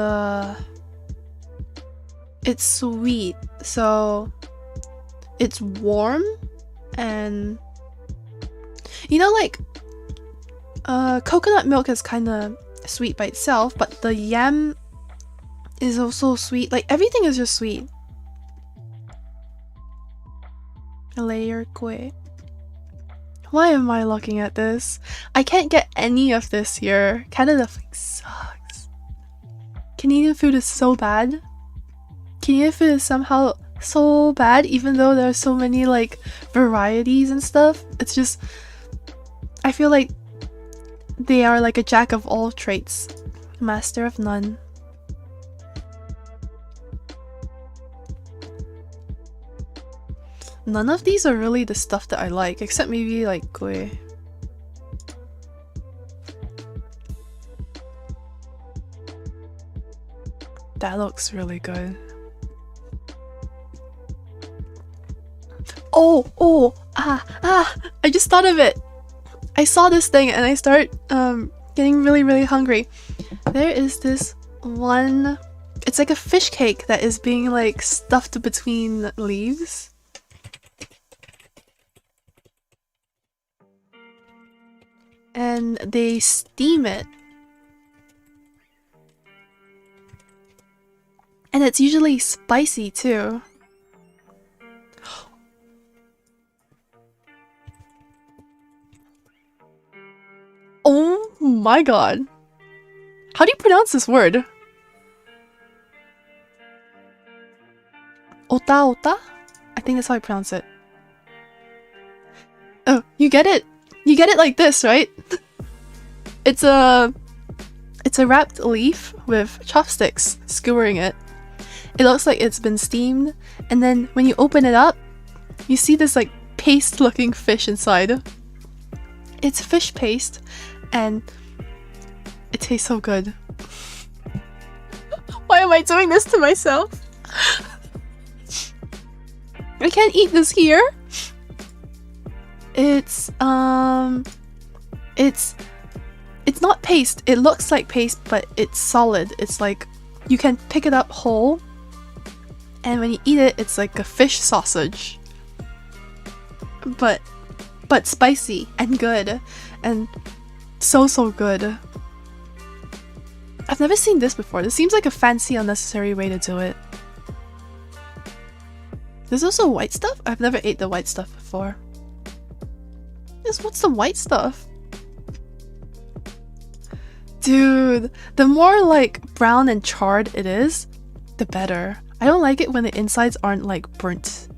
sweet, so it's warm, and you know, like coconut milk is kind of sweet by itself, but the yam is also sweet. Like everything is just sweet. Layer kue. Why am I looking at this? I can't get any of this here. Canada food sucks. Canadian food is so bad. Canadian food is somehow so bad, even though there are so many like varieties and stuff. It's just, I feel like they are like a jack of all trades, master of none. None of these are really the stuff that I like, except maybe like kue. That looks really good. I just thought of it. I saw this thing and I start getting really hungry. There is this one, it's like a fish cake that is being like stuffed between leaves. And they steam it. And it's usually spicy too. Oh my god. How do you pronounce this word? Ota? I think that's how I pronounce it. Oh, you get it? You get it like this, right? It's a wrapped leaf with chopsticks skewering it. It looks like it's been steamed, and then when you open it up, you see this like paste-looking fish inside. It's fish paste, and it tastes so good. Why am I doing this to myself? I can't eat this here. It's not paste. It looks like paste, but it's solid. It's like you can pick it up whole, and when you eat it, it's like a fish sausage. But spicy and good. And So good. I've never seen this before. This seems like a fancy, unnecessary way to do it. There's also white stuff? I've never ate the white stuff before. What's the white stuff? Dude, the more like brown and charred it is, the better. I don't like it when the insides aren't like burnt.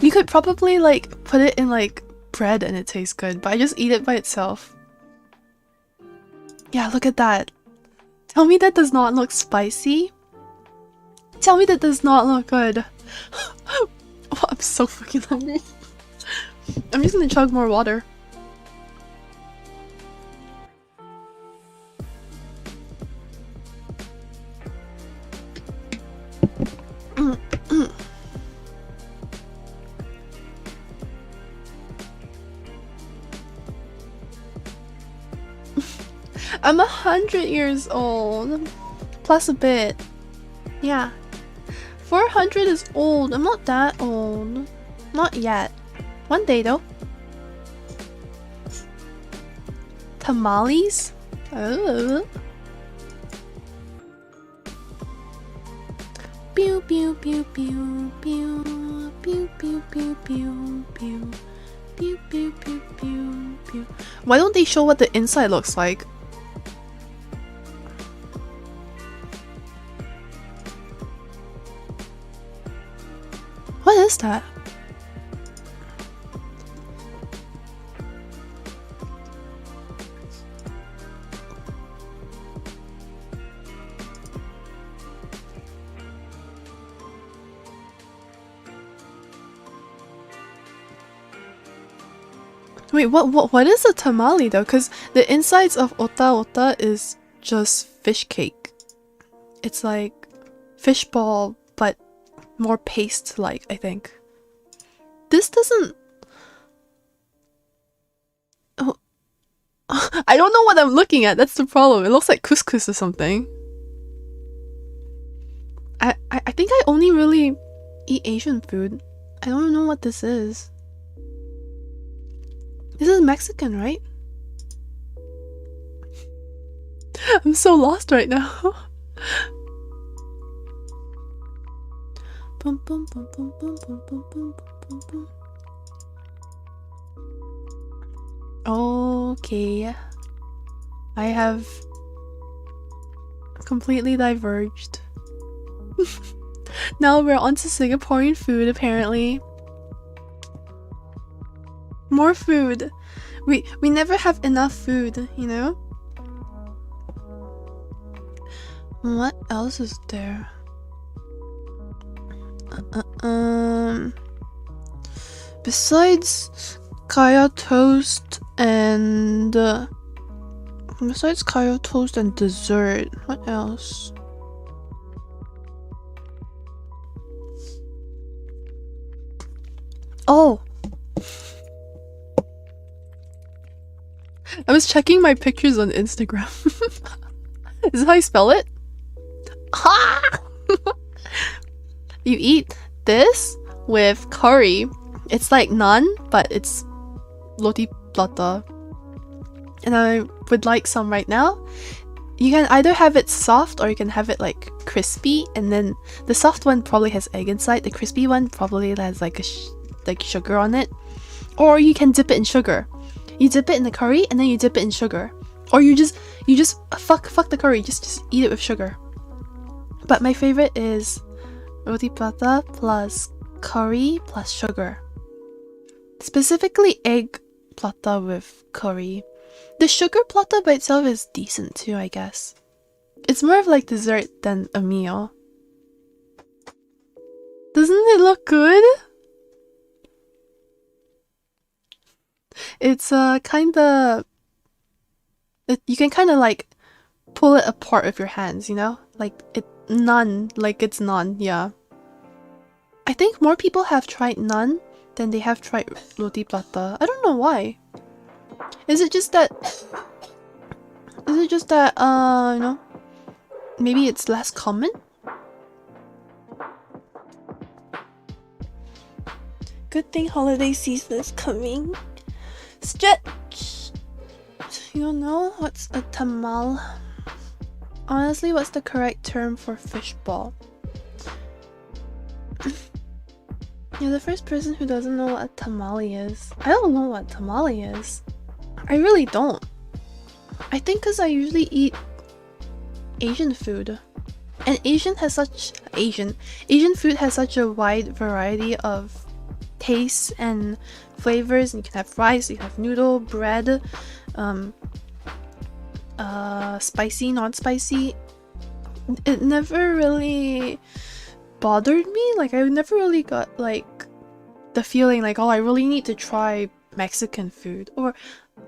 You could probably like put it in like bread and it tastes good, but I just eat it by itself. Yeah, look at that. Tell me that does not look spicy. Tell me that does not look good. Oh, I'm so fucking hungry. I'm just gonna chug more water. I'm 100 years old. Plus a bit. Yeah. 400 is old. I'm not that old. Not yet. One day though. Tamales? Oh. Pew pew pew pew pew pew pew pew pew pew pew pew pew pew pew. Why don't they show what the inside looks like? What is that? Wait, what is a tamale though? Because the insides of ota is just fish cake. It's like fish ball, but more paste-like, I think. This doesn't... Oh. I don't know what I'm looking at, that's the problem. It looks like couscous or something. I think I only really eat Asian food. I don't know what this is. This is Mexican, right? I'm so lost right now. Boom, boom, boom, boom, boom, boom, boom, boom, boom, boom. Okay. I have completely diverged. Now we're on to Singaporean food, apparently. More food. We never have enough food, you know? What else is there? Besides kaya toast and dessert, what else? Oh, I was checking my pictures on Instagram. Is that how you spell it? You eat this with curry. It's like naan, but it's roti prata. And I would like some right now. You can either have it soft or you can have it like crispy, and then the soft one probably has egg inside. The crispy one probably has like like sugar on it. Or you can dip it in sugar. You dip it in the curry and then you dip it in sugar. Or you just fuck the curry, just eat it with sugar. But my favorite is roti prata plus curry plus sugar. Specifically egg prata with curry. The sugar prata by itself is decent too, I guess. It's more of like dessert than a meal. Doesn't it look good? It's kinda... you can kinda like pull it apart with your hands, you know? Like it's naan, yeah. I think more people have tried naan than they have tried roti prata. I don't know why. Is it just that, you know, maybe it's less common? Good thing holiday season is coming. Stretch! You don't know what's a tamal? Honestly, what's the correct term for fishball? You're the first person who doesn't know what a tamale is. I don't know what tamale is. I really don't. I think because I usually eat Asian food. And Asian food has such a wide variety of tastes and flavors. And you can have rice, you can have noodle, bread, spicy, non-spicy. It never really bothered me. Like, I never really got like the feeling like, oh, I really need to try Mexican food, or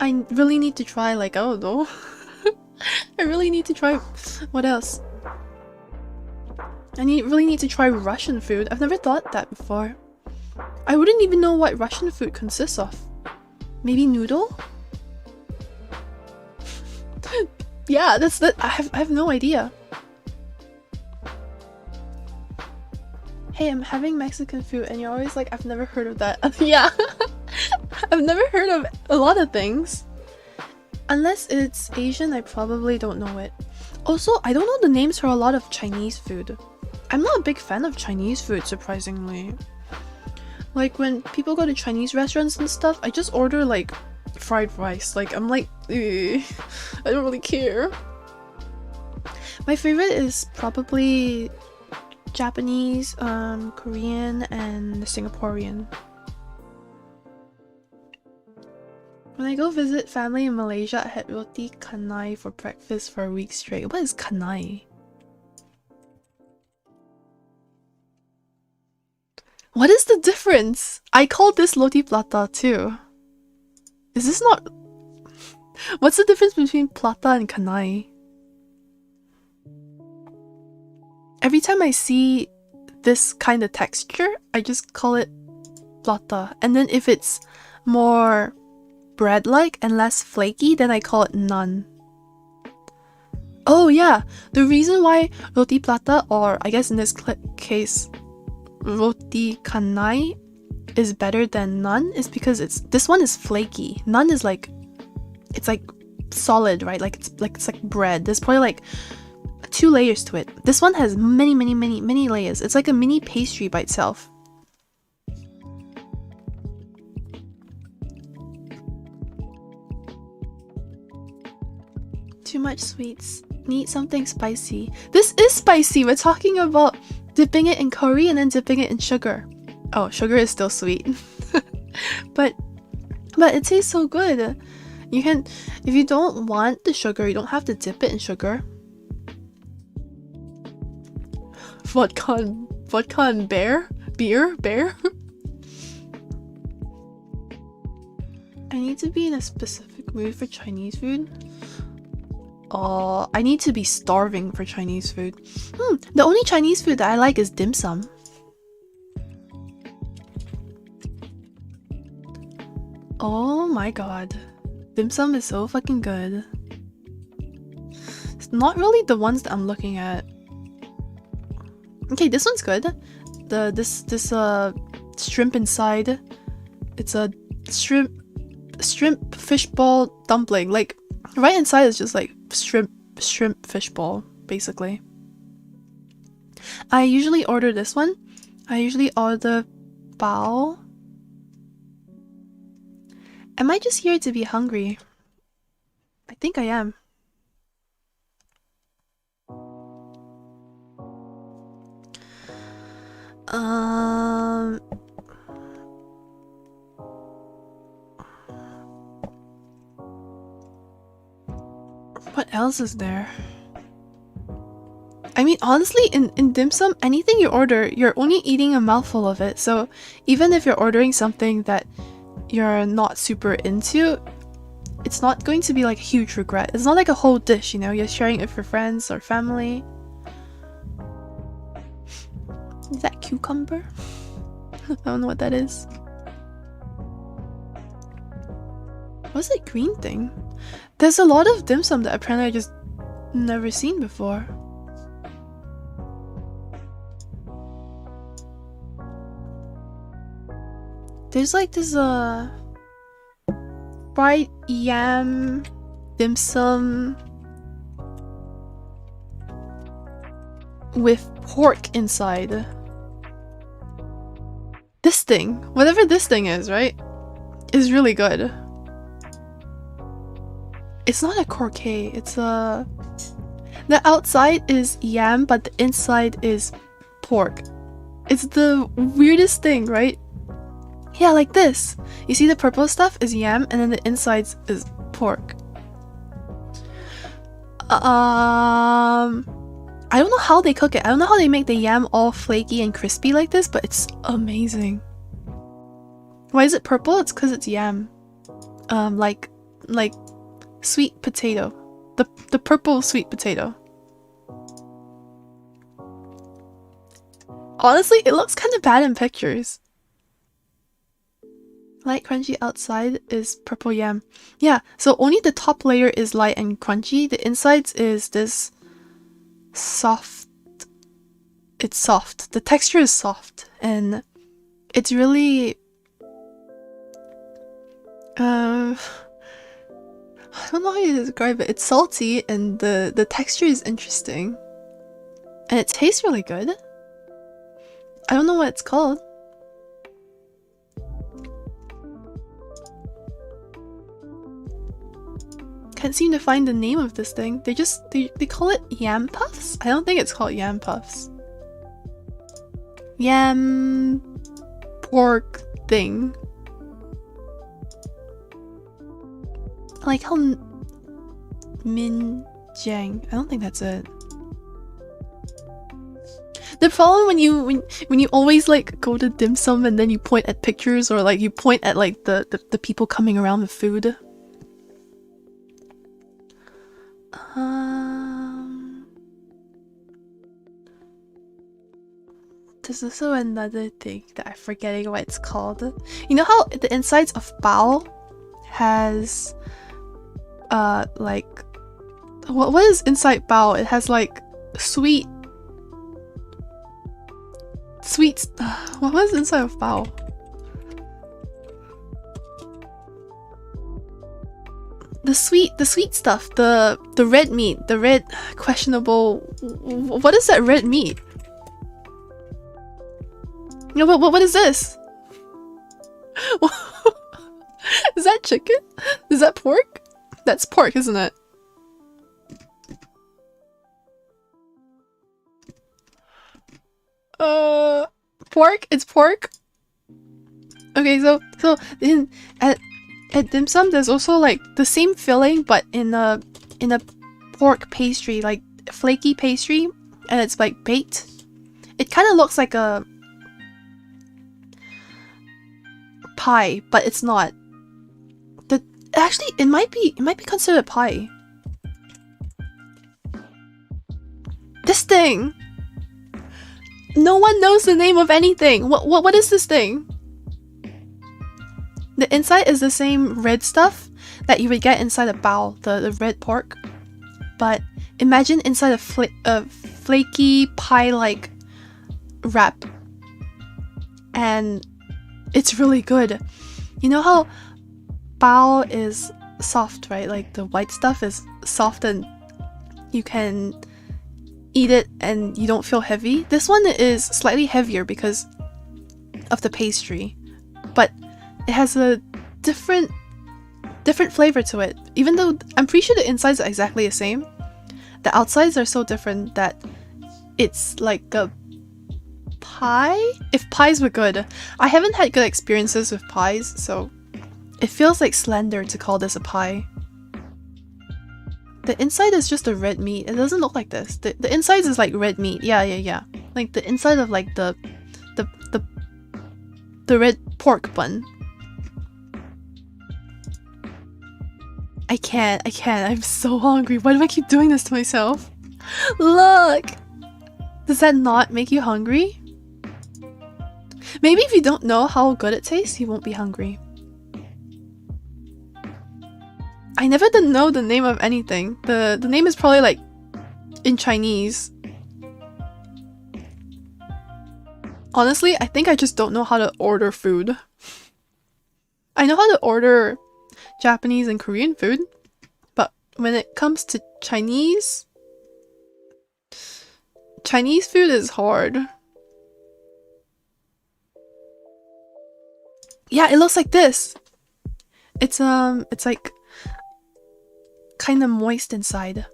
I really need to try, like, I don't know. I really need to try, what else? Really need to try Russian food. I've never thought that before. I wouldn't even know what Russian food consists of. Maybe noodle? Yeah, that's that. I have no idea. Hey, I'm having Mexican food, and you're always like, I've never heard of that. Yeah. I've never heard of a lot of things. Unless it's Asian, I probably don't know it. Also, I don't know the names for a lot of Chinese food. I'm not a big fan of Chinese food, surprisingly. Like, when people go to Chinese restaurants and stuff, I just order, like, fried rice. Like, I'm like, I don't really care. My favorite is probably Japanese, Korean, and Singaporean. When I go visit family in Malaysia, I had roti canai for breakfast for a week straight. What is canai? What is the difference? I called this roti plata too. Is this not... What's the difference between plata and canai? Every time I see this kind of texture, I just call it plata. And then if it's more bread-like and less flaky, then I call it naan. Oh yeah, the reason why roti plata, or I guess in this case roti canai, is better than naan is because this one is flaky. Naan is like, it's like solid, right? Like it's like bread. There's probably like 2 layers to it. This one has many layers. It's like a mini pastry by itself. Too much sweets. Need something spicy. This is spicy. We're talking about dipping it in curry and then dipping it in sugar. Oh, sugar is still sweet. but it tastes so good. You can, if you don't want the sugar, you don't have to dip it in sugar. Vodka and beer? I need to be in a specific mood for Chinese food. I need to be starving for Chinese food. The only Chinese food that I like is dim sum. Oh my god. Dim sum is so fucking good. It's not really the ones that I'm looking at. Okay, this one's good. This shrimp inside. It's a shrimp fishball dumpling. Like, right inside is just like shrimp fishball, basically. I usually order this one. I usually order bao. Am I just here to be hungry? I think I am. What else is there? I mean, honestly, in dim sum, anything you order, you're only eating a mouthful of it. So even if you're ordering something that you're not super into, it's not going to be like a huge regret. It's not like a whole dish, you know? You're sharing it for friends or family. Is that cucumber? I don't know what that is. What's that green thing? There's a lot of dim sum that apparently I just never seen before. There's like this fried yam dim sum with pork inside. This thing, whatever this thing is, right, is really good. It's not a croquet, it's a... The outside is yam, but the inside is pork. It's the weirdest thing, right? Yeah, like this. You see the purple stuff is yam, and then the insides is pork. I don't know how they cook it. I don't know how they make the yam all flaky and crispy like this, but it's amazing. Why is it purple? It's because it's yam. Like sweet potato. The purple sweet potato. Honestly, it looks kind of bad in pictures. Light crunchy outside is purple yam. Yeah, so only the top layer is light and crunchy. The insides is this soft. It's soft. The texture is soft, and it's really I don't know how to describe it. It's salty, and the texture is interesting, and it tastes really good. I don't know what it's called. Can't seem to find the name of this thing. They call it yam puffs? I don't think it's called yam puffs. Yam pork thing. I like how Min Jiang. I don't think that's it. The problem when you always like go to dim sum and then you point at pictures, or like you point at like the people coming around with food. There's also another thing that I'm forgetting what it's called. You know how the insides of bao has like what is inside bao? It has like sweet what was inside of bao? The sweet stuff, the red meat, the red questionable. What is that red meat? You know, what is this? Is that chicken? Is that pork? That's pork, isn't it? Pork? It's pork? Okay, so at dim sum there's also like the same filling but in a pork pastry, like flaky pastry, and it's like baked. It kind of looks like a pie, but it's not. Actually it might be considered pie. This thing! No one knows the name of anything. What is this thing? The inside is the same red stuff that you would get inside a bao, the red pork. But imagine inside a flaky pie-like wrap. And it's really good. You know how bao is soft, right? Like the white stuff is soft and you can eat it and you don't feel heavy. This one is slightly heavier because of the pastry, but it has a different flavor to it. Even though I'm pretty sure the insides are exactly the same, the outsides are so different that it's like a pie? If pies were good. I haven't had good experiences with pies, so it feels like slander to call this a pie. The inside is just a red meat. It doesn't look like this. The insides is like red meat. Yeah. Like the inside of like the red pork bun. I can't. I'm so hungry. Why do I keep doing this to myself? Look! Does that not make you hungry? Maybe if you don't know how good it tastes, you won't be hungry. I never did know the name of anything. The name is probably like in Chinese. Honestly, I think I just don't know how to order food. I know how to order Japanese and Korean food, but when it comes to Chinese food is hard. Yeah, it looks like this. It's like kind of moist inside.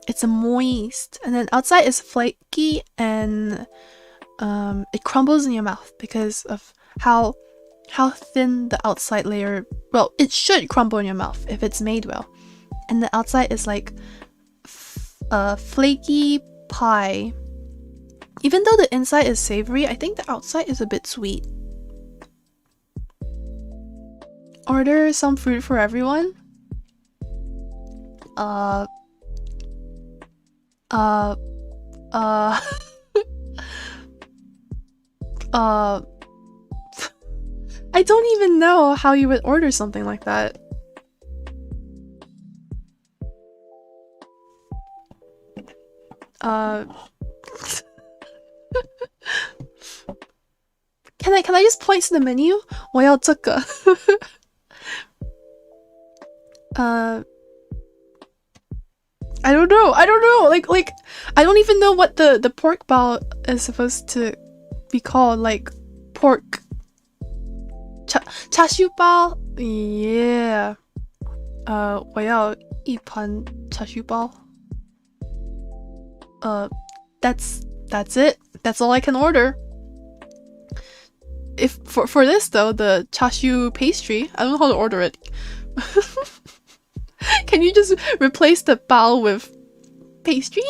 It's moist, and then outside is flaky, and it crumbles in your mouth because of how thin the outside layer. Well, it should crumble in your mouth if it's made well. And the outside is like flaky pie. Even though the inside is savory, I think the outside is a bit sweet. Order some food for everyone. I don't even know how you would order something like that. Can I just point to the menu? 我要这个。I don't know. Like I don't even know what the pork bao is supposed to be called. Like pork chashu bao. Yeah. 我要一盘 chashu bao. That's it. That's all I can order. If for this though, the chashu pastry, I don't know how to order it. Can you just replace the bao with pastry?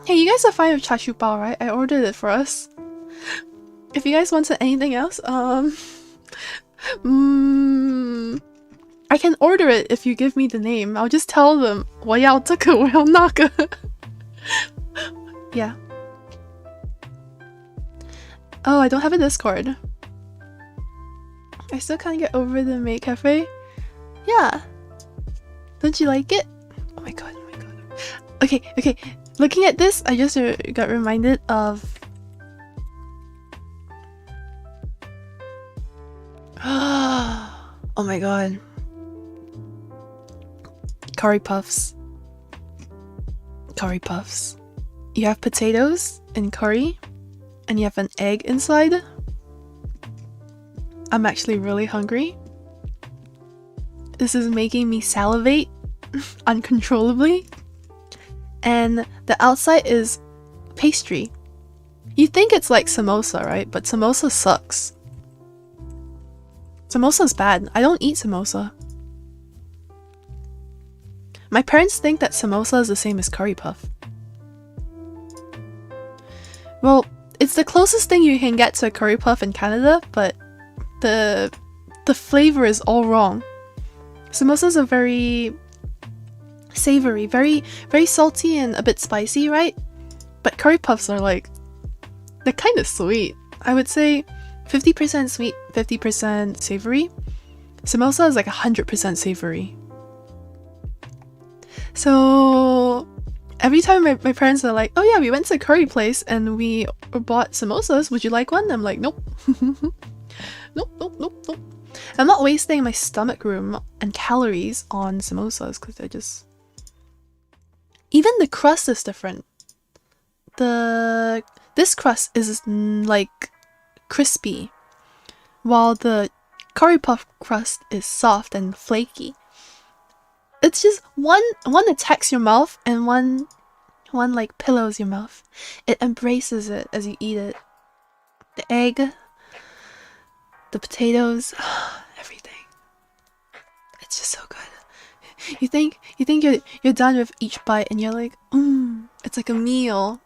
Hey, you guys are fine with chashu bao, right? I ordered it for us. If you guys wanted anything else, I can order it if you give me the name. I'll just tell them 我要这个,我要那个. Yeah. Oh, I don't have a Discord. I still can't get over the Maid Cafe. Yeah. Don't you like it? Oh my god, oh my god. Okay. Looking at this, I just got reminded of... Oh my god. Curry puffs. Curry puffs. You have potatoes and curry, and you have an egg inside. I'm actually really hungry. This is making me salivate uncontrollably. And the outside is pastry. You think it's like samosa, right? But samosa sucks. Samosa's bad. I don't eat samosa. My parents think that samosa is the same as curry puff. Well, it's the closest thing you can get to a curry puff in Canada, but the flavor is all wrong. Samosas are very savory, very salty and a bit spicy, right? But curry puffs are like, they're kind of sweet. I would say 50% sweet, 50% savory. Samosa is like 100% savory. So every time my parents are like, oh yeah, we went to a curry place and we bought samosas, would you like one? I'm like, nope. Nope. I'm not wasting my stomach room and calories on samosas because they're just... Even the crust is different. This crust is like crispy, while the curry puff crust is soft and flaky. It's just one attacks your mouth and one like pillows your mouth. It embraces it as you eat it. The egg, the potatoes, everything. It's just so good. You think you're done with each bite and you're like, it's like a meal.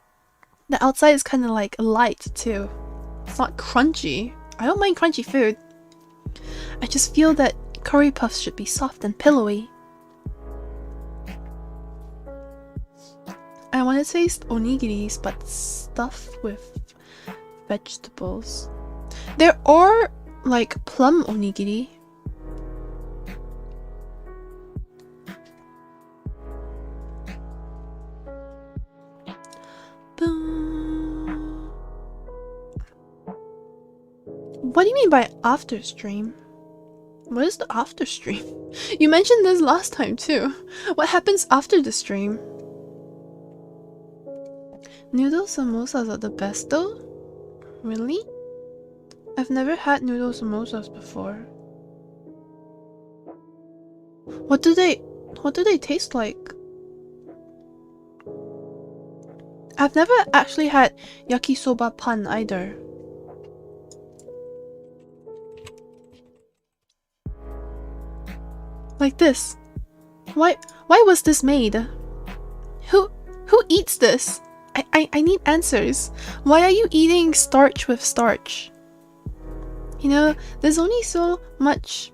The outside is kind of like light too. It's not crunchy. I don't mind crunchy food. I just feel that curry puffs should be soft and pillowy. I want to taste onigiris, but stuffed with vegetables. There are like plum onigiri. What do you mean by after stream? What is the after stream? You mentioned this last time too. What happens after the stream? Noodle samosas are the best though? Really? I've never had noodle samosas before. What do they taste like? I've never actually had yakisoba pan either. Like this. Why was this made? Who eats this? I need answers. Why are you eating starch with starch? You know, there's only so much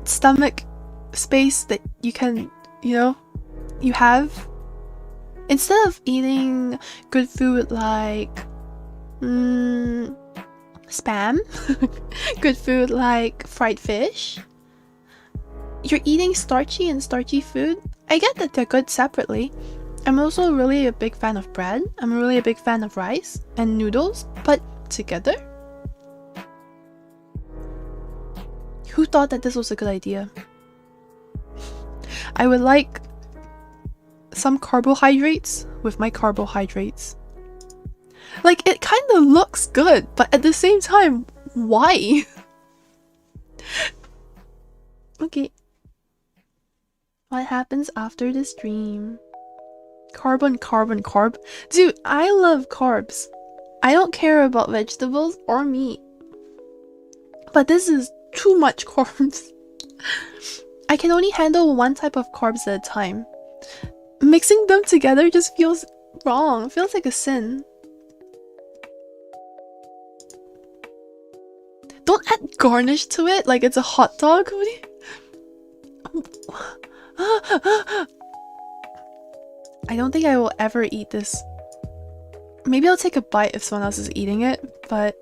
stomach space that you can, you know, you have. Instead of eating good food like spam, good food like fried fish, you're eating starchy food. I get that they're good separately. I'm also really a big fan of bread. I'm really a big fan of rice and noodles, but together? Who thought that this was a good idea? I would like some carbohydrates with my carbohydrates. Like, it kind of looks good, but at the same time, why? Okay. What happens after the stream? Carb. Dude, I love carbs. I don't care about vegetables or meat. But this is too much carbs. I can only handle one type of carbs at a time. Mixing them together just feels wrong. It feels like a sin. Don't add garnish to it like it's a hot dog. I don't think I will ever eat this. Maybe I'll take a bite if someone else is eating it, but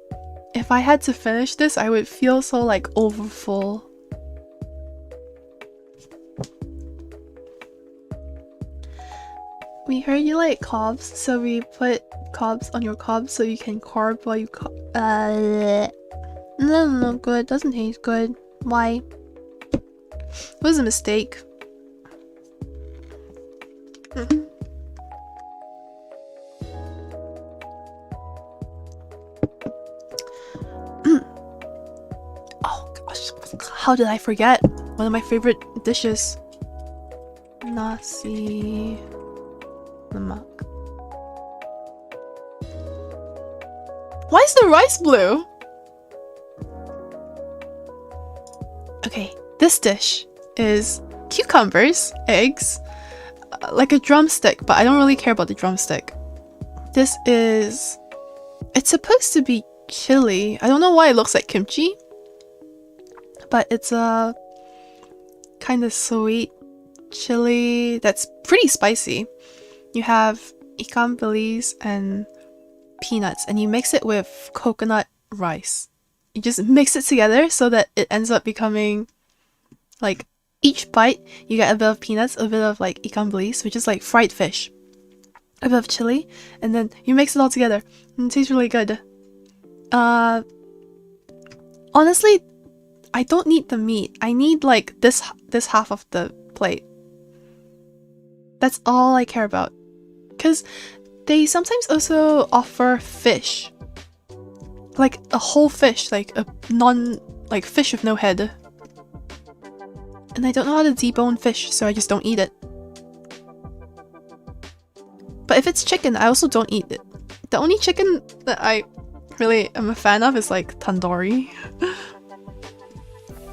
if I had to finish this, I would feel so like overfull. We heard you like carbs, so we put carbs on your carbs so you can carb while you no, good. Doesn't taste good. Why? It was a mistake. Oh gosh, how did I forget? One of my favorite dishes. Nasi lemak. Why is the rice blue? Okay, this dish is cucumbers, eggs, like a drumstick, but I don't really care about the drumstick. This is... it's supposed to be chili. I don't know why it looks like kimchi, but it's a kind of sweet chili that's pretty spicy. You have ikan bilis and peanuts, and you mix it with coconut rice. You just mix it together so that it ends up becoming like each bite you get a bit of peanuts, a bit of like ikan bilis, which is like fried fish, a bit of chili, and then you mix it all together and it tastes really good. Honestly, I don't need the meat. I need like this half of the plate. That's all I care about. Because they sometimes also offer fish. Like a whole fish, like a like fish with no head. And I don't know how to debone fish, so I just don't eat it. But if it's chicken, I also don't eat it. The only chicken that I really am a fan of is like tandoori.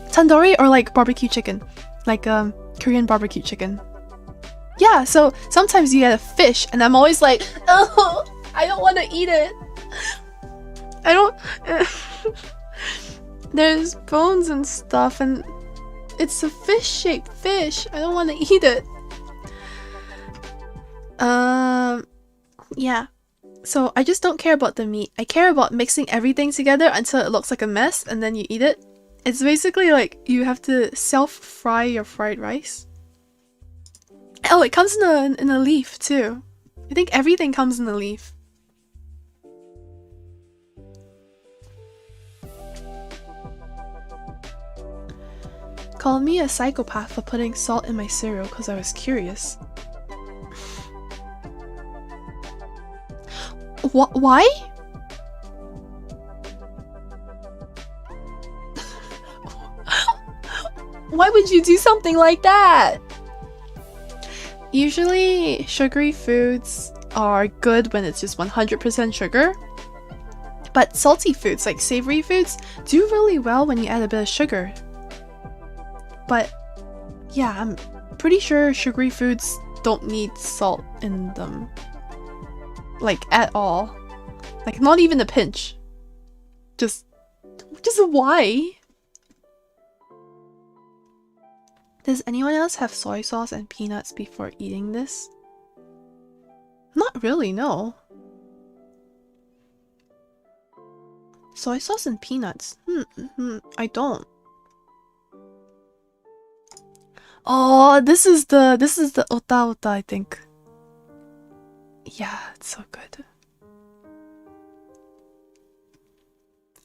Tandoori or like barbecue chicken. Like Korean barbecue chicken. Yeah, so sometimes you get a fish and I'm always like, oh, I don't want to eat it. I don't... There's bones and stuff and it's a fish-shaped fish. I don't want to eat it. Yeah. So I just don't care about the meat. I care about mixing everything together until it looks like a mess and then you eat it. It's basically like you have to self-fry your fried rice. Oh, it comes in a leaf too. I think everything comes in a leaf. called me a psychopath for putting salt in my cereal because I was curious. Why? Why would you do something like that? Usually, sugary foods are good when it's just 100% sugar. But salty foods, like savory foods, do really well when you add a bit of sugar. But yeah, I'm pretty sure sugary foods don't need salt in them. Like, at all. Like, not even a pinch. Just why? Does anyone else have soy sauce and peanuts before eating this? Not really, no. Soy sauce and peanuts? I don't. Oh, this is the ota ota, I think. Yeah, it's so good.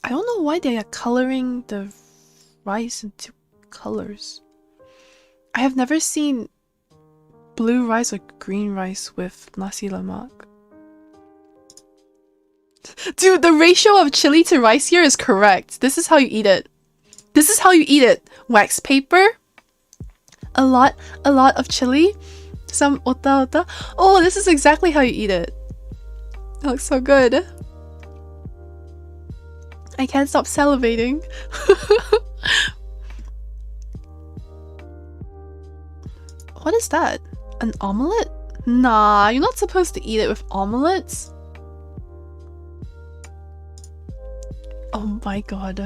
I don't know why they are coloring the rice into colors. I have never seen blue rice or green rice with nasi lemak. Dude, the ratio of chili to rice here is correct. This is how you eat it. This is how you eat it. Wax paper, a lot of chili, some ota ota. Oh, this is exactly how you eat it. It looks so good. I can't stop salivating. What is that? An omelette? Nah, you're not supposed to eat it with omelets. Oh my god.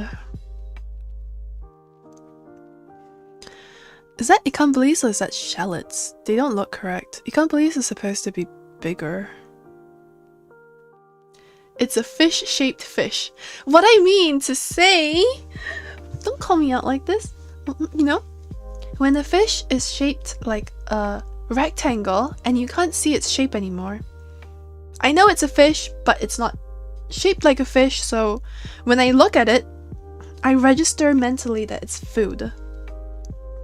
Is that ikan bilis or is that shallots? They don't look correct. Ikan bilis is supposed to be bigger. It's a fish-shaped fish. What I mean to say... Don't call me out like this. You know? When the fish is shaped like a rectangle and you can't see its shape anymore. I know it's a fish, but it's not shaped like a fish, so when I look at it, I register mentally that it's food.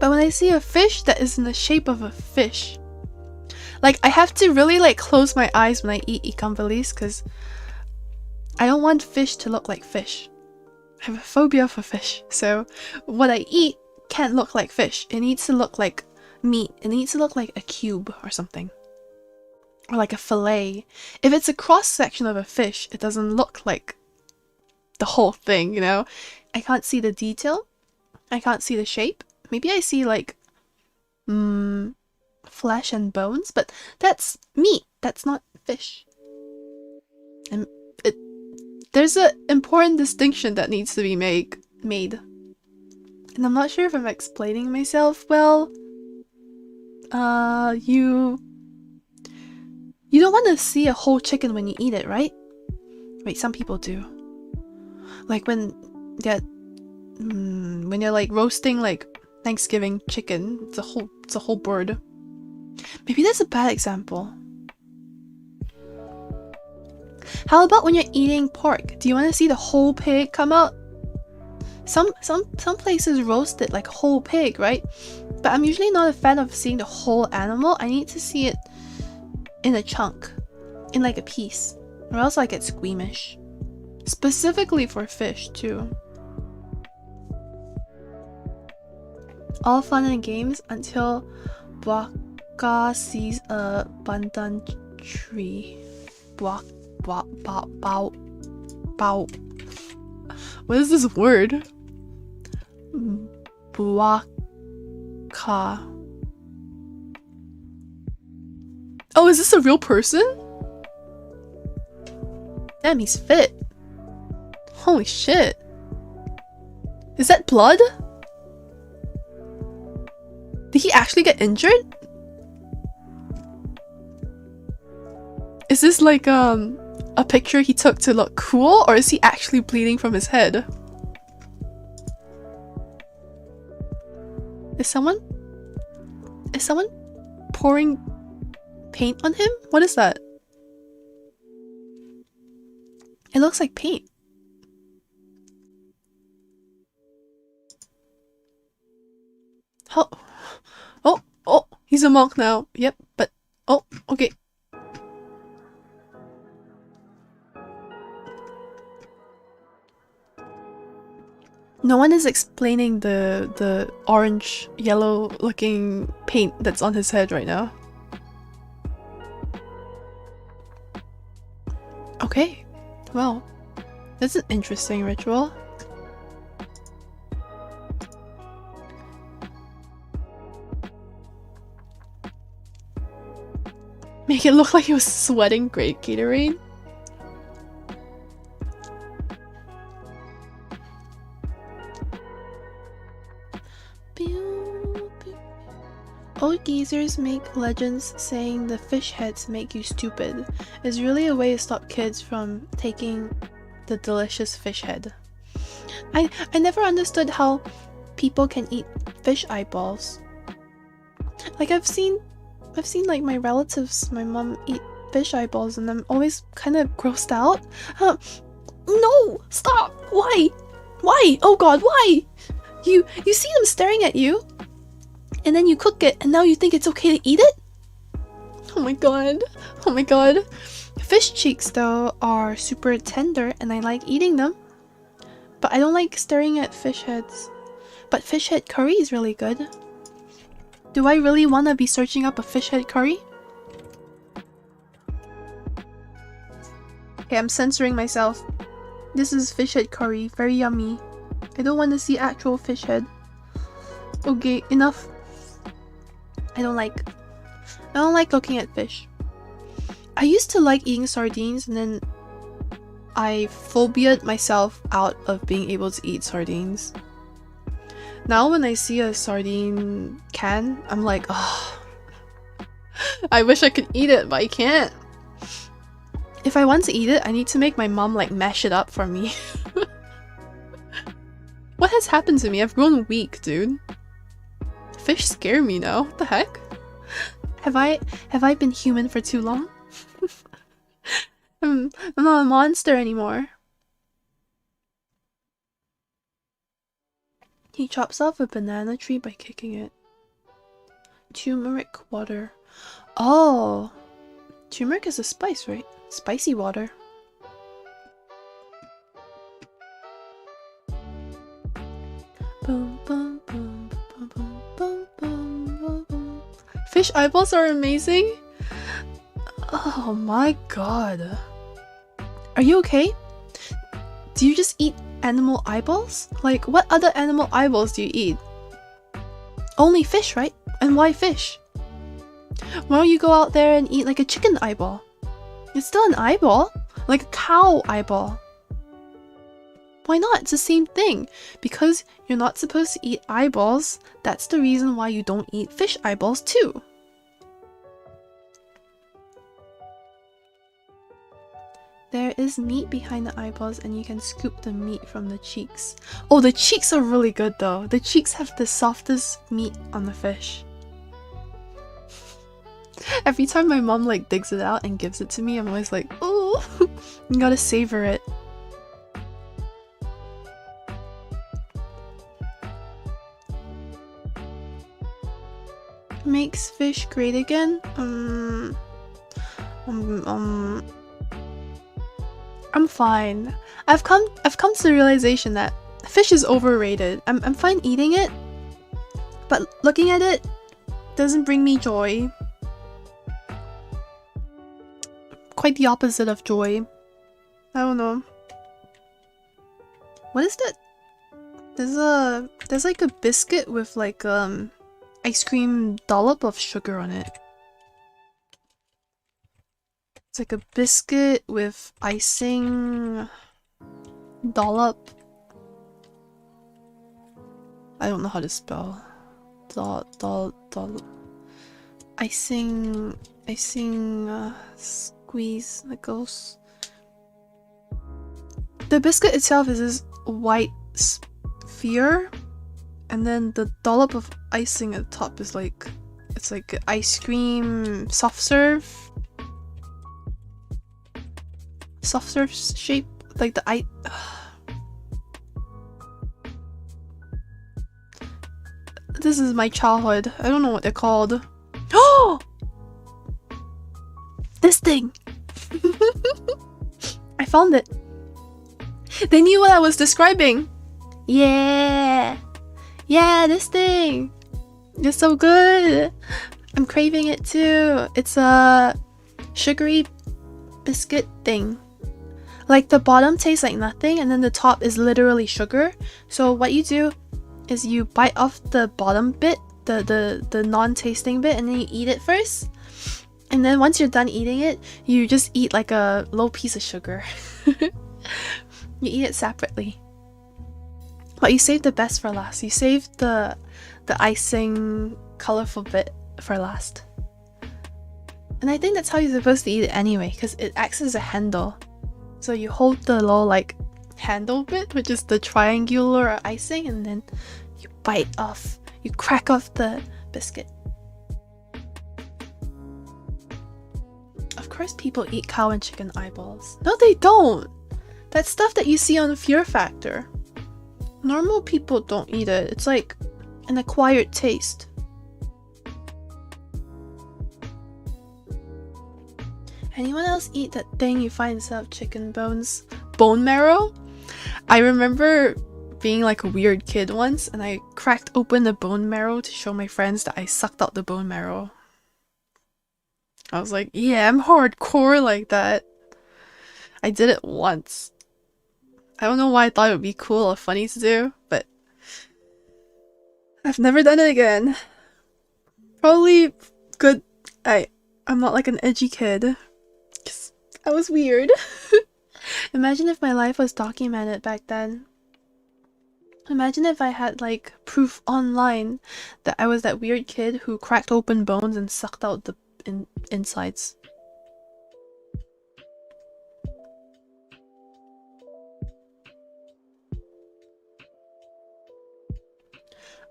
But when I see a fish that is in the shape of a fish, like I have to really like close my eyes when I eat ikan bilis because I don't want fish to look like fish. I have a phobia for fish, so what I eat can't look like fish. It needs to look like meat. It needs to look like a cube or something. Or like a fillet. If it's a cross section of a fish, it doesn't look like the whole thing, you know? I can't see the detail. I can't see the shape. Maybe I see like flesh and bones, but that's meat. That's not fish. And there's an important distinction that needs to be made. And I'm not sure if I'm explaining myself well. You don't want to see a whole chicken when you eat it, right? Wait, some people do. Like when you're like roasting like Thanksgiving chicken, it's a whole bird. Maybe that's a bad example. How about when you're eating pork? Do you want to see the whole pig come out? Some places roast it like whole pig, right? But I'm usually not a fan of seeing the whole animal. I need to see it in a chunk, in like a piece, or else I get squeamish. Specifically for fish too. All fun and games until Baka sees a bantan tree. What is this word? Buaka. Oh, is this a real person? Damn, he's fit. Holy shit. Is that blood? Did he actually get injured? Is this like a picture he took to look cool, or is he actually bleeding from his head? Is someone pouring paint on him? What is that? It looks like paint. How? Oh, he's a monk now. Yep, but oh, okay. No one is explaining the orange yellow looking paint that's on his head right now. Okay, well, that's an interesting ritual. Make it look like he was sweating great Gatorade. Old geezers make legends saying the fish heads make you stupid. It's really a way to stop kids from taking the delicious fish head. I never understood how people can eat fish eyeballs. Like I've seen like my relatives, my mom eat fish eyeballs and I'm always kind of grossed out. No! Stop! Why? Why? Oh god, why? You see them staring at you and then you cook it and now you think it's okay to eat it? Oh my god. Oh my god. Fish cheeks though are super tender and I like eating them. But I don't like staring at fish heads. But fish head curry is really good. Do I really want to be searching up a fish head curry? Okay, I'm censoring myself. This is fish head curry, very yummy. I don't want to see actual fish head. Okay, enough. I don't like looking at fish. I used to like eating sardines and then I phobiaed myself out of being able to eat sardines. Now when I see a sardine can, I'm like, oh, I wish I could eat it, but I can't. If I want to eat it, I need to make my mom like mash it up for me. What has happened to me? I've grown weak, dude. Fish scare me now. What the heck? Have I been human for too long? I'm not a monster anymore. He chops off a banana tree by kicking it. Turmeric water. Oh! Turmeric is a spice, right? Spicy water. Boom, boom, boom, boom, boom, boom, boom, boom. Fish eyeballs are amazing? Oh my god. Are you okay? Do you just eat animal eyeballs? Like, what other animal eyeballs do you eat? Only fish, right? And why fish? Why don't you go out there and eat like a chicken eyeball? It's still an eyeball. Like a cow eyeball. Why not? It's the same thing. Because you're not supposed to eat eyeballs, that's the reason why you don't eat fish eyeballs too. There is meat behind the eyeballs and you can scoop the meat from the cheeks. Oh, the cheeks are really good though. The cheeks have the softest meat on the fish. Every time my mom like digs it out and gives it to me, I'm always like, oh, you gotta savor it. Makes fish great again? I'm fine. I've come to the realization that fish is overrated. I'm fine eating it, but looking at it doesn't bring me joy. Quite the opposite of joy. I don't know. What is that? There's like a biscuit with like ice cream dollop of sugar on it. It's like a biscuit with icing dollop. I don't know how to spell. Icing squeeze that goes. The biscuit itself is this white sphere, and then the dollop of icing at the top is like, it's like ice cream soft serve shape, like the This is my childhood. I don't know what they're called. Oh! This thing! I found it. They knew what I was describing. Yeah! Yeah, this thing! It's so good! I'm craving it too. It's a sugary biscuit thing. Like the bottom tastes like nothing and then the top is literally sugar. So what you do is you bite off the bottom bit, the non-tasting bit, and then you eat it first. And then once you're done eating it, you just eat like a low piece of sugar. You eat it separately. But you save the best for last. You save the icing colorful bit for last. And I think that's how you're supposed to eat it anyway, because it acts as a handle. So you hold the little like handle bit, which is the triangular icing, and then you bite off, you crack off the biscuit. Of course people eat cow and chicken eyeballs. No, they don't! That's stuff that you see on Fear Factor. Normal people don't eat it. It's like an acquired taste. Anyone else eat that thing you find instead of chicken bones? Bone marrow? I remember being like a weird kid once and I cracked open the bone marrow to show my friends that I sucked out the bone marrow. I was like, yeah, I'm hardcore like that. I did it once. I don't know why I thought it would be cool or funny to do, but I've never done it again. Probably good. I'm not like an edgy kid. I was weird. Imagine if my life was documented back then. Imagine if I had like proof online that I was that weird kid who cracked open bones and sucked out the insides.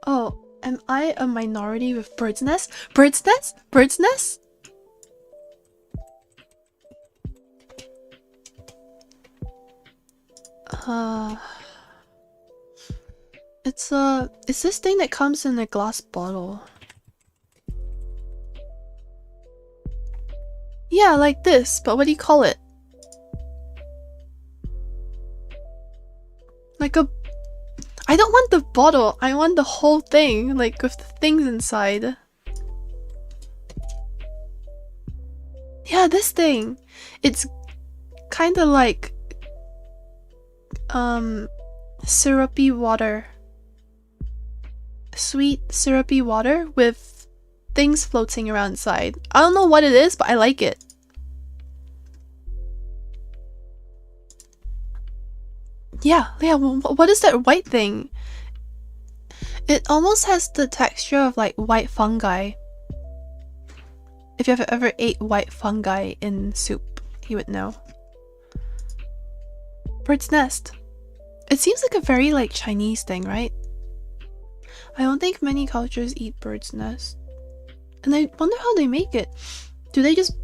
Oh, am I a minority with bird's nest? Bird's nest? Bird's nest? It's this thing that comes in a glass bottle. Yeah, like this, but what do you call it? Like a... I don't want the bottle, I want the whole thing, like with the things inside. Yeah, this thing! It's kinda like... syrupy water. Sweet, syrupy water with things floating around inside. I don't know what it is, but I like it. Yeah, what is that white thing? It almost has the texture of like white fungi. If you've ever ate white fungi in soup, you would know. Bird's nest. It seems like a very like Chinese thing, right? I don't think many cultures eat bird's nest. And I wonder how they make it. Do they just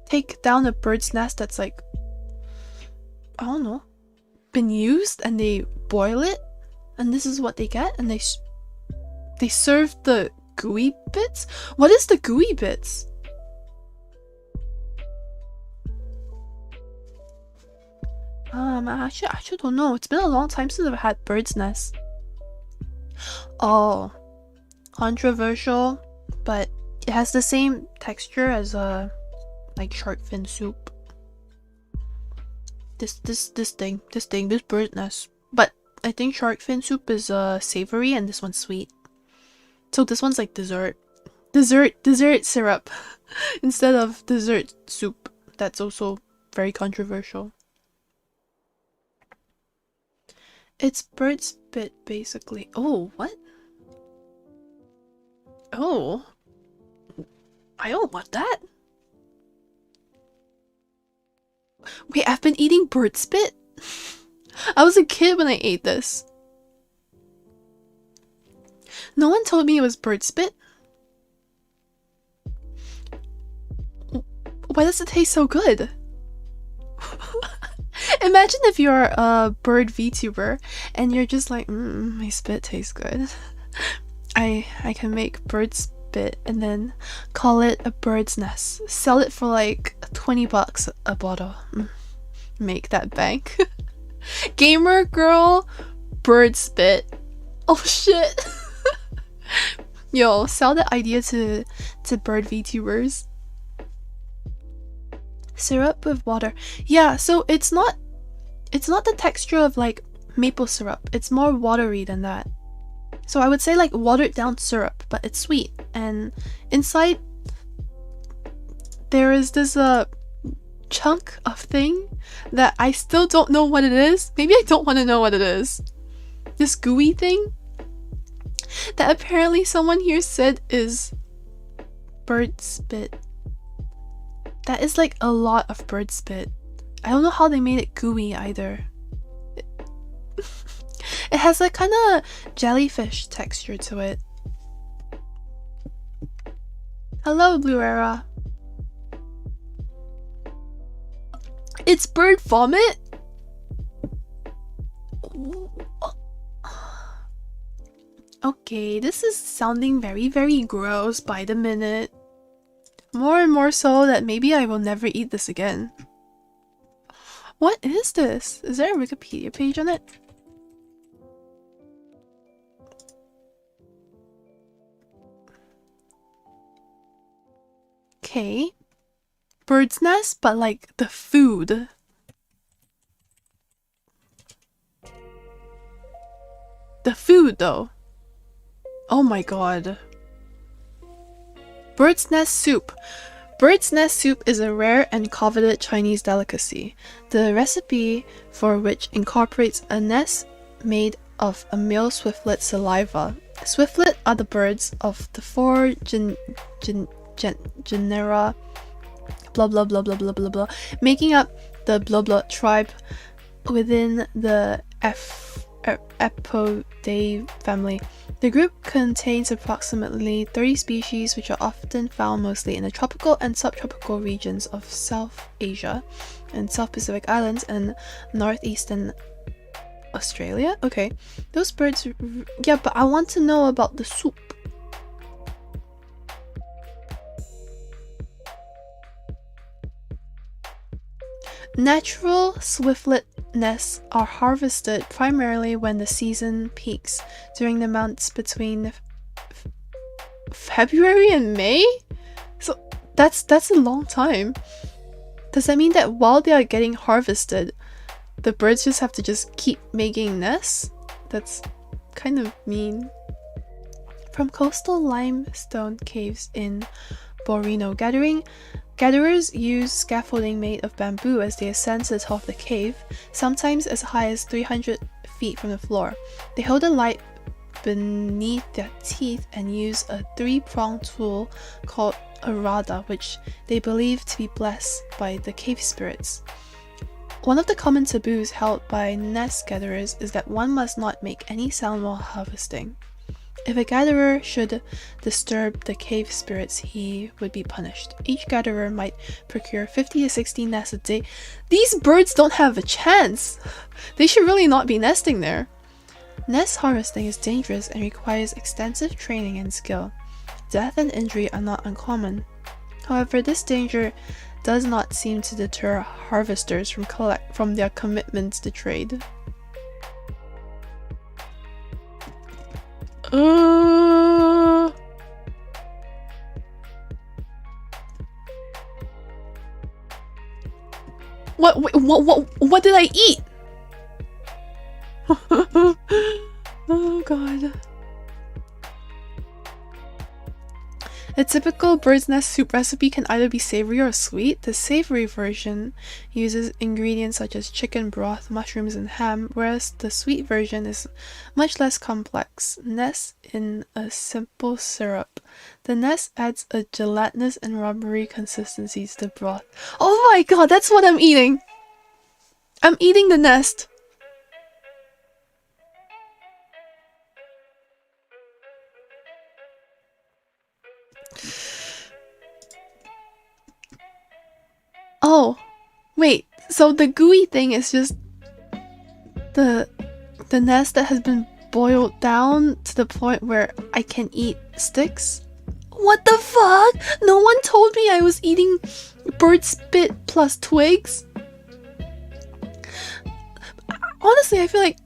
take down a bird's nest that's like, I don't know, been used and they boil it? And this is what they get? And they serve the gooey bits? What is the gooey bits? I actually don't know. It's been a long time since I've had bird's nest. Oh, controversial, but it has the same texture as like shark fin soup. This bird's nest. But I think shark fin soup is savory and this one's sweet. So this one's like dessert syrup instead of dessert soup. That's also very controversial. It's bird's spit, basically. Oh, what? Oh. I don't want that. Wait, I've been eating bird spit? I was a kid when I ate this. No one told me it was bird spit. Why does it taste so good? Imagine if you're a bird VTuber and you're just like, my spit tastes good. I can make bird's bit and then call it a bird's nest. Sell it for like $20 a bottle. Make that bank. Gamer girl bird's bit. Oh shit. Yo, sell that idea to bird VTubers. Syrup with water. Yeah, so it's not the texture of like maple syrup. It's more watery than that. So I would say like watered down syrup, but it's sweet. And inside there is this chunk of thing that I still don't know what it is. Maybe I don't want to know what it is. This gooey thing that apparently someone here said is bird spit. That is like a lot of bird spit. I don't know how they made it gooey either. It has like kind of jellyfish texture to it. Hello, Blue Era. It's bird vomit? Okay, this is sounding very, very gross by the minute. More and more so that maybe I will never eat this again. What is this? Is there a Wikipedia page on it? Okay. Bird's nest, but like the food. The food though. Oh my god. Bird's nest soup. Bird's nest soup is a rare and coveted Chinese delicacy, the recipe for which incorporates a nest made of a male swiftlet saliva. Swiftlet are the birds of the four genera blah blah blah blah blah blah blah, making up the blah blah tribe within the Apidae family. The group contains approximately 30 species, which are often found mostly in the tropical and subtropical regions of South Asia and South Pacific Islands and northeastern Australia. Okay, those birds. Yeah, but I want to know about the soup. Natural swiftlet nests are harvested primarily when the season peaks during the months between February and May? So that's a long time. Does that mean that while they are getting harvested, the birds just have to just keep making nests? That's kind of mean. From coastal limestone caves in Borneo, gatherers use scaffolding made of bamboo as they ascend to the top of the cave, sometimes as high as 300 feet from the floor. They hold a light beneath their teeth and use a 3-pronged tool called a rada, which they believe to be blessed by the cave spirits. One of the common taboos held by nest gatherers is that one must not make any sound while harvesting. If a gatherer should disturb the cave spirits, he would be punished. Each gatherer might procure 50 to 60 nests a day. These birds don't have a chance! They should really not be nesting there. Nest harvesting is dangerous and requires extensive training and skill. Death and injury are not uncommon. However, this danger does not seem to deter harvesters from their commitments to trade. What did I eat? Oh god. A typical bird's nest soup recipe can either be savory or sweet. The savory version uses ingredients such as chicken broth, mushrooms, and ham, whereas the sweet version is much less complex. Nest in a simple syrup. The nest adds a gelatinous and rubbery consistency to the broth. Oh my god, that's what I'm eating! I'm eating the nest! Oh, wait, so the gooey thing is just the nest that has been boiled down to the point where I can eat sticks. What the fuck? No one told me I was eating bird spit plus twigs. Honestly, I feel like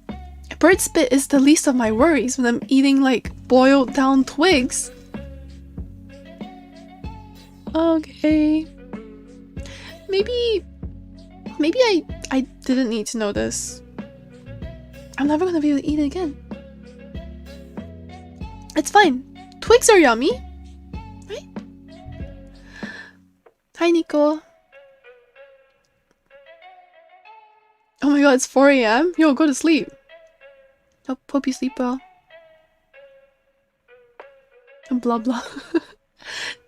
bird spit is the least of my worries when I'm eating like boiled down twigs. Okay. Maybe I didn't need to know this. I'm never gonna be able to eat it again. It's fine. Twigs are yummy. Right? Hi, Nico. Oh my god, it's 4 AM? Yo, go to sleep. Hope you sleep well. And blah blah.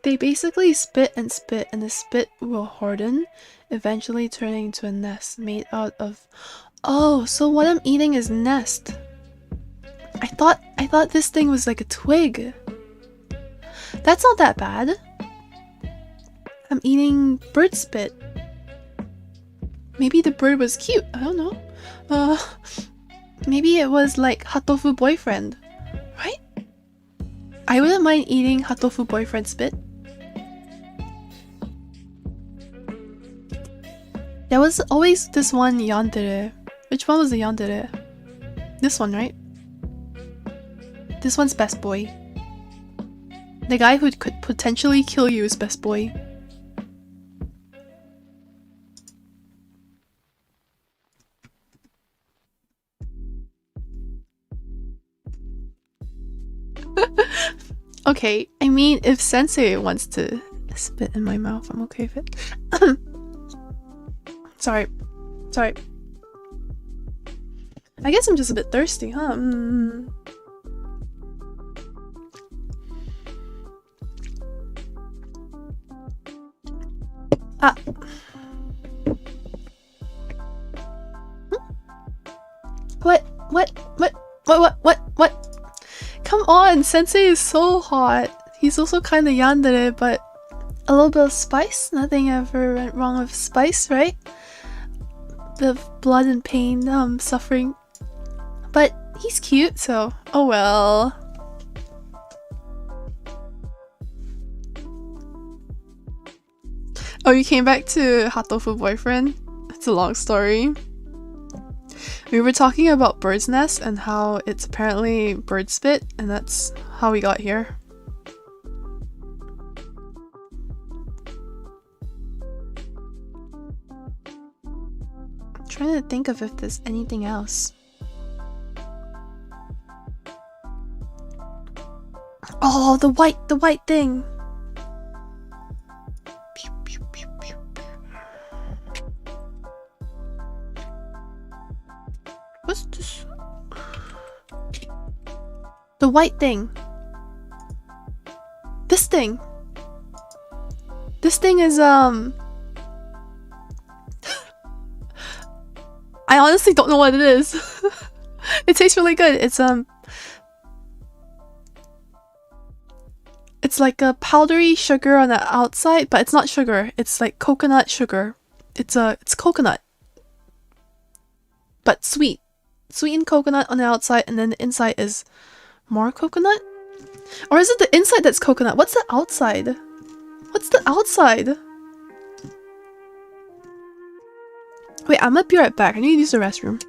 They basically spit and spit, and the spit will harden, eventually turning into a nest made out of... Oh, so what I'm eating is nest. I thought this thing was like a twig. That's not that bad. I'm eating bird spit. Maybe the bird was cute. I don't know. Maybe it was like Hatofu boyfriend, right? I wouldn't mind eating Hatofu boyfriend spit. There was always this one yandere. Which one was the yandere? This one, right? This one's best boy. The guy who could potentially kill you is best boy. Okay, I mean, if Sensei wants to spit in my mouth, I'm okay with it. Sorry. I guess I'm just a bit thirsty, huh? Ah. What? Come on, Sensei is so hot. He's also kind of yandere, but a little bit of spice. Nothing ever went wrong with spice, right? The blood and pain, suffering. But he's cute, so oh well. Oh, you came back to Hatofu boyfriend? It's a long story. We were talking about bird's nest and how it's apparently bird spit, and that's how we got here. I'm trying to think of if there's anything else. Oh, the white thing. What's this? The white thing. This thing. This thing is I honestly don't know what it is. It tastes really good. It's like a powdery sugar on the outside, but it's not sugar. It's like coconut sugar. It's coconut, but sweet. Sweetened coconut on the outside, and then the inside is more coconut? Or is it the inside that's coconut? What's the outside? What's the outside? Wait, I'm gonna be right back. I need to use the restroom.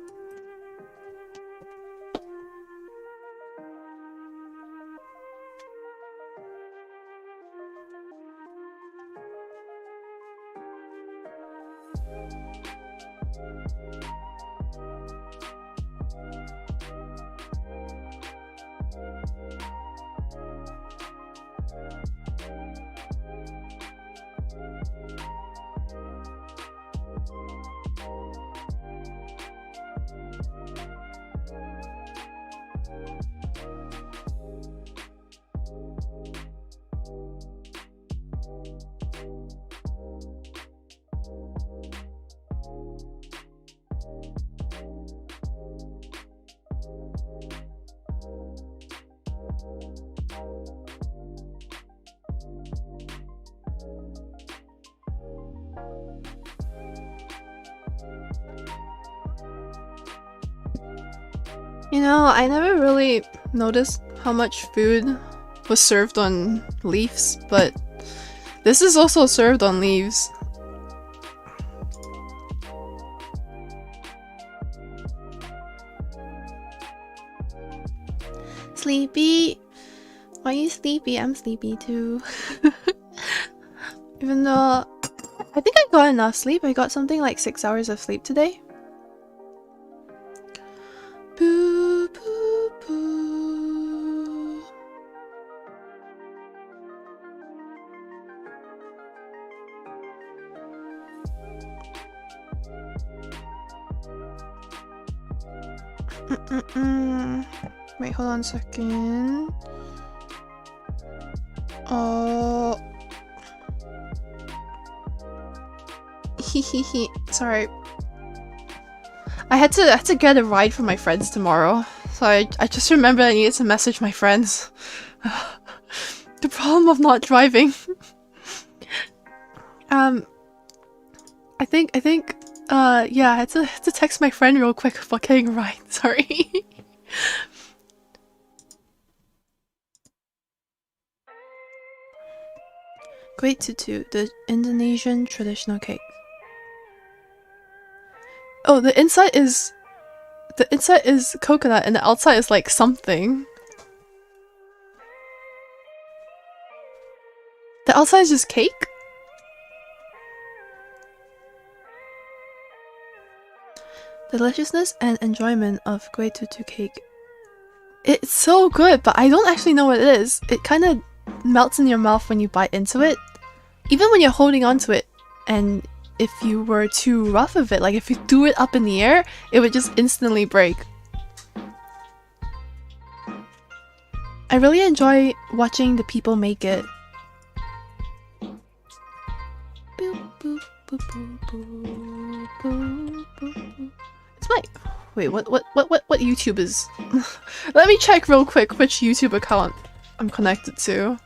You know, I never really noticed how much food was served on leaves, but this is also served on leaves. Sleepy? Why are you sleepy? I'm sleepy too. Even though I think I got enough sleep. I got something like 6 hours of sleep today. Boo, boo, boo. Wait, hold on a second. Oh. Hehehe. Sorry. I had to get a ride from my friends tomorrow, so I just remembered I needed to message my friends. The problem of not driving. I think yeah, I had to text my friend real quick about getting a ride. Sorry. Great tutu, the Indonesian traditional cake. Oh, the inside is coconut and the outside is like something. The outside is just cake? Deliciousness and enjoyment of Great Tutu cake. It's so good, but I don't actually know what it is. It kind of melts in your mouth when you bite into it. Even when you're holding on to it, and if you were too rough of it, like if you threw it up in the air, it would just instantly break. I really enjoy watching the people make it. It's my... Wait, what YouTube is... Let me check real quick which YouTube account I'm connected to.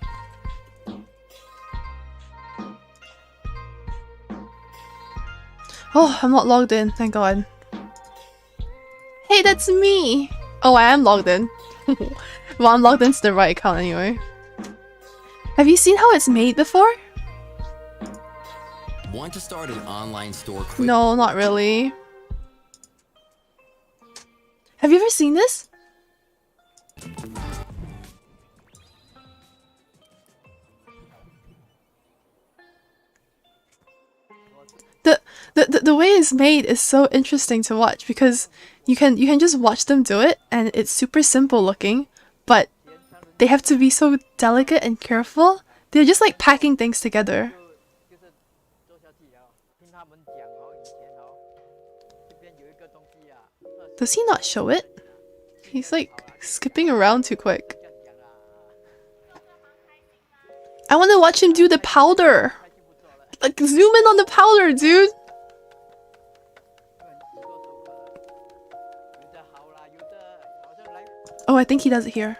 Oh, I'm not logged in, thank god. Hey, that's me! Oh, I am logged in. Well, I'm logged into the right account anyway. Have you seen how it's made before? Want to start an online store quick? No, not really. Have you ever seen this? The way it's made is so interesting to watch because you can just watch them do it and it's super simple looking, but they have to be so delicate and careful. They're just like packing things together. Does he not show it? He's like skipping around too quick. I want to watch him do the powder. Like zoom in on the powder, dude. Oh, I think he does it here.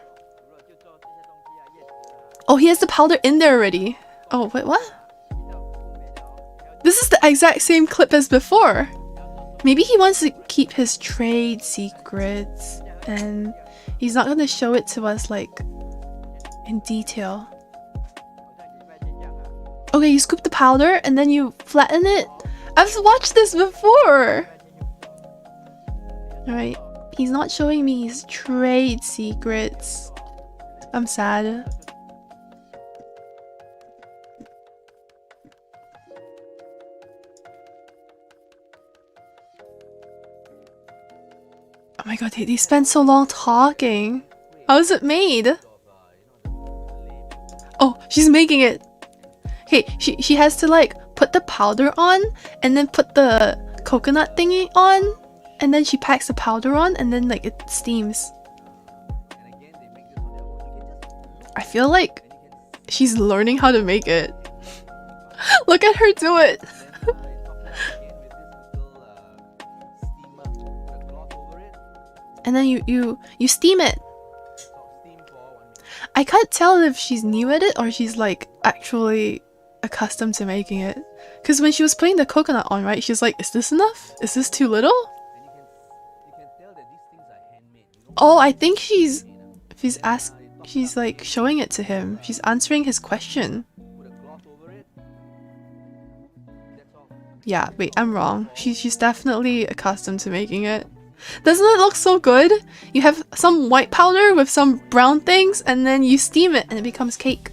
Oh, he has the powder in there already. Oh, wait, what? This is the exact same clip as before. Maybe he wants to keep his trade secrets and he's not going to show it to us like in detail. Okay, you scoop the powder and then you flatten it. I've watched this before. Alright, he's not showing me his trade secrets. I'm sad. Oh my god, they spent so long talking. How is it made? Oh, she's making it. Okay, she has to like put the powder on and then put the coconut thingy on and then she packs the powder on and then like it steams. I feel like she's learning how to make it. Look at her do it. And then you steam it. I can't tell if she's new at it or she's like actually accustomed to making it. Because when she was putting the coconut on, right, she's like, is this enough? Is this too little? Oh, I think she's like showing it to him. She's answering his question. Yeah, wait, I'm wrong. She's definitely accustomed to making it. Doesn't it look so good? You have some white powder with some brown things, and then you steam it and it becomes cake.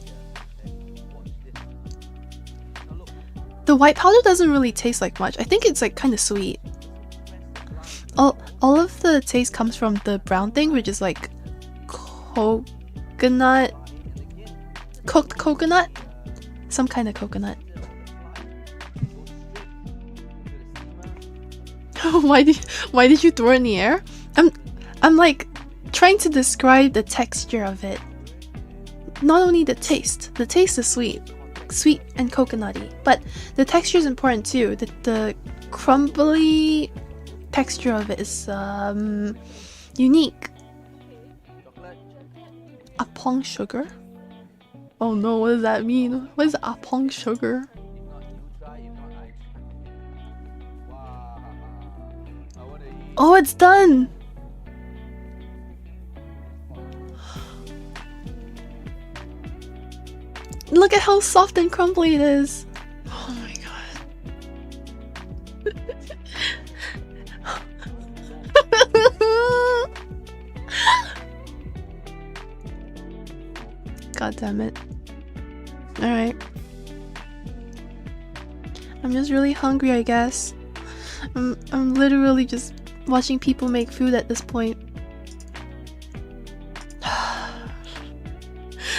The white powder doesn't really taste like much. I think it's like kind of sweet. All of the taste comes from the brown thing, which is like coconut, cooked coconut, some kind of coconut. Why did you throw it in the air? I'm like trying to describe the texture of it. Not only the taste is sweet and coconutty, but the texture is important too. The crumbly texture of it is unique. Apong sugar? Oh no, what does that mean? What is apong sugar? Oh, it's done! Look at how soft and crumbly it is! Oh my god. God damn it. Alright. I'm just really hungry, I guess. I'm literally just watching people make food at this point.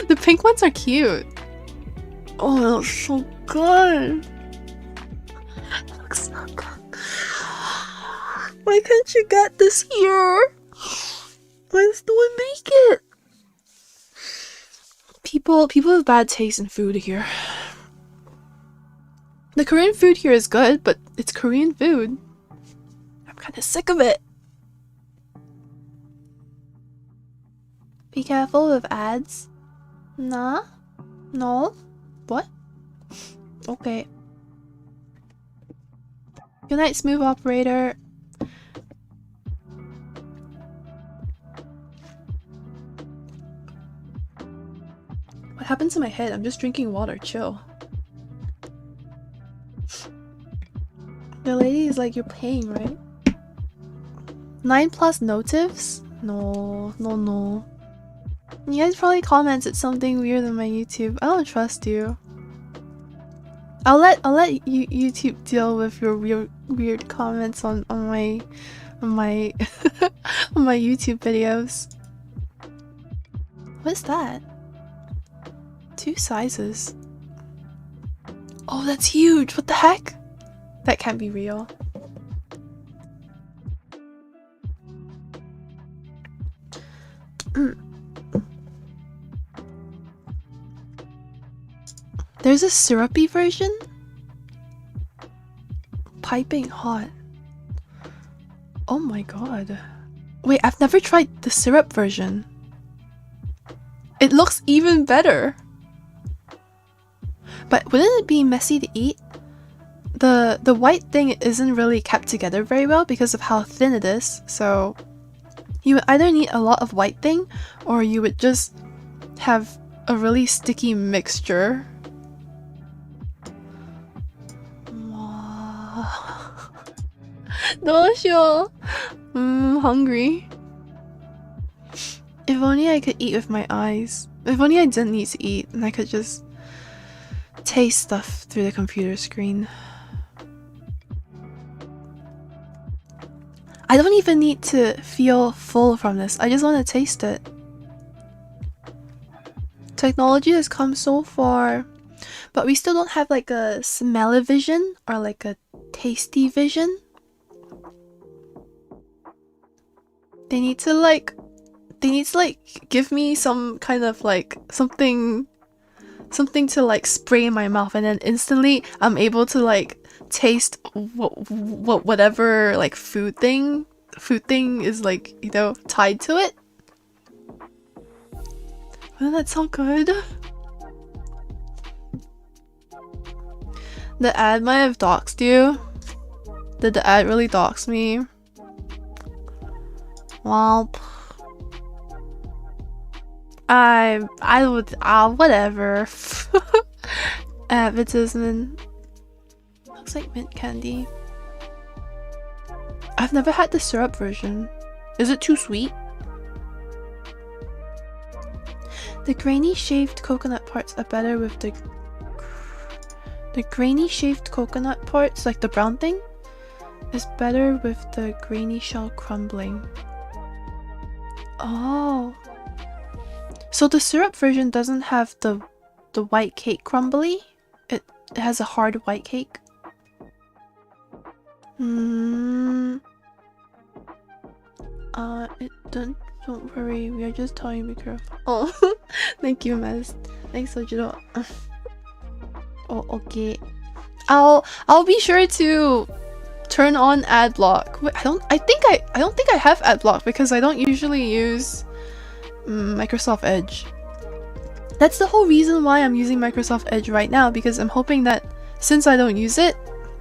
The pink ones are cute. Oh, that looks so good. It looks so good. Why can't you get this here? Why does no one make it? People have bad taste in food here. The Korean food here is good, but it's Korean food. I'm kind of sick of it. Be careful with ads. Nah? No? What? Okay. Good night, smooth operator. What happened to my head? I'm just drinking water. Chill. The lady is like, you're paying, right? 9+ notifs? No. You guys probably commented something weird on my YouTube. I don't trust you. I'll let you YouTube deal with your weird comments on my on my YouTube videos. What's that? 2 sizes. Oh, that's huge. What the heck? That can't be real. There's a syrupy version? Piping hot. Oh my god. Wait, I've never tried the syrup version. It looks even better. But wouldn't it be messy to eat? The white thing isn't really kept together very well because of how thin it is, so you would either need a lot of white thing or you would just have a really sticky mixture. Hungry. If only I could eat with my eyes. If only I didn't need to eat and I could just taste stuff through the computer screen. I don't even need to feel full from this. I just want to taste it. Technology has come so far, but we still don't have like a smell-o-vision or like a tasty vision. They need to give me some kind of like something to like spray in my mouth, and then instantly I'm able to like taste whatever like food thing is like, you know, tied to it. Wouldn't that sound good? The ad might have doxed you. Did the ad really dox me? Well, I would whatever. Advertisement. Looks like mint candy. I've never had the syrup version. Is it too sweet? The grainy shaved coconut parts are better with the grainy shaved coconut parts, like the brown thing, is better with the grainy shell crumbling. Oh. So the syrup version doesn't have the white cake crumbly? It has a hard white cake? Don't worry, we are just telling you be careful. Oh, thank you, Mez. Thanks, Ojiro. Oh, okay. I'll be sure to turn on ad block. Wait, I don't think I have ad block because I don't usually use Microsoft Edge. That's the whole reason why I'm using Microsoft Edge right now, because I'm hoping that since I don't use it,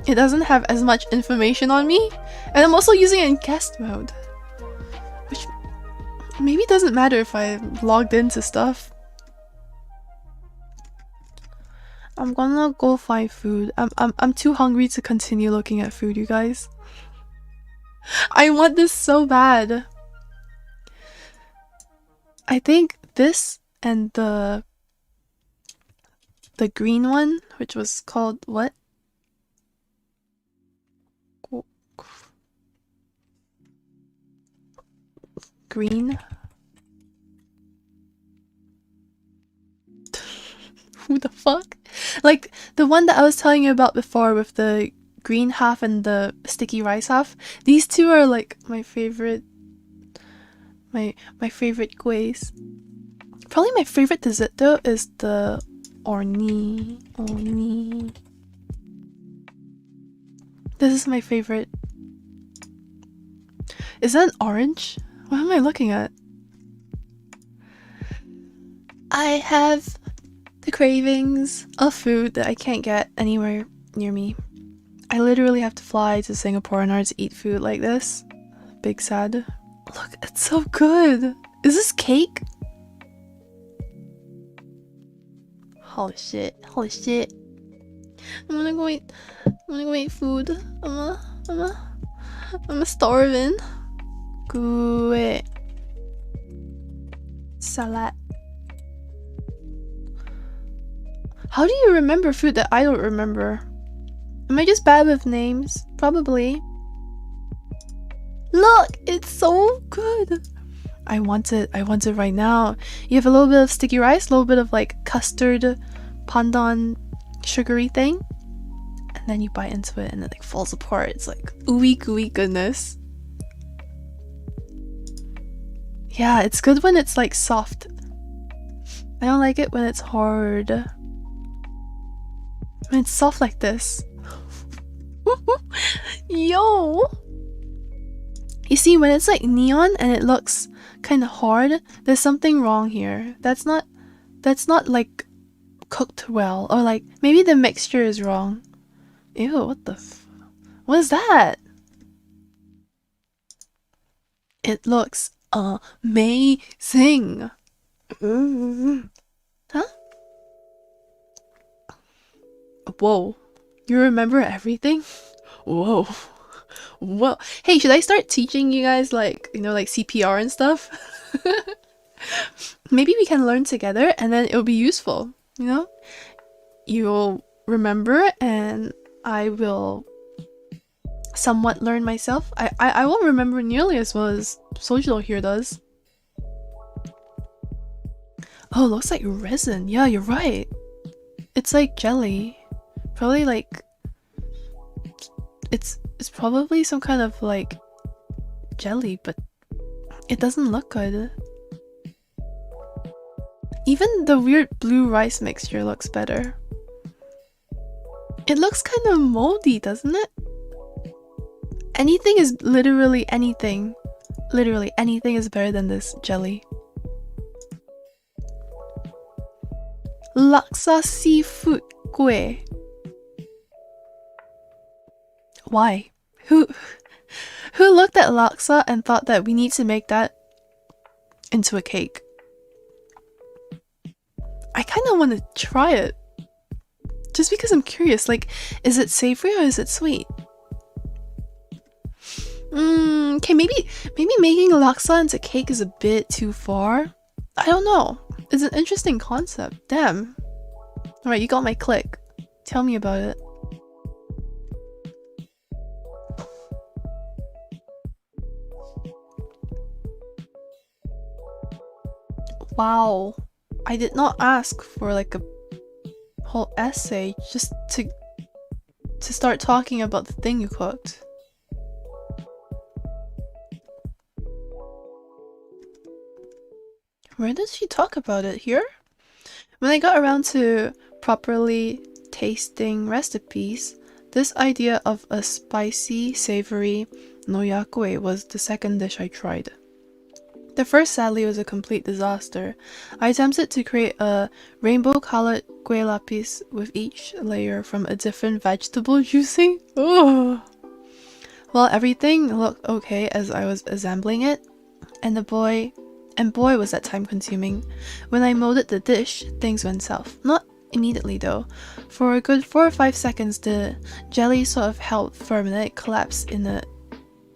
it doesn't have as much information on me. And I'm also using it in guest mode, which maybe doesn't matter if I'm logged into stuff. I'm gonna go find food. I'm too hungry to continue looking at food, you guys. I want this so bad. I think this and the green one, which was called what? Green? Who the fuck? Like the one that I was telling you about before with the green half and the sticky rice half. These two are like my favorite. My favorite guays. Probably my favorite dessert though is the orni. This is my favorite. Is that an orange? What am I looking at? I have the cravings of food that I can't get anywhere near me. I literally have to fly to Singapore in order to eat food like this. Big sad. Look, it's so good. Is this cake? Holy shit. Holy shit. I'm gonna go eat food. I'm starving. Good. Salad. How do you remember food that I don't remember? Am I just bad with names? Probably. Look, it's so good. I want it right now. You have a little bit of sticky rice, a little bit of like custard pandan sugary thing, and then you bite into it and it like falls apart. It's like ooey gooey goodness. Yeah, it's good when it's like soft. I don't like it when it's hard. When it's soft like this. Yo! You see, when it's like neon and it looks kind of hard, there's something wrong here. That's not like cooked well, or like maybe the mixture is wrong. Ew, what the what is that? It looks amazing. Huh? Whoa. You remember everything? Whoa. Whoa. Hey, should I start teaching you guys like, you know, like CPR and stuff? Maybe we can learn together and then it'll be useful, you know? You'll remember and I will somewhat learn myself. I won't remember nearly as well as Sojiro here does. Oh, looks like resin. Yeah, you're right. It's like jelly. Probably like it's probably some kind of like jelly, but it doesn't look good. Even the weird blue rice mixture looks better. It looks kind of moldy, doesn't it? Anything is literally anything. Literally anything is better than this jelly. Laksa seafood kue. Why? Who looked at laksa and thought that we need to make that into a cake? I kind of want to try it. Just because I'm curious, like, is it savory or is it sweet? Okay, maybe making laksa into cake is a bit too far. I don't know. It's an interesting concept. Damn. Alright, you got my click. Tell me about it. Wow. I did not ask for like a whole essay just to start talking about the thing you cooked. Where does she talk about it? Here? When I got around to properly tasting recipes, this idea of a spicy, savory noyakue was the second dish I tried. The first, sadly, was a complete disaster. I attempted to create a rainbow-colored kue lapis with each layer from a different vegetable juicing. Ugh. Well, everything looked okay as I was assembling it, and boy was that time consuming. When I molded the dish, things went south. Not immediately though. For a good 4 or 5 seconds, the jelly sort of held firm and then it collapsed in a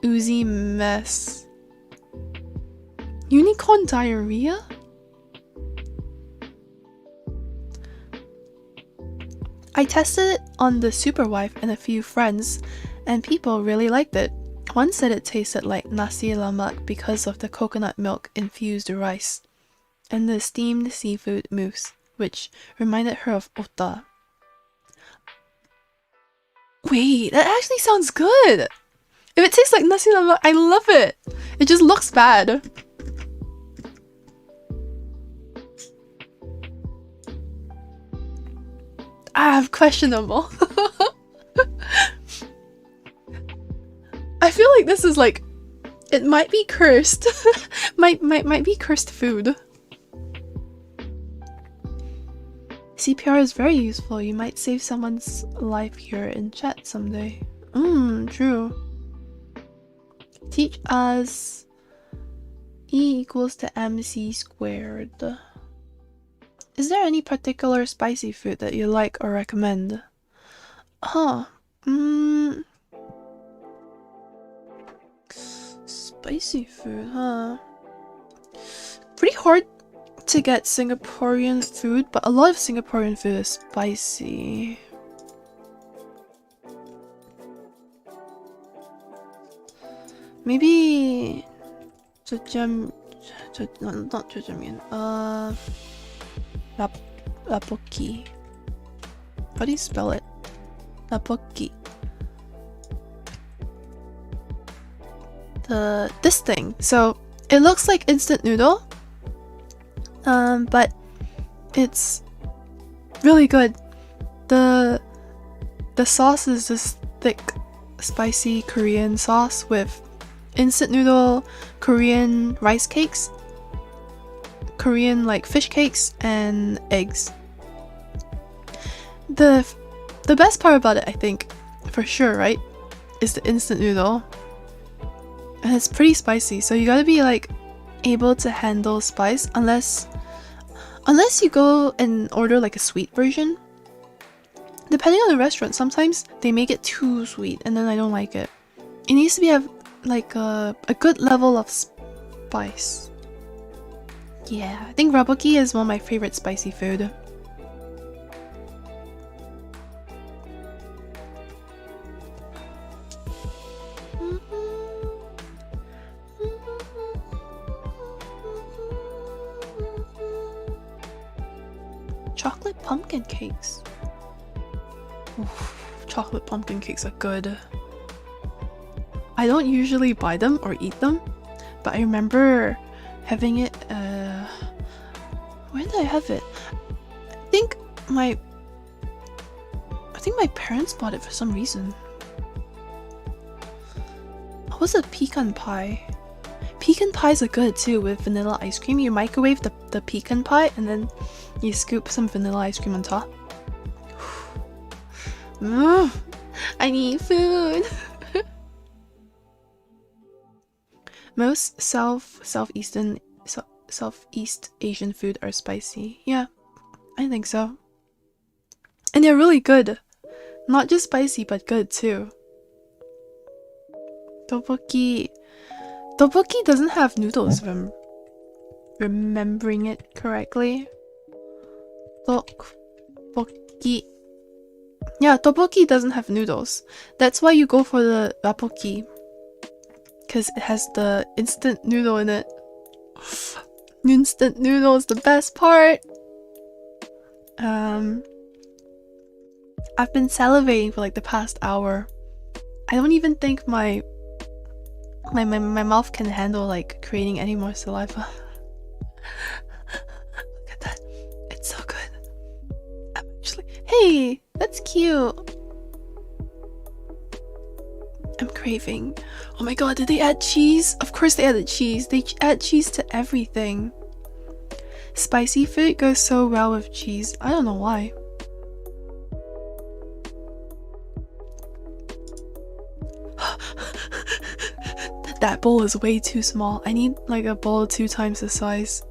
oozy mess. Unicorn diarrhea? I tested it on the superwife and a few friends, and people really liked it. One said it tasted like nasi lemak because of the coconut milk infused rice and the steamed seafood mousse, which reminded her of ota. Wait, that actually sounds good! If it tastes like nasi lemak, I love it! It just looks bad. Questionable. I feel like this is like, it might be cursed. might be cursed food. CPR is very useful. You might save someone's life here in chat someday. True. Teach us E equals to MC squared. Is there any particular spicy food that you like or recommend? Spicy food, huh? Pretty hard to get Singaporean food, but a lot of Singaporean food is spicy. Maybe not jjajangmyeon. Rapoki. How do you spell it? Rapoki. This thing. So it looks like instant noodle, but it's really good. The sauce is this thick, spicy Korean sauce with instant noodle, Korean rice cakes, Korean like fish cakes, and eggs. The best part about it, I think, for sure, right, is the instant noodle. And it's pretty spicy, so you gotta be like able to handle spice, unless you go and order like a sweet version. Depending on the restaurant, sometimes they make it too sweet and then I don't like it. It needs to be have like a good level of spice. Yeah, I think rapoki is one of my favorite spicy food. Chocolate pumpkin cakes. Oof, chocolate pumpkin cakes are good. I don't usually buy them or eat them, but I remember having it. Where did I have it? I think my parents bought it for some reason. What was it? Pecan pie. Pecan pies are good too with vanilla ice cream. You microwave the pecan pie and then you scoop some vanilla ice cream on top. I need food. Most Southeast Asian food are spicy. Yeah, I think so. And they're really good. Not just spicy, but good too. Tteokbokki. Tteokbokki doesn't have noodles, if I'm remembering it correctly. Tteokbokki. Yeah, tteokbokki doesn't have noodles. That's why you go for the rapokki. Because it has the instant noodle in it. Instant noodle is the best part. I've been salivating for like the past hour. I don't even think my mouth can handle like creating any more saliva. Look at that. It's so good. I'm actually... Hey! That's cute! I'm craving. Oh my god, did they add cheese? Of course they added cheese. They add cheese to everything. Spicy food goes so well with cheese. I don't know why. That bowl is way too small. I need like a bowl 2 times the size.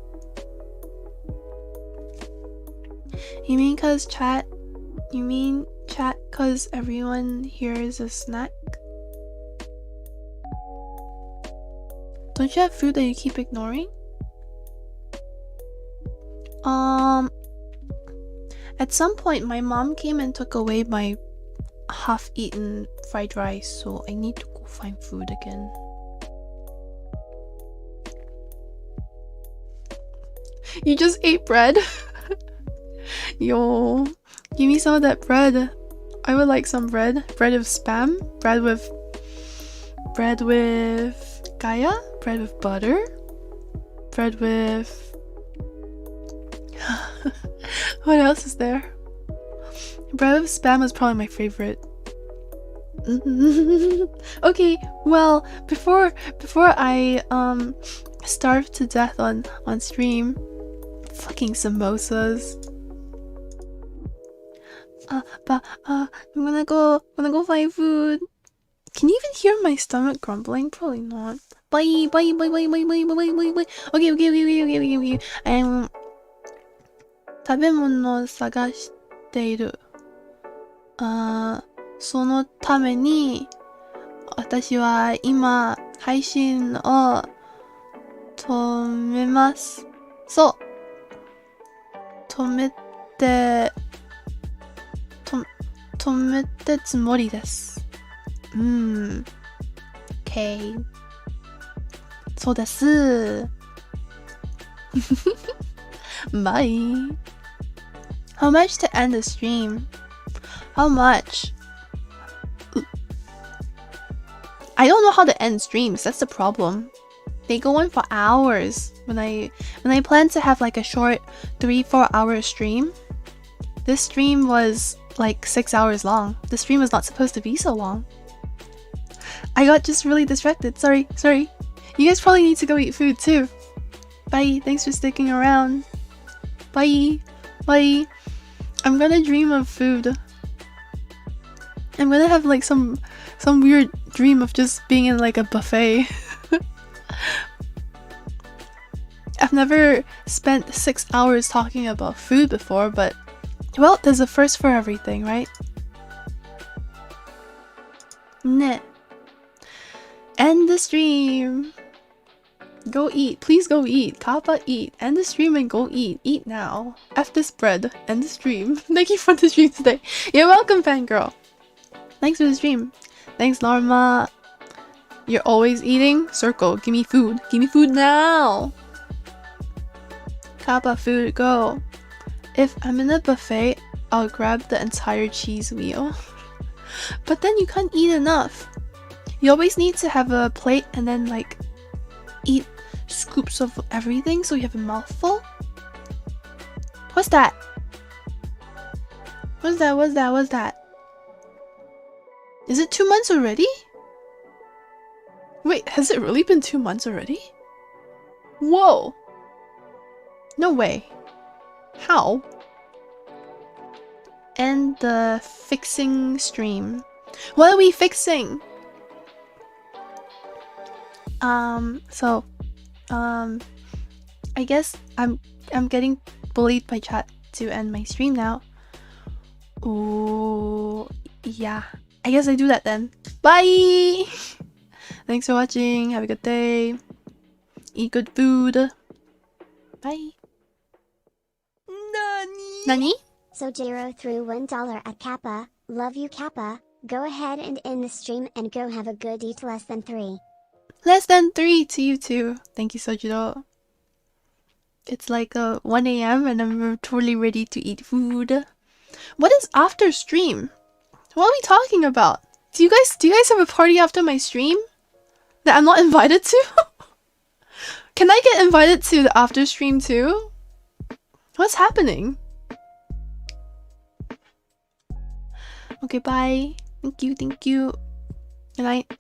You mean cause chat? You mean chat cause everyone here is a snack? Don't you have food that you keep ignoring? At some point my mom came and took away my half-eaten fried rice, so I need to go find food again. You just ate bread? Yo, give me some of that bread. I would like some bread. Bread with spam. Bread with kaya. Bread with butter. Bread with... What else is there? Bread with spam is probably my favorite. Okay, well, before I starve to death on stream, fucking samosas. I'm gonna go find food. Can you even hear my stomach grumbling? Probably not. Bye. Okay. 食べ物を探している。そのために私は今配信を止めます。そう。止めてつもりです。OK。そうです。Bye. How much to end the stream? How much? I don't know how to end streams. That's the problem. They go on for hours. When I plan to have like a short 3-4 hour stream, this stream was like 6 hours long. The stream was not supposed to be so long. I got just really distracted. Sorry. You guys probably need to go eat food too. Bye. Thanks for sticking around. Bye. I'm gonna dream of food. I'm gonna have like some weird dream of just being in like a buffet. I've never spent 6 hours talking about food before, but well, there's a first for everything, right? Ne. End the stream. Go eat. Please go eat. Kappa, eat. End the stream and go eat. Eat now. F this bread. End the stream. Thank you for the stream today. You're welcome, fangirl. Thanks for the stream. Thanks, Norma. You're always eating? Circle. Give me food. Give me food now. Kappa, food, go. If I'm in a buffet, I'll grab the entire cheese wheel. But then you can't eat enough. You always need to have a plate and then like eat scoops of everything so you have a mouthful. What's that? What's that? Is it 2 months already? Wait, has it really been 2 months already? Whoa! No way. How? End the fixing stream. What are we fixing? I guess I'm getting bullied by chat to end my stream now. Oh, yeah. I guess I do that then. Bye! Thanks for watching. Have a good day. Eat good food. Bye. Nani? So Jiro threw $1 at Kappa. Love you, Kappa. Go ahead and end the stream and go have a good eat less than 3. Less than 3 to you too. Thank you, Sojiro. It's like 1 a.m. and I'm totally ready to eat food. What is after stream? What are we talking about? Do you guys have a party after my stream that I'm not invited to? Can I get invited to the after stream too? What's happening? Okay, bye. Thank you. Good night.